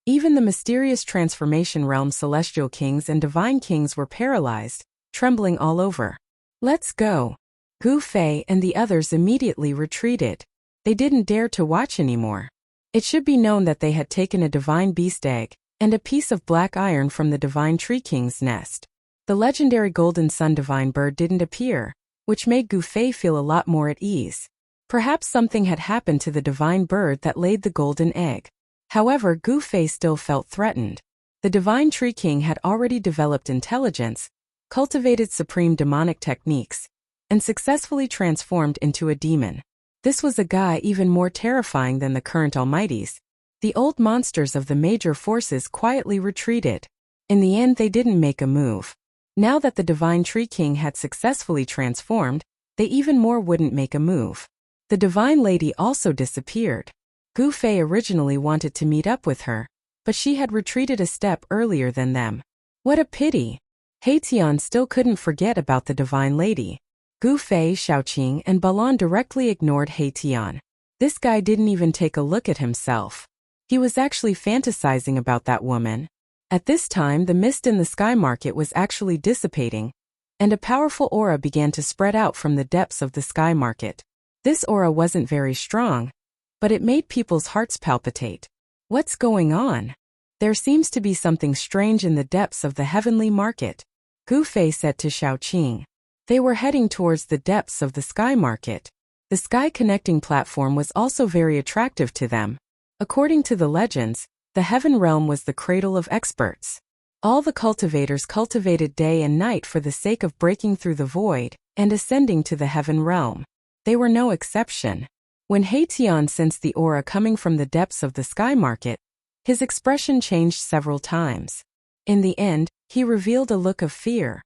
even the mysterious transformation realm celestial kings and divine kings were paralyzed, trembling all over. Let's go. Gu Fei and the others immediately retreated. They didn't dare to watch anymore. It should be known that they had taken a divine beast egg and a piece of black iron from the divine tree king's nest. The legendary golden sun divine bird didn't appear, which made Gu Fei feel a lot more at ease. Perhaps something had happened to the divine bird that laid the golden egg. However, Gu Fei still felt threatened. The divine tree king had already developed intelligence, cultivated supreme demonic techniques, and successfully transformed into a demon. This was a guy even more terrifying than the current almighties. The old monsters of the major forces quietly retreated. In the end, they didn't make a move. Now that the divine tree king had successfully transformed, they even more wouldn't make a move. The divine lady also disappeared. Gu Fei originally wanted to meet up with her, but she had retreated a step earlier than them. What a pity! Haitian still couldn't forget about the divine lady. Gu Fei, Shaoqing, and Balan directly ignored Haitian. This guy didn't even take a look at himself. He was actually fantasizing about that woman. At this time, the mist in the sky market was actually dissipating, and a powerful aura began to spread out from the depths of the sky market. This aura wasn't very strong, but it made people's hearts palpitate. What's going on? There seems to be something strange in the depths of the heavenly market, Gu Fei said to Xiaoqing. They were heading towards the depths of the sky market. The sky connecting platform was also very attractive to them. According to the legends, the heaven realm was the cradle of experts. All the cultivators cultivated day and night for the sake of breaking through the void and ascending to the heaven realm. They were no exception. When Tian sensed the aura coming from the depths of the sky market, his expression changed several times. In the end, he revealed a look of fear.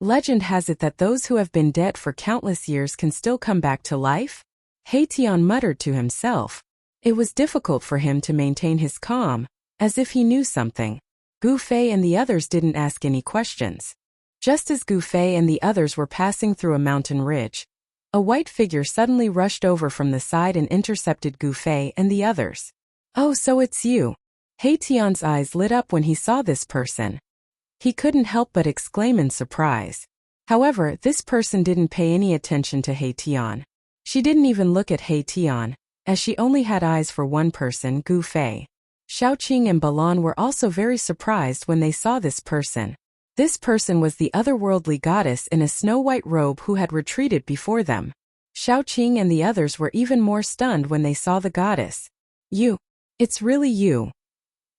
Legend has it that those who have been dead for countless years can still come back to life? Tian muttered to himself. It was difficult for him to maintain his calm, as if he knew something. Gu Fei and the others didn't ask any questions. Just as Gu Fei and the others were passing through a mountain ridge, a white figure suddenly rushed over from the side and intercepted Gu Fei and the others. Oh, so it's you. Tian's eyes lit up when he saw this person. He couldn't help but exclaim in surprise. However, this person didn't pay any attention to Tian. She didn't even look at Tian, as she only had eyes for one person, Gu Fei. Xiaoqing and Balan were also very surprised when they saw this person. This person was the otherworldly goddess in a snow-white robe who had retreated before them. Xiaoqing and the others were even more stunned when they saw the goddess. You. It's really you.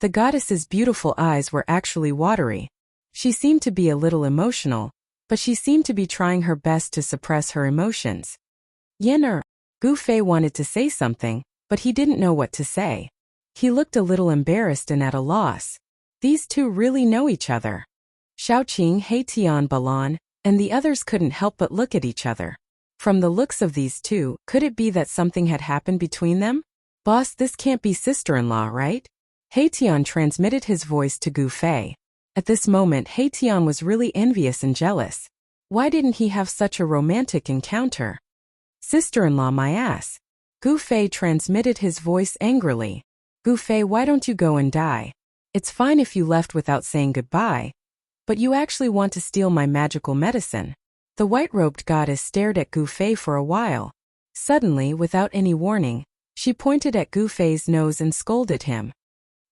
The goddess's beautiful eyes were actually watery. She seemed to be a little emotional, but she seemed to be trying her best to suppress her emotions. Yener. Gu Fei wanted to say something, but he didn't know what to say. He looked a little embarrassed and at a loss. These two really know each other. Xiaoqing, Tian, Balan, and the others couldn't help but look at each other. From the looks of these two, could it be that something had happened between them? Boss, this can't be sister-in-law, right? Tian transmitted his voice to Gu Fei. At this moment, Tian was really envious and jealous. Why didn't he have such a romantic encounter? Sister-in-law, my ass. Gu Fei transmitted his voice angrily. Gu Fei, why don't you go and die? It's fine if you left without saying goodbye, but you actually want to steal my magical medicine. The white-robed goddess stared at Gu Fei for a while. Suddenly, without any warning, she pointed at Gu Fei's nose and scolded him.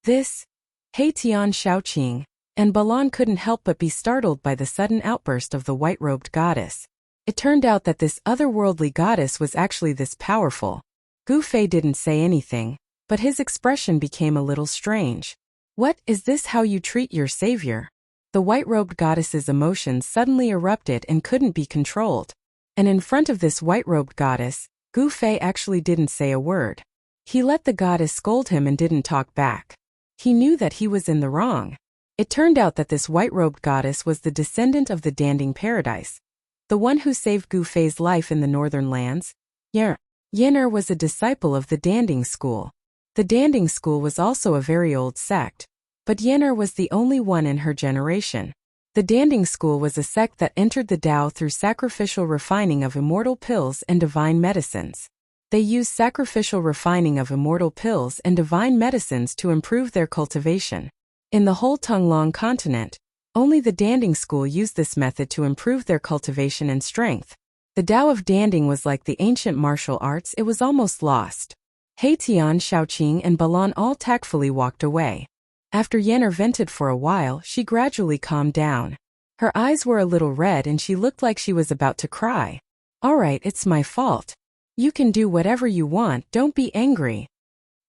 This? Tian, Xiaoqing, and Balan couldn't help but be startled by the sudden outburst of the white-robed goddess. It turned out that this otherworldly goddess was actually this powerful. Gu Fei didn't say anything, but his expression became a little strange. What, is this how you treat your savior? The white-robed goddess's emotions suddenly erupted and couldn't be controlled. And in front of this white-robed goddess, Gu Fei actually didn't say a word. He let the goddess scold him and didn't talk back. He knew that he was in the wrong. It turned out that this white-robed goddess was the descendant of the Danding Paradise, the one who saved Gu Fei's life in the northern lands. Yener was a disciple of the Danding school. The Danding school was also a very old sect, but Yener was the only one in her generation. The Danding school was a sect that entered the Tao through sacrificial refining of immortal pills and divine medicines. They used sacrificial refining of immortal pills and divine medicines to improve their cultivation. In the whole Tonglong continent, only the Danding school used this method to improve their cultivation and strength. The Tao of Danding was like the ancient martial arts, it was almost lost. Tian, Xiaoqing, and Balan all tactfully walked away. After Yener vented for a while, she gradually calmed down. Her eyes were a little red and she looked like she was about to cry. Alright, it's my fault. You can do whatever you want, don't be angry.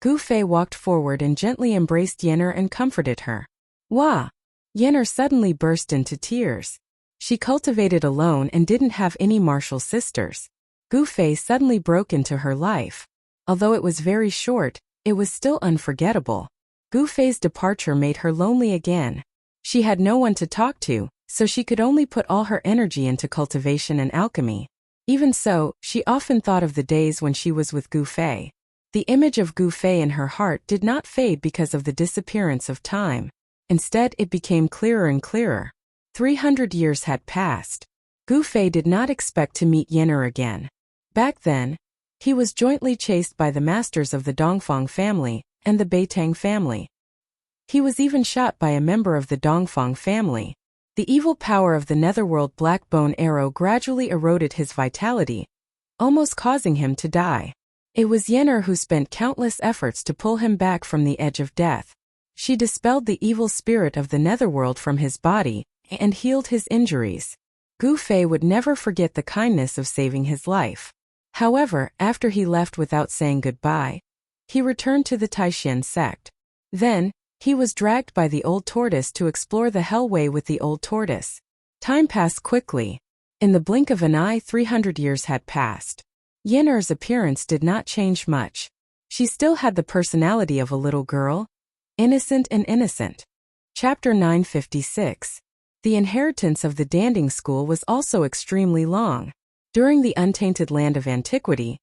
Gu Fei walked forward and gently embraced Yener and comforted her. Wah! Yener suddenly burst into tears. She cultivated alone and didn't have any martial sisters. Gu Fei suddenly broke into her life. Although it was very short, it was still unforgettable. Gu Fei's departure made her lonely again. She had no one to talk to, so she could only put all her energy into cultivation and alchemy. Even so, she often thought of the days when she was with Gu Fei. The image of Gu Fei in her heart did not fade because of the disappearance of time. Instead, it became clearer and clearer. 300 years had passed. Gu Fei did not expect to meet Yener again. Back then, he was jointly chased by the masters of the Dongfang family and the Beitang family. He was even shot by a member of the Dongfang family. The evil power of the netherworld black bone arrow gradually eroded his vitality, almost causing him to die. It was Yener who spent countless efforts to pull him back from the edge of death. She dispelled the evil spirit of the netherworld from his body and healed his injuries. Gu Fei would never forget the kindness of saving his life. However, after he left without saying goodbye, he returned to the Taishan sect. Then, he was dragged by the old tortoise to explore the Hell Way with the old tortoise. Time passed quickly. In the blink of an eye, 300 years had passed. Yen'er's appearance did not change much. She still had the personality of a little girl, innocent and innocent. Chapter 956. The inheritance of the Danding School was also extremely long. During the untainted land of antiquity,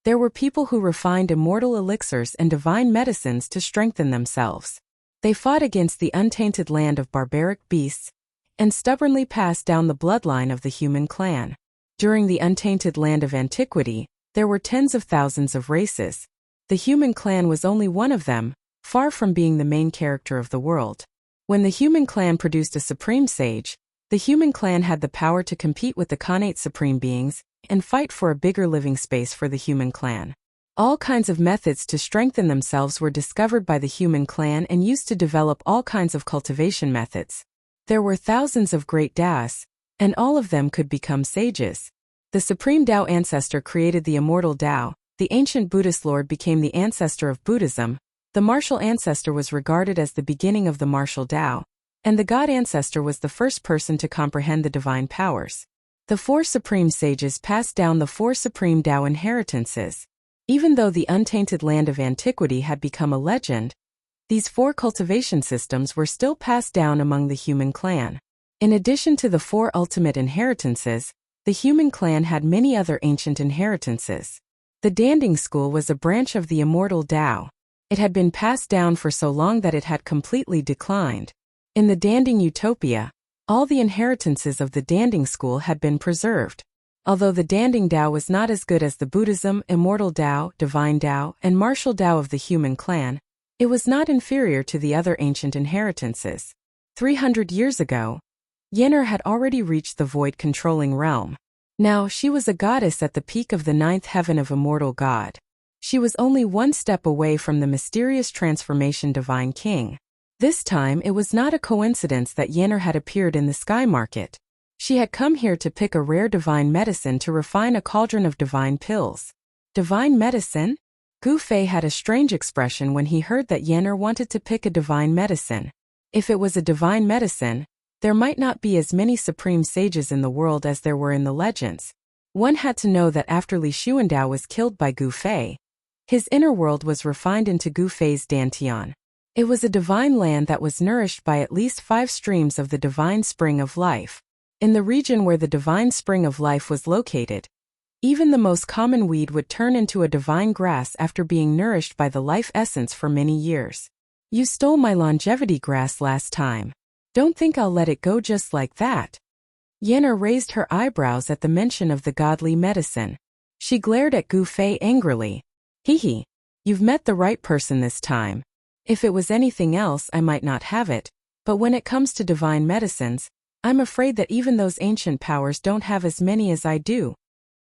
there were people who refined immortal elixirs and divine medicines to strengthen themselves. They fought against the untainted land of barbaric beasts and stubbornly passed down the bloodline of the human clan. During the untainted land of antiquity, there were tens of thousands of races. The human clan was only one of them, far from being the main character of the world. When the human clan produced a supreme sage, the human clan had the power to compete with the Khanate supreme beings and fight for a bigger living space for the human clan. All kinds of methods to strengthen themselves were discovered by the human clan and used to develop all kinds of cultivation methods. There were thousands of great Daos, and all of them could become sages. The supreme Tao ancestor created the immortal Tao, the ancient Buddhist lord became the ancestor of Buddhism, the martial ancestor was regarded as the beginning of the martial Tao, and the god ancestor was the first person to comprehend the divine powers. The four supreme sages passed down the four supreme Tao inheritances. Even though the untainted land of antiquity had become a legend, these four cultivation systems were still passed down among the human clan. In addition to the four ultimate inheritances, the human clan had many other ancient inheritances. The Danding School was a branch of the immortal Tao. It had been passed down for so long that it had completely declined. In the Danding Utopia, all the inheritances of the Danding School had been preserved. Although the Danding Tao was not as good as the Buddhism, Immortal Tao, Divine Tao, and Martial Tao of the human clan, it was not inferior to the other ancient inheritances. 300 years ago, Yen'er had already reached the void-controlling realm. Now she was a goddess at the peak of the ninth heaven of Immortal God. She was only one step away from the mysterious transformation Divine King. This time it was not a coincidence that Yen'er had appeared in the sky market. She had come here to pick a rare divine medicine to refine a cauldron of divine pills. Divine medicine? Gu Fei had a strange expression when he heard that Yen'er wanted to pick a divine medicine. If it was a divine medicine, there might not be as many supreme sages in the world as there were in the legends. One had to know that after Li Xuandao was killed by Gu Fei, his inner world was refined into Gu Fei's Dantian. It was a divine land that was nourished by at least 5 streams of the divine spring of life. In the region where the divine spring of life was located, even the most common weed would turn into a divine grass after being nourished by the life essence for many years. You stole my longevity grass last time. Don't think I'll let it go just like that. Yen'er raised her eyebrows at the mention of the godly medicine. She glared at Gu Fei angrily. Hee, you've met the right person this time. If it was anything else I might not have it, but when it comes to divine medicines, I'm afraid that even those ancient powers don't have as many as I do.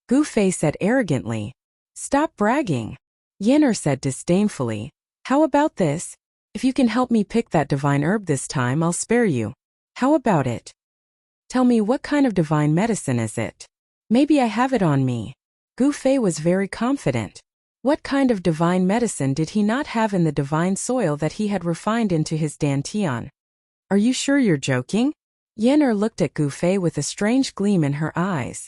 Gu Fei said arrogantly. Stop bragging. Yen'er said disdainfully. How about this? If you can help me pick that divine herb this time, I'll spare you. How about it? Tell me, what kind of divine medicine is it? Maybe I have it on me. Gu Fei was very confident. What kind of divine medicine did he not have in the divine soil that he had refined into his Dantian? Are you sure you're joking? Yen'er looked at Gu Fei with a strange gleam in her eyes.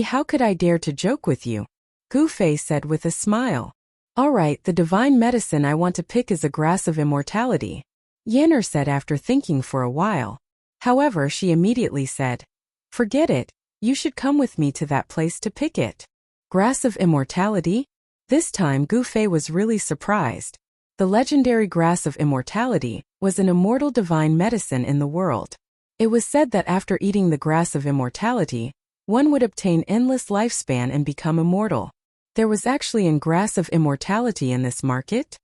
How could I dare to joke with you? Gu Fei said with a smile. All right, the divine medicine I want to pick is a grass of immortality. Yen'er said after thinking for a while. However, she immediately said, forget it, you should come with me to that place to pick it. Grass of immortality? This time Gu Fei was really surprised. The legendary grass of immortality was an immortal divine medicine in the world. It was said that after eating the grass of immortality, one would obtain endless lifespan and become immortal. There was actually a grass of immortality in this market?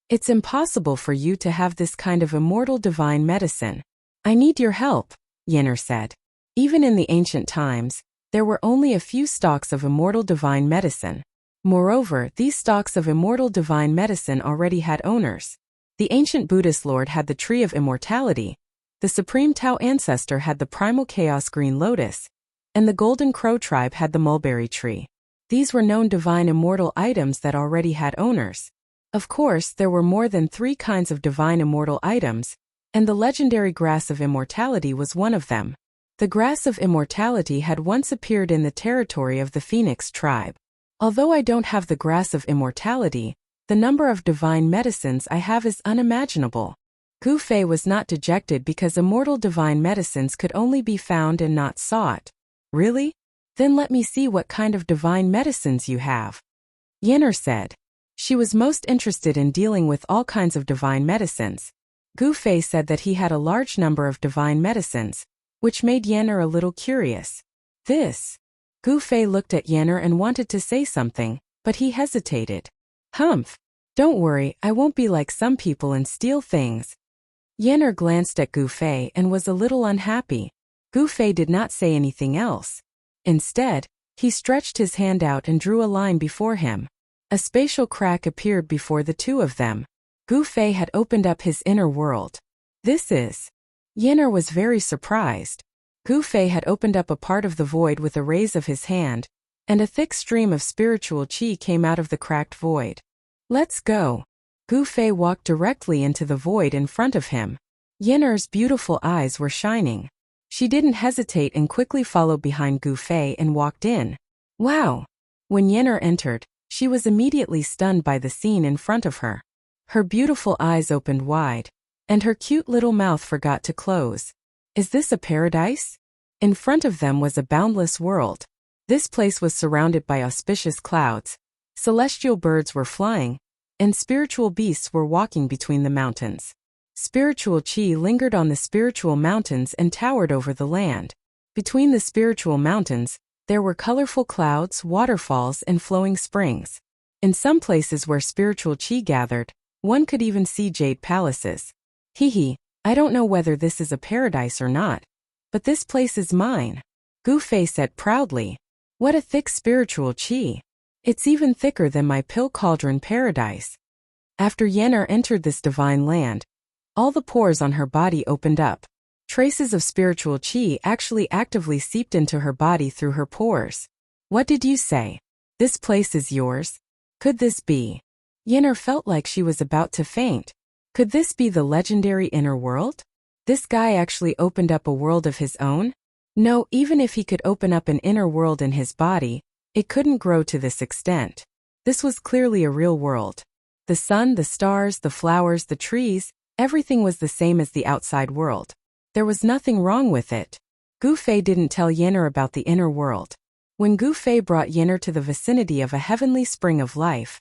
It's impossible for you to have this kind of immortal divine medicine. I need your help, Yen'er said. Even in the ancient times, there were only a few stalks of immortal divine medicine. Moreover, these stalks of immortal divine medicine already had owners. The ancient Buddhist lord had the tree of immortality, the supreme Tao ancestor had the primal chaos green lotus, and the golden crow tribe had the mulberry tree. These were known divine immortal items that already had owners. Of course, there were more than 3 kinds of divine immortal items, and the legendary grass of immortality was one of them. The grass of immortality had once appeared in the territory of the Phoenix tribe. Although I don't have the grass of immortality, the number of divine medicines I have is unimaginable. Gu Fei was not dejected because immortal divine medicines could only be found and not sought. Really? Then let me see what kind of divine medicines you have. Yenner said. She was most interested in dealing with all kinds of divine medicines. Gu Fei said that he had a large number of divine medicines, which made Yenner a little curious. Gu Fei looked at Yenner and wanted to say something, but he hesitated. Humph. Don't worry, I won't be like some people and steal things. Yenner glanced at Gu Fei and was a little unhappy. Gu Fei did not say anything else. Instead, he stretched his hand out and drew a line before him. A spatial crack appeared before the two of them. Gu Fei had opened up his inner world. Yenner was very surprised. Gu Fei had opened up a part of the void with a raise of his hand, and a thick stream of spiritual qi came out of the cracked void. Let's go. Gu Fei walked directly into the void in front of him. Yenner's beautiful eyes were shining. She didn't hesitate and quickly followed behind Gu Fei and walked in. Wow! When Yenner entered, she was immediately stunned by the scene in front of her. Her beautiful eyes opened wide, and her cute little mouth forgot to close. Is this a paradise? In front of them was a boundless world. This place was surrounded by auspicious clouds. Celestial birds were flying, and spiritual beasts were walking between the mountains. Spiritual qi lingered on the spiritual mountains and towered over the land. Between the spiritual mountains, there were colorful clouds, waterfalls, and flowing springs. In some places where spiritual qi gathered, one could even see jade palaces. I don't know whether this is a paradise or not, but this place is mine. Gu Fei said proudly. What a thick spiritual qi. It's even thicker than my pill cauldron paradise. After Yenner entered this divine land, all the pores on her body opened up. Traces of spiritual qi actually actively seeped into her body through her pores. What did you say? This place is yours? Could this be? Yenner felt like she was about to faint. Could this be the legendary inner world? This guy actually opened up a world of his own? No, even if he could open up an inner world in his body, it couldn't grow to this extent. This was clearly a real world. The sun, the stars, the flowers, the trees, everything was the same as the outside world. There was nothing wrong with it. Gu Fei didn't tell Yenner about the inner world. When Gu Fei brought Yenner to the vicinity of a heavenly spring of life,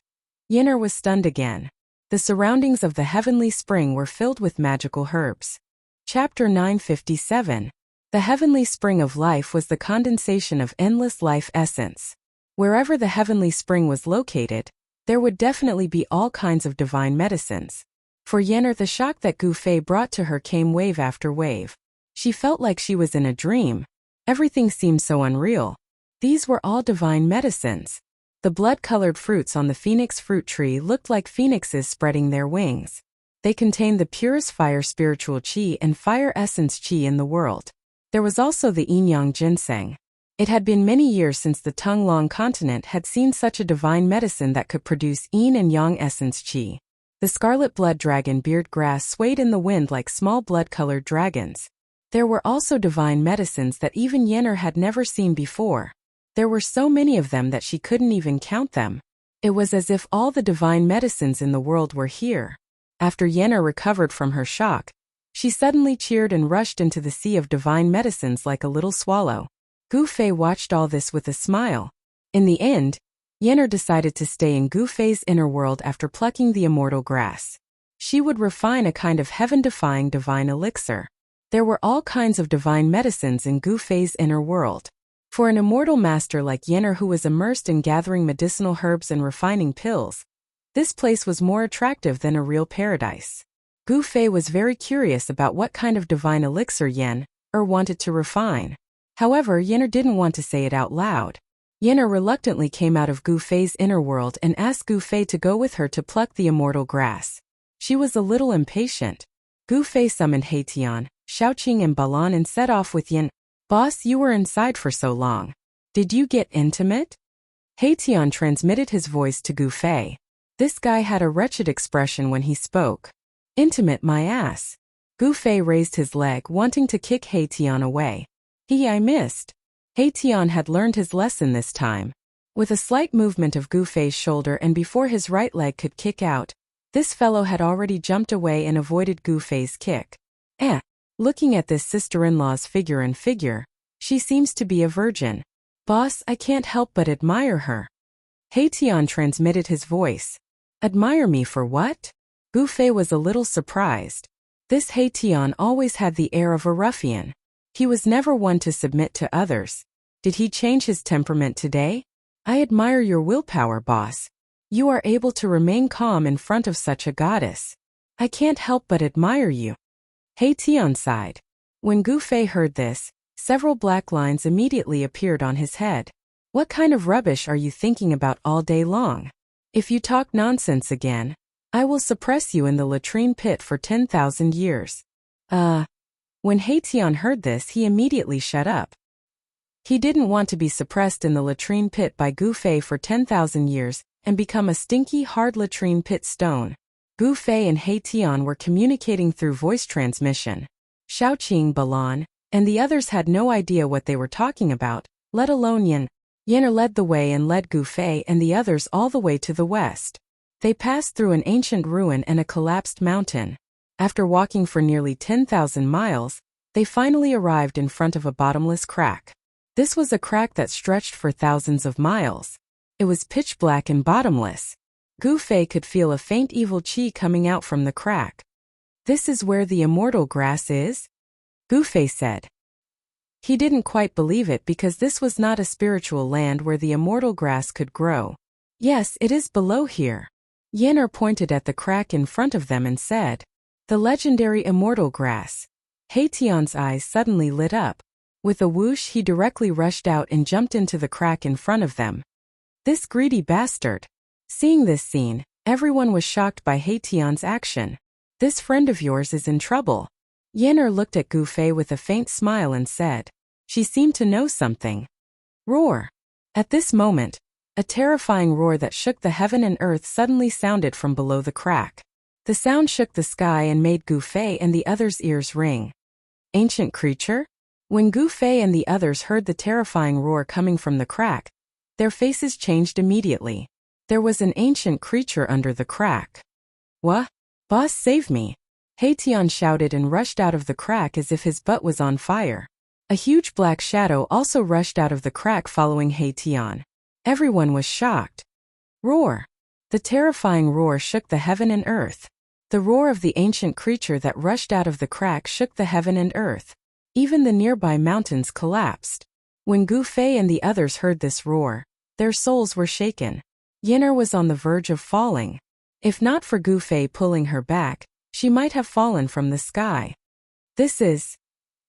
Yenner was stunned again. The surroundings of the heavenly spring were filled with magical herbs. Chapter 957. The heavenly spring of life was the condensation of endless life essence. Wherever the heavenly spring was located, there would definitely be all kinds of divine medicines. For Yenner, the shock that Gu Fei brought to her came wave after wave. She felt like she was in a dream. Everything seemed so unreal. These were all divine medicines. The blood-colored fruits on the phoenix fruit tree looked like phoenixes spreading their wings. They contained the purest fire spiritual qi and fire essence qi in the world. There was also the yin-yang ginseng. It had been many years since the Tung-Long continent had seen such a divine medicine that could produce yin and yang essence qi. The scarlet blood dragon beard grass swayed in the wind like small blood-colored dragons. There were also divine medicines that even Yenner had never seen before. There were so many of them that she couldn't even count them. It was as if all the divine medicines in the world were here. After Yenner recovered from her shock, she suddenly cheered and rushed into the sea of divine medicines like a little swallow. Gu Fei watched all this with a smile. In the end, Yenner decided to stay in Gu Fei's inner world after plucking the immortal grass. She would refine a kind of heaven-defying divine elixir. There were all kinds of divine medicines in Gu Fei's inner world. For an immortal master like Yenner who was immersed in gathering medicinal herbs and refining pills, this place was more attractive than a real paradise. Gu Fei was very curious about what kind of divine elixir Yenner wanted to refine. However, Yenner didn't want to say it out loud. Yenner reluctantly came out of Gu Fei's inner world and asked Gu Fei to go with her to pluck the immortal grass. She was a little impatient. Gu Fei summoned Haitian, Xiaoqing and Balan and set off with Yin. Boss, you were inside for so long. Did you get intimate? Haitian transmitted his voice to Gu Fei. This guy had a wretched expression when he spoke. Intimate my ass. Gu Fei raised his leg, wanting to kick Haitian away. I missed. Haitian had learned his lesson this time. With a slight movement of Gu Fei's shoulder and before his right leg could kick out, this fellow had already jumped away and avoided Gu Fei's kick. Looking at this sister-in-law's figure, she seems to be a virgin. Boss, I can't help but admire her. Haitian transmitted his voice. Admire me for what? Gu Fei was a little surprised. This Haitian always had the air of a ruffian. He was never one to submit to others. Did he change his temperament today? I admire your willpower, boss. You are able to remain calm in front of such a goddess. I can't help but admire you. Haitian sighed. When Gu Fei heard this, several black lines immediately appeared on his head. What kind of rubbish are you thinking about all day long? If you talk nonsense again, I will suppress you in the latrine pit for 10,000 years. When Haitian heard this, he immediately shut up. He didn't want to be suppressed in the latrine pit by Gu Fei for 10,000 years and become a stinky, hard latrine pit stone. Gu Fei and Haitian were communicating through voice transmission. Xiaoqing, Balan, and the others had no idea what they were talking about, let alone Yin. Yin led the way and led Gu Fei and the others all the way to the west. They passed through an ancient ruin and a collapsed mountain. After walking for nearly 10,000 miles, they finally arrived in front of a bottomless crack. This was a crack that stretched for thousands of miles. It was pitch black and bottomless. Gu Fei could feel a faint evil qi coming out from the crack. This is where the immortal grass is? Gu Fei said. He didn't quite believe it because this was not a spiritual land where the immortal grass could grow. Yes, it is below here. Yenner pointed at the crack in front of them and said, the legendary immortal grass. Haitian's eyes suddenly lit up. With a whoosh, he directly rushed out and jumped into the crack in front of them. This greedy bastard. Seeing this scene, everyone was shocked by Haitian's action. This friend of yours is in trouble. Yenner looked at Gu Fei with a faint smile and said, she seemed to know something. Roar. At this moment, a terrifying roar that shook the heaven and earth suddenly sounded from below the crack. The sound shook the sky and made Gu Fei and the others' ears ring. Ancient creature? When Gu Fei and the others heard the terrifying roar coming from the crack, their faces changed immediately. There was an ancient creature under the crack. What? Boss, save me! Haitian shouted and rushed out of the crack as if his butt was on fire. A huge black shadow also rushed out of the crack following Haitian. Everyone was shocked. Roar! The terrifying roar shook the heaven and earth. The roar of the ancient creature that rushed out of the crack shook the heaven and earth. Even the nearby mountains collapsed. When Gu Fei and the others heard this roar, their souls were shaken. Yenner was on the verge of falling. If not for Gu Fei pulling her back, she might have fallen from the sky. This is...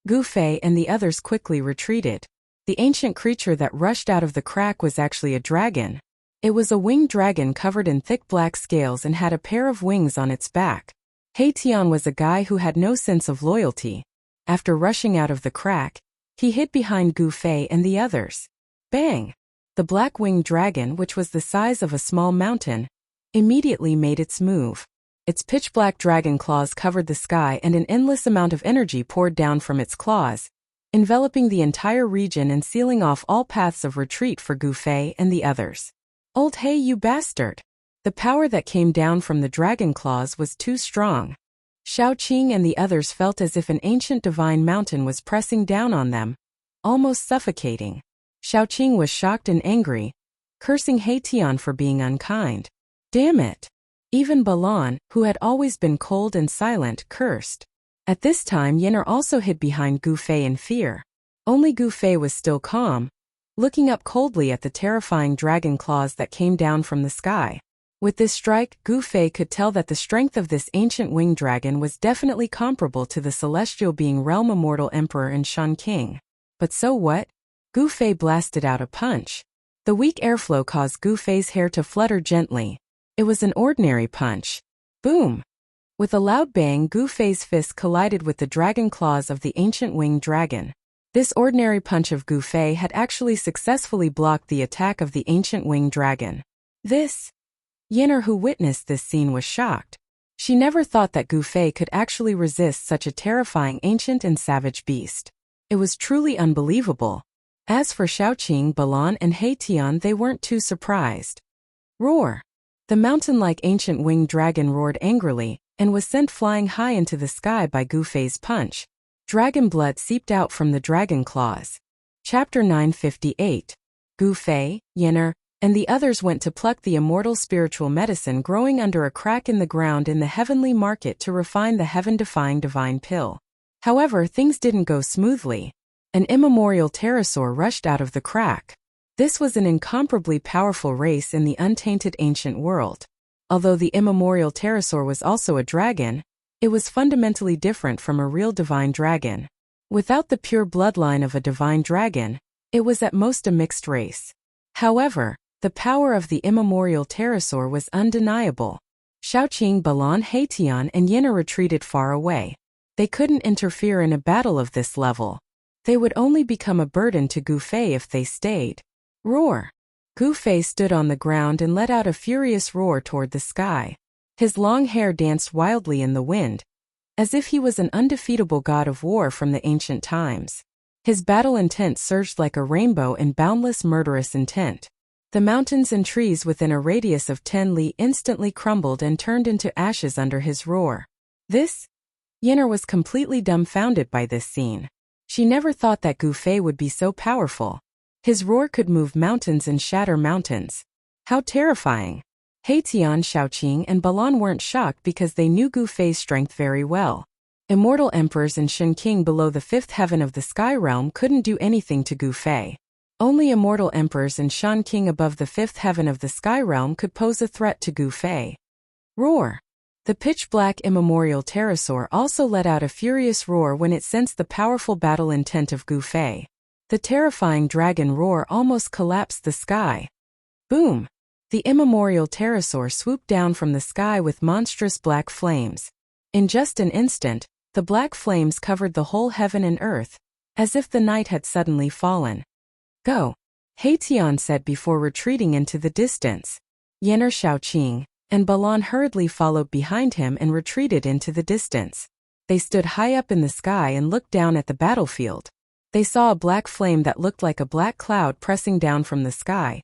Gu Fei and the others quickly retreated. The ancient creature that rushed out of the crack was actually a dragon. It was a winged dragon covered in thick black scales and had a pair of wings on its back. Haitian was a guy who had no sense of loyalty. After rushing out of the crack, he hid behind Gu Fei and the others. Bang! The black-winged dragon, which was the size of a small mountain, immediately made its move. Its pitch-black dragon claws covered the sky and an endless amount of energy poured down from its claws, enveloping the entire region and sealing off all paths of retreat for Gu Fei and the others. Old hey, you bastard! The power that came down from the dragon claws was too strong. Xiaoqing and the others felt as if an ancient divine mountain was pressing down on them, almost suffocating. Xiaoqing was shocked and angry, cursing Haitian for being unkind. Damn it! Even Balan, who had always been cold and silent, cursed. At this time Yenner also hid behind Gu Fei in fear. Only Gu Fei was still calm, looking up coldly at the terrifying dragon claws that came down from the sky. With this strike, Gu Fei could tell that the strength of this ancient winged dragon was definitely comparable to the celestial being Realm Immortal Emperor and Shan King. But so what? Gu Fei blasted out a punch. The weak airflow caused Gu Fei's hair to flutter gently. It was an ordinary punch. Boom! With a loud bang, Gu Fei's fist collided with the dragon claws of the ancient winged dragon. This ordinary punch of Gu Fei had actually successfully blocked the attack of the ancient winged dragon. Yenner, who witnessed this scene, was shocked. She never thought that Gu Fei could actually resist such a terrifying ancient and savage beast. It was truly unbelievable. As for Xiaoqing, Balan, and Heitian, they weren't too surprised. Roar! The mountain-like ancient winged dragon roared angrily, and was sent flying high into the sky by Gu Fei's punch. Dragon blood seeped out from the dragon claws. Chapter 958. Gu Fei, Yenner, and the others went to pluck the immortal spiritual medicine growing under a crack in the ground in the heavenly market to refine the heaven-defying divine pill. However, things didn't go smoothly. An immemorial pterosaur rushed out of the crack. This was an incomparably powerful race in the untainted ancient world. Although the immemorial pterosaur was also a dragon, it was fundamentally different from a real divine dragon. Without the pure bloodline of a divine dragon, it was at most a mixed race. However, the power of the immemorial pterosaur was undeniable. Xiaoqing, Balan, Heitian, and Yenner retreated far away. They couldn't interfere in a battle of this level. They would only become a burden to Gu Fei if they stayed. Roar! Gu Fei stood on the ground and let out a furious roar toward the sky. His long hair danced wildly in the wind, as if he was an undefeatable god of war from the ancient times. His battle intent surged like a rainbow in boundless murderous intent. The mountains and trees within a radius of 10 li instantly crumbled and turned into ashes under his roar. Yenner was completely dumbfounded by this scene. She never thought that Gu Fei would be so powerful. His roar could move mountains and shatter mountains. How terrifying! Heitian, Xiaoqing, and Balan weren't shocked because they knew Gu Fei's strength very well. Immortal emperors and Shen King below the fifth heaven of the sky realm couldn't do anything to Gu Fei. Only immortal emperors and Shan King above the fifth heaven of the sky realm could pose a threat to Gu Fei. Roar! The pitch-black immemorial pterosaur also let out a furious roar when it sensed the powerful battle intent of Gu Fei. The terrifying dragon roar almost collapsed the sky. Boom! The immemorial pterosaur swooped down from the sky with monstrous black flames. In just an instant, the black flames covered the whole heaven and earth, as if the night had suddenly fallen. Go! Heitian said before retreating into the distance. Yenner, Xiaoqing, and Balan hurriedly followed behind him and retreated into the distance. They stood high up in the sky and looked down at the battlefield. They saw a black flame that looked like a black cloud pressing down from the sky,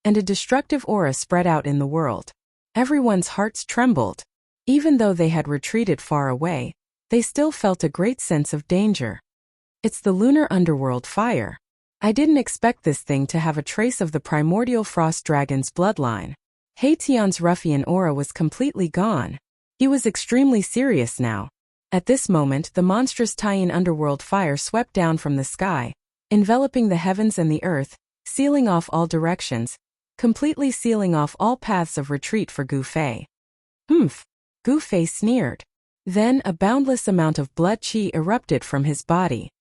and a destructive aura spread out in the world. Everyone's hearts trembled. Even though they had retreated far away, they still felt a great sense of danger. It's the lunar underworld fire. I didn't expect this thing to have a trace of the primordial frost dragon's bloodline. Heitian's ruffian aura was completely gone. He was extremely serious now. At this moment, the monstrous Taiyin underworld fire swept down from the sky, enveloping the heavens and the earth, sealing off all directions, completely sealing off all paths of retreat for Gu Fei. Humph! Gu Fei sneered. Then a boundless amount of blood qi erupted from his body.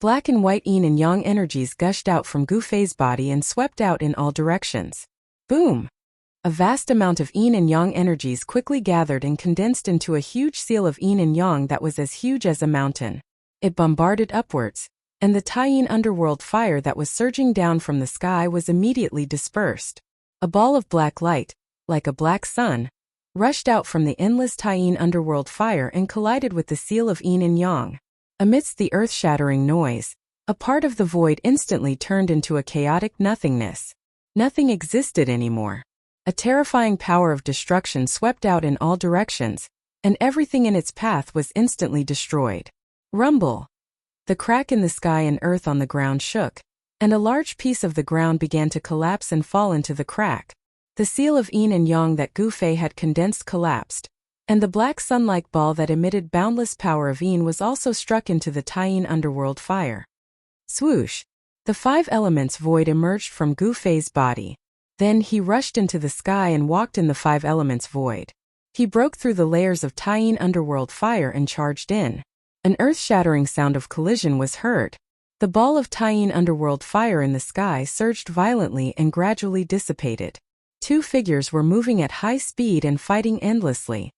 Black and white yin and yang energies gushed out from Gu Fei's body and swept out in all directions. Boom! A vast amount of yin and yang energies quickly gathered and condensed into a huge seal of yin and yang that was as huge as a mountain. It bombarded upwards, and the Taiyin underworld fire that was surging down from the sky was immediately dispersed. A ball of black light, like a black sun, rushed out from the endless Taiyin underworld fire and collided with the seal of yin and yang. Amidst the earth-shattering noise, a part of the void instantly turned into a chaotic nothingness. Nothing existed anymore. A terrifying power of destruction swept out in all directions, and everything in its path was instantly destroyed. Rumble! The crack in the sky and earth on the ground shook, and a large piece of the ground began to collapse and fall into the crack. The seal of yin and yang that Gu Fei had condensed collapsed, and the black sun-like ball that emitted boundless power of yin was also struck into the Taiyin underworld fire. Swoosh! The five elements void emerged from Gu Fei's body. Then he rushed into the sky and walked in the five elements void. He broke through the layers of Taiyin underworld fire and charged in. An earth-shattering sound of collision was heard. The ball of Taiyin underworld fire in the sky surged violently and gradually dissipated. Two figures were moving at high speed and fighting endlessly.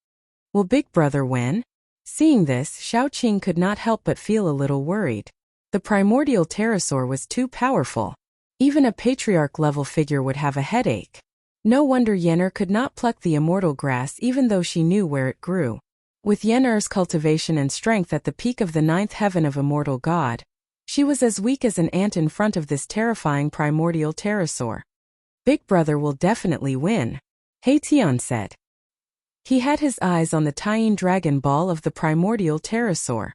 Will Big Brother win? Seeing this, Xiaoqing could not help but feel a little worried. The primordial pterosaur was too powerful. Even a patriarch-level figure would have a headache. No wonder Yen'er could not pluck the immortal grass even though she knew where it grew. With Yen'er's cultivation and strength at the peak of the ninth heaven of immortal god, she was as weak as an ant in front of this terrifying primordial pterosaur. Big Brother will definitely win, He Tian said. He had his eyes on the Tyene dragon ball of the primordial pterosaur.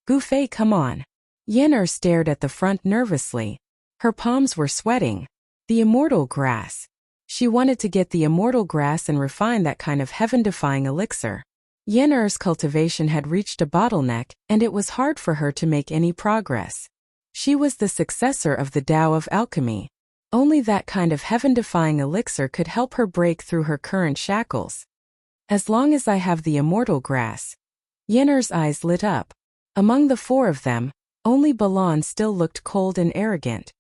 Gu Fei, come on. Yen'er stared at the front nervously. Her palms were sweating. The immortal grass. She wanted to get the immortal grass and refine that kind of heaven-defying elixir. Yen'er's cultivation had reached a bottleneck, and it was hard for her to make any progress. She was the successor of the Tao of alchemy. Only that kind of heaven-defying elixir could help her break through her current shackles. As long as I have the immortal grass. Yen'er's eyes lit up. Among the four of them, only Balan still looked cold and arrogant.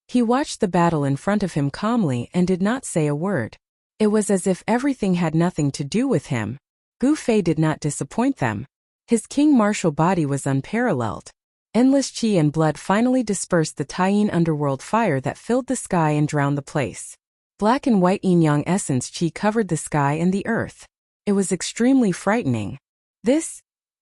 He watched the battle in front of him calmly and did not say a word. It was as if everything had nothing to do with him. Gu Fei did not disappoint them. His king-martial body was unparalleled. Endless qi and blood finally dispersed the Tyene underworld fire that filled the sky and drowned the place. Black and white yin-yang essence qi covered the sky and the earth. It was extremely frightening.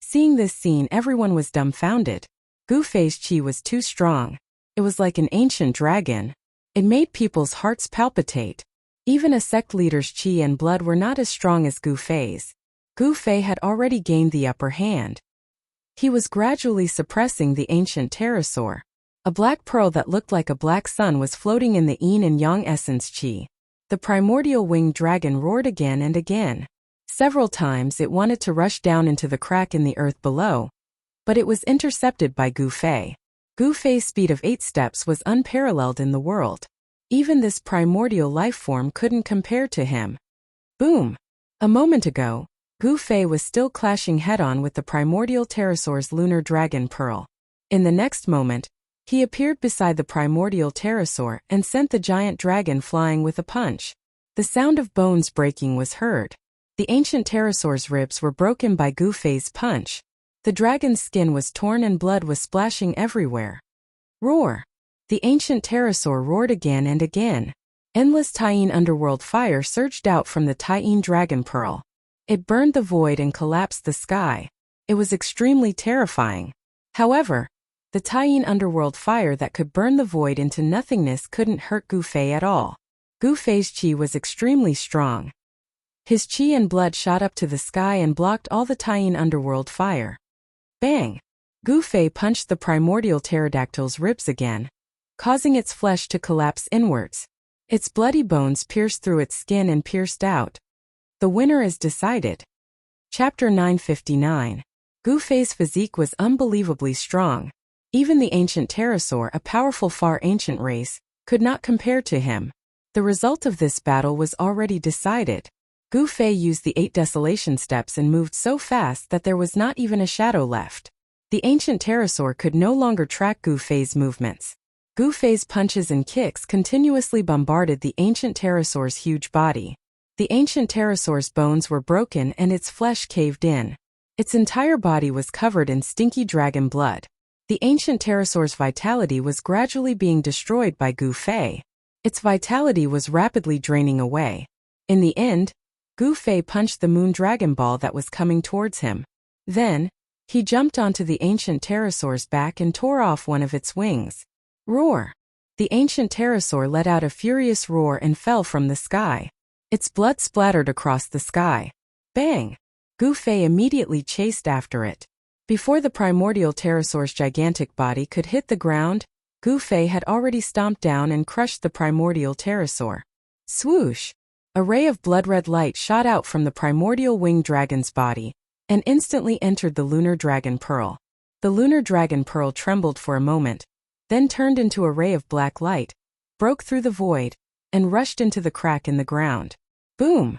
Seeing this scene, everyone was dumbfounded. Gu Fei's qi was too strong. It was like an ancient dragon. It made people's hearts palpitate. Even a sect leader's qi and blood were not as strong as Gu Fei's. Gu Fei had already gained the upper hand. He was gradually suppressing the ancient pterosaur. A black pearl that looked like a black sun was floating in the yin and yang essence qi. The primordial winged dragon roared again and again. Several times it wanted to rush down into the crack in the earth below, but it was intercepted by Gu Fei. Gu Fei's speed of 8 steps was unparalleled in the world. Even this primordial life form couldn't compare to him. Boom! A moment ago, Gu Fei was still clashing head-on with the primordial pterosaur's lunar dragon pearl. In the next moment, he appeared beside the primordial pterosaur and sent the giant dragon flying with a punch. The sound of bones breaking was heard. The ancient pterosaur's ribs were broken by Gu Fei's punch. The dragon's skin was torn and blood was splashing everywhere. Roar! The ancient pterosaur roared again and again. Endless Tyene underworld fire surged out from the Tyene dragon pearl. It burned the void and collapsed the sky. It was extremely terrifying. However, the Tyene underworld fire that could burn the void into nothingness couldn't hurt Gu Fei at all. Gu Fei's qi was extremely strong. His qi and blood shot up to the sky and blocked all the Tyene underworld fire. Bang! Gu Fei punched the primordial pterodactyl's ribs again, causing its flesh to collapse inwards. Its bloody bones pierced through its skin and pierced out. The winner is decided. Chapter 959. Gu Fei's physique was unbelievably strong. Even the ancient pterosaur, a powerful far ancient race, could not compare to him. The result of this battle was already decided. Gu Fei used the 8 desolation steps and moved so fast that there was not even a shadow left. The ancient pterosaur could no longer track Gu Fei's movements. Gu Fei's punches and kicks continuously bombarded the ancient pterosaur's huge body. The ancient pterosaur's bones were broken and its flesh caved in. Its entire body was covered in stinky dragon blood. The ancient pterosaur's vitality was gradually being destroyed by Gu Fei. Its vitality was rapidly draining away. In the end, Gu Fei punched the moon dragon ball that was coming towards him. Then, he jumped onto the ancient pterosaur's back and tore off one of its wings. Roar! The ancient pterosaur let out a furious roar and fell from the sky. Its blood splattered across the sky. Bang! Gu Fei immediately chased after it. Before the primordial pterosaur's gigantic body could hit the ground, Gu Fei had already stomped down and crushed the primordial pterosaur. Swoosh! A ray of blood-red light shot out from the primordial winged dragon's body, and instantly entered the lunar dragon pearl. The lunar dragon pearl trembled for a moment, then turned into a ray of black light, broke through the void, and rushed into the crack in the ground. Boom!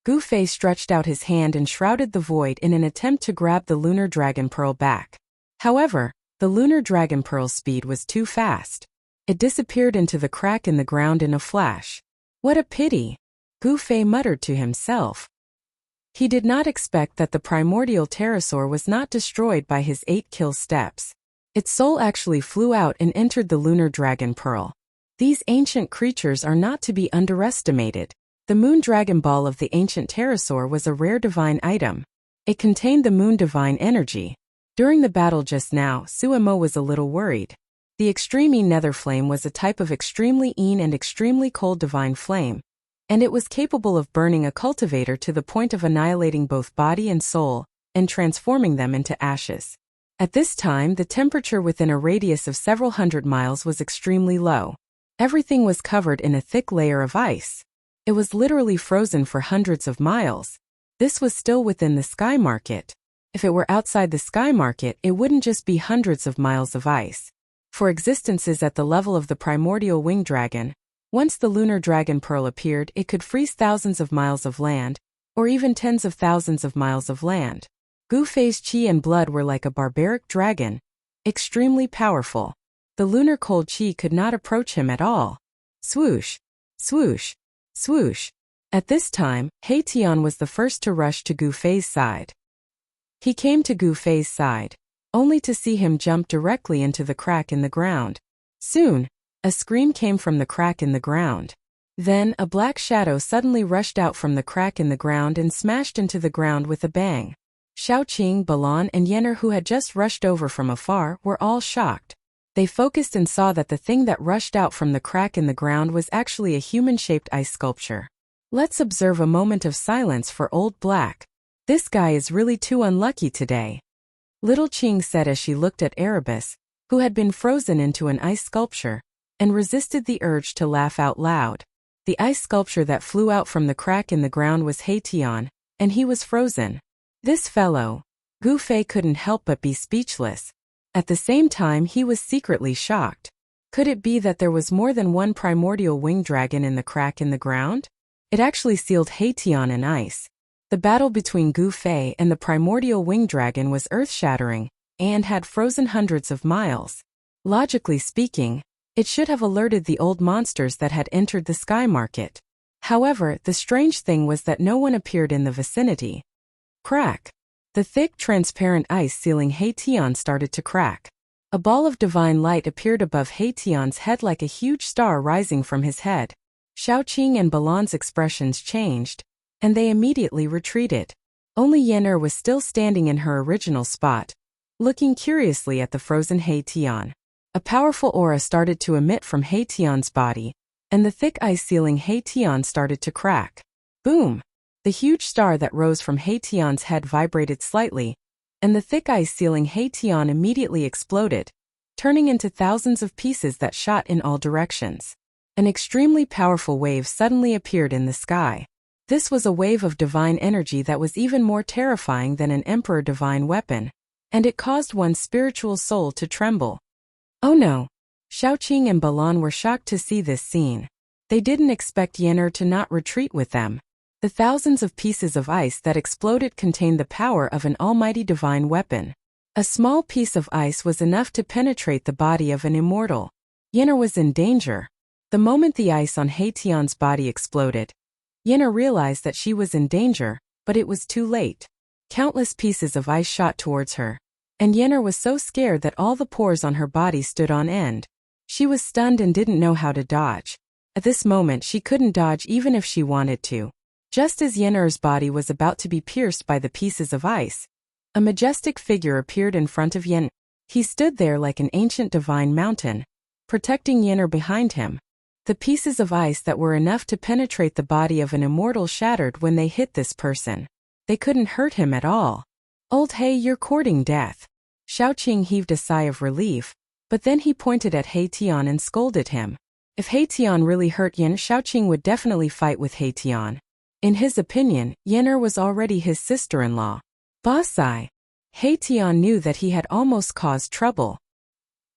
Gu Fei stretched out his hand and shrouded the void in an attempt to grab the lunar dragon pearl back. However, the lunar dragon pearl's speed was too fast. It disappeared into the crack in the ground in a flash. What a pity! Gu Fei muttered to himself. He did not expect that the primordial pterosaur was not destroyed by his 8 kill steps. Its soul actually flew out and entered the lunar dragon pearl. These ancient creatures are not to be underestimated. The moon dragon ball of the ancient pterosaur was a rare divine item. It contained the moon divine energy. During the battle just now, Suemo was a little worried. The extreme nether flame was a type of extremely and extremely cold divine flame, and it was capable of burning a cultivator to the point of annihilating both body and soul, and transforming them into ashes. At this time, the temperature within a radius of several hundred miles was extremely low. Everything was covered in a thick layer of ice. It was literally frozen for hundreds of miles. This was still within the sky market. If it were outside the sky market, it wouldn't just be hundreds of miles of ice. For existences at the level of the primordial winged dragon, once the lunar dragon pearl appeared, it could freeze thousands of miles of land, or even tens of thousands of miles of land. Gu Fei's chi and blood were like a barbaric dragon, extremely powerful. The lunar cold chi could not approach him at all. Swoosh, swoosh, swoosh. At this time, Haitian was the first to rush to Gu Fei's side. He came to Gu Fei's side, only to see him jump directly into the crack in the ground. Soon, a scream came from the crack in the ground. Then, a black shadow suddenly rushed out from the crack in the ground and smashed into the ground with a bang. Xiaoqing, Balan, and Yenner, who had just rushed over from afar, were all shocked. They focused and saw that the thing that rushed out from the crack in the ground was actually a human-shaped ice sculpture. Let's observe a moment of silence for Old Black. This guy is really too unlucky today. Little Qing said as she looked at Erebus, who had been frozen into an ice sculpture, and resisted the urge to laugh out loud. The ice sculpture that flew out from the crack in the ground was Haitian, and he was frozen. This fellow. Gu Fei couldn't help but be speechless. At the same time, he was secretly shocked. Could it be that there was more than one primordial winged dragon in the crack in the ground? It actually sealed Haitian in ice. The battle between Gu Fei and the primordial winged dragon was earth-shattering, and had frozen hundreds of miles. Logically speaking, it should have alerted the old monsters that had entered the sky market. However, the strange thing was that no one appeared in the vicinity. Crack. The thick, transparent ice sealing Haitian started to crack. A ball of divine light appeared above Haitian's head like a huge star rising from his head. Xiaoqing and Balan's expressions changed, and they immediately retreated. Only Yenner was still standing in her original spot, looking curiously at the frozen Haitian. A powerful aura started to emit from Haitian's body, and the thick ice sealing Haitian started to crack. Boom! The huge star that rose from Haitian's head vibrated slightly, and the thick ice sealing Haitian immediately exploded, turning into thousands of pieces that shot in all directions. An extremely powerful wave suddenly appeared in the sky. This was a wave of divine energy that was even more terrifying than an emperor divine weapon, and it caused one's spiritual soul to tremble. Oh no! Xiaoqing and Balan were shocked to see this scene. They didn't expect Yenner to not retreat with them. The thousands of pieces of ice that exploded contained the power of an almighty divine weapon. A small piece of ice was enough to penetrate the body of an immortal. Yenner was in danger. The moment the ice on Haitian's body exploded, Yenner realized that she was in danger, but it was too late. Countless pieces of ice shot towards her, and Yenner was so scared that all the pores on her body stood on end. She was stunned and didn't know how to dodge. At this moment she couldn't dodge even if she wanted to. Just as Yenner's body was about to be pierced by the pieces of ice, a majestic figure appeared in front of Yenner. He stood there like an ancient divine mountain, protecting Yenner behind him. The pieces of ice that were enough to penetrate the body of an immortal shattered when they hit this person. They couldn't hurt him at all. Old Hei, you're courting death. Xiaoqing heaved a sigh of relief, but then he pointed at Haitian and scolded him. If Haitian really hurt Yenner, Xiaoqing would definitely fight with Haitian. In his opinion, Yenner was already his sister-in-law. Basai. Haitian knew that he had almost caused trouble.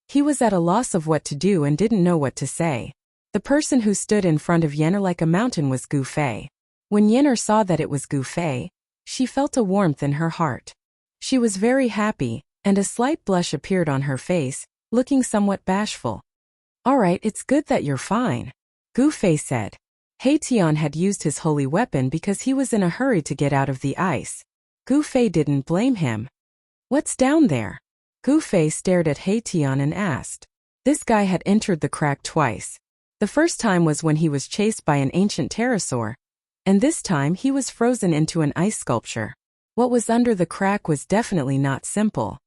He was at a loss of what to do and didn't know what to say. The person who stood in front of Yenner like a mountain was Gu Fei. When Yenner saw that it was Gu Fei, she felt a warmth in her heart. She was very happy, and a slight blush appeared on her face, looking somewhat bashful. "All right, it's good that you're fine," Gu Fei said. Tian had used his holy weapon because he was in a hurry to get out of the ice. Gu Fei didn't blame him. What's down there? Gu Fei stared at Tian and asked. This guy had entered the crack twice. The first time was when he was chased by an ancient pterosaur, and this time he was frozen into an ice sculpture. What was under the crack was definitely not simple.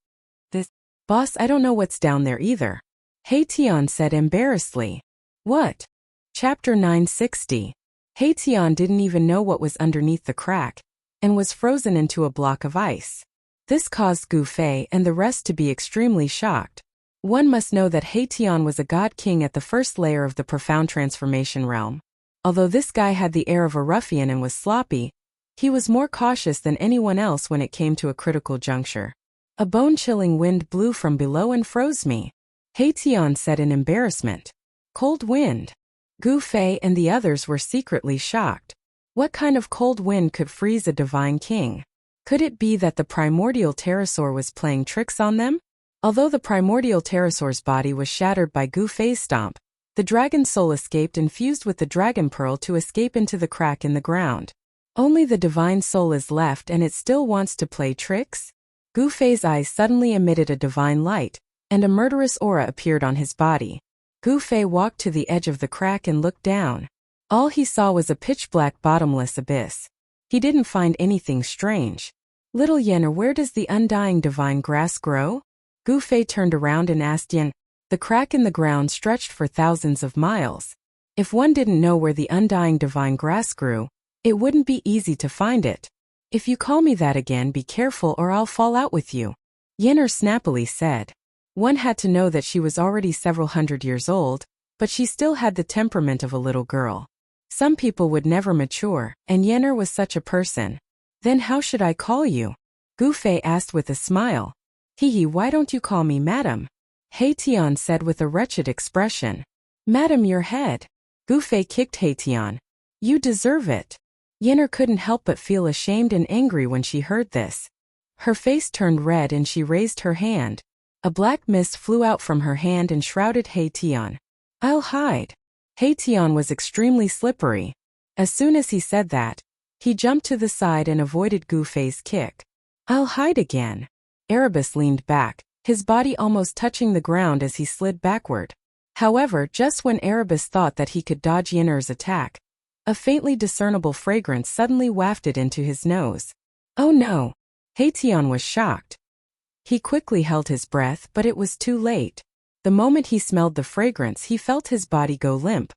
Boss, I don't know what's down there either. Tian said embarrassedly. What? Chapter 960. Tian didn't even know what was underneath the crack, and was frozen into a block of ice. This caused Gu Fei and the rest to be extremely shocked. One must know that Tian was a god king at the first layer of the profound transformation realm. Although this guy had the air of a ruffian and was sloppy, he was more cautious than anyone else when it came to a critical juncture. A bone-chilling wind blew from below and froze me. Tian said in embarrassment. Cold wind. Gu Fei and the others were secretly shocked. What kind of cold wind could freeze a divine king? Could it be that the primordial pterosaur was playing tricks on them? Although the primordial pterosaur's body was shattered by Gu Fei's stomp, the dragon's soul escaped and fused with the dragon pearl to escape into the crack in the ground. Only the divine soul is left and it still wants to play tricks? Gu Fei's eyes suddenly emitted a divine light, and a murderous aura appeared on his body. Gu Fei walked to the edge of the crack and looked down. All he saw was a pitch-black bottomless abyss. He didn't find anything strange. Little Yenner, where does the undying divine grass grow? Gu Fei turned around and asked Yen. The crack in the ground stretched for thousands of miles. If one didn't know where the undying divine grass grew, it wouldn't be easy to find it. If you call me that again, be careful or I'll fall out with you, Yenner snappily said. One had to know that she was already several hundred years old, but she still had the temperament of a little girl. Some people would never mature, and Yenner was such a person. Then how should I call you? Gu Fei asked with a smile. Why don't you call me Madam? Tian said with a wretched expression. Madam, your head. Gu Fei kicked Tian. You deserve it. Yenner couldn't help but feel ashamed and angry when she heard this. Her face turned red and she raised her hand. A black mist flew out from her hand and shrouded Tian. I'll hide. Tian was extremely slippery. As soon as he said that, he jumped to the side and avoided Gu Fei's kick. I'll hide again. Erebus leaned back, his body almost touching the ground as he slid backward. However, just when Erebus thought that he could dodge Yenner's attack, a faintly discernible fragrance suddenly wafted into his nose. Oh no! Tian was shocked. He quickly held his breath, but it was too late. The moment he smelled the fragrance, he felt his body go limp.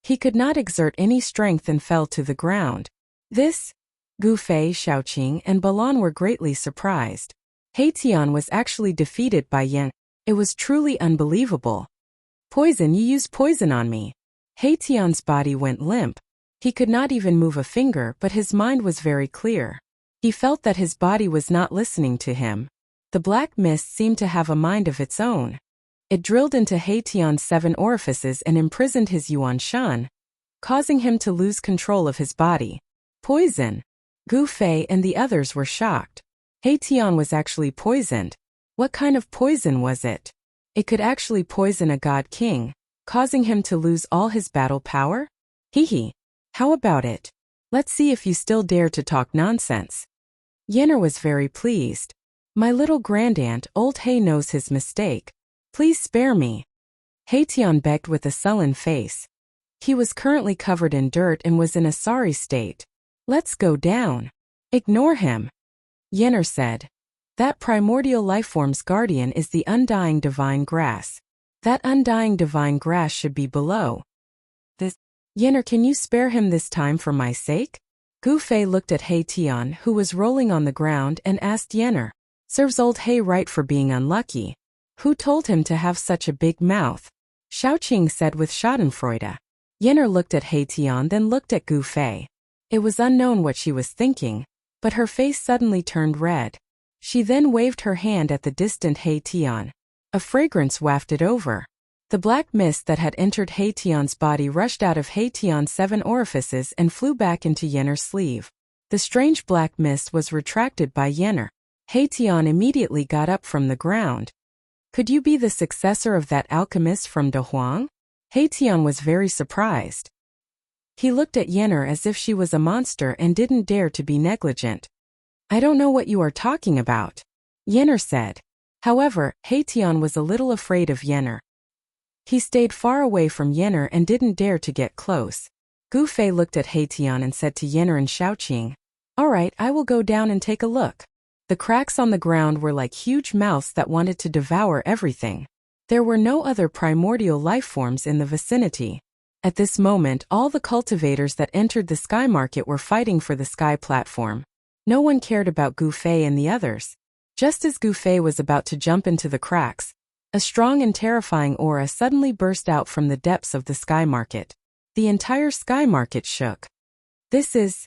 He could not exert any strength and fell to the ground. This? Gu Fei, Xiaoqing, and Balan were greatly surprised. Tian was actually defeated by Yen. It was truly unbelievable. Poison, you used poison on me. Tian's body went limp. He could not even move a finger, but his mind was very clear. He felt that his body was not listening to him. The black mist seemed to have a mind of its own. It drilled into Tian's 7 orifices and imprisoned his Yuan Shan, causing him to lose control of his body. Poison. Gu Fei and the others were shocked. Tian was actually poisoned. What kind of poison was it? It could actually poison a god king, causing him to lose all his battle power? How about it? Let's see if you still dare to talk nonsense. Yenner was very pleased. My little grandaunt, old He, knows his mistake. Please spare me. Tian begged with a sullen face. He was currently covered in dirt and was in a sorry state. Let's go down. Ignore him. Yenner said. That primordial lifeform's guardian is the undying divine grass. That undying divine grass should be below. Yenner, can you spare him this time for my sake? Gu Fei looked at Tian, who was rolling on the ground, and asked Yenner. Serves old He right for being unlucky. Who told him to have such a big mouth? Xiaoqing said with schadenfreude. Yenner looked at Tian, then looked at Gu Fei. It was unknown what she was thinking, but her face suddenly turned red. She then waved her hand at the distant Tian. A fragrance wafted over. The black mist that had entered Tian's body rushed out of Tian's 7 orifices and flew back into Yenner's sleeve. The strange black mist was retracted by Yenner. Tian immediately got up from the ground. Could you be the successor of that alchemist from De Huang? Tian was very surprised. He looked at Yenner as if she was a monster and didn't dare to be negligent. I don't know what you are talking about, Yenner said. However, Haetian was a little afraid of Yenner. He stayed far away from Yenner and didn't dare to get close. Gu Fei looked at Haetian and said to Yenner and Shaoqing, "All right, I will go down and take a look." The cracks on the ground were like huge mouths that wanted to devour everything. There were no other primordial lifeforms in the vicinity. At this moment, all the cultivators that entered the sky market were fighting for the sky platform. No one cared about Gu Fei and the others. Just as Gu Fei was about to jump into the cracks, a strong and terrifying aura suddenly burst out from the depths of the sky market. The entire sky market shook. This is...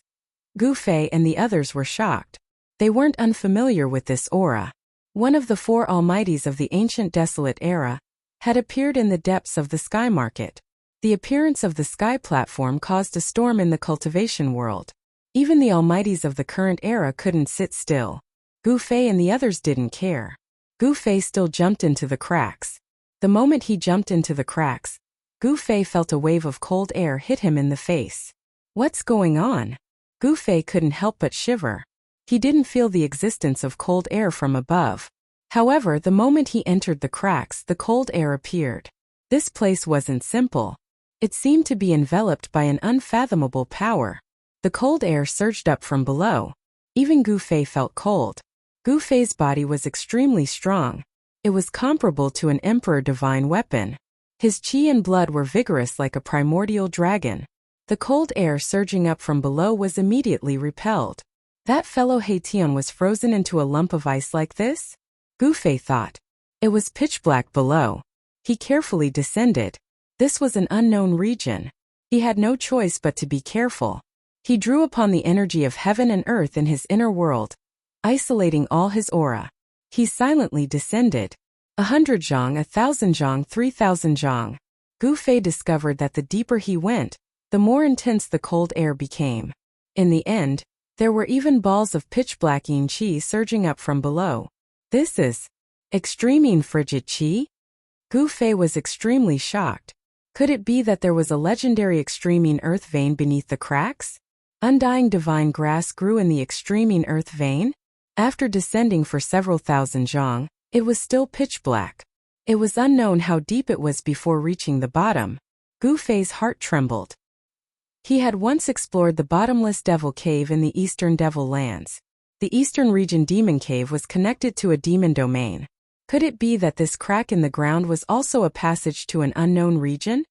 Gu Fei and the others were shocked. They weren't unfamiliar with this aura. One of the four almighties of the ancient desolate era had appeared in the depths of the sky market. The appearance of the sky platform caused a storm in the cultivation world. Even the almighties of the current era couldn't sit still. Gu Fei and the others didn't care. Gu Fei still jumped into the cracks. The moment he jumped into the cracks, Gu Fei felt a wave of cold air hit him in the face. What's going on? Gu Fei couldn't help but shiver. He didn't feel the existence of cold air from above. However, the moment he entered the cracks, the cold air appeared. This place wasn't simple. It seemed to be enveloped by an unfathomable power. The cold air surged up from below. Even Gu Fei felt cold. Gu Fei's body was extremely strong. It was comparable to an emperor divine weapon. His qi and blood were vigorous like a primordial dragon. The cold air surging up from below was immediately repelled. That fellow Haetian was frozen into a lump of ice like this? Gu Fei thought. It was pitch black below. He carefully descended. This was an unknown region. He had no choice but to be careful. He drew upon the energy of heaven and earth in his inner world, isolating all his aura. He silently descended. 100 zhang, 1,000 zhang, 3,000 zhang. Gu Fei discovered that the deeper he went, the more intense the cold air became. In the end, there were even balls of pitch-black yin qi surging up from below. This is extreme frigid qi? Gu Fei was extremely shocked. Could it be that there was a legendary extreme earth vein beneath the cracks? Undying divine grass grew in the extreme earth vein? After descending for several thousand zhang, it was still pitch black. It was unknown how deep it was before reaching the bottom. Gu Fei's heart trembled. He had once explored the bottomless devil cave in the eastern devil lands. The eastern region demon cave was connected to a demon domain. Could it be that this crack in the ground was also a passage to an unknown region?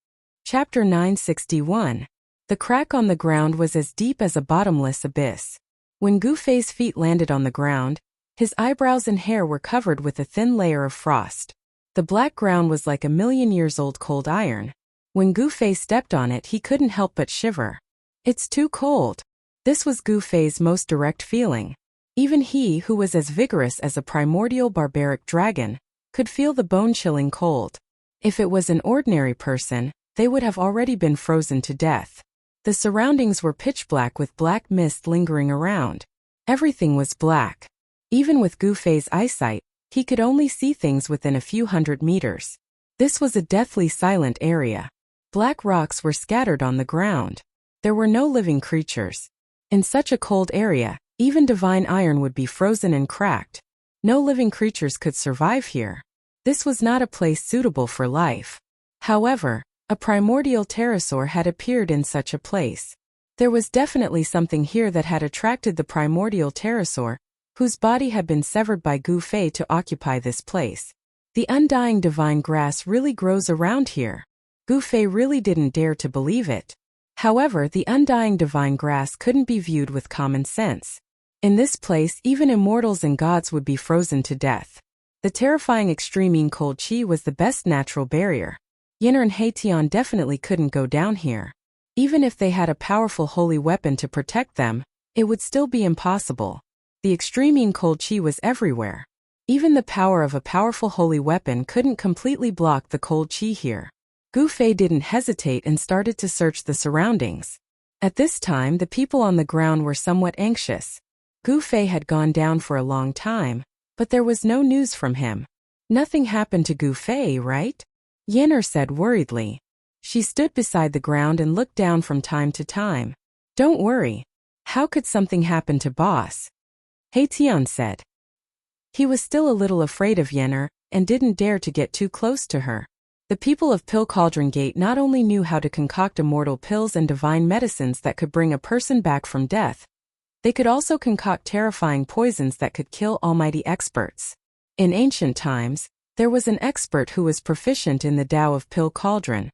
Chapter 961. The crack on the ground was as deep as a bottomless abyss. When Gu Fei's feet landed on the ground, his eyebrows and hair were covered with a thin layer of frost. The black ground was like a million years old cold iron. When Gu Fei stepped on it, he couldn't help but shiver. It's too cold. This was Gu Fei's most direct feeling. Even he, who was as vigorous as a primordial barbaric dragon, could feel the bone-chilling cold. If it was an ordinary person, they would have already been frozen to death. The surroundings were pitch black with black mist lingering around. Everything was black. Even with Gu Fei's eyesight, he could only see things within a few hundred meters. This was a deathly silent area. Black rocks were scattered on the ground. There were no living creatures. In such a cold area, even divine iron would be frozen and cracked. No living creatures could survive here. This was not a place suitable for life. However, a primordial pterosaur had appeared in such a place. There was definitely something here that had attracted the primordial pterosaur, whose body had been severed by Gu Fei to occupy this place. The undying divine grass really grows around here. Gu Fei really didn't dare to believe it. However, the undying divine grass couldn't be viewed with common sense. In this place, even immortals and gods would be frozen to death. The terrifying extreme cold qi was the best natural barrier. Yenner and Haetian definitely couldn't go down here. Even if they had a powerful holy weapon to protect them, it would still be impossible. The extreme cold qi was everywhere. Even the power of a powerful holy weapon couldn't completely block the cold qi here. Gu Fei didn't hesitate and started to search the surroundings. At this time, the people on the ground were somewhat anxious. Gu Fei had gone down for a long time, but there was no news from him. Nothing happened to Gu Fei, right? Yenner said worriedly. She stood beside the ground and looked down from time to time. Don't worry. How could something happen to boss? Haetian said. He was still a little afraid of Yennefer and didn't dare to get too close to her. The people of Pill Cauldron Gate not only knew how to concoct immortal pills and divine medicines that could bring a person back from death, they could also concoct terrifying poisons that could kill almighty experts. In ancient times, there was an expert who was proficient in the Tao of Pill Cauldron.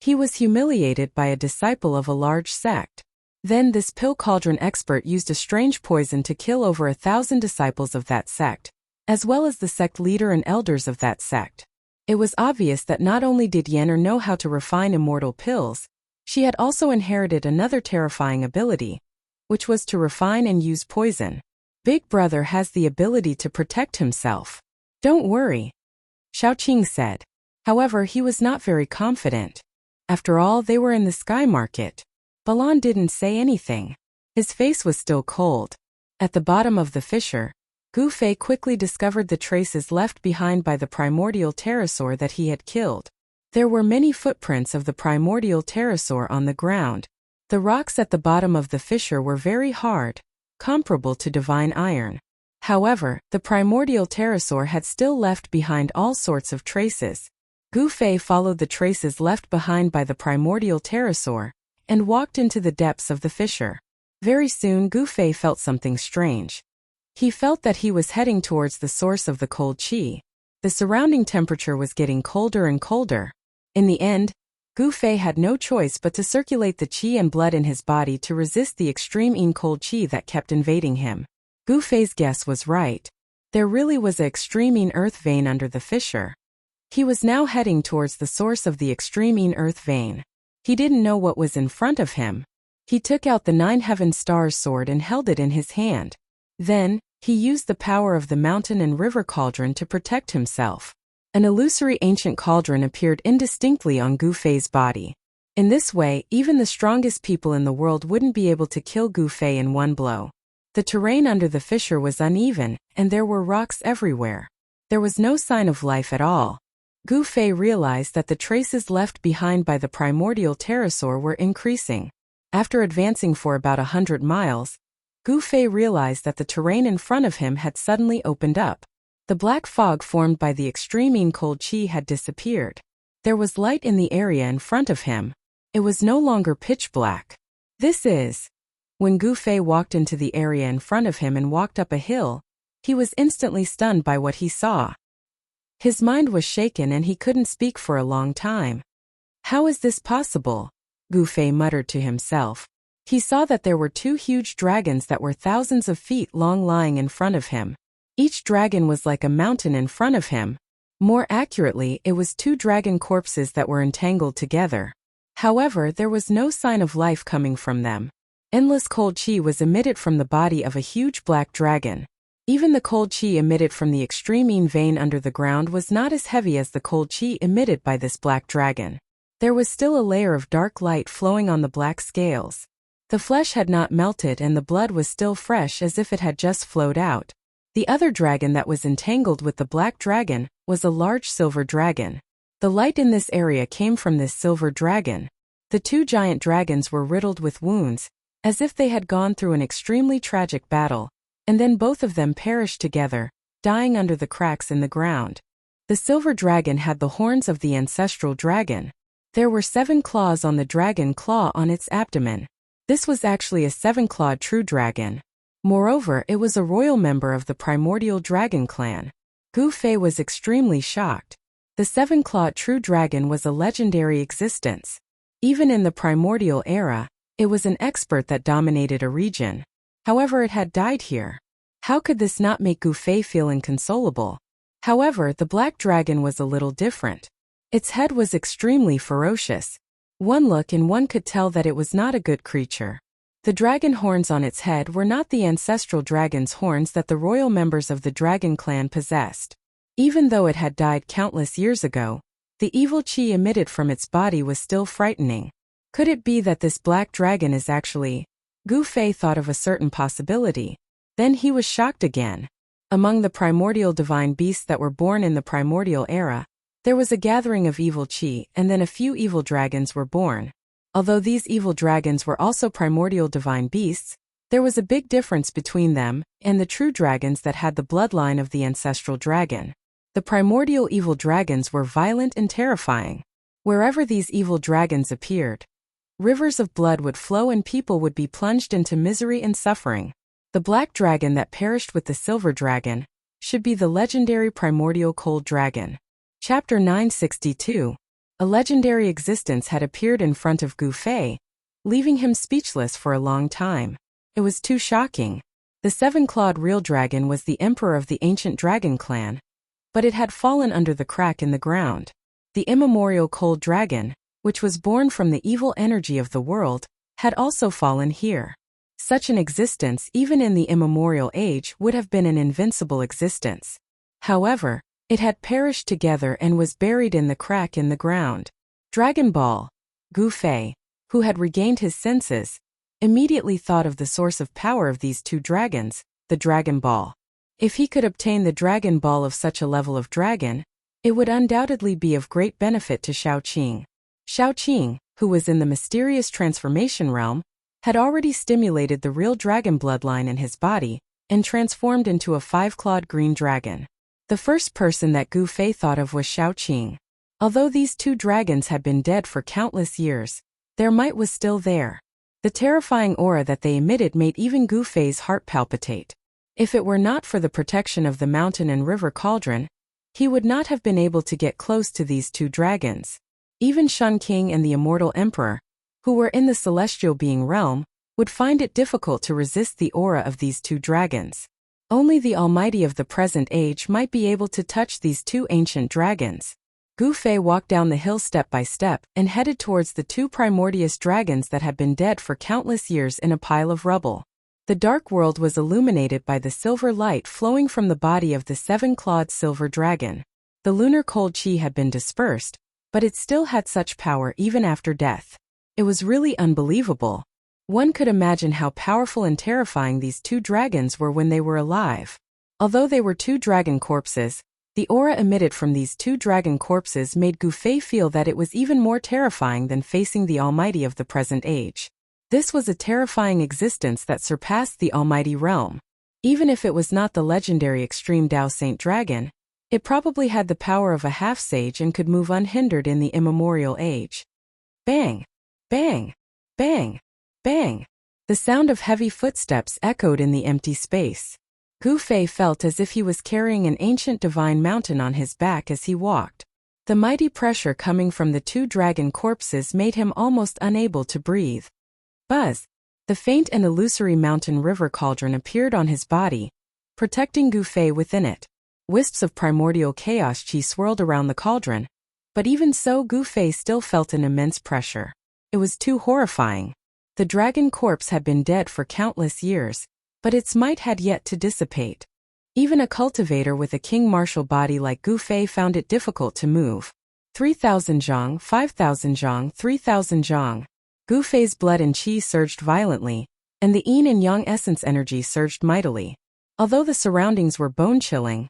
He was humiliated by a disciple of a large sect. Then this Pill Cauldron expert used a strange poison to kill over 1,000 disciples of that sect, as well as the sect leader and elders of that sect. It was obvious that not only did Yennefer know how to refine immortal pills, she had also inherited another terrifying ability, which was to refine and use poison. Big Brother has the ability to protect himself. Don't worry, Xiaoqing said. However, he was not very confident. After all, they were in the Sky Market. Balan didn't say anything. His face was still cold. At the bottom of the fissure, Gu Fei quickly discovered the traces left behind by the primordial pterosaur that he had killed. There were many footprints of the primordial pterosaur on the ground. The rocks at the bottom of the fissure were very hard, comparable to divine iron. However, the primordial pterosaur had still left behind all sorts of traces. Gu Fei followed the traces left behind by the primordial pterosaur and walked into the depths of the fissure. Very soon Gu Fei felt something strange. He felt that he was heading towards the source of the cold qi. The surrounding temperature was getting colder and colder. In the end, Gu Fei had no choice but to circulate the qi and blood in his body to resist the extreme cold qi that kept invading him. Gu Fei's guess was right. There really was an extreme earth vein under the fissure. He was now heading towards the source of the extreme earth vein. He didn't know what was in front of him. He took out the 9 Heaven Stars sword and held it in his hand. Then, he used the power of the mountain and river cauldron to protect himself. An illusory ancient cauldron appeared indistinctly on Gu Fei's body. In this way, even the strongest people in the world wouldn't be able to kill Gu Fei in one blow. The terrain under the fissure was uneven, and there were rocks everywhere. There was no sign of life at all. Gu Fei realized that the traces left behind by the primordial pterosaur were increasing. After advancing for about 100 miles, Gu Fei realized that the terrain in front of him had suddenly opened up. The black fog formed by the extreme cold qi had disappeared. There was light in the area in front of him. It was no longer pitch black. This is... When Gu Fei walked into the area in front of him and walked up a hill, he was instantly stunned by what he saw. His mind was shaken and he couldn't speak for a long time. How is this possible? Gu Fei muttered to himself. He saw that there were 2 huge dragons that were thousands of feet long lying in front of him. Each dragon was like a mountain in front of him. More accurately, it was 2 dragon corpses that were entangled together. However, there was no sign of life coming from them. Endless cold qi was emitted from the body of a huge black dragon. Even the cold qi emitted from the extreme vein under the ground was not as heavy as the cold qi emitted by this black dragon. There was still a layer of dark light flowing on the black scales. The flesh had not melted and the blood was still fresh as if it had just flowed out. The other dragon that was entangled with the black dragon was a large silver dragon. The light in this area came from this silver dragon. The 2 giant dragons were riddled with wounds, as if they had gone through an extremely tragic battle, and then both of them perished together, dying under the cracks in the ground. The silver dragon had the horns of the ancestral dragon. There were 7 claws on the dragon claw on its abdomen. This was actually a 7-clawed true dragon. Moreover, it was a royal member of the primordial dragon clan. Gu Fei was extremely shocked. The 7-clawed true dragon was a legendary existence. Even in the primordial era, it was an expert that dominated a region. However, it had died here. How could this not make Gu Fei feel inconsolable? However, the black dragon was a little different. Its head was extremely ferocious. One look and one could tell that it was not a good creature. The dragon horns on its head were not the ancestral dragon's horns that the royal members of the dragon clan possessed. Even though it had died countless years ago, the evil qi emitted from its body was still frightening. Could it be that this black dragon is actually... Gu Fei thought of a certain possibility. Then he was shocked again. Among the primordial divine beasts that were born in the primordial era, There was a gathering of evil chi, and then a few evil dragons were born. Although these evil dragons were also primordial divine beasts, there was a big difference between them and the true dragons that had the bloodline of the ancestral dragon. The primordial evil dragons were violent and terrifying. Wherever these evil dragons appeared, rivers of blood would flow and people would be plunged into misery and suffering. The black dragon that perished with the silver dragon should be the legendary primordial cold dragon. Chapter 962. A legendary existence had appeared in front of Gu Fei, leaving him speechless for a long time. It was too shocking. The seven-clawed real dragon was the emperor of the ancient dragon clan, but it had fallen under the crack in the ground. The immemorial cold dragon, which was born from the evil energy of the world, had also fallen here. Such an existence, even in the immemorial age, would have been an invincible existence. However, it had perished together and was buried in the crack in the ground. Dragon Ball. Gu Fei, who had regained his senses, immediately thought of the source of power of these two dragons, the Dragon Ball. If he could obtain the Dragon Ball of such a level of dragon, it would undoubtedly be of great benefit to Shaoqing. Shaoqing, who was in the mysterious transformation realm, had already stimulated the real dragon bloodline in his body and transformed into a five-clawed green dragon. The first person that Gu Fei thought of was Shaoqing. Although these two dragons had been dead for countless years, their might was still there. The terrifying aura that they emitted made even Gu Fei's heart palpitate. If it were not for the protection of the mountain and river cauldron, he would not have been able to get close to these two dragons. Even Shun King and the immortal emperor, who were in the celestial being realm, would find it difficult to resist the aura of these two dragons. Only the Almighty of the present age might be able to touch these two ancient dragons. Gu Fei walked down the hill step by step and headed towards the two primordial dragons that had been dead for countless years in a pile of rubble. The dark world was illuminated by the silver light flowing from the body of the seven-clawed silver dragon. The lunar cold chi had been dispersed, but it still had such power even after death. It was really unbelievable. One could imagine how powerful and terrifying these two dragons were when they were alive. Although they were two dragon corpses, the aura emitted from these two dragon corpses made Gu Fei feel that it was even more terrifying than facing the Almighty of the present age. This was a terrifying existence that surpassed the Almighty realm. Even if it was not the legendary Extreme Dao Saint Dragon, it probably had the power of a half-sage and could move unhindered in the immemorial age. Bang! Bang! Bang! Bang! The sound of heavy footsteps echoed in the empty space. Gu Fei felt as if he was carrying an ancient divine mountain on his back as he walked. The mighty pressure coming from the two dragon corpses made him almost unable to breathe. Buzz! The faint and illusory mountain river cauldron appeared on his body, protecting Gu Fei within it. Wisps of primordial chaos chi swirled around the cauldron, but even so Gu Fei still felt an immense pressure. It was too horrifying. The dragon corpse had been dead for countless years, but its might had yet to dissipate. Even a cultivator with a king-martial body like Gu Fei found it difficult to move. 3,000 zhang, 5,000 zhang, 3,000 zhang. Gu Fei's blood and qi surged violently, and the yin and yang essence energy surged mightily. Although the surroundings were bone-chilling,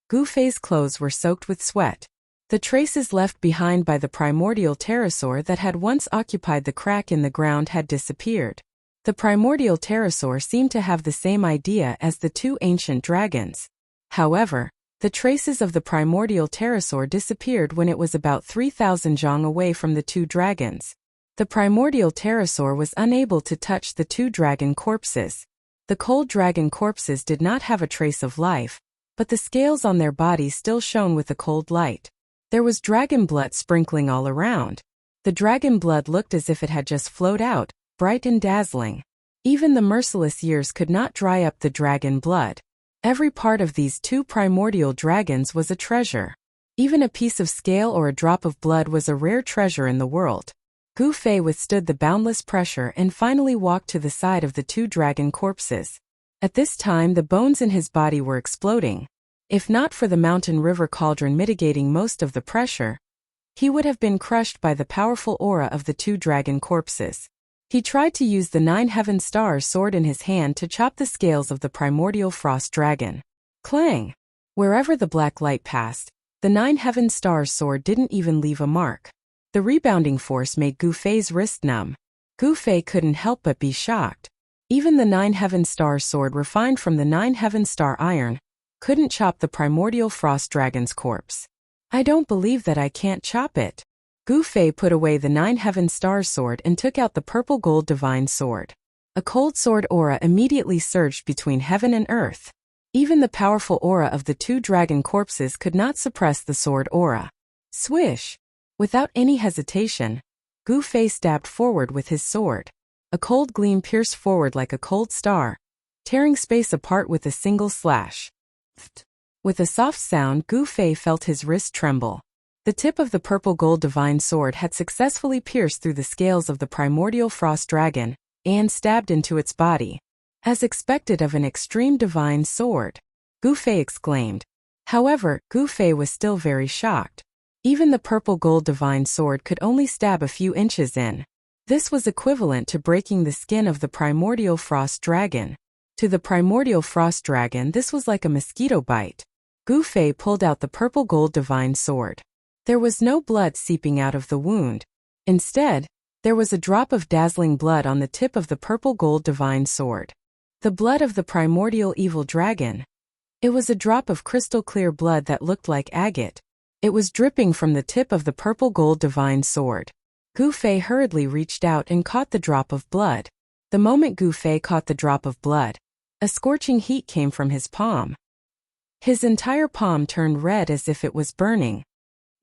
Gu Fei's clothes were soaked with sweat. The traces left behind by the primordial pterosaur that had once occupied the crack in the ground had disappeared. The primordial pterosaur seemed to have the same idea as the two ancient dragons. However, the traces of the primordial pterosaur disappeared when it was about 3,000 zhang away from the two dragons. The primordial pterosaur was unable to touch the two dragon corpses. The cold dragon corpses did not have a trace of life, but the scales on their bodies still shone with the cold light. There was dragon blood sprinkling all around. The dragon blood looked as if it had just flowed out, bright and dazzling. Even the merciless years could not dry up the dragon blood. Every part of these two primordial dragons was a treasure. Even a piece of scale or a drop of blood was a rare treasure in the world. Gu Fei withstood the boundless pressure and finally walked to the side of the two dragon corpses. At this time the bones in his body were exploding. If not for the mountain river cauldron mitigating most of the pressure, he would have been crushed by the powerful aura of the two dragon corpses. He tried to use the 9 heaven stars sword in his hand to chop the scales of the primordial frost dragon. Clang! Wherever the black light passed, The 9 Heaven Stars sword didn't even leave a mark. The rebounding force made Gu Fei's wrist numb. Gu Fei couldn't help but be shocked. Even the 9 Heaven Stars sword refined from the 9 Heaven Star iron couldn't chop the primordial frost dragon's corpse. I don't believe that I can't chop it. Gu Fei put away the 9 Heaven Stars sword and took out the purple gold divine sword. A cold sword aura immediately surged between heaven and earth. Even the powerful aura of the 2 dragon corpses could not suppress the sword aura. Swish! Without any hesitation, Gu Fei stabbed forward with his sword. A cold gleam pierced forward like a cold star, tearing space apart with a single slash. With a soft sound, Gu Fei felt his wrist tremble. The tip of the purple gold divine sword had successfully pierced through the scales of the primordial frost dragon and stabbed into its body. As expected of an extreme divine sword, Gu Fei exclaimed. However, Gu Fei was still very shocked. Even the purple gold divine sword could only stab a few inches in. This was equivalent to breaking the skin of the primordial frost dragon. To the primordial frost dragon, this was like a mosquito bite. Gu Fei pulled out the purple gold divine sword. There was no blood seeping out of the wound. Instead, there was a drop of dazzling blood on the tip of the purple gold divine sword. The blood of the primordial evil dragon. It was a drop of crystal clear blood that looked like agate. It was dripping from the tip of the purple gold divine sword. Gu Fei hurriedly reached out and caught the drop of blood. The moment Gu Fei caught the drop of blood, a scorching heat came from his palm. His entire palm turned red as if it was burning.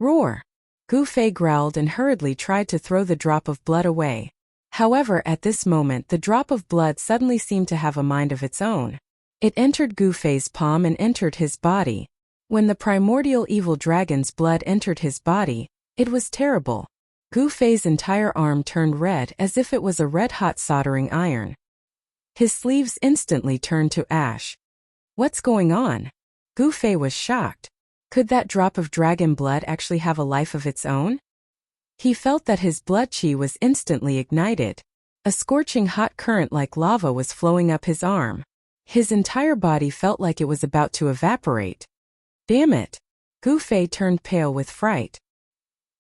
Roar! Gu Fei growled and hurriedly tried to throw the drop of blood away. However, at this moment the drop of blood suddenly seemed to have a mind of its own. It entered Gu Fei's palm and entered his body. When the primordial evil dragon's blood entered his body, it was terrible. Gu Fei's entire arm turned red as if it was a red-hot soldering iron. His sleeves instantly turned to ash. What's going on? Gu Fei was shocked. Could that drop of dragon blood actually have a life of its own? He felt that his blood chi was instantly ignited. A scorching hot current like lava was flowing up his arm. His entire body felt like it was about to evaporate. Damn it! Gu Fei turned pale with fright.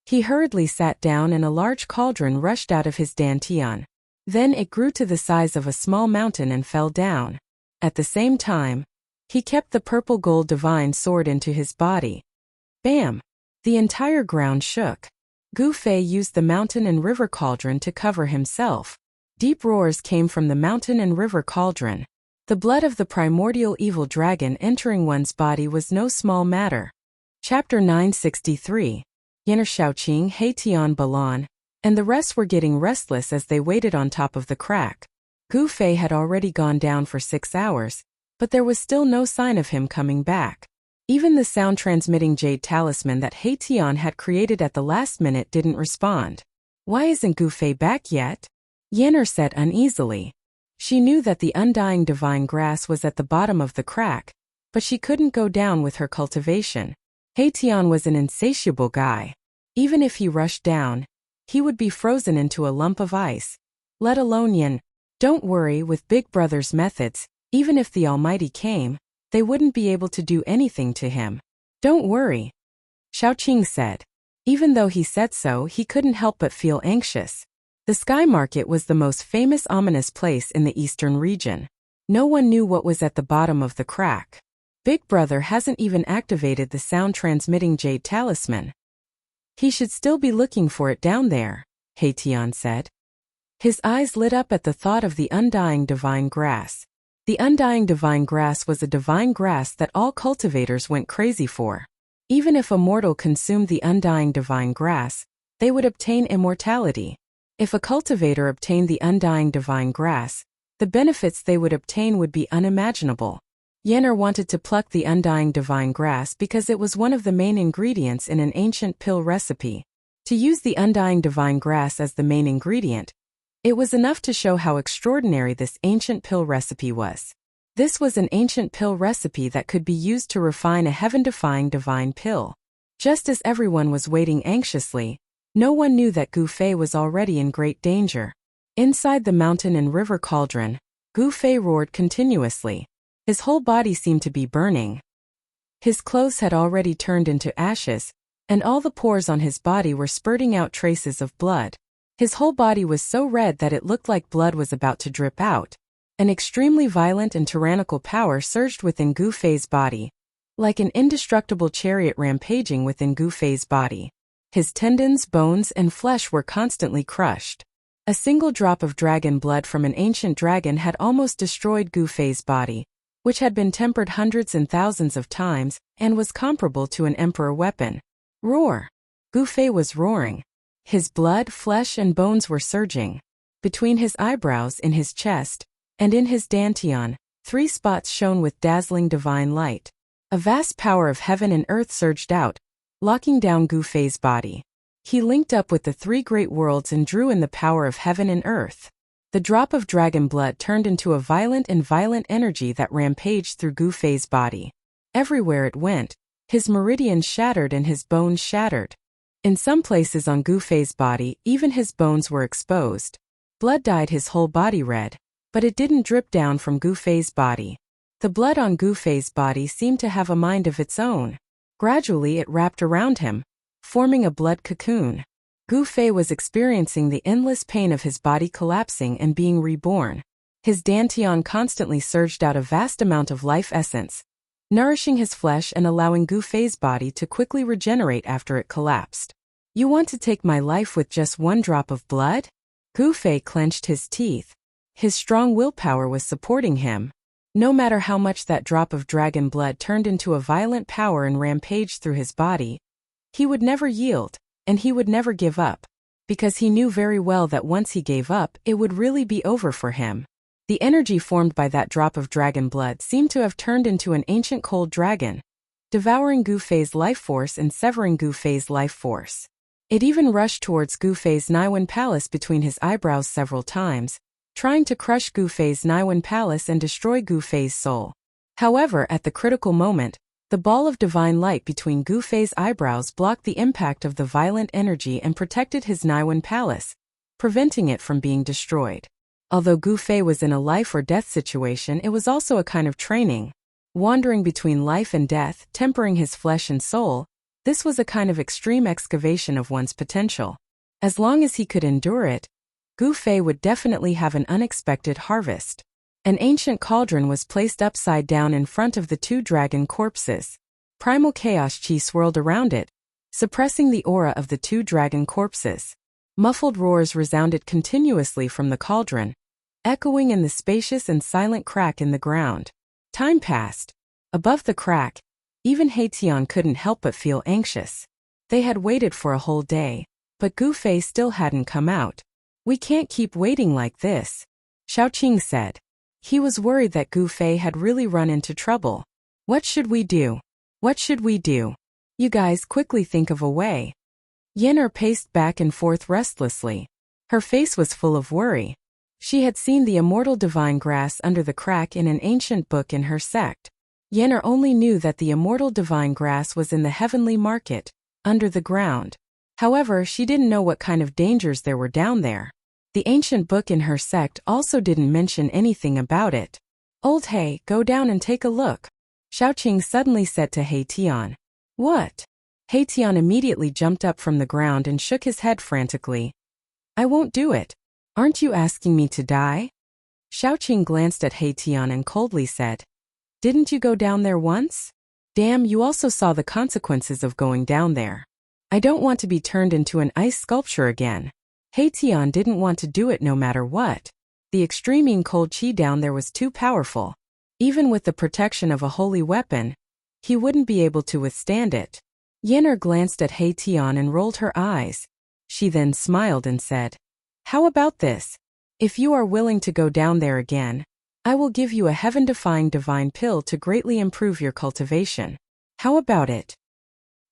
He hurriedly sat down and a large cauldron rushed out of his dantian. Then it grew to the size of a small mountain and fell down. At the same time, he kept the purple gold divine sword into his body. Bam! The entire ground shook. Gu Fei used the mountain and river cauldron to cover himself. Deep roars came from the mountain and river cauldron. The blood of the primordial evil dragon entering one's body was no small matter. Chapter 963. Yener Shaoqing, Heitian Balan, and the rest were getting restless as they waited on top of the crack. Gu Fei had already gone down for 6 hours, but there was still no sign of him coming back. Even the sound-transmitting jade talisman that Heitian had created at the last minute didn't respond. Why isn't Gu Fei back yet? Yener said uneasily. She knew that the undying divine grass was at the bottom of the crack, but she couldn't go down with her cultivation. Heitian was an insatiable guy. Even if he rushed down, he would be frozen into a lump of ice. Let alone Yin. Don't worry, with Big Brother's methods, even if the Almighty came, they wouldn't be able to do anything to him. Don't worry, Shaoqing said. Even though he said so, he couldn't help but feel anxious. The Sky Market was the most famous ominous place in the eastern region. No one knew what was at the bottom of the crack. Big Brother hasn't even activated the sound-transmitting jade talisman. He should still be looking for it down there, Heitian said. His eyes lit up at the thought of the undying divine grass. The undying divine grass was a divine grass that all cultivators went crazy for. Even if a mortal consumed the undying divine grass, they would obtain immortality. If a cultivator obtained the undying divine grass, the benefits they would obtain would be unimaginable. Yener wanted to pluck the undying divine grass because it was one of the main ingredients in an ancient pill recipe. To use the undying divine grass as the main ingredient, it was enough to show how extraordinary this ancient pill recipe was. This was an ancient pill recipe that could be used to refine a heaven-defying divine pill. Just as everyone was waiting anxiously, no one knew that Gu Fei was already in great danger. Inside the mountain and river cauldron, Gu Fei roared continuously. His whole body seemed to be burning. His clothes had already turned into ashes, and all the pores on his body were spurting out traces of blood. His whole body was so red that it looked like blood was about to drip out. An extremely violent and tyrannical power surged within Gu Fei's body, like an indestructible chariot rampaging within Gu Fei's body. His tendons, bones, and flesh were constantly crushed. A single drop of dragon blood from an ancient dragon had almost destroyed Gu Fei's body, which had been tempered hundreds and thousands of times and was comparable to an emperor weapon. Roar! Gu Fei was roaring. His blood, flesh, and bones were surging. Between his eyebrows, in his chest, and in his dantian, 3 spots shone with dazzling divine light. A vast power of heaven and earth surged out, locking down Gu Fei's body. He linked up with the 3 great worlds and drew in the power of heaven and earth. The drop of dragon blood turned into a violent energy that rampaged through Gu Fei's body. Everywhere it went, his meridians shattered and his bones shattered. In some places on Gu Fei's body, even his bones were exposed. Blood dyed his whole body red, but it didn't drip down from Gu Fei's body. The blood on Gu Fei's body seemed to have a mind of its own. Gradually it wrapped around him, forming a blood cocoon. Gu Fei was experiencing the endless pain of his body collapsing and being reborn. His dantian constantly surged out a vast amount of life essence, nourishing his flesh and allowing Gu Fei's body to quickly regenerate after it collapsed. You want to take my life with just 1 drop of blood? Gu Fei clenched his teeth. His strong willpower was supporting him. No matter how much that drop of dragon blood turned into a violent power and rampaged through his body, he would never yield, and he would never give up, because he knew very well that once he gave up, it would really be over for him. The energy formed by that drop of dragon blood seemed to have turned into an ancient cold dragon, devouring Gu Fei's life force and severing Gu Fei's life force. It even rushed towards Gu Fei's Naiwen Palace between his eyebrows several times, trying to crush Gu Fei's Naiwen Palace and destroy Gu Fei's soul. However, at the critical moment, the ball of divine light between Gu Fei's eyebrows blocked the impact of the violent energy and protected his Naiwen Palace, preventing it from being destroyed. Although Gu Fei was in a life or death situation, it was also a kind of training. Wandering between life and death, tempering his flesh and soul, this was a kind of extreme excavation of one's potential. As long as he could endure it, Gu Fei would definitely have an unexpected harvest. An ancient cauldron was placed upside down in front of the 2 dragon corpses. Primal chaos chi swirled around it, suppressing the aura of the 2 dragon corpses. Muffled roars resounded continuously from the cauldron, echoing in the spacious and silent crack in the ground. Time passed. Above the crack, even Haitian couldn't help but feel anxious. They had waited for a whole day, but Gu Fei still hadn't come out. "We can't keep waiting like this," Xiaoqing said. He was worried that Gu Fei had really run into trouble. "What should we do? What should we do? You guys quickly think of a way." Yen'er paced back and forth restlessly. Her face was full of worry. She had seen the immortal divine grass under the crack in an ancient book in her sect. Yen'er only knew that the immortal divine grass was in the heavenly market, under the ground. However, she didn't know what kind of dangers there were down there. The ancient book in her sect also didn't mention anything about it. "Old He, go down and take a look," Xiaoqing suddenly said to He Tian. "What?" He Tian immediately jumped up from the ground and shook his head frantically. "I won't do it. Aren't you asking me to die?" Xiaoqing glanced at He Tian and coldly said, "Didn't you go down there once? Damn, you also saw the consequences of going down there. I don't want to be turned into an ice sculpture again." He Tian didn't want to do it no matter what. The extreme cold chi down there was too powerful. Even with the protection of a holy weapon, he wouldn't be able to withstand it. Yen'er glanced at He Tian and rolled her eyes. She then smiled and said, "How about this? If you are willing to go down there again, I will give you a heaven-defying divine pill to greatly improve your cultivation. How about it?"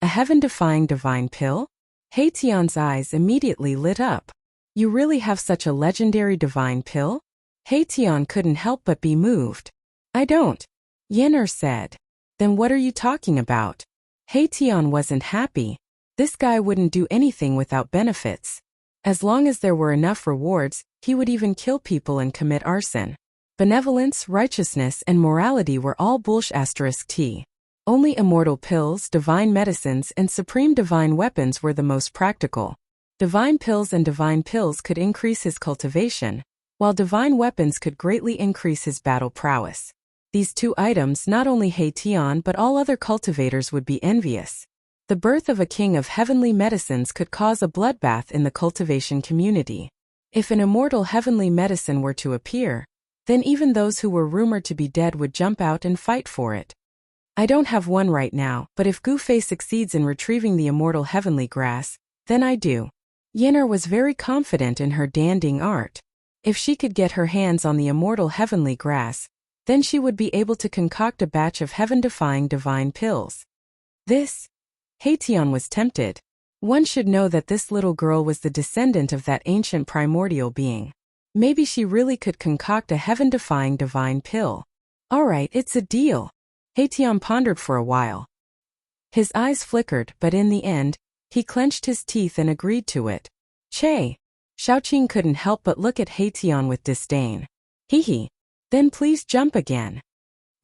"A heaven-defying divine pill?" He Tian's eyes immediately lit up. "You really have such a legendary divine pill?" He Tian couldn't help but be moved. "I don't," Yen'er said. "Then what are you talking about?" He Tian wasn't happy. This guy wouldn't do anything without benefits. As long as there were enough rewards, he would even kill people and commit arson. Benevolence, righteousness, and morality were all bullshit. Only immortal pills, divine medicines, and supreme divine weapons were the most practical. Divine pills and divine pills could increase his cultivation, while divine weapons could greatly increase his battle prowess. These two items not only Haitian but all other cultivators would be envious. The birth of a king of heavenly medicines could cause a bloodbath in the cultivation community. If an immortal heavenly medicine were to appear, then even those who were rumored to be dead would jump out and fight for it. I don't have one right now, but if Gu-Fei succeeds in retrieving the immortal heavenly grass, then I do. Yen'er was very confident in her danding art. If she could get her hands on the immortal heavenly grass, then she would be able to concoct a batch of heaven-defying divine pills. Haitian was tempted. One should know that this little girl was the descendant of that ancient primordial being. Maybe she really could concoct a heaven-defying divine pill. Alright, it's a deal. Haitian pondered for a while. His eyes flickered, but in the end, he clenched his teeth and agreed to it. Che! Xiaoqing couldn't help but look at Haitian with disdain. Hee. Then please jump again.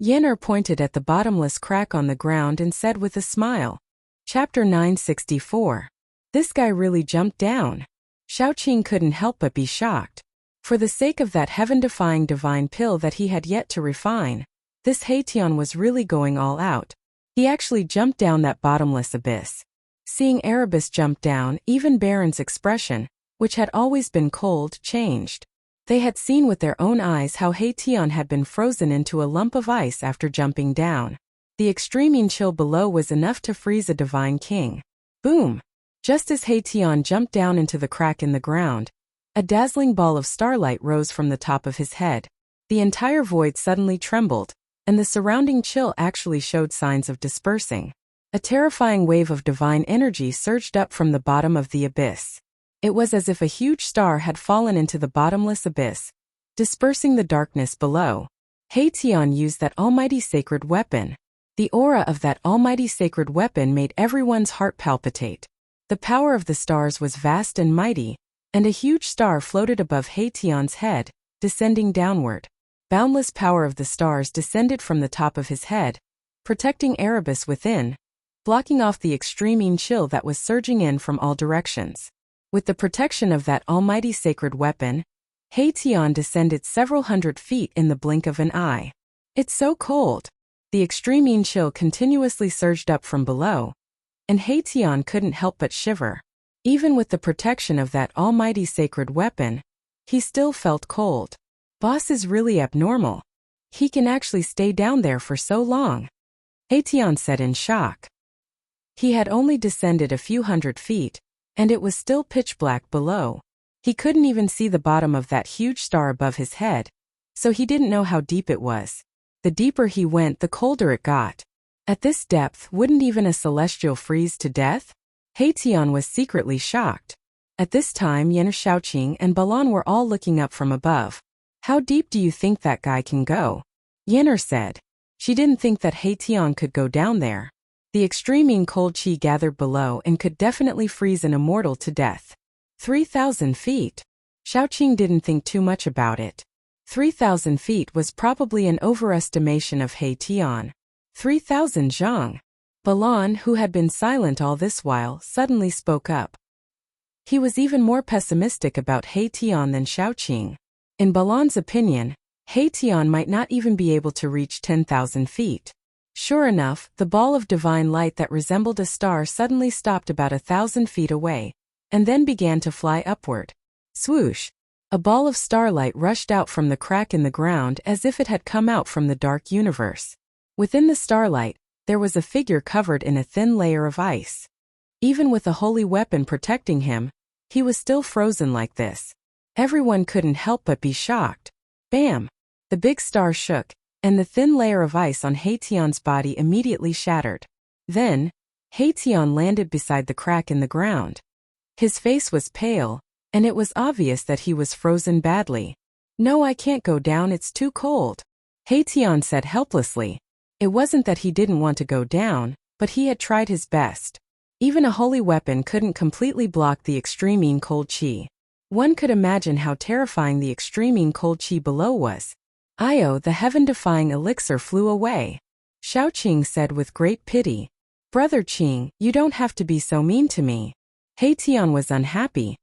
Yen'er pointed at the bottomless crack on the ground and said with a smile. Chapter 964. This guy really jumped down. Xiaoqing couldn't help but be shocked. For the sake of that heaven-defying divine pill that he had yet to refine, this Haitian was really going all out. He actually jumped down that bottomless abyss. Seeing Erebus jump down, even Baron's expression, which had always been cold, changed. They had seen with their own eyes how Haitian had been frozen into a lump of ice after jumping down. The extreme chill below was enough to freeze a divine king. Boom! Just as Haitian jumped down into the crack in the ground, a dazzling ball of starlight rose from the top of his head. The entire void suddenly trembled, and the surrounding chill actually showed signs of dispersing. A terrifying wave of divine energy surged up from the bottom of the abyss. It was as if a huge star had fallen into the bottomless abyss, dispersing the darkness below. Haitian used that almighty sacred weapon. The aura of that almighty sacred weapon made everyone's heart palpitate. The power of the stars was vast and mighty, and a huge star floated above Haitian's head, descending downward. Boundless power of the stars descended from the top of his head, protecting Erebus within, blocking off the extreme chill that was surging in from all directions. With the protection of that almighty sacred weapon, Haitian descended several hundred feet in the blink of an eye. It's so cold. The extreme chill continuously surged up from below, and Haitian couldn't help but shiver. Even with the protection of that almighty sacred weapon, he still felt cold. Boss is really abnormal. He can actually stay down there for so long. Haitian said in shock. He had only descended a few hundred feet, and it was still pitch black below. He couldn't even see the bottom of that huge star above his head, so he didn't know how deep it was. The deeper he went, the colder it got. At this depth, wouldn't even a celestial freeze to death? Haitian was secretly shocked. At this time, Yen'er, Xiaoqing, and Balan were all looking up from above. How deep do you think that guy can go? Yen'er said. She didn't think that Haitian could go down there. The extreme cold chi gathered below and could definitely freeze an immortal to death. 3,000 feet. Xiaoqing didn't think too much about it. 3,000 feet was probably an overestimation of Haitian. 3,000 zhang. Balan, who had been silent all this while, suddenly spoke up. He was even more pessimistic about Haitian than Xiaoqing. In Balan's opinion, Haitian might not even be able to reach 10,000 feet. Sure enough, the ball of divine light that resembled a star suddenly stopped about 1,000 feet away, and then began to fly upward. Swoosh! A ball of starlight rushed out from the crack in the ground as if it had come out from the dark universe. Within the starlight, there was a figure covered in a thin layer of ice. Even with a holy weapon protecting him, he was still frozen like this. Everyone couldn't help but be shocked. Bam! The big star shook, and the thin layer of ice on Haitian's body immediately shattered. Then, Haitian landed beside the crack in the ground. His face was pale, and it was obvious that he was frozen badly. No, I can't go down, it's too cold. Haitian said helplessly. It wasn't that he didn't want to go down, but he had tried his best. Even a holy weapon couldn't completely block the extreme cold chi. One could imagine how terrifying the extreme cold chi below was. Io, the heaven-defying elixir flew away. Xiao Qing said with great pity. Brother Qing, you don't have to be so mean to me. He Tian was unhappy.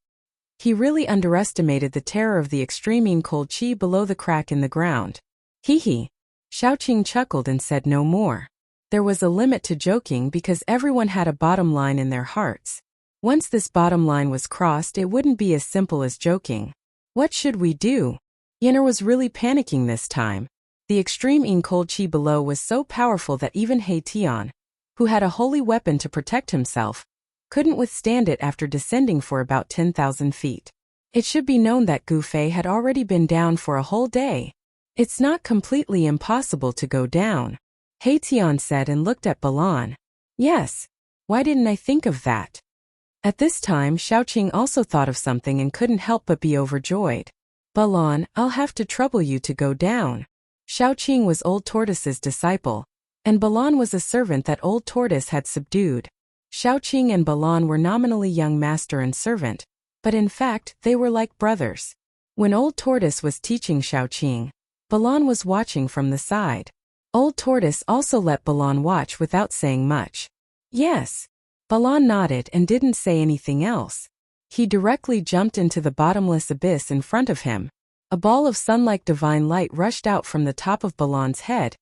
He really underestimated the terror of the extreme cold qi below the crack in the ground. Hee hee. Xiao Qing chuckled and said no more. There was a limit to joking because everyone had a bottom line in their hearts. Once this bottom line was crossed, it wouldn't be as simple as joking. What should we do? Yenner was really panicking this time. The extreme cold qi below was so powerful that even He Tian, who had a holy weapon to protect himself, couldn't withstand it after descending for about 10,000 feet. It should be known that Gu Fei had already been down for a whole day. It's not completely impossible to go down, He Tian said and looked at Balan. Yes. Why didn't I think of that? At this time, Xiao Qing also thought of something and couldn't help but be overjoyed. Balan, I'll have to trouble you to go down. Xiao Qing was Old Tortoise's disciple, and Balan was a servant that Old Tortoise had subdued. Xiao Qing and Balan were nominally young master and servant, but in fact, they were like brothers. When Old Tortoise was teaching Xiao Qing, Balan was watching from the side. Old Tortoise also let Balan watch without saying much. Yes. Balan nodded and didn't say anything else. He directly jumped into the bottomless abyss in front of him. A ball of sun-like divine light rushed out from the top of Balan's head,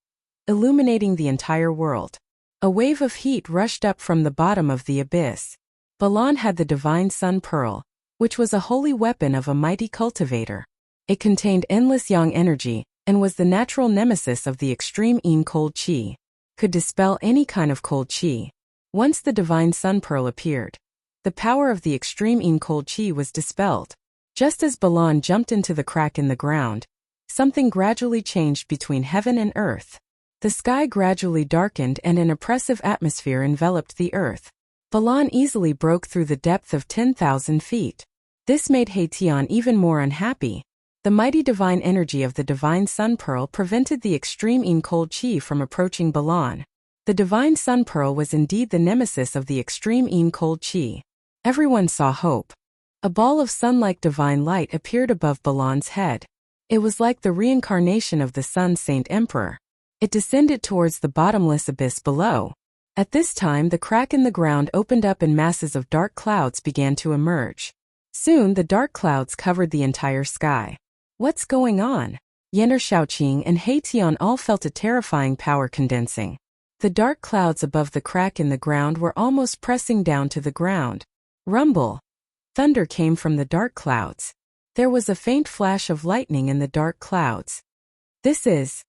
illuminating the entire world. A wave of heat rushed up from the bottom of the abyss. Balan had the divine sun pearl, which was a holy weapon of a mighty cultivator. It contained endless yang energy, and was the natural nemesis of the extreme cold qi. Could dispel any kind of cold qi. Once the divine sun pearl appeared, the power of the extreme cold qi was dispelled. Just as Balan jumped into the crack in the ground, something gradually changed between heaven and earth. The sky gradually darkened and an oppressive atmosphere enveloped the earth. Balan easily broke through the depth of 10,000 feet. This made He Tian even more unhappy. The mighty divine energy of the divine sun pearl prevented the extreme cold qi from approaching Balan. The divine sun pearl was indeed the nemesis of the extreme cold qi. Everyone saw hope. A ball of sun-like divine light appeared above Balan's head. It was like the reincarnation of the Sun Saint Emperor. It descended towards the bottomless abyss below. At this time, the crack in the ground opened up and masses of dark clouds began to emerge. Soon, the dark clouds covered the entire sky. What's going on? Yenner, Xiao Qing, and He Tian all felt a terrifying power condensing. The dark clouds above the crack in the ground were almost pressing down to the ground. Rumble. Thunder came from the dark clouds. There was a faint flash of lightning in the dark clouds. This is...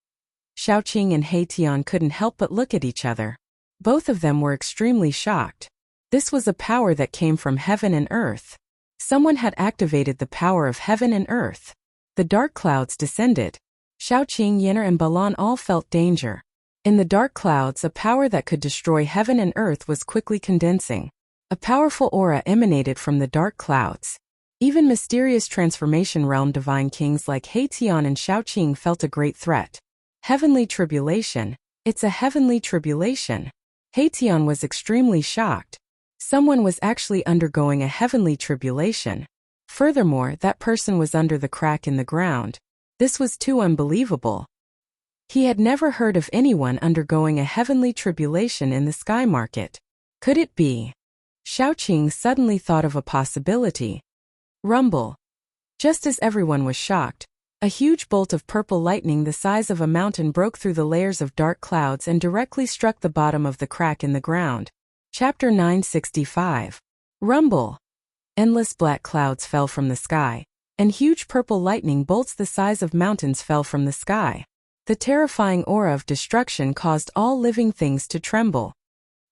Xiao Qing and He Tian couldn't help but look at each other. Both of them were extremely shocked. This was a power that came from heaven and earth. Someone had activated the power of heaven and earth. The dark clouds descended. Xiao Qing, Yenner, and Balan all felt danger. In the dark clouds, a power that could destroy heaven and earth was quickly condensing. A powerful aura emanated from the dark clouds. Even mysterious transformation realm divine kings like He Tian and Xiao Qing felt a great threat. Heavenly tribulation. It's a heavenly tribulation. He Tian was extremely shocked. Someone was actually undergoing a heavenly tribulation. Furthermore, that person was under the crack in the ground. This was too unbelievable. He had never heard of anyone undergoing a heavenly tribulation in the sky market. Could it be? Xiao Qing suddenly thought of a possibility. Rumble. Just as everyone was shocked, a huge bolt of purple lightning the size of a mountain broke through the layers of dark clouds and directly struck the bottom of the crack in the ground. Chapter 965. Rumble. Endless black clouds fell from the sky, and huge purple lightning bolts the size of mountains fell from the sky. The terrifying aura of destruction caused all living things to tremble.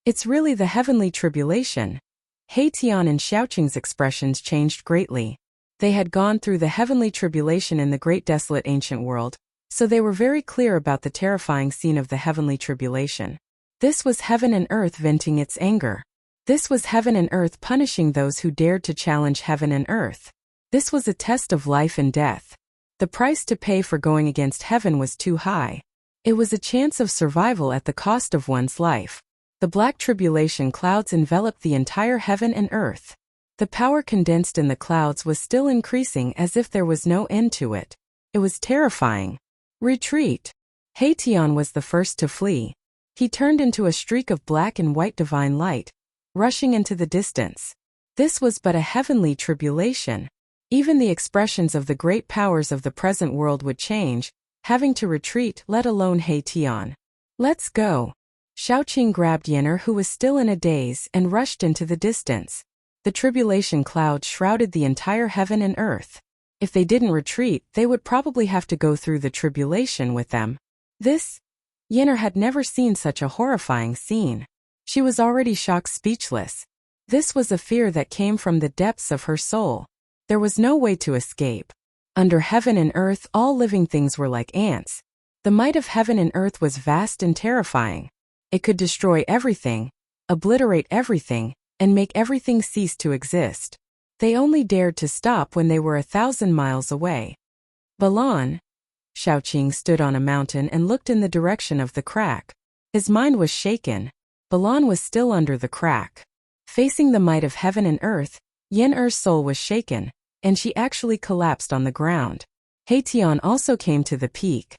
It's really the heavenly tribulation. He Tian and Xiao Qing's expressions changed greatly. They had gone through the heavenly tribulation in the great desolate ancient world, so they were very clear about the terrifying scene of the heavenly tribulation. This was heaven and earth venting its anger. This was heaven and earth punishing those who dared to challenge heaven and earth. This was a test of life and death. The price to pay for going against heaven was too high. It was a chance of survival at the cost of one's life. The black tribulation clouds enveloped the entire heaven and earth. The power condensed in the clouds was still increasing as if there was no end to it. It was terrifying. Retreat. He Tian was the first to flee. He turned into a streak of black and white divine light, rushing into the distance. This was but a heavenly tribulation. Even the expressions of the great powers of the present world would change, having to retreat, let alone Hei-Tian. Let's go. Xiaoqing grabbed Yen'er, who was still in a daze, and rushed into the distance. The tribulation cloud shrouded the entire heaven and earth. If they didn't retreat, they would probably have to go through the tribulation with them. Yen'er had never seen such a horrifying scene. She was already shocked speechless. This was a fear that came from the depths of her soul. There was no way to escape. Under heaven and earth, all living things were like ants. The might of heaven and earth was vast and terrifying. It could destroy everything, obliterate everything, and make everything cease to exist. They only dared to stop when they were 1,000 miles away. Balan. Xiaoqing stood on a mountain and looked in the direction of the crack. His mind was shaken. Balan was still under the crack. Facing the might of heaven and earth, Yen'er's soul was shaken, and she actually collapsed on the ground. Hei-Tian also came to the peak.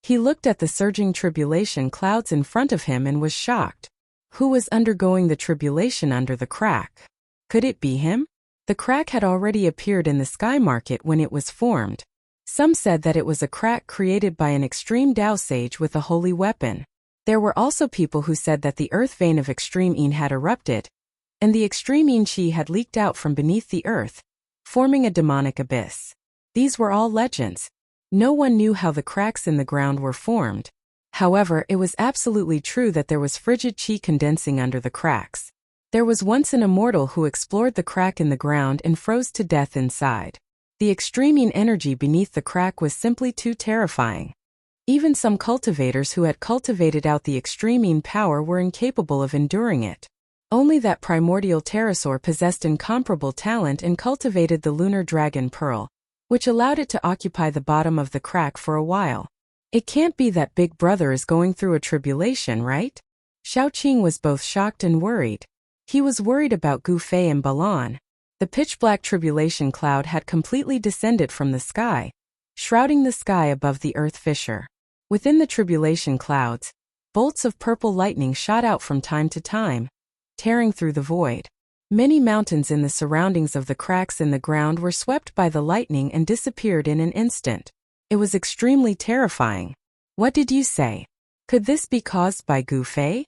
He looked at the surging tribulation clouds in front of him and was shocked. Who was undergoing the tribulation under the crack? Could it be him? The crack had already appeared in the sky market when it was formed. Some said that it was a crack created by an extreme Dao sage with a holy weapon. There were also people who said that the earth vein of extreme Yin had erupted, and the extreme Yin Qi had leaked out from beneath the earth, forming a demonic abyss. These were all legends. No one knew how the cracks in the ground were formed. However, it was absolutely true that there was frigid qi condensing under the cracks. There was once an immortal who explored the crack in the ground and froze to death inside. The extreme Yin energy beneath the crack was simply too terrifying. Even some cultivators who had cultivated out the extreme Yin power were incapable of enduring it. Only that primordial pterosaur possessed incomparable talent and cultivated the lunar dragon pearl, which allowed it to occupy the bottom of the crack for a while. It can't be that Big Brother is going through a tribulation, right? Xiaoqing was both shocked and worried. He was worried about Gu Fei and Balan. The pitch-black tribulation cloud had completely descended from the sky, shrouding the sky above the earth fissure. Within the tribulation clouds, bolts of purple lightning shot out from time to time, tearing through the void. Many mountains in the surroundings of the cracks in the ground were swept by the lightning and disappeared in an instant. It was extremely terrifying. What did you say? Could this be caused by Gu Fei?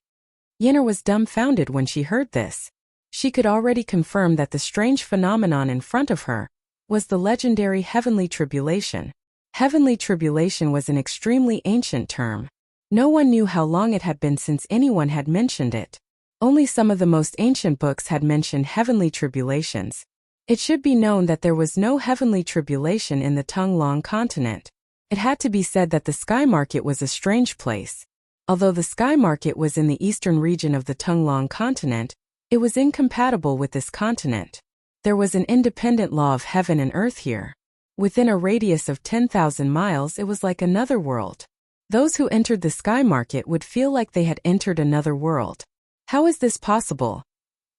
Yen'er was dumbfounded when she heard this. She could already confirm that the strange phenomenon in front of her was the legendary heavenly tribulation. Heavenly tribulation was an extremely ancient term. No one knew how long it had been since anyone had mentioned it. Only some of the most ancient books had mentioned heavenly tribulations. It should be known that there was no heavenly tribulation in the Tonglong continent. It had to be said that the sky market was a strange place. Although the sky market was in the eastern region of the Tonglong continent, it was incompatible with this continent. There was an independent law of heaven and earth here. Within a radius of 10,000 miles, it was like another world. Those who entered the sky market would feel like they had entered another world. How is this possible?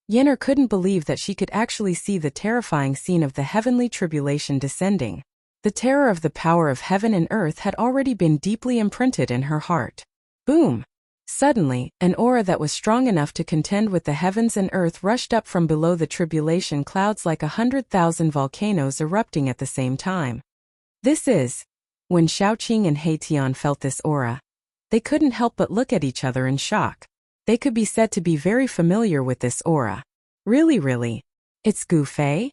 Yen'er couldn't believe that she could actually see the terrifying scene of the heavenly tribulation descending. The terror of the power of heaven and earth had already been deeply imprinted in her heart. Boom! Suddenly, an aura that was strong enough to contend with the heavens and earth rushed up from below the tribulation clouds like 100,000 volcanoes erupting at the same time. When Xiaoqing and Hei-Tian felt this aura, they couldn't help but look at each other in shock. They could be said to be very familiar with this aura. Really? It's Gu Fei?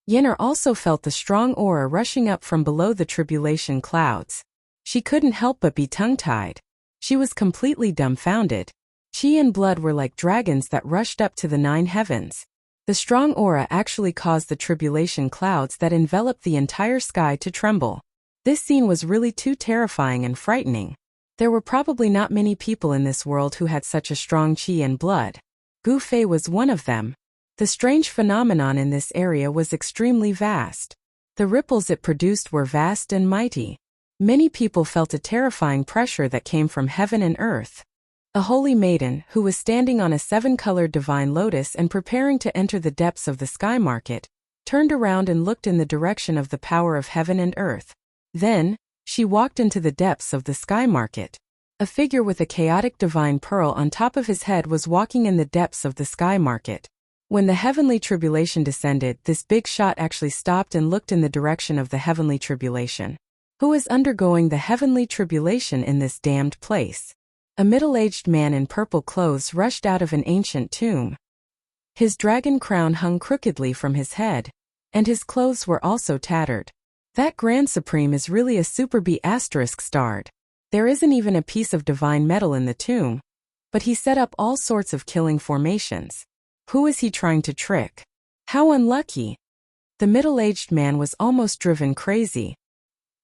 Yen'er also felt the strong aura rushing up from below the tribulation clouds. She couldn't help but be tongue-tied. She was completely dumbfounded. Qi and blood were like dragons that rushed up to the 9 heavens. The strong aura actually caused the tribulation clouds that enveloped the entire sky to tremble. This scene was really too terrifying and frightening. There were probably not many people in this world who had such a strong qi and blood. Gu Fei was one of them. The strange phenomenon in this area was extremely vast. The ripples it produced were vast and mighty. Many people felt a terrifying pressure that came from heaven and earth. A holy maiden, who was standing on a 7-colored divine lotus and preparing to enter the depths of the sky market, turned around and looked in the direction of the power of heaven and earth. Then, she walked into the depths of the sky market. A figure with a chaotic divine pearl on top of his head was walking in the depths of the sky market. When the heavenly tribulation descended, this big shot actually stopped and looked in the direction of the heavenly tribulation. Who is undergoing the heavenly tribulation in this damned place? A middle-aged man in purple clothes rushed out of an ancient tomb. His dragon crown hung crookedly from his head, and his clothes were also tattered. That Grand Supreme is really a super B** starred. There isn't even a piece of divine metal in the tomb, but he set up all sorts of killing formations. Who is he trying to trick? How unlucky! The middle-aged man was almost driven crazy.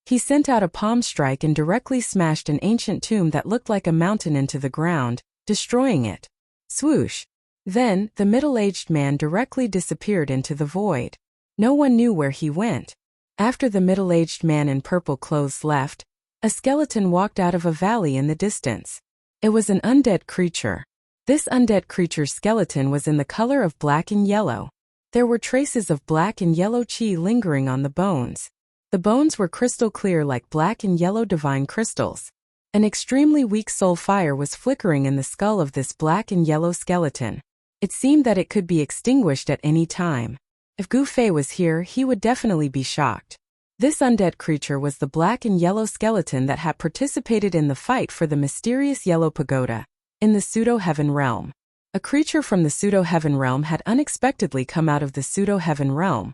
He sent out a palm strike and directly smashed an ancient tomb that looked like a mountain into the ground, destroying it. Swoosh! Then, the middle-aged man directly disappeared into the void. No one knew where he went. After the middle-aged man in purple clothes left, a skeleton walked out of a valley in the distance. It was an undead creature. This undead creature's skeleton was in the color of black and yellow. There were traces of black and yellow chi lingering on the bones. The bones were crystal clear like black and yellow divine crystals. An extremely weak soul fire was flickering in the skull of this black and yellow skeleton. It seemed that it could be extinguished at any time. If Gu Fei was here, he would definitely be shocked. This undead creature was the black and yellow skeleton that had participated in the fight for the mysterious yellow pagoda in the pseudo-heaven realm. A creature from the pseudo-heaven realm had unexpectedly come out of the pseudo-heaven realm,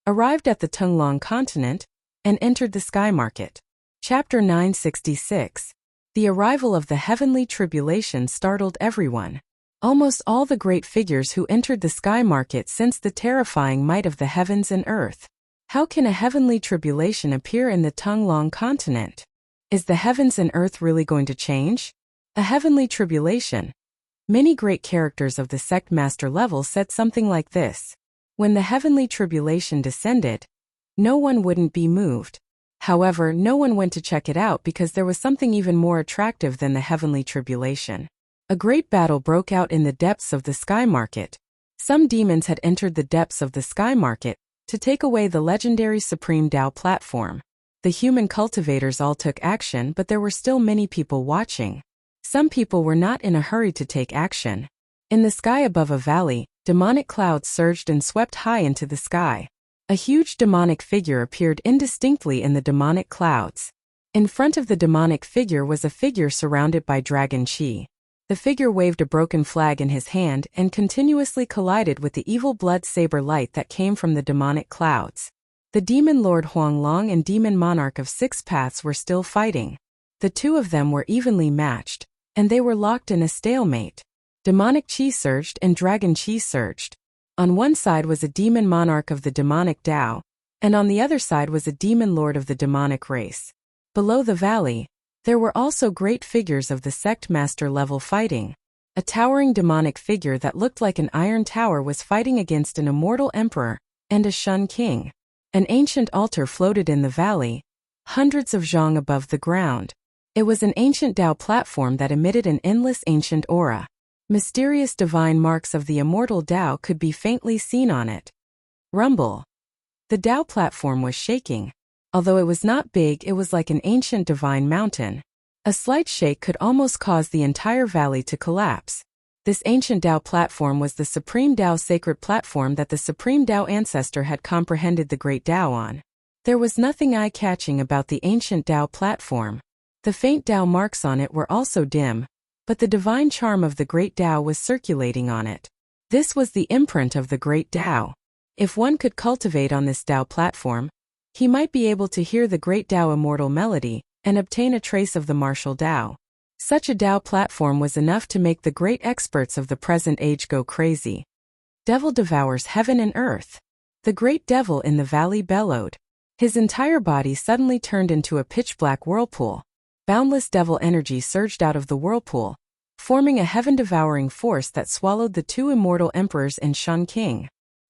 arrived at the Tunglong continent, and entered the sky market. Chapter 966. The arrival of the heavenly tribulation startled everyone. Almost all the great figures who entered the sky market sensed the terrifying might of the heavens and earth. How can a heavenly tribulation appear in the Tunglong continent? Is the heavens and earth really going to change? A heavenly tribulation. Many great characters of the sect master level said something like this. When the heavenly tribulation descended, no one wouldn't be moved. However, no one went to check it out because there was something even more attractive than the heavenly tribulation. A great battle broke out in the depths of the sky market. Some demons had entered the depths of the sky market to take away the legendary Supreme Dao platform. The human cultivators all took action, but there were still many people watching. Some people were not in a hurry to take action. In the sky above a valley, demonic clouds surged and swept high into the sky. A huge demonic figure appeared indistinctly in the demonic clouds. In front of the demonic figure was a figure surrounded by dragon chi. The figure waved a broken flag in his hand and continuously collided with the evil blood saber light that came from the demonic clouds. The demon lord Huanglong and demon monarch of Six Paths were still fighting. The two of them were evenly matched, and they were locked in a stalemate. Demonic chi surged and dragon chi surged. On one side was a demon monarch of the demonic Dao, and on the other side was a demon lord of the demonic race. Below the valley, there were also great figures of the sect master level fighting. A towering demonic figure that looked like an iron tower was fighting against an immortal emperor and a Shun king. An ancient altar floated in the valley, hundreds of zhang above the ground. It was an ancient Dao platform that emitted an endless ancient aura. Mysterious divine marks of the immortal Dao could be faintly seen on it. Rumble. The Dao platform was shaking. Although it was not big, it was like an ancient divine mountain. A slight shake could almost cause the entire valley to collapse. This ancient Dao platform was the Supreme Dao sacred platform that the Supreme Dao ancestor had comprehended the Great Dao on. There was nothing eye-catching about the ancient Dao platform. The faint Dao marks on it were also dim, but the divine charm of the Great Dao was circulating on it. This was the imprint of the Great Dao. If one could cultivate on this Dao platform, he might be able to hear the Great Dao immortal melody and obtain a trace of the martial Dao. Such a Dao platform was enough to make the great experts of the present age go crazy. Devil devours heaven and earth. The great devil in the valley bellowed. His entire body suddenly turned into a pitch-black whirlpool. Boundless devil energy surged out of the whirlpool, forming a heaven-devouring force that swallowed the two immortal emperors and Shun King.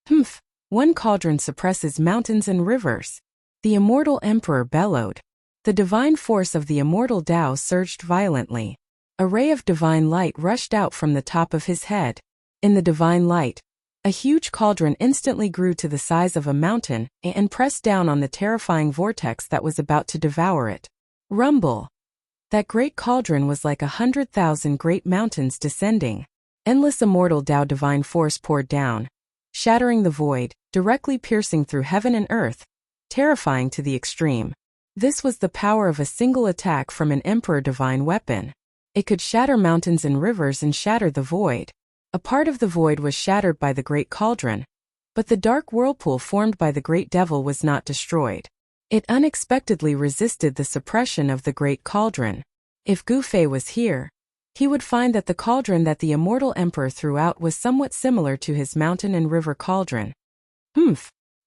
Humph! One cauldron suppresses mountains and rivers. The immortal emperor bellowed. The divine force of the immortal Dao surged violently. A ray of divine light rushed out from the top of his head. In the divine light, a huge cauldron instantly grew to the size of a mountain and pressed down on the terrifying vortex that was about to devour it. Rumble! That great cauldron was like 100,000 great mountains descending. Endless immortal Tao divine force poured down, shattering the void, directly piercing through heaven and earth, terrifying to the extreme. This was the power of a single attack from an emperor divine weapon. It could shatter mountains and rivers and shatter the void. A part of the void was shattered by the great cauldron, but the dark whirlpool formed by the great devil was not destroyed. It unexpectedly resisted the suppression of the great cauldron. If Gu Fei was here, he would find that the cauldron that the immortal emperor threw out was somewhat similar to his mountain and river cauldron.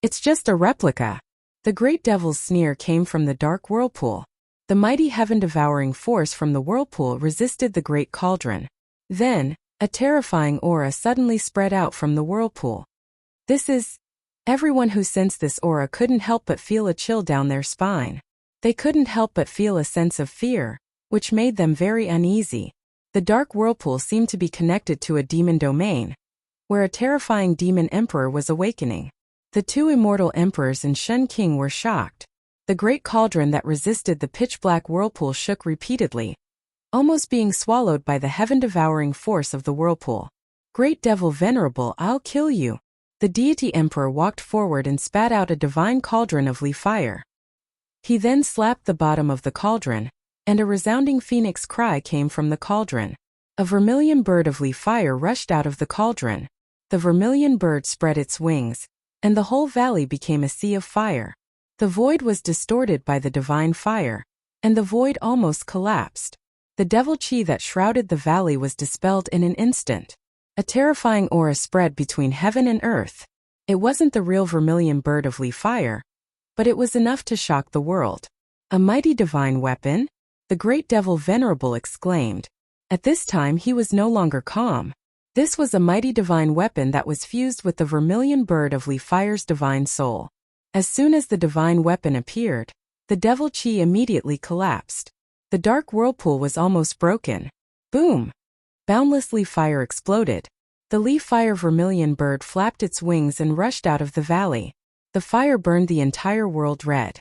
It's just a replica. The great devil's sneer came from the dark whirlpool. The mighty heaven-devouring force from the whirlpool resisted the great cauldron. Then, a terrifying aura suddenly spread out from the whirlpool. Everyone who sensed this aura couldn't help but feel a chill down their spine. They couldn't help but feel a sense of fear, which made them very uneasy. The dark whirlpool seemed to be connected to a demon domain, where a terrifying demon emperor was awakening. The two immortal emperors and Shen King were shocked. The great cauldron that resisted the pitch-black whirlpool shook repeatedly, almost being swallowed by the heaven-devouring force of the whirlpool. Great devil venerable, I'll kill you. The deity emperor walked forward and spat out a divine cauldron of Li fire. He then slapped the bottom of the cauldron, and a resounding phoenix cry came from the cauldron. A vermilion bird of Li fire rushed out of the cauldron. The vermilion bird spread its wings, and the whole valley became a sea of fire. The void was distorted by the divine fire, and the void almost collapsed. The devil chi that shrouded the valley was dispelled in an instant. A terrifying aura spread between heaven and earth. It wasn't the real vermilion bird of Li fire, but it was enough to shock the world. A mighty divine weapon? The great devil venerable exclaimed. At this time he was no longer calm. This was a mighty divine weapon that was fused with the vermilion bird of Li fire's divine soul. As soon as the divine weapon appeared, the devil chi immediately collapsed. The dark whirlpool was almost broken. Boom! Boundless Li fire exploded. The Li fire vermilion bird flapped its wings and rushed out of the valley. The fire burned the entire world red.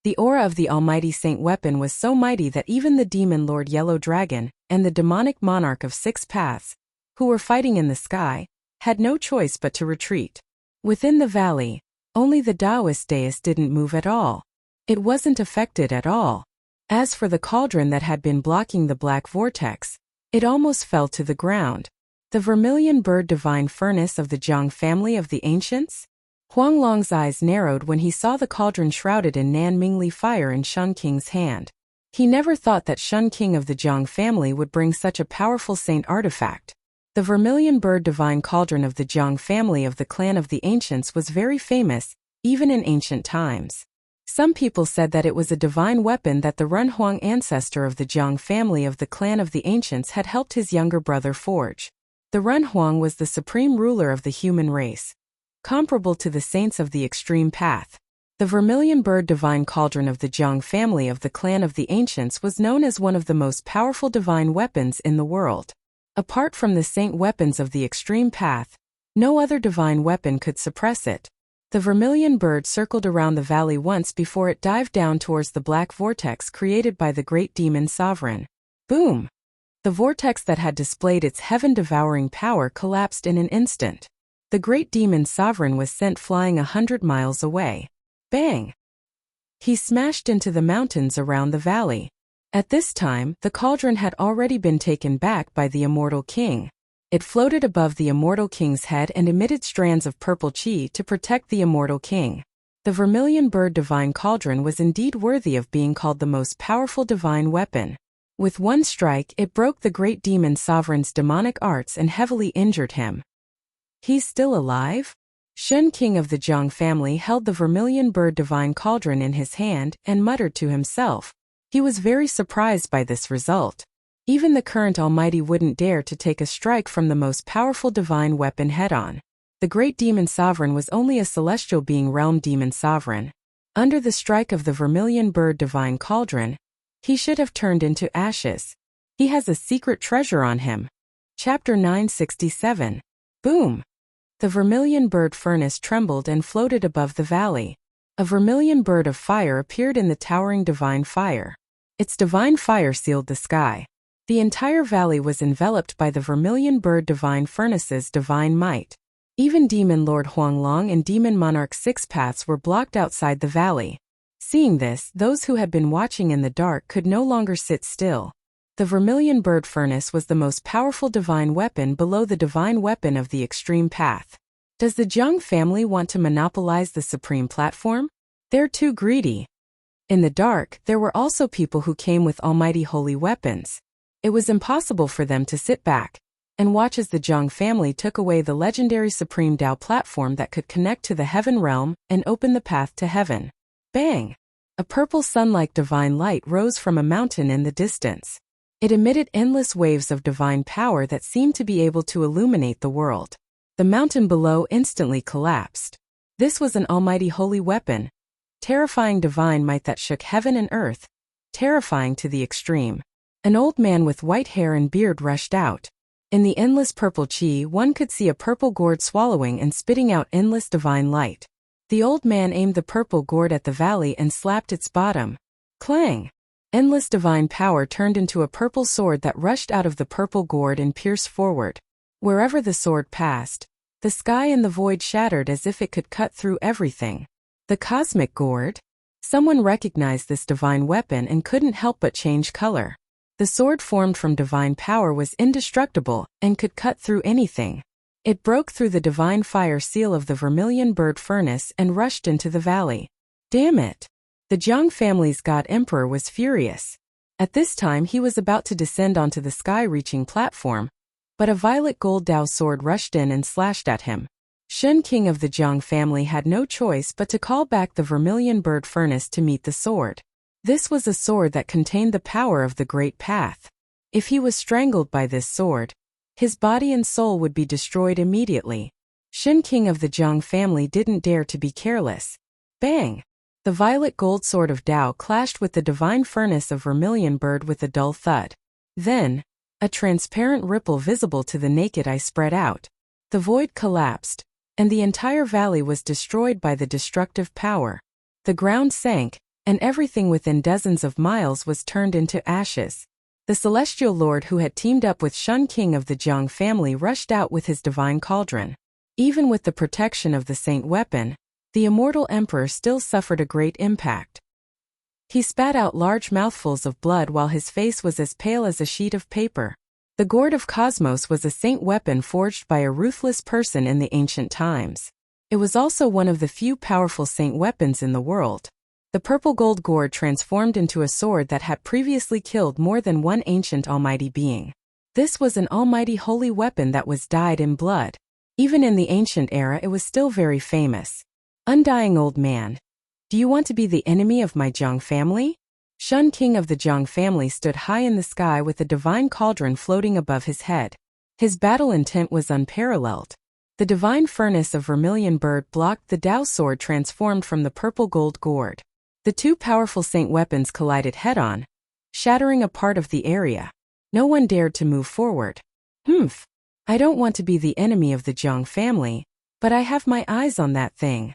The aura of the almighty saint weapon was so mighty that even the demon lord Yellow Dragon and the demonic monarch of Six Paths, who were fighting in the sky, had no choice but to retreat. Within the valley, only the Taoist dais didn't move at all. It wasn't affected at all. As for the cauldron that had been blocking the black vortex, it almost fell to the ground. The vermilion bird divine furnace of the Jiang family of the ancients? Huang Long's eyes narrowed when he saw the cauldron shrouded in Nan Mingli fire in Shun King's hand. He never thought that Shun King of the Jiang family would bring such a powerful saint artifact. The vermilion bird divine cauldron of the Jiang family of the clan of the ancients was very famous, even in ancient times. Some people said that it was a divine weapon that the Run Huang ancestor of the Jiang family of the clan of the ancients had helped his younger brother forge. The Run Huang was the supreme ruler of the human race, comparable to the saints of the extreme path. The vermilion bird divine cauldron of the Jiang family of the clan of the ancients was known as one of the most powerful divine weapons in the world. Apart from the saint weapons of the extreme path, no other divine weapon could suppress it. The vermilion bird circled around the valley once before it dived down towards the black vortex created by the great demon sovereign. Boom! The vortex that had displayed its heaven-devouring power collapsed in an instant. The great demon sovereign was sent flying 100 miles away. Bang! He smashed into the mountains around the valley. At this time, the cauldron had already been taken back by the immortal king. It floated above the immortal king's head and emitted strands of purple chi to protect the immortal king. The vermilion bird divine cauldron was indeed worthy of being called the most powerful divine weapon. With one strike, it broke the great demon sovereign's demonic arts and heavily injured him. He's still alive? Shun King of the Jiang family held the vermilion bird divine cauldron in his hand and muttered to himself. He was very surprised by this result. Even the current Almighty wouldn't dare to take a strike from the most powerful divine weapon head-on. The great demon sovereign was only a celestial being realm demon sovereign. Under the strike of the vermilion bird divine cauldron, he should have turned into ashes. He has a secret treasure on him. Chapter 967. Boom! The vermilion bird furnace trembled and floated above the valley. A vermilion bird of fire appeared in the towering divine fire. Its divine fire sealed the sky. The entire valley was enveloped by the vermilion bird divine furnace's divine might. Even Demon Lord Huanglong and Demon Monarch Six Paths were blocked outside the valley. Seeing this, those who had been watching in the dark could no longer sit still. The vermilion bird furnace was the most powerful divine weapon below the divine weapon of the extreme path. Does the Jiang family want to monopolize the supreme platform? They're too greedy. In the dark, there were also people who came with almighty holy weapons. It was impossible for them to sit back and watch as the Jiang family took away the legendary supreme Tao platform that could connect to the heaven realm and open the path to heaven. Bang! A purple sun-like divine light rose from a mountain in the distance. It emitted endless waves of divine power that seemed to be able to illuminate the world. The mountain below instantly collapsed. This was an almighty holy weapon, terrifying divine might that shook heaven and earth, terrifying to the extreme. An old man with white hair and beard rushed out. In the endless purple chi, one could see a purple gourd swallowing and spitting out endless divine light. The old man aimed the purple gourd at the valley and slapped its bottom. Clang! Endless divine power turned into a purple sword that rushed out of the purple gourd and pierced forward. Wherever the sword passed, the sky and the void shattered as if it could cut through everything. The cosmic gourd? Someone recognized this divine weapon and couldn't help but change color. The sword formed from divine power was indestructible and could cut through anything. It broke through the divine fire seal of the vermilion bird furnace and rushed into the valley. Damn it! The Jiang family's god emperor was furious. At this time he was about to descend onto the sky-reaching platform, but a violet gold Tao sword rushed in and slashed at him. Shun King of the Jiang family had no choice but to call back the vermilion bird furnace to meet the sword. This was a sword that contained the power of the Great Path. If he was strangled by this sword, his body and soul would be destroyed immediately. Shun King of the Jiang family didn't dare to be careless. Bang! The violet gold sword of Tao clashed with the divine furnace of vermilion bird with a dull thud. Then, a transparent ripple visible to the naked eye spread out. The void collapsed, and the entire valley was destroyed by the destructive power. The ground sank, and everything within dozens of miles was turned into ashes. The celestial lord who had teamed up with Shun King of the Jiang family rushed out with his divine cauldron. Even with the protection of the saint weapon, the immortal emperor still suffered a great impact. He spat out large mouthfuls of blood while his face was as pale as a sheet of paper. The gourd of Cosmos was a saint weapon forged by a ruthless person in the ancient times. It was also one of the few powerful saint weapons in the world. The purple gold gourd transformed into a sword that had previously killed more than one ancient almighty being. This was an almighty holy weapon that was dyed in blood. Even in the ancient era it was still very famous. Undying old man. Do you want to be the enemy of my Jiang family? Shun King of the Jiang family stood high in the sky with a divine cauldron floating above his head. His battle intent was unparalleled. The divine furnace of vermilion bird blocked the Tao sword transformed from the purple gold gourd. The two powerful saint weapons collided head-on, shattering a part of the area. No one dared to move forward. I don't want to be the enemy of the Jiang family, but I have my eyes on that thing.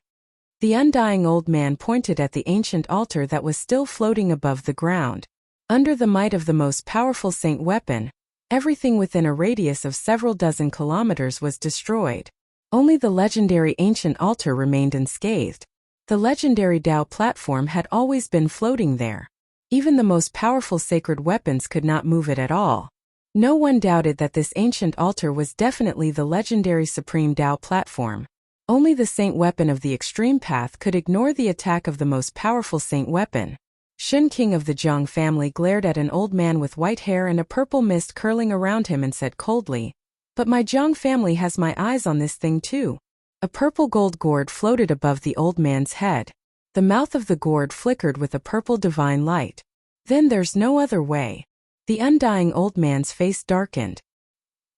The undying old man pointed at the ancient altar that was still floating above the ground. Under the might of the most powerful saint weapon, everything within a radius of several dozen kilometers was destroyed. Only the legendary ancient altar remained unscathed. The legendary Tao platform had always been floating there. Even the most powerful sacred weapons could not move it at all. No one doubted that this ancient altar was definitely the legendary supreme Tao platform. Only the saint weapon of the extreme path could ignore the attack of the most powerful saint weapon. Shun King of the Jiang family glared at an old man with white hair and a purple mist curling around him and said coldly, "But my Jiang family has my eyes on this thing too." A purple gold gourd floated above the old man's head. The mouth of the gourd flickered with a purple divine light. Then there's no other way. The undying old man's face darkened.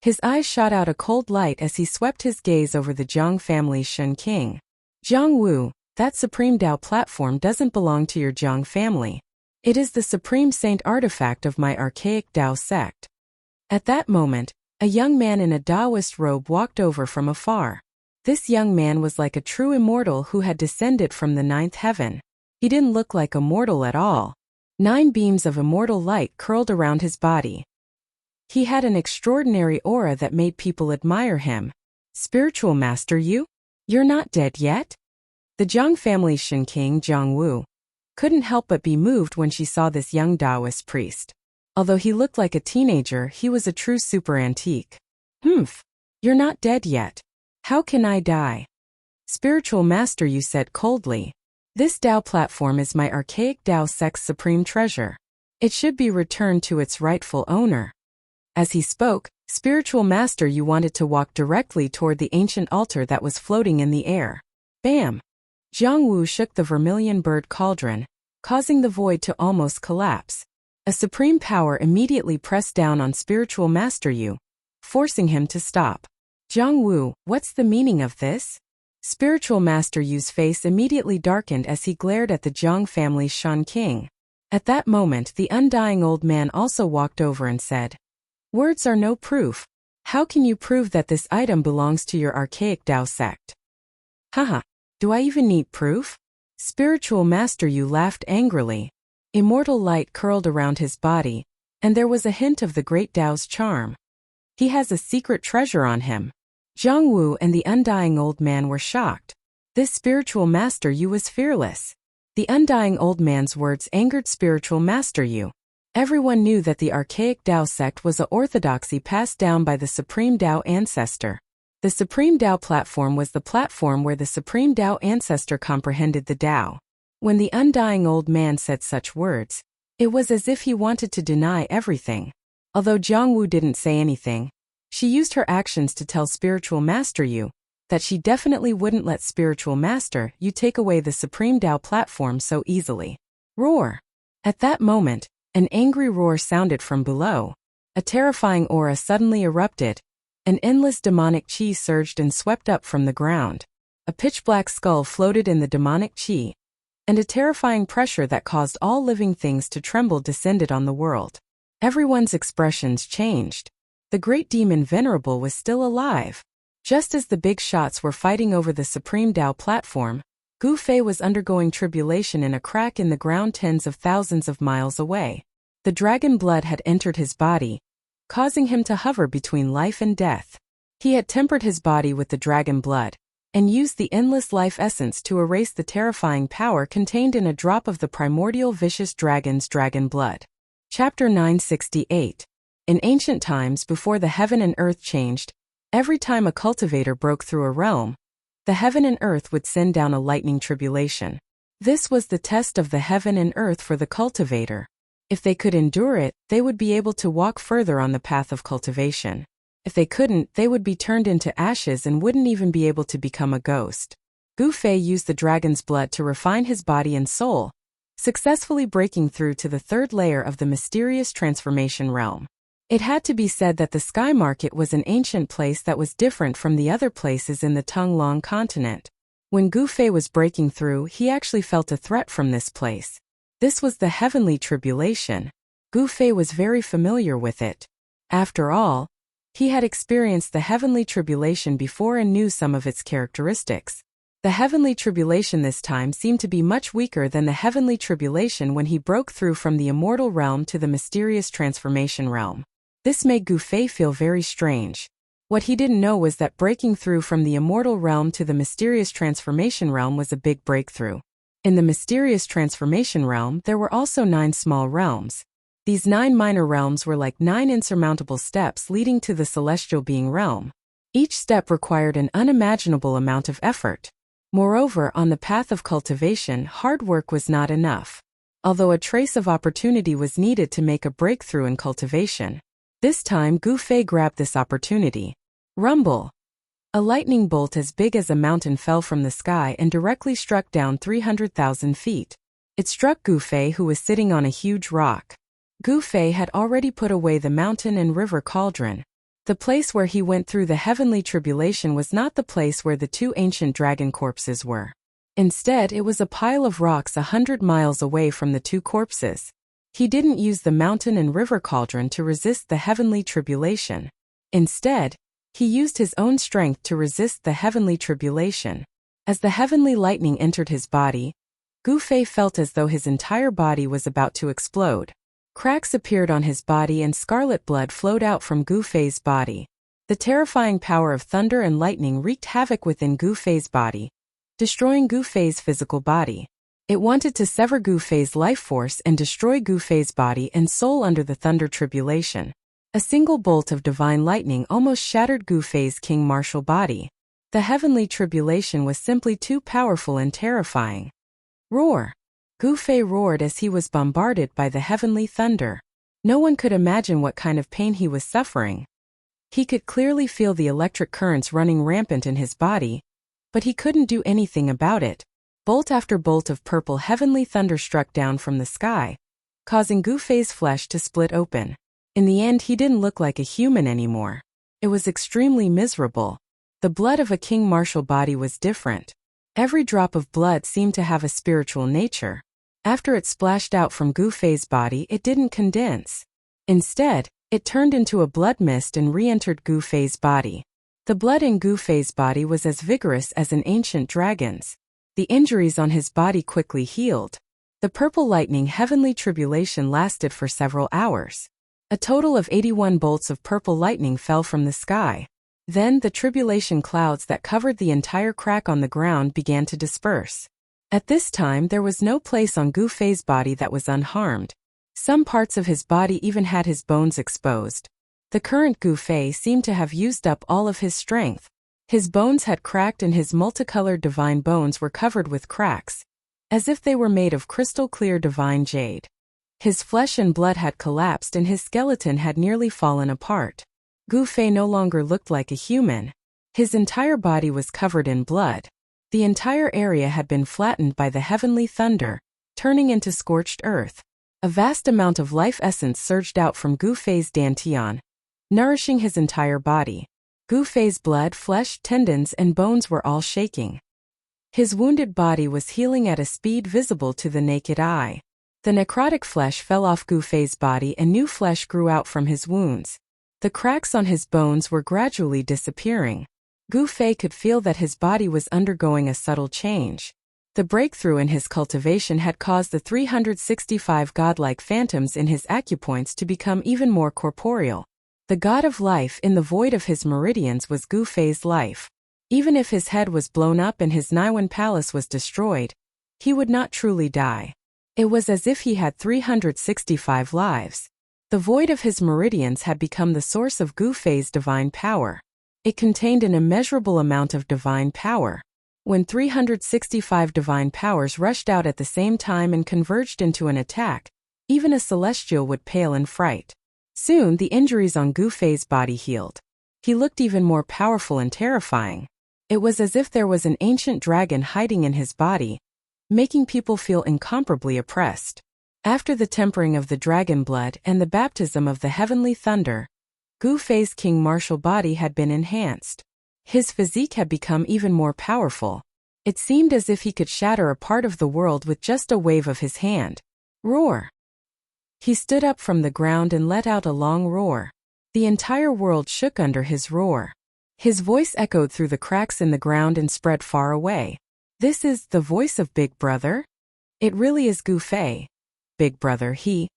His eyes shot out a cold light as he swept his gaze over the Jiang family's Shun King. "Jiang Wu, that supreme Tao platform doesn't belong to your Jiang family. It is the supreme saint artifact of my archaic Tao sect." At that moment, a young man in a Taoist robe walked over from afar. This young man was like a true immortal who had descended from the ninth heaven. He didn't look like a mortal at all. 9 beams of immortal light curled around his body. He had an extraordinary aura that made people admire him. Spiritual master you? You're not dead yet? The Jiang family's Shen King Jiang Wu couldn't help but be moved when she saw this young Taoist priest. Although he looked like a teenager, he was a true super antique. You're not dead yet. How can I die? Spiritual master, you said coldly. This Tao platform is my archaic Tao sect's supreme treasure. It should be returned to its rightful owner. As he spoke, spiritual master, you wanted to walk directly toward the ancient altar that was floating in the air. Bam! Jiang Wu shook the vermilion bird cauldron, causing the void to almost collapse. A supreme power immediately pressed down on spiritual master Yu, forcing him to stop. Jiang Wu, what's the meaning of this? Spiritual master Yu's face immediately darkened as he glared at the Jiang family's Shan King. At that moment, the undying old man also walked over and said, "Words are no proof. How can you prove that this item belongs to your archaic Tao sect?" Haha, do I even need proof? Spiritual master Yu laughed angrily. Immortal light curled around his body, and there was a hint of the great Tao's charm. He has a secret treasure on him. Jiang Wu and the undying old man were shocked. This spiritual master Yu was fearless. The undying old man's words angered spiritual master Yu. Everyone knew that the archaic Tao sect was a orthodoxy passed down by the Supreme Tao ancestor. The Supreme Tao platform was the platform where the Supreme Tao ancestor comprehended the Tao. When the undying old man said such words, it was as if he wanted to deny everything. Although Jiang Wu didn't say anything, she used her actions to tell spiritual master Yu that she definitely wouldn't let spiritual master Yu take away the Supreme Tao platform so easily. Roar! At that moment, an angry roar sounded from below. A terrifying aura suddenly erupted. An endless demonic chi surged and swept up from the ground. A pitch-black skull floated in the demonic chi, and a terrifying pressure that caused all living things to tremble descended on the world. Everyone's expressions changed. The great demon Venerable was still alive. Just as the big shots were fighting over the Supreme Tao platform, Gu Fei was undergoing tribulation in a crack in the ground tens of thousands of miles away. The dragon blood had entered his body, causing him to hover between life and death. He had tempered his body with the dragon blood, and used the endless life essence to erase the terrifying power contained in a drop of the primordial vicious dragon's dragon blood. Chapter 968. In ancient times, before the heaven and earth changed, every time a cultivator broke through a realm, the heaven and earth would send down a lightning tribulation. This was the test of the heaven and earth for the cultivator. If they could endure it, they would be able to walk further on the path of cultivation. If they couldn't, they would be turned into ashes and wouldn't even be able to become a ghost. Gu Fei used the dragon's blood to refine his body and soul, successfully breaking through to the third layer of the mysterious transformation realm. It had to be said that the Sky Market was an ancient place that was different from the other places in the Tung-Long continent. When Gu Fei was breaking through, he actually felt a threat from this place. This was the heavenly tribulation. Gu Fei was very familiar with it. After all, he had experienced the heavenly tribulation before and knew some of its characteristics. The heavenly tribulation this time seemed to be much weaker than the heavenly tribulation when he broke through from the immortal realm to the mysterious transformation realm. This made Gu Fei feel very strange. What he didn't know was that breaking through from the immortal realm to the mysterious transformation realm was a big breakthrough. In the mysterious transformation realm, there were also 9 small realms. These 9 minor realms were like 9 insurmountable steps leading to the celestial being realm. Each step required an unimaginable amount of effort. Moreover, on the path of cultivation, hard work was not enough. Although a trace of opportunity was needed to make a breakthrough in cultivation. This time, Gu Fei grabbed this opportunity. Rumble! A lightning bolt as big as a mountain fell from the sky and directly struck down 300,000 feet. It struck Gu Fei, who was sitting on a huge rock. Gu Fei had already put away the mountain and river cauldron. The place where he went through the heavenly tribulation was not the place where the 2 ancient dragon corpses were. Instead, it was a pile of rocks 100 miles away from the 2 corpses. He didn't use the mountain and river cauldron to resist the heavenly tribulation. Instead, he used his own strength to resist the heavenly tribulation. As the heavenly lightning entered his body, Gu Fei felt as though his entire body was about to explode. Cracks appeared on his body and scarlet blood flowed out from Gu Fei's body. The terrifying power of thunder and lightning wreaked havoc within Gu Fei's body, destroying Gu Fei's physical body. It wanted to sever Gu Fei's life force and destroy Gu Fei's body and soul under the thunder tribulation. A single bolt of divine lightning almost shattered Gu Fei's king martial body. The heavenly tribulation was simply too powerful and terrifying. Roar! Gu Fei roared as he was bombarded by the heavenly thunder. No one could imagine what kind of pain he was suffering. He could clearly feel the electric currents running rampant in his body, but he couldn't do anything about it. Bolt after bolt of purple heavenly thunder struck down from the sky, causing Gu Fei's flesh to split open. In the end, he didn't look like a human anymore. It was extremely miserable. The blood of a king martial body was different. Every drop of blood seemed to have a spiritual nature. After it splashed out from Gu Fei's body, it didn't condense. Instead, it turned into a blood mist and re-entered Gu Fei's body. The blood in Gu Fei's body was as vigorous as an ancient dragon's. The injuries on his body quickly healed. The purple lightning heavenly tribulation lasted for several hours. A total of 81 bolts of purple lightning fell from the sky. Then the tribulation clouds that covered the entire crack on the ground began to disperse. At this time, there was no place on Gu Fei's body that was unharmed. Some parts of his body even had his bones exposed. The current Gu Fei seemed to have used up all of his strength. His bones had cracked and his multicolored divine bones were covered with cracks, as if they were made of crystal clear divine jade. His flesh and blood had collapsed and his skeleton had nearly fallen apart. Gu Fei no longer looked like a human. His entire body was covered in blood. The entire area had been flattened by the heavenly thunder, turning into scorched earth. A vast amount of life essence surged out from Gu Fei's dantian, nourishing his entire body. Gu Fei's blood, flesh, tendons, and bones were all shaking. His wounded body was healing at a speed visible to the naked eye. The necrotic flesh fell off Gu Fei's body and new flesh grew out from his wounds. The cracks on his bones were gradually disappearing. Gu Fei could feel that his body was undergoing a subtle change. The breakthrough in his cultivation had caused the 365 godlike phantoms in his acupoints to become even more corporeal. The god of life in the void of his meridians was Gu Fei's life. Even if his head was blown up and his Niwen palace was destroyed, he would not truly die. It was as if he had 365 lives. The void of his meridians had become the source of Gu Fei's divine power. It contained an immeasurable amount of divine power. When 365 divine powers rushed out at the same time and converged into an attack, even a celestial would pale in fright. Soon the injuries on Gu Fei's body healed. He looked even more powerful and terrifying. It was as if there was an ancient dragon hiding in his body, making people feel incomparably oppressed. After the tempering of the dragon blood and the baptism of the heavenly thunder, Gu Fei's king martial body had been enhanced. His physique had become even more powerful. It seemed as if he could shatter a part of the world with just a wave of his hand. Roar! He stood up from the ground and let out a long roar. The entire world shook under his roar. His voice echoed through the cracks in the ground and spread far away. This is the voice of Big Brother? It really is Gu Fei. Big Brother, he.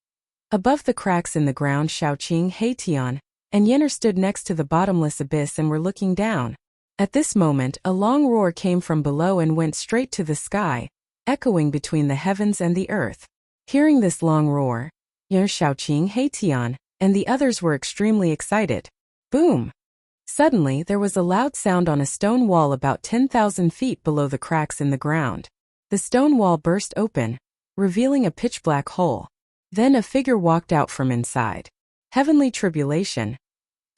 Above the cracks in the ground, Shaoqing, Heitian, and Yenner stood next to the bottomless abyss and were looking down. At this moment, a long roar came from below and went straight to the sky, echoing between the heavens and the earth. Hearing this long roar, Yenner, Shaoqing, Heitian, and the others were extremely excited. Boom! Suddenly, there was a loud sound on a stone wall about 10,000 feet below the cracks in the ground. The stone wall burst open, revealing a pitch-black hole. Then a figure walked out from inside. Heavenly tribulation.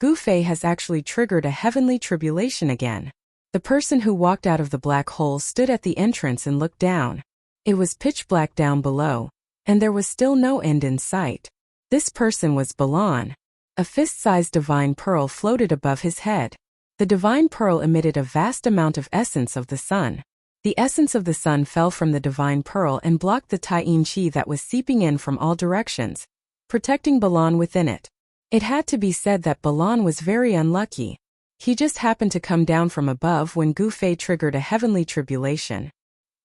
Gu Fei has actually triggered a heavenly tribulation again. The person who walked out of the black hole stood at the entrance and looked down. It was pitch black down below, and there was still no end in sight. This person was Balan. A fist-sized divine pearl floated above his head. The divine pearl emitted a vast amount of essence of the sun. The essence of the sun fell from the divine pearl and blocked the Taiyin Qi that was seeping in from all directions, protecting Balan within it. It had to be said that Balan was very unlucky. He just happened to come down from above when Gu Fei triggered a heavenly tribulation.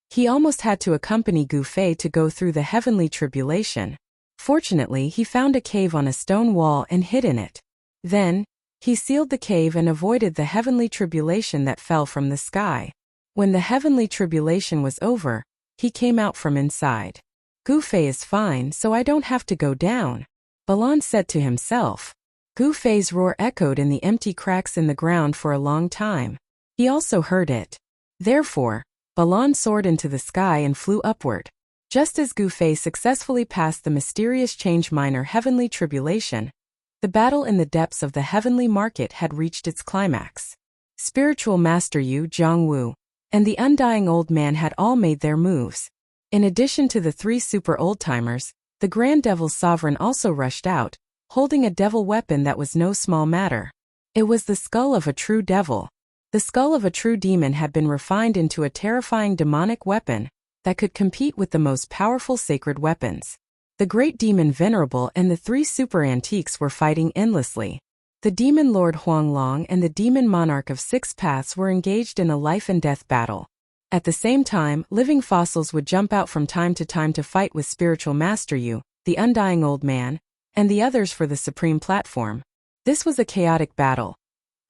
He almost had to accompany Gu Fei to go through the heavenly tribulation. Fortunately, he found a cave on a stone wall and hid in it. Then, he sealed the cave and avoided the heavenly tribulation that fell from the sky. When the heavenly tribulation was over, he came out from inside. Gu Fei is fine, so I don't have to go down, Balan said to himself. Gu Fei's roar echoed in the empty cracks in the ground for a long time. He also heard it. Therefore, Balan soared into the sky and flew upward. Just as Gu Fei successfully passed the mysterious change minor heavenly tribulation, the battle in the depths of the heavenly market had reached its climax. Spiritual Master Yu Zhongwu and the undying old man had all made their moves. In addition to the 3 super old-timers, the Grand Devil's sovereign also rushed out, holding a devil weapon that was no small matter. It was the skull of a true devil. The skull of a true demon had been refined into a terrifying demonic weapon that could compete with the most powerful sacred weapons. The great demon Venerable and the 3 super antiques were fighting endlessly. The demon Lord Huanglong and the demon monarch of 6 paths were engaged in a life-and-death battle. At the same time, living fossils would jump out from time to fight with Spiritual Master Yu, the undying old man, and the others for the supreme platform. This was a chaotic battle.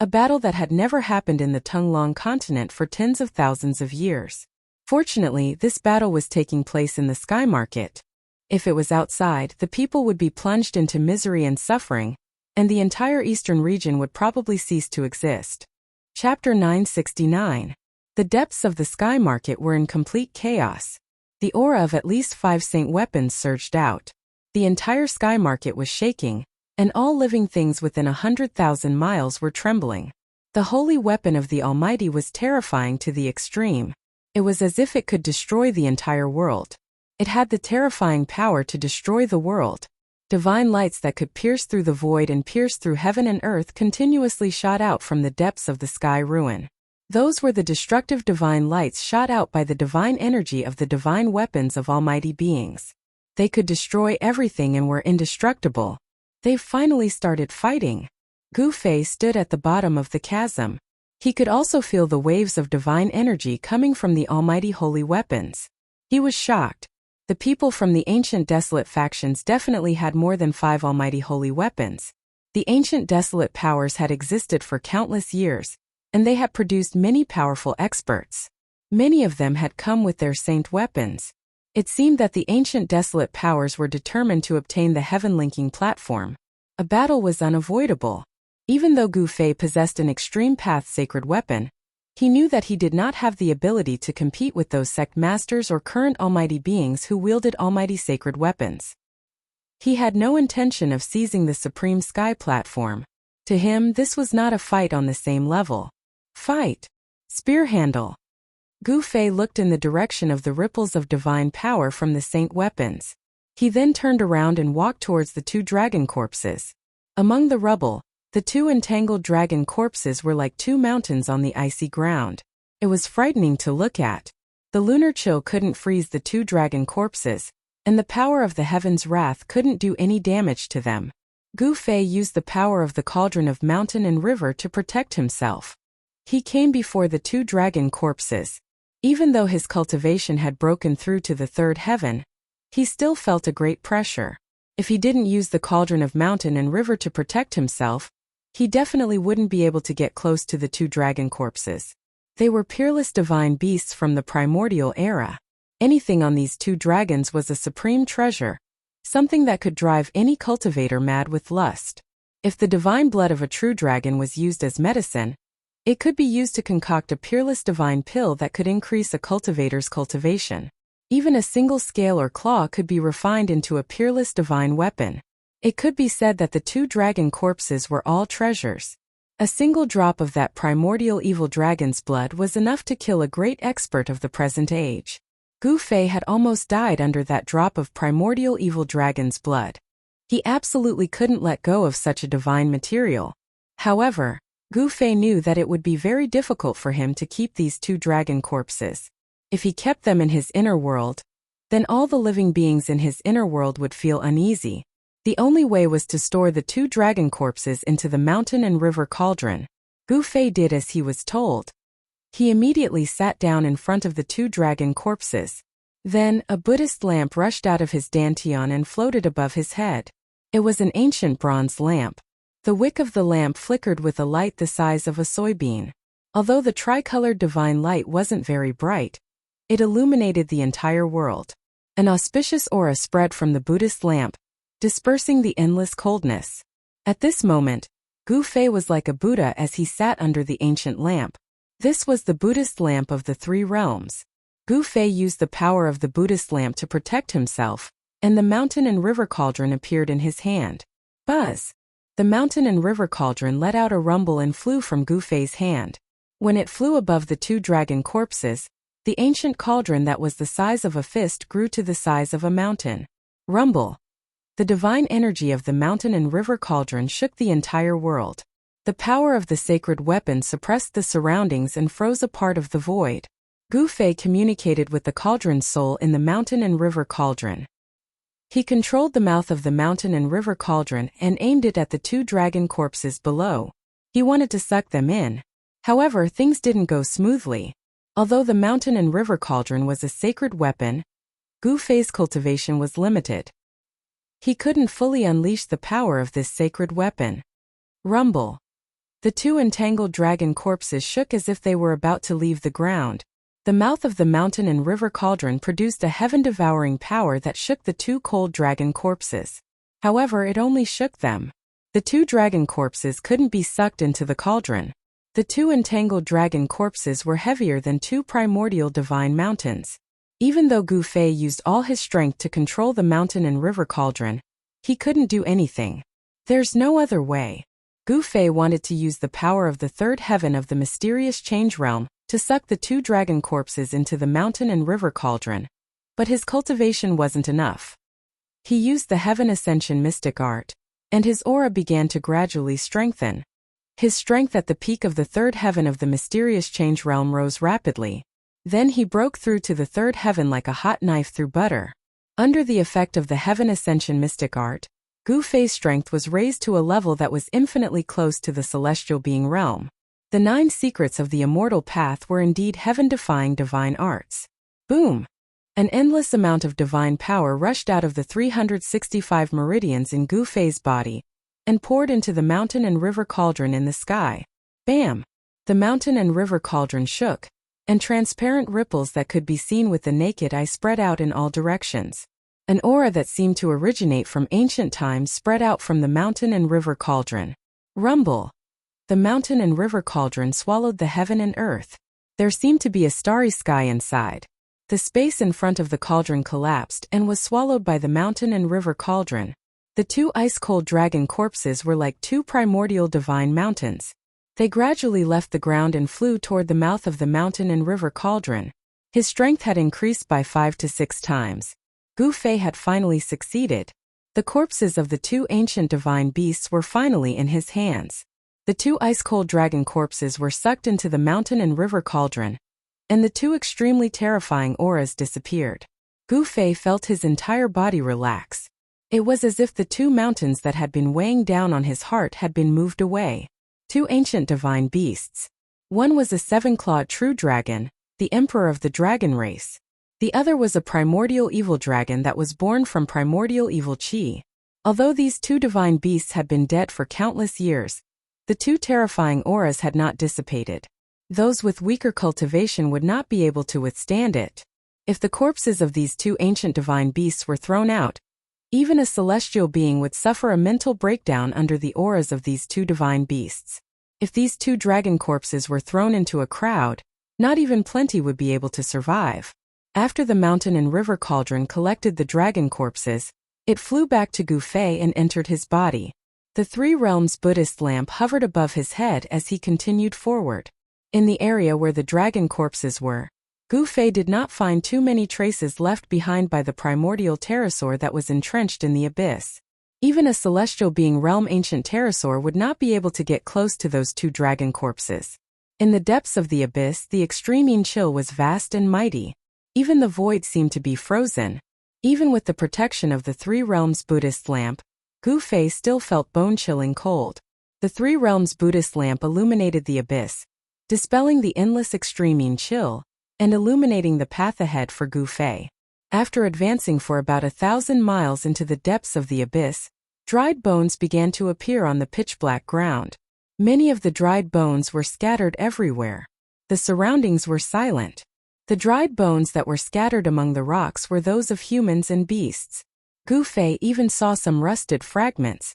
A battle that had never happened in the Tunglong continent for tens of thousands of years. Fortunately, this battle was taking place in the sky market. If it was outside, the people would be plunged into misery and suffering, and the entire eastern region would probably cease to exist. Chapter 969. The depths of the sky market were in complete chaos. The aura of at least 5 saint weapons surged out. The entire sky market was shaking, and all living things within 100,000 miles were trembling. The holy weapon of the Almighty was terrifying to the extreme. It was as if it could destroy the entire world. It had the terrifying power to destroy the world. Divine lights that could pierce through the void and pierce through heaven and earth continuously shot out from the depths of the sky ruin. Those were the destructive divine lights shot out by the divine energy of the divine weapons of almighty beings. They could destroy everything and were indestructible. They finally started fighting. Gu Fei stood at the bottom of the chasm. He could also feel the waves of divine energy coming from the almighty holy weapons. He was shocked. The people from the ancient desolate factions definitely had more than 5 almighty holy weapons. The ancient desolate powers had existed for countless years, and they had produced many powerful experts. Many of them had come with their saint weapons. It seemed that the ancient desolate powers were determined to obtain the heaven-linking platform. A battle was unavoidable. Even though Gu Fei possessed an extreme path sacred weapon, he knew that he did not have the ability to compete with those sect masters or current almighty beings who wielded almighty sacred weapons. He had no intention of seizing the supreme sky platform. To him, this was not a fight on the same level. Fight! Spear handle! Gu Fei looked in the direction of the ripples of divine power from the saint weapons. He then turned around and walked towards the 2 dragon corpses. Among the rubble, the 2 entangled dragon corpses were like 2 mountains on the icy ground. It was frightening to look at. The lunar chill couldn't freeze the 2 dragon corpses, and the power of the heaven's wrath couldn't do any damage to them. Gu Fei used the power of the cauldron of mountain and river to protect himself. He came before the 2 dragon corpses. Even though his cultivation had broken through to the 3rd heaven, he still felt a great pressure. If he didn't use the cauldron of mountain and river to protect himself, he definitely wouldn't be able to get close to the 2 dragon corpses. They were peerless divine beasts from the primordial era. Anything on these 2 dragons was a supreme treasure, something that could drive any cultivator mad with lust. If the divine blood of a true dragon was used as medicine, it could be used to concoct a peerless divine pill that could increase a cultivator's cultivation. Even a single scale or claw could be refined into a peerless divine weapon. It could be said that the 2 dragon corpses were all treasures. A single drop of that primordial evil dragon's blood was enough to kill a great expert of the present age. Gu Fei had almost died under that drop of primordial evil dragon's blood. He absolutely couldn't let go of such a divine material. However, Gu Fei knew that it would be very difficult for him to keep these 2 dragon corpses. If he kept them in his inner world, then all the living beings in his inner world would feel uneasy. The only way was to store the 2 dragon corpses into the mountain and river cauldron. Gu Fei did as he was told. He immediately sat down in front of the two dragon corpses. Then, a Buddhist lamp rushed out of his dantian and floated above his head. It was an ancient bronze lamp. The wick of the lamp flickered with a light the size of a soybean. Although the tricolored divine light wasn't very bright, it illuminated the entire world. An auspicious aura spread from the Buddhist lamp, dispersing the endless coldness. At this moment, Gu Fei was like a Buddha as he sat under the ancient lamp. This was the Buddhist lamp of the three realms. Gu Fei used the power of the Buddhist lamp to protect himself, and the mountain and river cauldron appeared in his hand. Buzz! The mountain and river cauldron let out a rumble and flew from Gu Fei's hand. When it flew above the two dragon corpses, the ancient cauldron that was the size of a fist grew to the size of a mountain. Rumble! The divine energy of the mountain and river cauldron shook the entire world. The power of the sacred weapon suppressed the surroundings and froze a part of the void. Gu Fei communicated with the cauldron's soul in the mountain and river cauldron. He controlled the mouth of the mountain and river cauldron and aimed it at the two dragon corpses below. He wanted to suck them in. However, things didn't go smoothly. Although the mountain and river cauldron was a sacred weapon, Gu Fei's cultivation was limited. He couldn't fully unleash the power of this sacred weapon. Rumble! The two entangled dragon corpses shook as if they were about to leave the ground. The mouth of the mountain and river cauldron produced a heaven-devouring power that shook the two cold dragon corpses. However, it only shook them. The two dragon corpses couldn't be sucked into the cauldron. The two entangled dragon corpses were heavier than two primordial divine mountains. Even though Gu Fei used all his strength to control the mountain and river cauldron, he couldn't do anything. There's no other way. Gu Fei wanted to use the power of the third heaven of the mysterious change realm to suck the two dragon corpses into the mountain and river cauldron. But his cultivation wasn't enough. He used the heaven ascension mystic art, and his aura began to gradually strengthen. His strength at the peak of the third heaven of the mysterious change realm rose rapidly. Then he broke through to the third heaven like a hot knife through butter. Under the effect of the heaven ascension mystic art, Gu Fei's strength was raised to a level that was infinitely close to the celestial being realm. The 9 secrets of the immortal path were indeed heaven-defying divine arts. Boom! An endless amount of divine power rushed out of the 365 meridians in Gu Fei's body and poured into the mountain and river cauldron in the sky. Bam! The mountain and river cauldron shook, and transparent ripples that could be seen with the naked eye spread out in all directions. An aura that seemed to originate from ancient times spread out from the mountain and river cauldron. Rumble! The mountain and river cauldron swallowed the heaven and earth. There seemed to be a starry sky inside. The space in front of the cauldron collapsed and was swallowed by the mountain and river cauldron. The two ice-cold dragon corpses were like two primordial divine mountains. They gradually left the ground and flew toward the mouth of the mountain and river cauldron. His strength had increased by 5 to 6 times. Gu Fei had finally succeeded. The corpses of the two ancient divine beasts were finally in his hands. The two ice-cold dragon corpses were sucked into the mountain and river cauldron, and the two extremely terrifying auras disappeared. Gu Fei felt his entire body relax. It was as if the two mountains that had been weighing down on his heart had been moved away. Two ancient divine beasts. One was a 7-clawed true dragon, the emperor of the dragon race. The other was a primordial evil dragon that was born from primordial evil chi. Although these two divine beasts had been dead for countless years, the two terrifying auras had not dissipated. Those with weaker cultivation would not be able to withstand it. If the corpses of these two ancient divine beasts were thrown out, even a celestial being would suffer a mental breakdown under the auras of these two divine beasts. If these two dragon corpses were thrown into a crowd, not even plenty would be able to survive. After the mountain and river cauldron collected the dragon corpses, it flew back to Gu Fei and entered his body. The three realms Buddhist lamp hovered above his head as he continued forward. In the area where the dragon corpses were, Gu Fei did not find too many traces left behind by the primordial pterosaur that was entrenched in the abyss. Even a celestial being realm ancient pterosaur would not be able to get close to those two dragon corpses. In the depths of the abyss, the extreme yin chill was vast and mighty. Even the void seemed to be frozen. Even with the protection of the three realms Buddhist lamp, Gu Fei still felt bone-chilling cold. The three realms Buddhist lamp illuminated the abyss, dispelling the endless extreme chill, and illuminating the path ahead for Gu Fei. After advancing for about 1,000 miles into the depths of the abyss, dried bones began to appear on the pitch-black ground. Many of the dried bones were scattered everywhere. The surroundings were silent. The dried bones that were scattered among the rocks were those of humans and beasts. Gu Fei even saw some rusted fragments.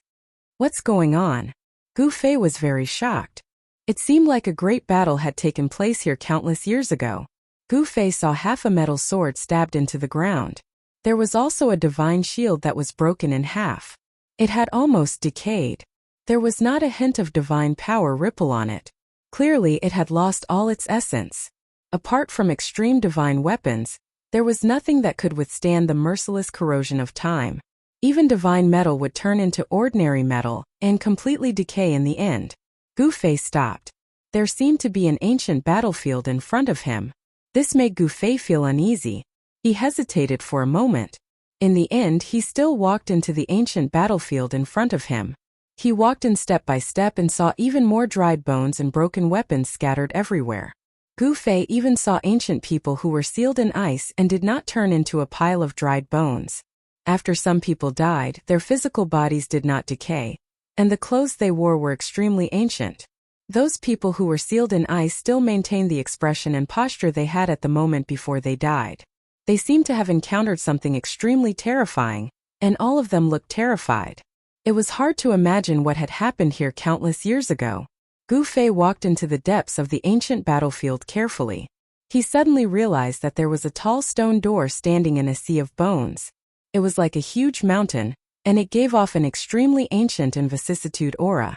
What's going on? Gu Fei was very shocked. It seemed like a great battle had taken place here countless years ago. Gu Fei saw half a metal sword stabbed into the ground. There was also a divine shield that was broken in half. It had almost decayed. There was not a hint of divine power ripple on it. Clearly it had lost all its essence. Apart from extreme divine weapons, there was nothing that could withstand the merciless corrosion of time. Even divine metal would turn into ordinary metal and completely decay in the end. Gu Fei stopped. There seemed to be an ancient battlefield in front of him. This made Gu Fei feel uneasy. He hesitated for a moment. In the end, he still walked into the ancient battlefield in front of him. He walked in step by step and saw even more dried bones and broken weapons scattered everywhere. Gu Fei even saw ancient people who were sealed in ice and did not turn into a pile of dried bones. After some people died, their physical bodies did not decay, and the clothes they wore were extremely ancient. Those people who were sealed in ice still maintained the expression and posture they had at the moment before they died. They seemed to have encountered something extremely terrifying, and all of them looked terrified. It was hard to imagine what had happened here countless years ago. Gu Fei walked into the depths of the ancient battlefield carefully. He suddenly realized that there was a tall stone door standing in a sea of bones. It was like a huge mountain, and it gave off an extremely ancient and vicissitude aura.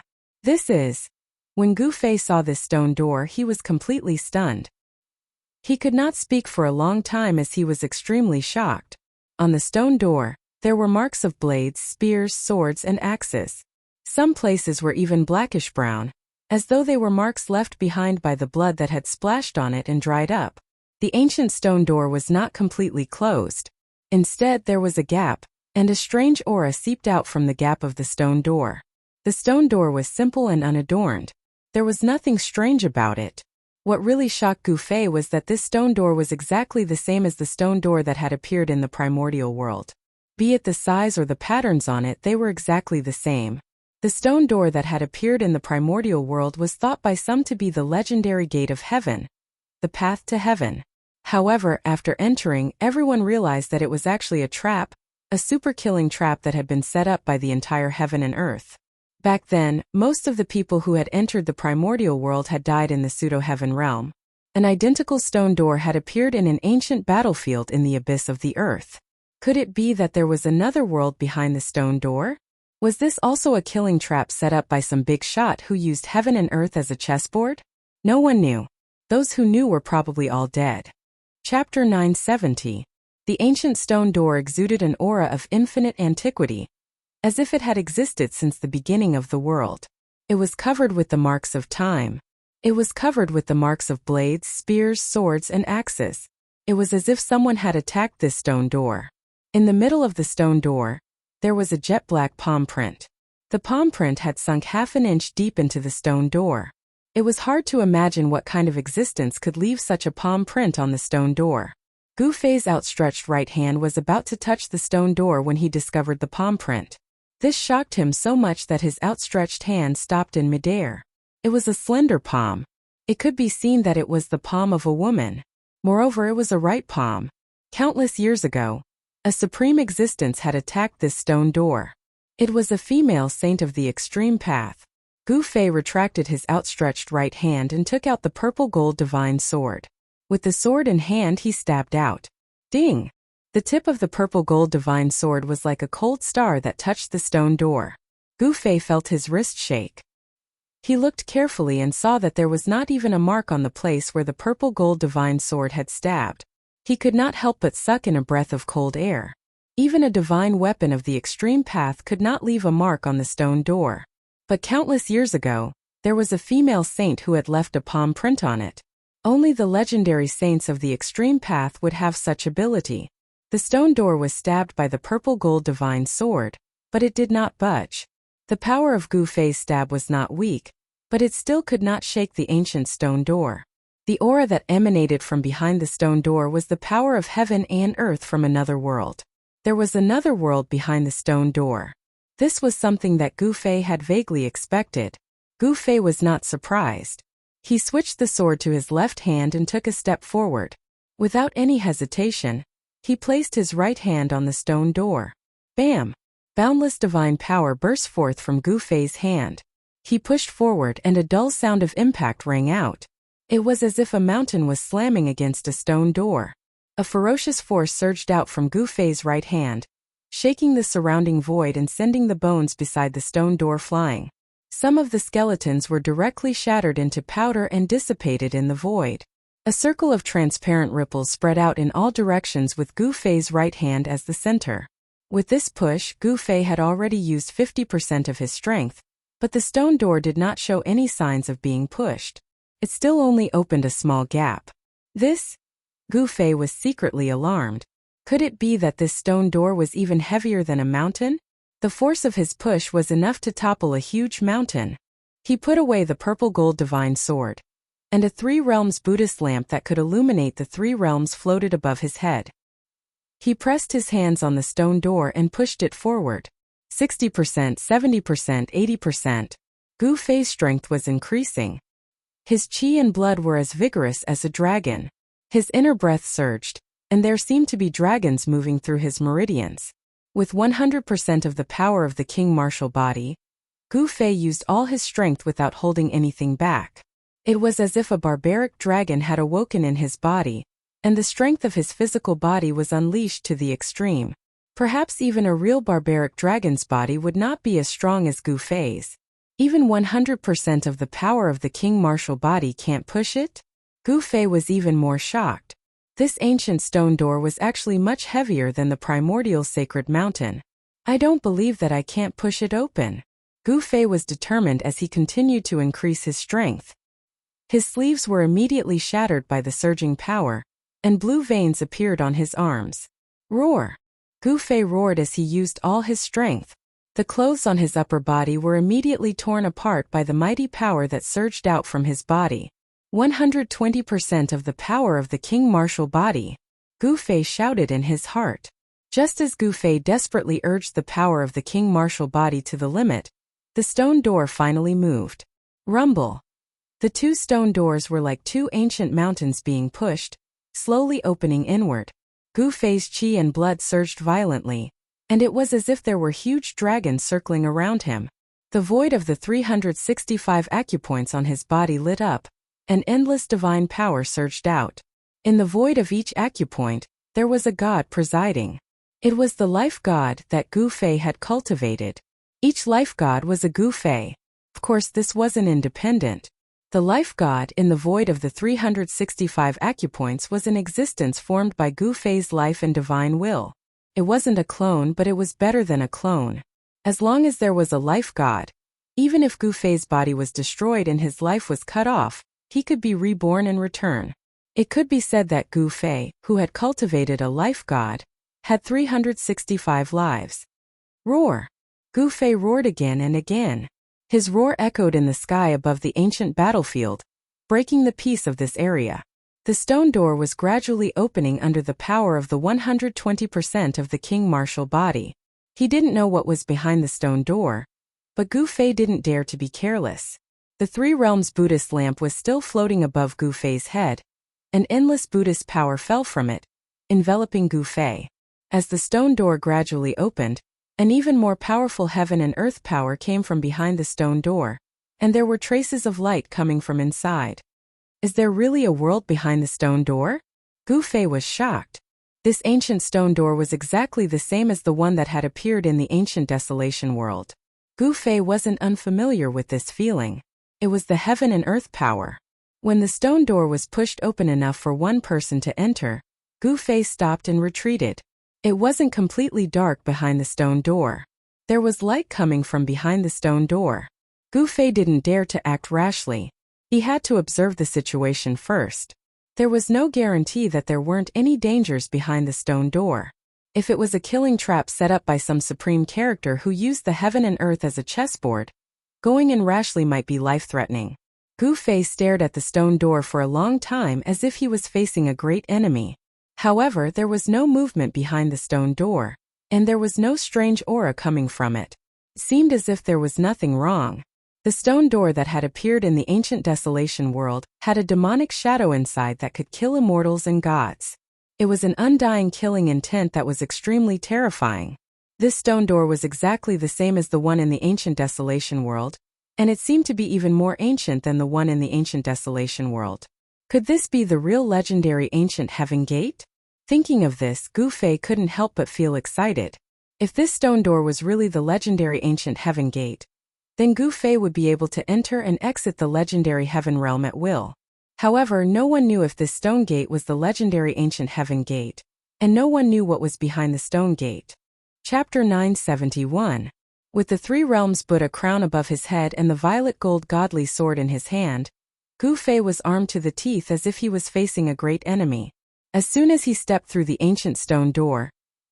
When Gu Fei saw this stone door, he was completely stunned. He could not speak for a long time as he was extremely shocked. On the stone door, there were marks of blades, spears, swords, and axes. Some places were even blackish-brown, as though they were marks left behind by the blood that had splashed on it and dried up. The ancient stone door was not completely closed. Instead, there was a gap, and a strange aura seeped out from the gap of the stone door. The stone door was simple and unadorned. There was nothing strange about it. What really shocked Gu Fei was that this stone door was exactly the same as the stone door that had appeared in the primordial world. Be it the size or the patterns on it, they were exactly the same. The stone door that had appeared in the primordial world was thought by some to be the legendary gate of heaven, the path to heaven. However, after entering, everyone realized that it was actually a trap, a super-killing trap that had been set up by the entire heaven and earth. Back then, most of the people who had entered the primordial world had died in the pseudo-heaven realm. An identical stone door had appeared in an ancient battlefield in the abyss of the earth. Could it be that there was another world behind the stone door? Was this also a killing trap set up by some big shot who used heaven and earth as a chessboard? No one knew. Those who knew were probably all dead. Chapter 970. The ancient stone door exuded an aura of infinite antiquity, as if it had existed since the beginning of the world. It was covered with the marks of time. It was covered with the marks of blades, spears, swords, and axes. It was as if someone had attacked this stone door. In the middle of the stone door, there was a jet-black palm print. The palm print had sunk half an inch deep into the stone door. It was hard to imagine what kind of existence could leave such a palm print on the stone door. Gu Fei's outstretched right hand was about to touch the stone door when he discovered the palm print. This shocked him so much that his outstretched hand stopped in midair. It was a slender palm. It could be seen that it was the palm of a woman. Moreover, it was a right palm. Countless years ago, a supreme existence had attacked this stone door. It was a female saint of the extreme path. Gu Fei retracted his outstretched right hand and took out the purple gold divine sword. With the sword in hand, he stabbed out. Ding! The tip of the purple gold divine sword was like a cold star that touched the stone door. Gu Fei felt his wrist shake. He looked carefully and saw that there was not even a mark on the place where the purple gold divine sword had stabbed. He could not help but suck in a breath of cold air. Even a divine weapon of the extreme path could not leave a mark on the stone door. But countless years ago, there was a female saint who had left a palm print on it. Only the legendary saints of the extreme path would have such ability. The stone door was stabbed by the purple gold divine sword, but it did not budge. The power of Gu Fei's stab was not weak, but it still could not shake the ancient stone door. The aura that emanated from behind the stone door was the power of heaven and earth from another world. There was another world behind the stone door. This was something that Gu Fei had vaguely expected. Gu Fei was not surprised. He switched the sword to his left hand and took a step forward. Without any hesitation, he placed his right hand on the stone door. Bam! Boundless divine power burst forth from Gu Fei's hand. He pushed forward and a dull sound of impact rang out. It was as if a mountain was slamming against a stone door. A ferocious force surged out from Gu Fei's right hand, shaking the surrounding void and sending the bones beside the stone door flying. Some of the skeletons were directly shattered into powder and dissipated in the void. A circle of transparent ripples spread out in all directions with Gu Fei's right hand as the center. With this push, Gu Fei had already used 50% of his strength, but the stone door did not show any signs of being pushed. It still only opened a small gap. Gu Fei was secretly alarmed. Could it be that this stone door was even heavier than a mountain? The force of his push was enough to topple a huge mountain. He put away the purple gold divine sword, and a three realms Buddhist lamp that could illuminate the three realms floated above his head. He pressed his hands on the stone door and pushed it forward. 60%, 70%, 80%. Gu Fei's strength was increasing. His qi and blood were as vigorous as a dragon. His inner breath surged, and there seemed to be dragons moving through his meridians. With 100% of the power of the king martial body, Gu Fei used all his strength without holding anything back. It was as if a barbaric dragon had awoken in his body, and the strength of his physical body was unleashed to the extreme. Perhaps even a real barbaric dragon's body would not be as strong as Gu Fei's. Even 100% of the power of the king martial body can't push it? Gu Fei was even more shocked. This ancient stone door was actually much heavier than the primordial sacred mountain. I don't believe that I can't push it open. Gu Fei was determined as he continued to increase his strength. His sleeves were immediately shattered by the surging power, and blue veins appeared on his arms. Roar! Gu Fei roared as he used all his strength. The clothes on his upper body were immediately torn apart by the mighty power that surged out from his body. 120% of the power of the king martial body. Gu Fei shouted in his heart. Just as Gu Fei desperately urged the power of the king martial body to the limit, the stone door finally moved. Rumble. The two stone doors were like two ancient mountains being pushed, slowly opening inward. Gu Fei's qi and blood surged violently, and it was as if there were huge dragons circling around him. The void of the 365 acupoints on his body lit up, and endless divine power surged out. In the void of each acupoint, there was a god presiding. It was the life god that Gu Fei had cultivated. Each life god was a Gu Fei. Of course, this wasn't independent. The life god in the void of the 365 acupoints was an existence formed by Gu Fei's life and divine will. It wasn't a clone, but it was better than a clone. As long as there was a life god, even if Gu Fei's body was destroyed and his life was cut off, he could be reborn and return. It could be said that Gu Fei, who had cultivated a life god, had 365 lives. Roar! Gu Fei roared again and again. His roar echoed in the sky above the ancient battlefield, breaking the peace of this area. The stone door was gradually opening under the power of the 120% of the king martial body. He didn't know what was behind the stone door, but Gu Fei didn't dare to be careless. The Three Realms Buddhist lamp was still floating above Gu Fei's head, and endless Buddhist power fell from it, enveloping Gu Fei. As the stone door gradually opened, an even more powerful heaven and earth power came from behind the stone door, and there were traces of light coming from inside. Is there really a world behind the stone door? Gu Fei was shocked. This ancient stone door was exactly the same as the one that had appeared in the ancient desolation world. Gu Fei wasn't unfamiliar with this feeling. It was the heaven and earth power. When the stone door was pushed open enough for one person to enter, Gu Fei stopped and retreated. It wasn't completely dark behind the stone door. There was light coming from behind the stone door. Gu Fei didn't dare to act rashly. He had to observe the situation first. There was no guarantee that there weren't any dangers behind the stone door. If it was a killing trap set up by some supreme character who used the heaven and earth as a chessboard, Going in rashly might be life-threatening. Gu Fei stared at the stone door for a long time as if he was facing a great enemy. However, there was no movement behind the stone door, and there was no strange aura coming from it. It seemed as if there was nothing wrong. The stone door that had appeared in the ancient desolation world had a demonic shadow inside that could kill immortals and gods. It was an undying killing intent that was extremely terrifying. This stone door was exactly the same as the one in the ancient desolation world, and it seemed to be even more ancient than the one in the ancient desolation world. Could this be the real legendary ancient heaven gate? Thinking of this, Gu Fei couldn't help but feel excited. If this stone door was really the legendary ancient heaven gate, then Gu Fei would be able to enter and exit the legendary heaven realm at will. However, no one knew if this stone gate was the legendary ancient heaven gate, and no one knew what was behind the stone gate. Chapter 971. With the three realms Buddha crown above his head and the violet gold godly sword in his hand, Gu Fei was armed to the teeth as if he was facing a great enemy. As soon as he stepped through the ancient stone door,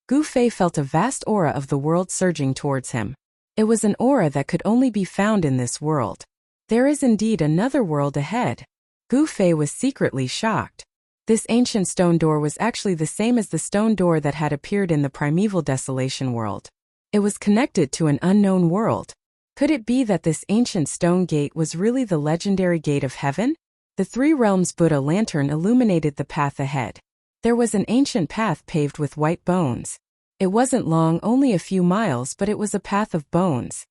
Gu Fei felt a vast aura of the world surging towards him. It was an aura that could only be found in this world. There is indeed another world ahead. Gu Fei was secretly shocked. This ancient stone door was actually the same as the stone door that had appeared in the primeval desolation world. It was connected to an unknown world. Could it be that this ancient stone gate was really the legendary gate of heaven? The three realms Buddha lantern illuminated the path ahead. There was an ancient path paved with white bones. It wasn't long, only a few miles, but it was a path of bones.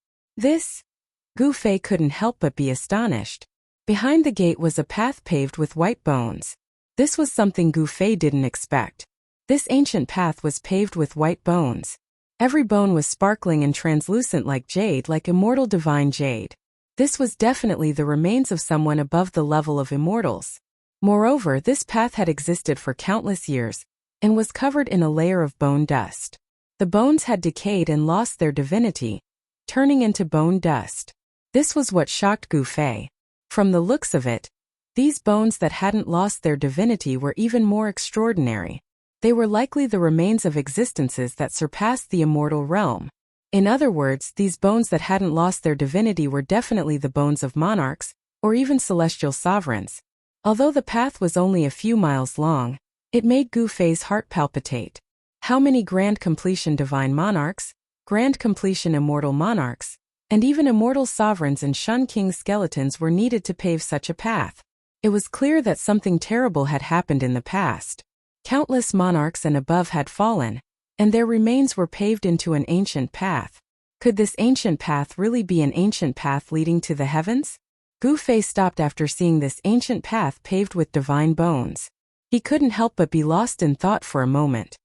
Gu Fei couldn't help but be astonished. Behind the gate was a path paved with white bones. This was something Gu Fei didn't expect. This ancient path was paved with white bones. Every bone was sparkling and translucent like jade, like immortal divine jade. This was definitely the remains of someone above the level of immortals. Moreover, this path had existed for countless years, and was covered in a layer of bone dust. The bones had decayed and lost their divinity, turning into bone dust. This was what shocked Gu Fei. From the looks of it, these bones that hadn't lost their divinity were even more extraordinary. They were likely the remains of existences that surpassed the immortal realm. In other words, these bones that hadn't lost their divinity were definitely the bones of monarchs, or even celestial sovereigns. Although the path was only a few miles long, it made Gu Fei's heart palpitate. How many grand completion divine monarchs, grand completion immortal monarchs, and even immortal sovereigns and Shun King skeletons were needed to pave such a path? It was clear that something terrible had happened in the past. Countless monarchs and above had fallen, and their remains were paved into an ancient path. Could this ancient path really be an ancient path leading to the heavens? Gu Fei stopped after seeing this ancient path paved with divine bones. He couldn't help but be lost in thought for a moment.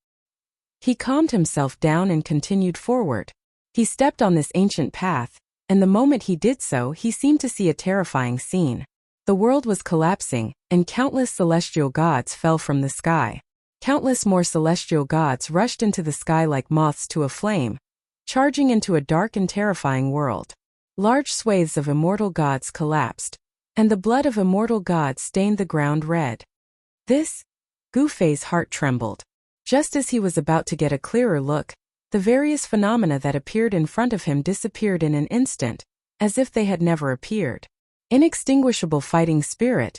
He calmed himself down and continued forward. He stepped on this ancient path, and the moment he did so, he seemed to see a terrifying scene. The world was collapsing, and countless celestial gods fell from the sky. Countless more celestial gods rushed into the sky like moths to a flame, charging into a dark and terrifying world. Large swathes of immortal gods collapsed, and the blood of immortal gods stained the ground red. Gu Fei's heart trembled. Just as he was about to get a clearer look, the various phenomena that appeared in front of him disappeared in an instant, as if they had never appeared. Inextinguishable fighting spirit.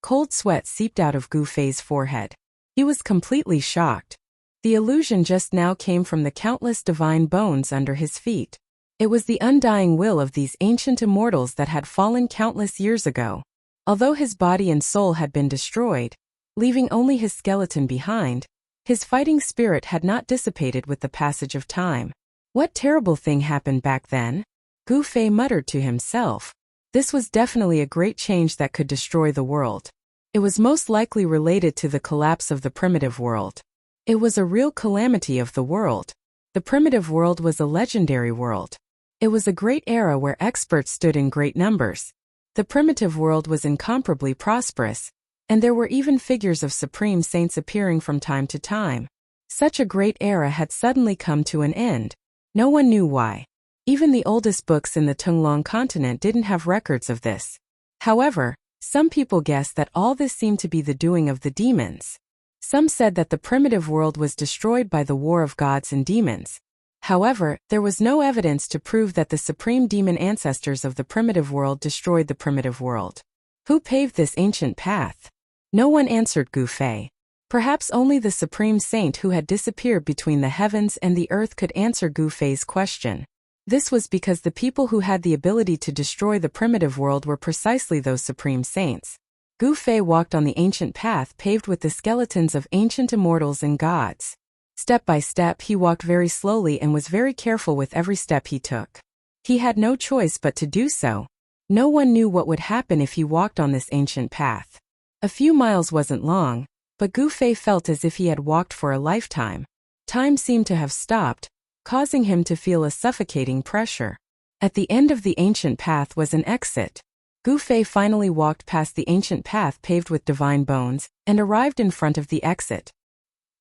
Cold sweat seeped out of Gu Fei's forehead. He was completely shocked. The illusion just now came from the countless divine bones under his feet. It was the undying will of these ancient immortals that had fallen countless years ago. Although his body and soul had been destroyed, leaving only his skeleton behind, his fighting spirit had not dissipated with the passage of time. What terrible thing happened back then? Gu Fei muttered to himself. This was definitely a great change that could destroy the world. It was most likely related to the collapse of the primitive world. It was a real calamity of the world. The primitive world was a legendary world. It was a great era where experts stood in great numbers. The primitive world was incomparably prosperous, and there were even figures of supreme saints appearing from time to time. Such a great era had suddenly come to an end. No one knew why. Even the oldest books in the Tunglong continent didn't have records of this. However, some people guessed that all this seemed to be the doing of the demons. Some said that the primitive world was destroyed by the war of gods and demons. However, there was no evidence to prove that the supreme demon ancestors of the primitive world destroyed the primitive world. Who paved this ancient path? No one answered Gu Fei. Perhaps only the supreme saint who had disappeared between the heavens and the earth could answer Gu Fei's question. This was because the people who had the ability to destroy the primitive world were precisely those supreme saints. Gu Fei walked on the ancient path paved with the skeletons of ancient immortals and gods. Step by step he walked very slowly and was very careful with every step he took. He had no choice but to do so. No one knew what would happen if he walked on this ancient path. A few miles wasn't long, but Gu Fei felt as if he had walked for a lifetime. Time seemed to have stopped, causing him to feel a suffocating pressure. At the end of the ancient path was an exit. Gu Fei finally walked past the ancient path paved with divine bones, and arrived in front of the exit.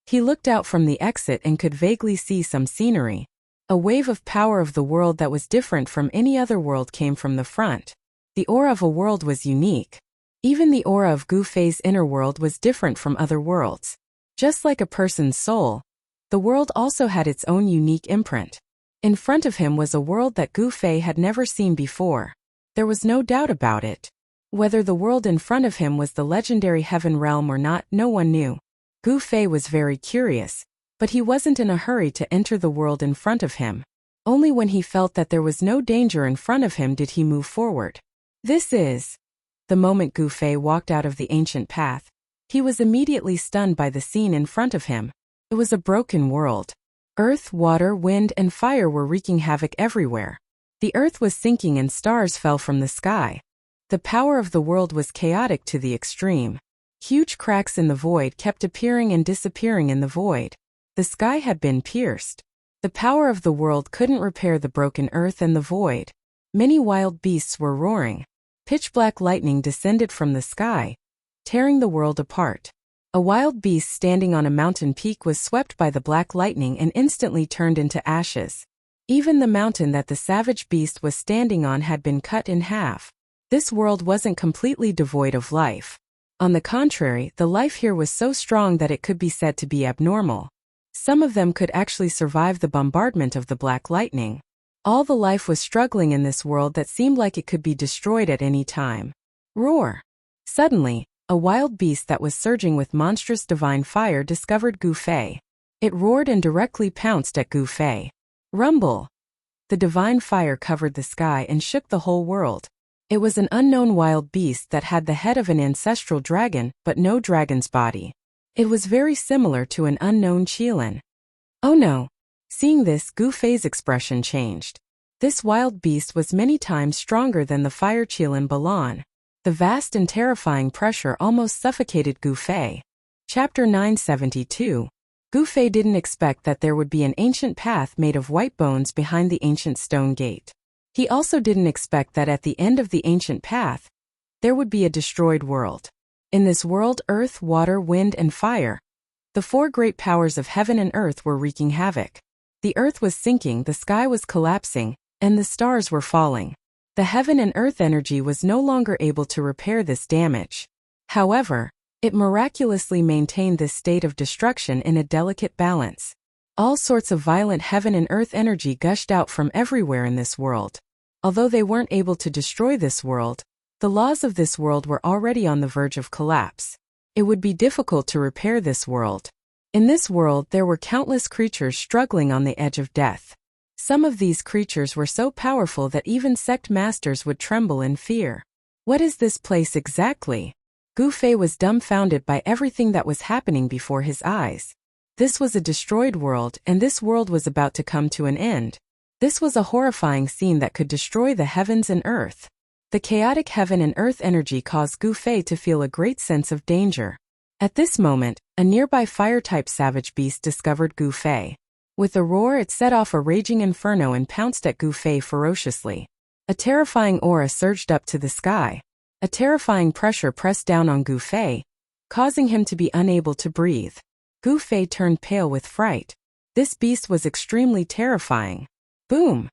He looked out from the exit and could vaguely see some scenery. A wave of power of the world that was different from any other world came from the front. The aura of a world was unique. Even the aura of Gu Fei's inner world was different from other worlds. Just like a person's soul, the world also had its own unique imprint. In front of him was a world that Gu Fei had never seen before. There was no doubt about it. Whether the world in front of him was the legendary heaven realm or not, no one knew. Gu Fei was very curious, but he wasn't in a hurry to enter the world in front of him. Only when he felt that there was no danger in front of him did he move forward. The moment Gu Fei walked out of the ancient path, he was immediately stunned by the scene in front of him. It was a broken world. Earth, water, wind, and fire were wreaking havoc everywhere. The earth was sinking and stars fell from the sky. The power of the world was chaotic to the extreme. Huge cracks in the void kept appearing and disappearing in the void. The sky had been pierced. The power of the world couldn't repair the broken earth and the void. Many wild beasts were roaring. Pitch-black lightning descended from the sky, tearing the world apart. A wild beast standing on a mountain peak was swept by the black lightning and instantly turned into ashes. Even the mountain that the savage beast was standing on had been cut in half. This world wasn't completely devoid of life. On the contrary, the life here was so strong that it could be said to be abnormal. Some of them could actually survive the bombardment of the black lightning. All the life was struggling in this world that seemed like it could be destroyed at any time. Roar! Suddenly, a wild beast that was surging with monstrous divine fire discovered Gu Fei. It roared and directly pounced at Gu Fei. Rumble! The divine fire covered the sky and shook the whole world. It was an unknown wild beast that had the head of an ancestral dragon, but no dragon's body. It was very similar to an unknown Qilin. Oh no! Seeing this, Gu Fei's expression changed. This wild beast was many times stronger than the fire Qilin Balan. The vast and terrifying pressure almost suffocated Gu Fei. Chapter 972. Gu Fei didn't expect that there would be an ancient path made of white bones behind the ancient stone gate. He also didn't expect that at the end of the ancient path, there would be a destroyed world. In this world, earth, water, wind, and fire, the four great powers of heaven and earth were wreaking havoc. The earth was sinking, the sky was collapsing, and the stars were falling. The heaven and earth energy was no longer able to repair this damage. However, it miraculously maintained this state of destruction in a delicate balance. All sorts of violent heaven and earth energy gushed out from everywhere in this world. Although they weren't able to destroy this world, the laws of this world were already on the verge of collapse. It would be difficult to repair this world. In this world there were countless creatures struggling on the edge of death. Some of these creatures were so powerful that even sect masters would tremble in fear. What is this place exactly? Gu Fei was dumbfounded by everything that was happening before his eyes. This was a destroyed world, and this world was about to come to an end. This was a horrifying scene that could destroy the heavens and earth. The chaotic heaven and earth energy caused Gu Fei to feel a great sense of danger. At this moment, a nearby fire-type savage beast discovered Gu Fei. With a roar, it set off a raging inferno and pounced at Gu Fei ferociously. A terrifying aura surged up to the sky. A terrifying pressure pressed down on Gu Fei, causing him to be unable to breathe. Gu Fei turned pale with fright. This beast was extremely terrifying. Boom!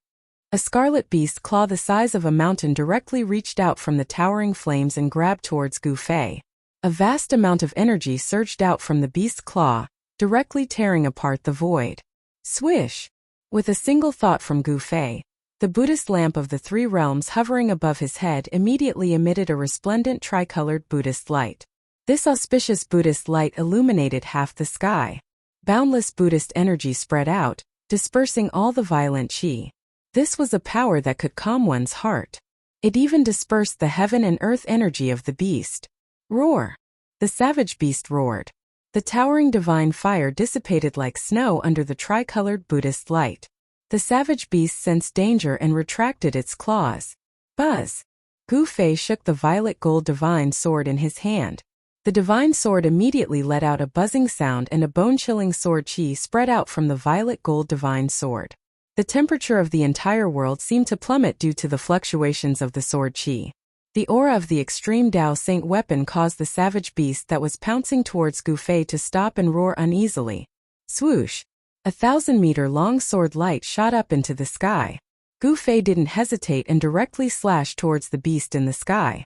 A scarlet beast claw the size of a mountain directly reached out from the towering flames and grabbed towards Gu Fei. A vast amount of energy surged out from the beast's claw, directly tearing apart the void. Swish! With a single thought from Gu Fei, the Buddhist lamp of the three realms hovering above his head immediately emitted a resplendent tricolored Buddhist light. This auspicious Buddhist light illuminated half the sky. Boundless Buddhist energy spread out, dispersing all the violent qi. This was a power that could calm one's heart. It even dispersed the heaven and earth energy of the beast. Roar! The savage beast roared. The towering divine fire dissipated like snow under the tricolored Buddhist light. The savage beast sensed danger and retracted its claws. Buzz! Gu Fei shook the violet gold divine sword in his hand. The divine sword immediately let out a buzzing sound and a bone-chilling sword qi spread out from the violet gold divine sword. The temperature of the entire world seemed to plummet due to the fluctuations of the sword qi. The aura of the extreme Dao Saint weapon caused the savage beast that was pouncing towards Gu Fei to stop and roar uneasily. Swoosh! A 1,000-meter-long sword light shot up into the sky. Gu Fei didn't hesitate and directly slashed towards the beast in the sky.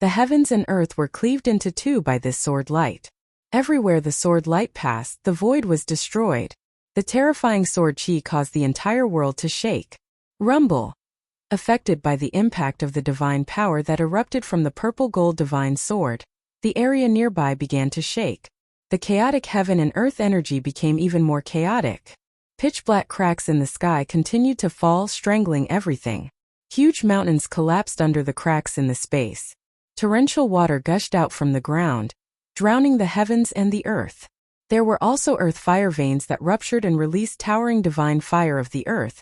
The heavens and earth were cleaved into two by this sword light. Everywhere the sword light passed, the void was destroyed. The terrifying sword qi caused the entire world to shake. Rumble! Affected by the impact of the divine power that erupted from the purple gold divine sword, the area nearby began to shake. The chaotic heaven and earth energy became even more chaotic. Pitch-black cracks in the sky continued to fall, strangling everything. Huge mountains collapsed under the cracks in the space. Torrential water gushed out from the ground, drowning the heavens and the earth. There were also earth fire veins that ruptured and released towering divine fire of the earth,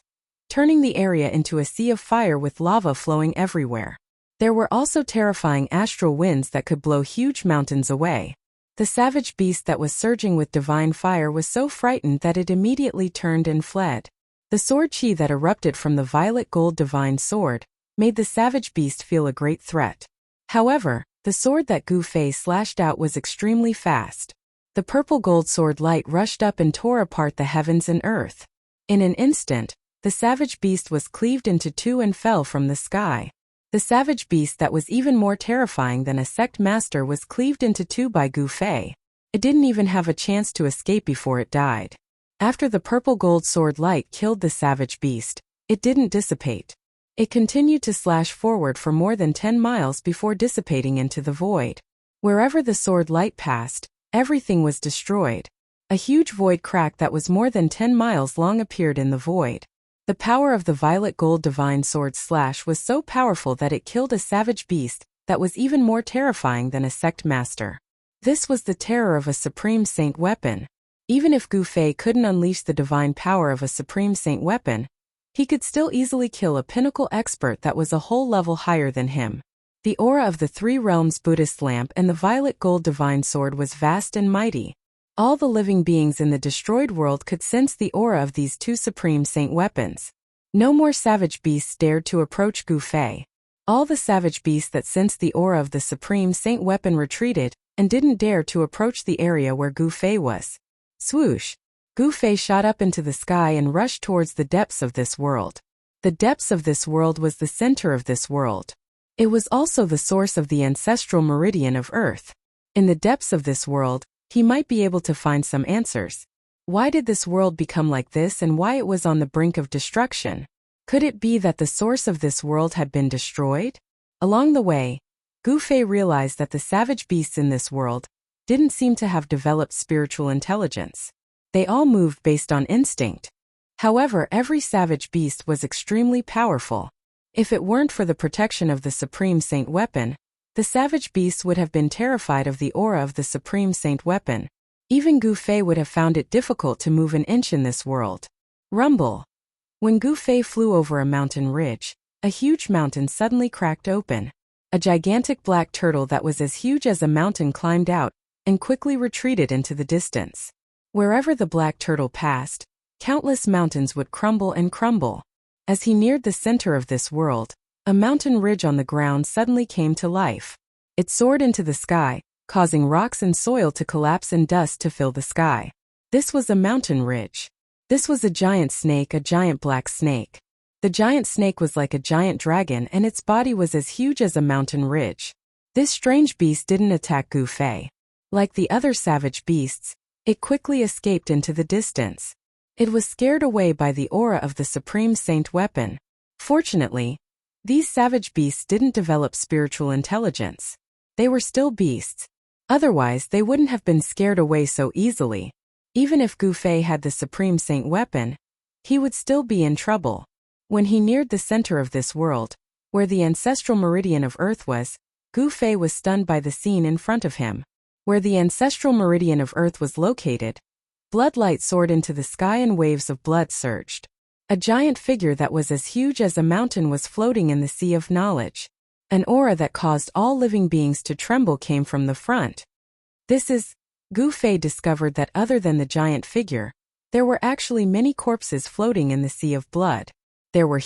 turning the area into a sea of fire with lava flowing everywhere. There were also terrifying astral winds that could blow huge mountains away. The savage beast that was surging with divine fire was so frightened that it immediately turned and fled. The sword qi that erupted from the violet gold divine sword made the savage beast feel a great threat. However, the sword that Gu Fei slashed out was extremely fast. The purple gold sword light rushed up and tore apart the heavens and earth. In an instant, the savage beast was cleaved into two and fell from the sky. The savage beast that was even more terrifying than a sect master was cleaved into two by Gu Fei. It didn't even have a chance to escape before it died. After the purple gold sword light killed the savage beast, it didn't dissipate. It continued to slash forward for more than 10 miles before dissipating into the void. Wherever the sword light passed, everything was destroyed. A huge void crack that was more than 10 miles long appeared in the void. The power of the violet gold divine sword slash was so powerful that it killed a savage beast that was even more terrifying than a sect master. This was the terror of a supreme saint weapon. Even if Gu Fei couldn't unleash the divine power of a supreme saint weapon, he could still easily kill a pinnacle expert that was a whole level higher than him. The aura of the three realms Buddhist lamp and the violet gold divine sword was vast and mighty. All the living beings in the destroyed world could sense the aura of these two supreme saint weapons. No more savage beasts dared to approach Gu Fei. All the savage beasts that sensed the aura of the supreme saint weapon retreated and didn't dare to approach the area where Gu Fei was. Swoosh! Gu Fei shot up into the sky and rushed towards the depths of this world. The depths of this world was the center of this world. It was also the source of the ancestral meridian of Earth. In the depths of this world, he might be able to find some answers. Why did this world become like this and why it was on the brink of destruction? Could it be that the source of this world had been destroyed? Along the way, Gu Fei realized that the savage beasts in this world didn't seem to have developed spiritual intelligence. They all moved based on instinct. However, every savage beast was extremely powerful. If it weren't for the protection of the Supreme Saint weapon, the savage beasts would have been terrified of the aura of the Supreme Saint weapon. Even Gu Fei would have found it difficult to move an inch in this world. Rumble! When Gu Fei flew over a mountain ridge, a huge mountain suddenly cracked open. A gigantic black turtle that was as huge as a mountain climbed out and quickly retreated into the distance. Wherever the black turtle passed, countless mountains would crumble and crumble. As he neared the center of this world, a mountain ridge on the ground suddenly came to life. It soared into the sky, causing rocks and soil to collapse and dust to fill the sky. This was a mountain ridge. This was a giant snake, a giant black snake. The giant snake was like a giant dragon and its body was as huge as a mountain ridge. This strange beast didn't attack Gu Fei. Like the other savage beasts, it quickly escaped into the distance. It was scared away by the aura of the Supreme Saint weapon. Fortunately, these savage beasts didn't develop spiritual intelligence. They were still beasts. Otherwise, they wouldn't have been scared away so easily. Even if Gu Fei had the Supreme Saint weapon, he would still be in trouble. When he neared the center of this world, where the ancestral meridian of Earth was, Gu Fei was stunned by the scene in front of him. Where the ancestral meridian of Earth was located, bloodlight soared into the sky and waves of blood surged. A giant figure that was as huge as a mountain was floating in the sea of knowledge. An aura that caused all living beings to tremble came from the front. Gu Fei discovered that other than the giant figure, there were actually many corpses floating in the sea of blood. There were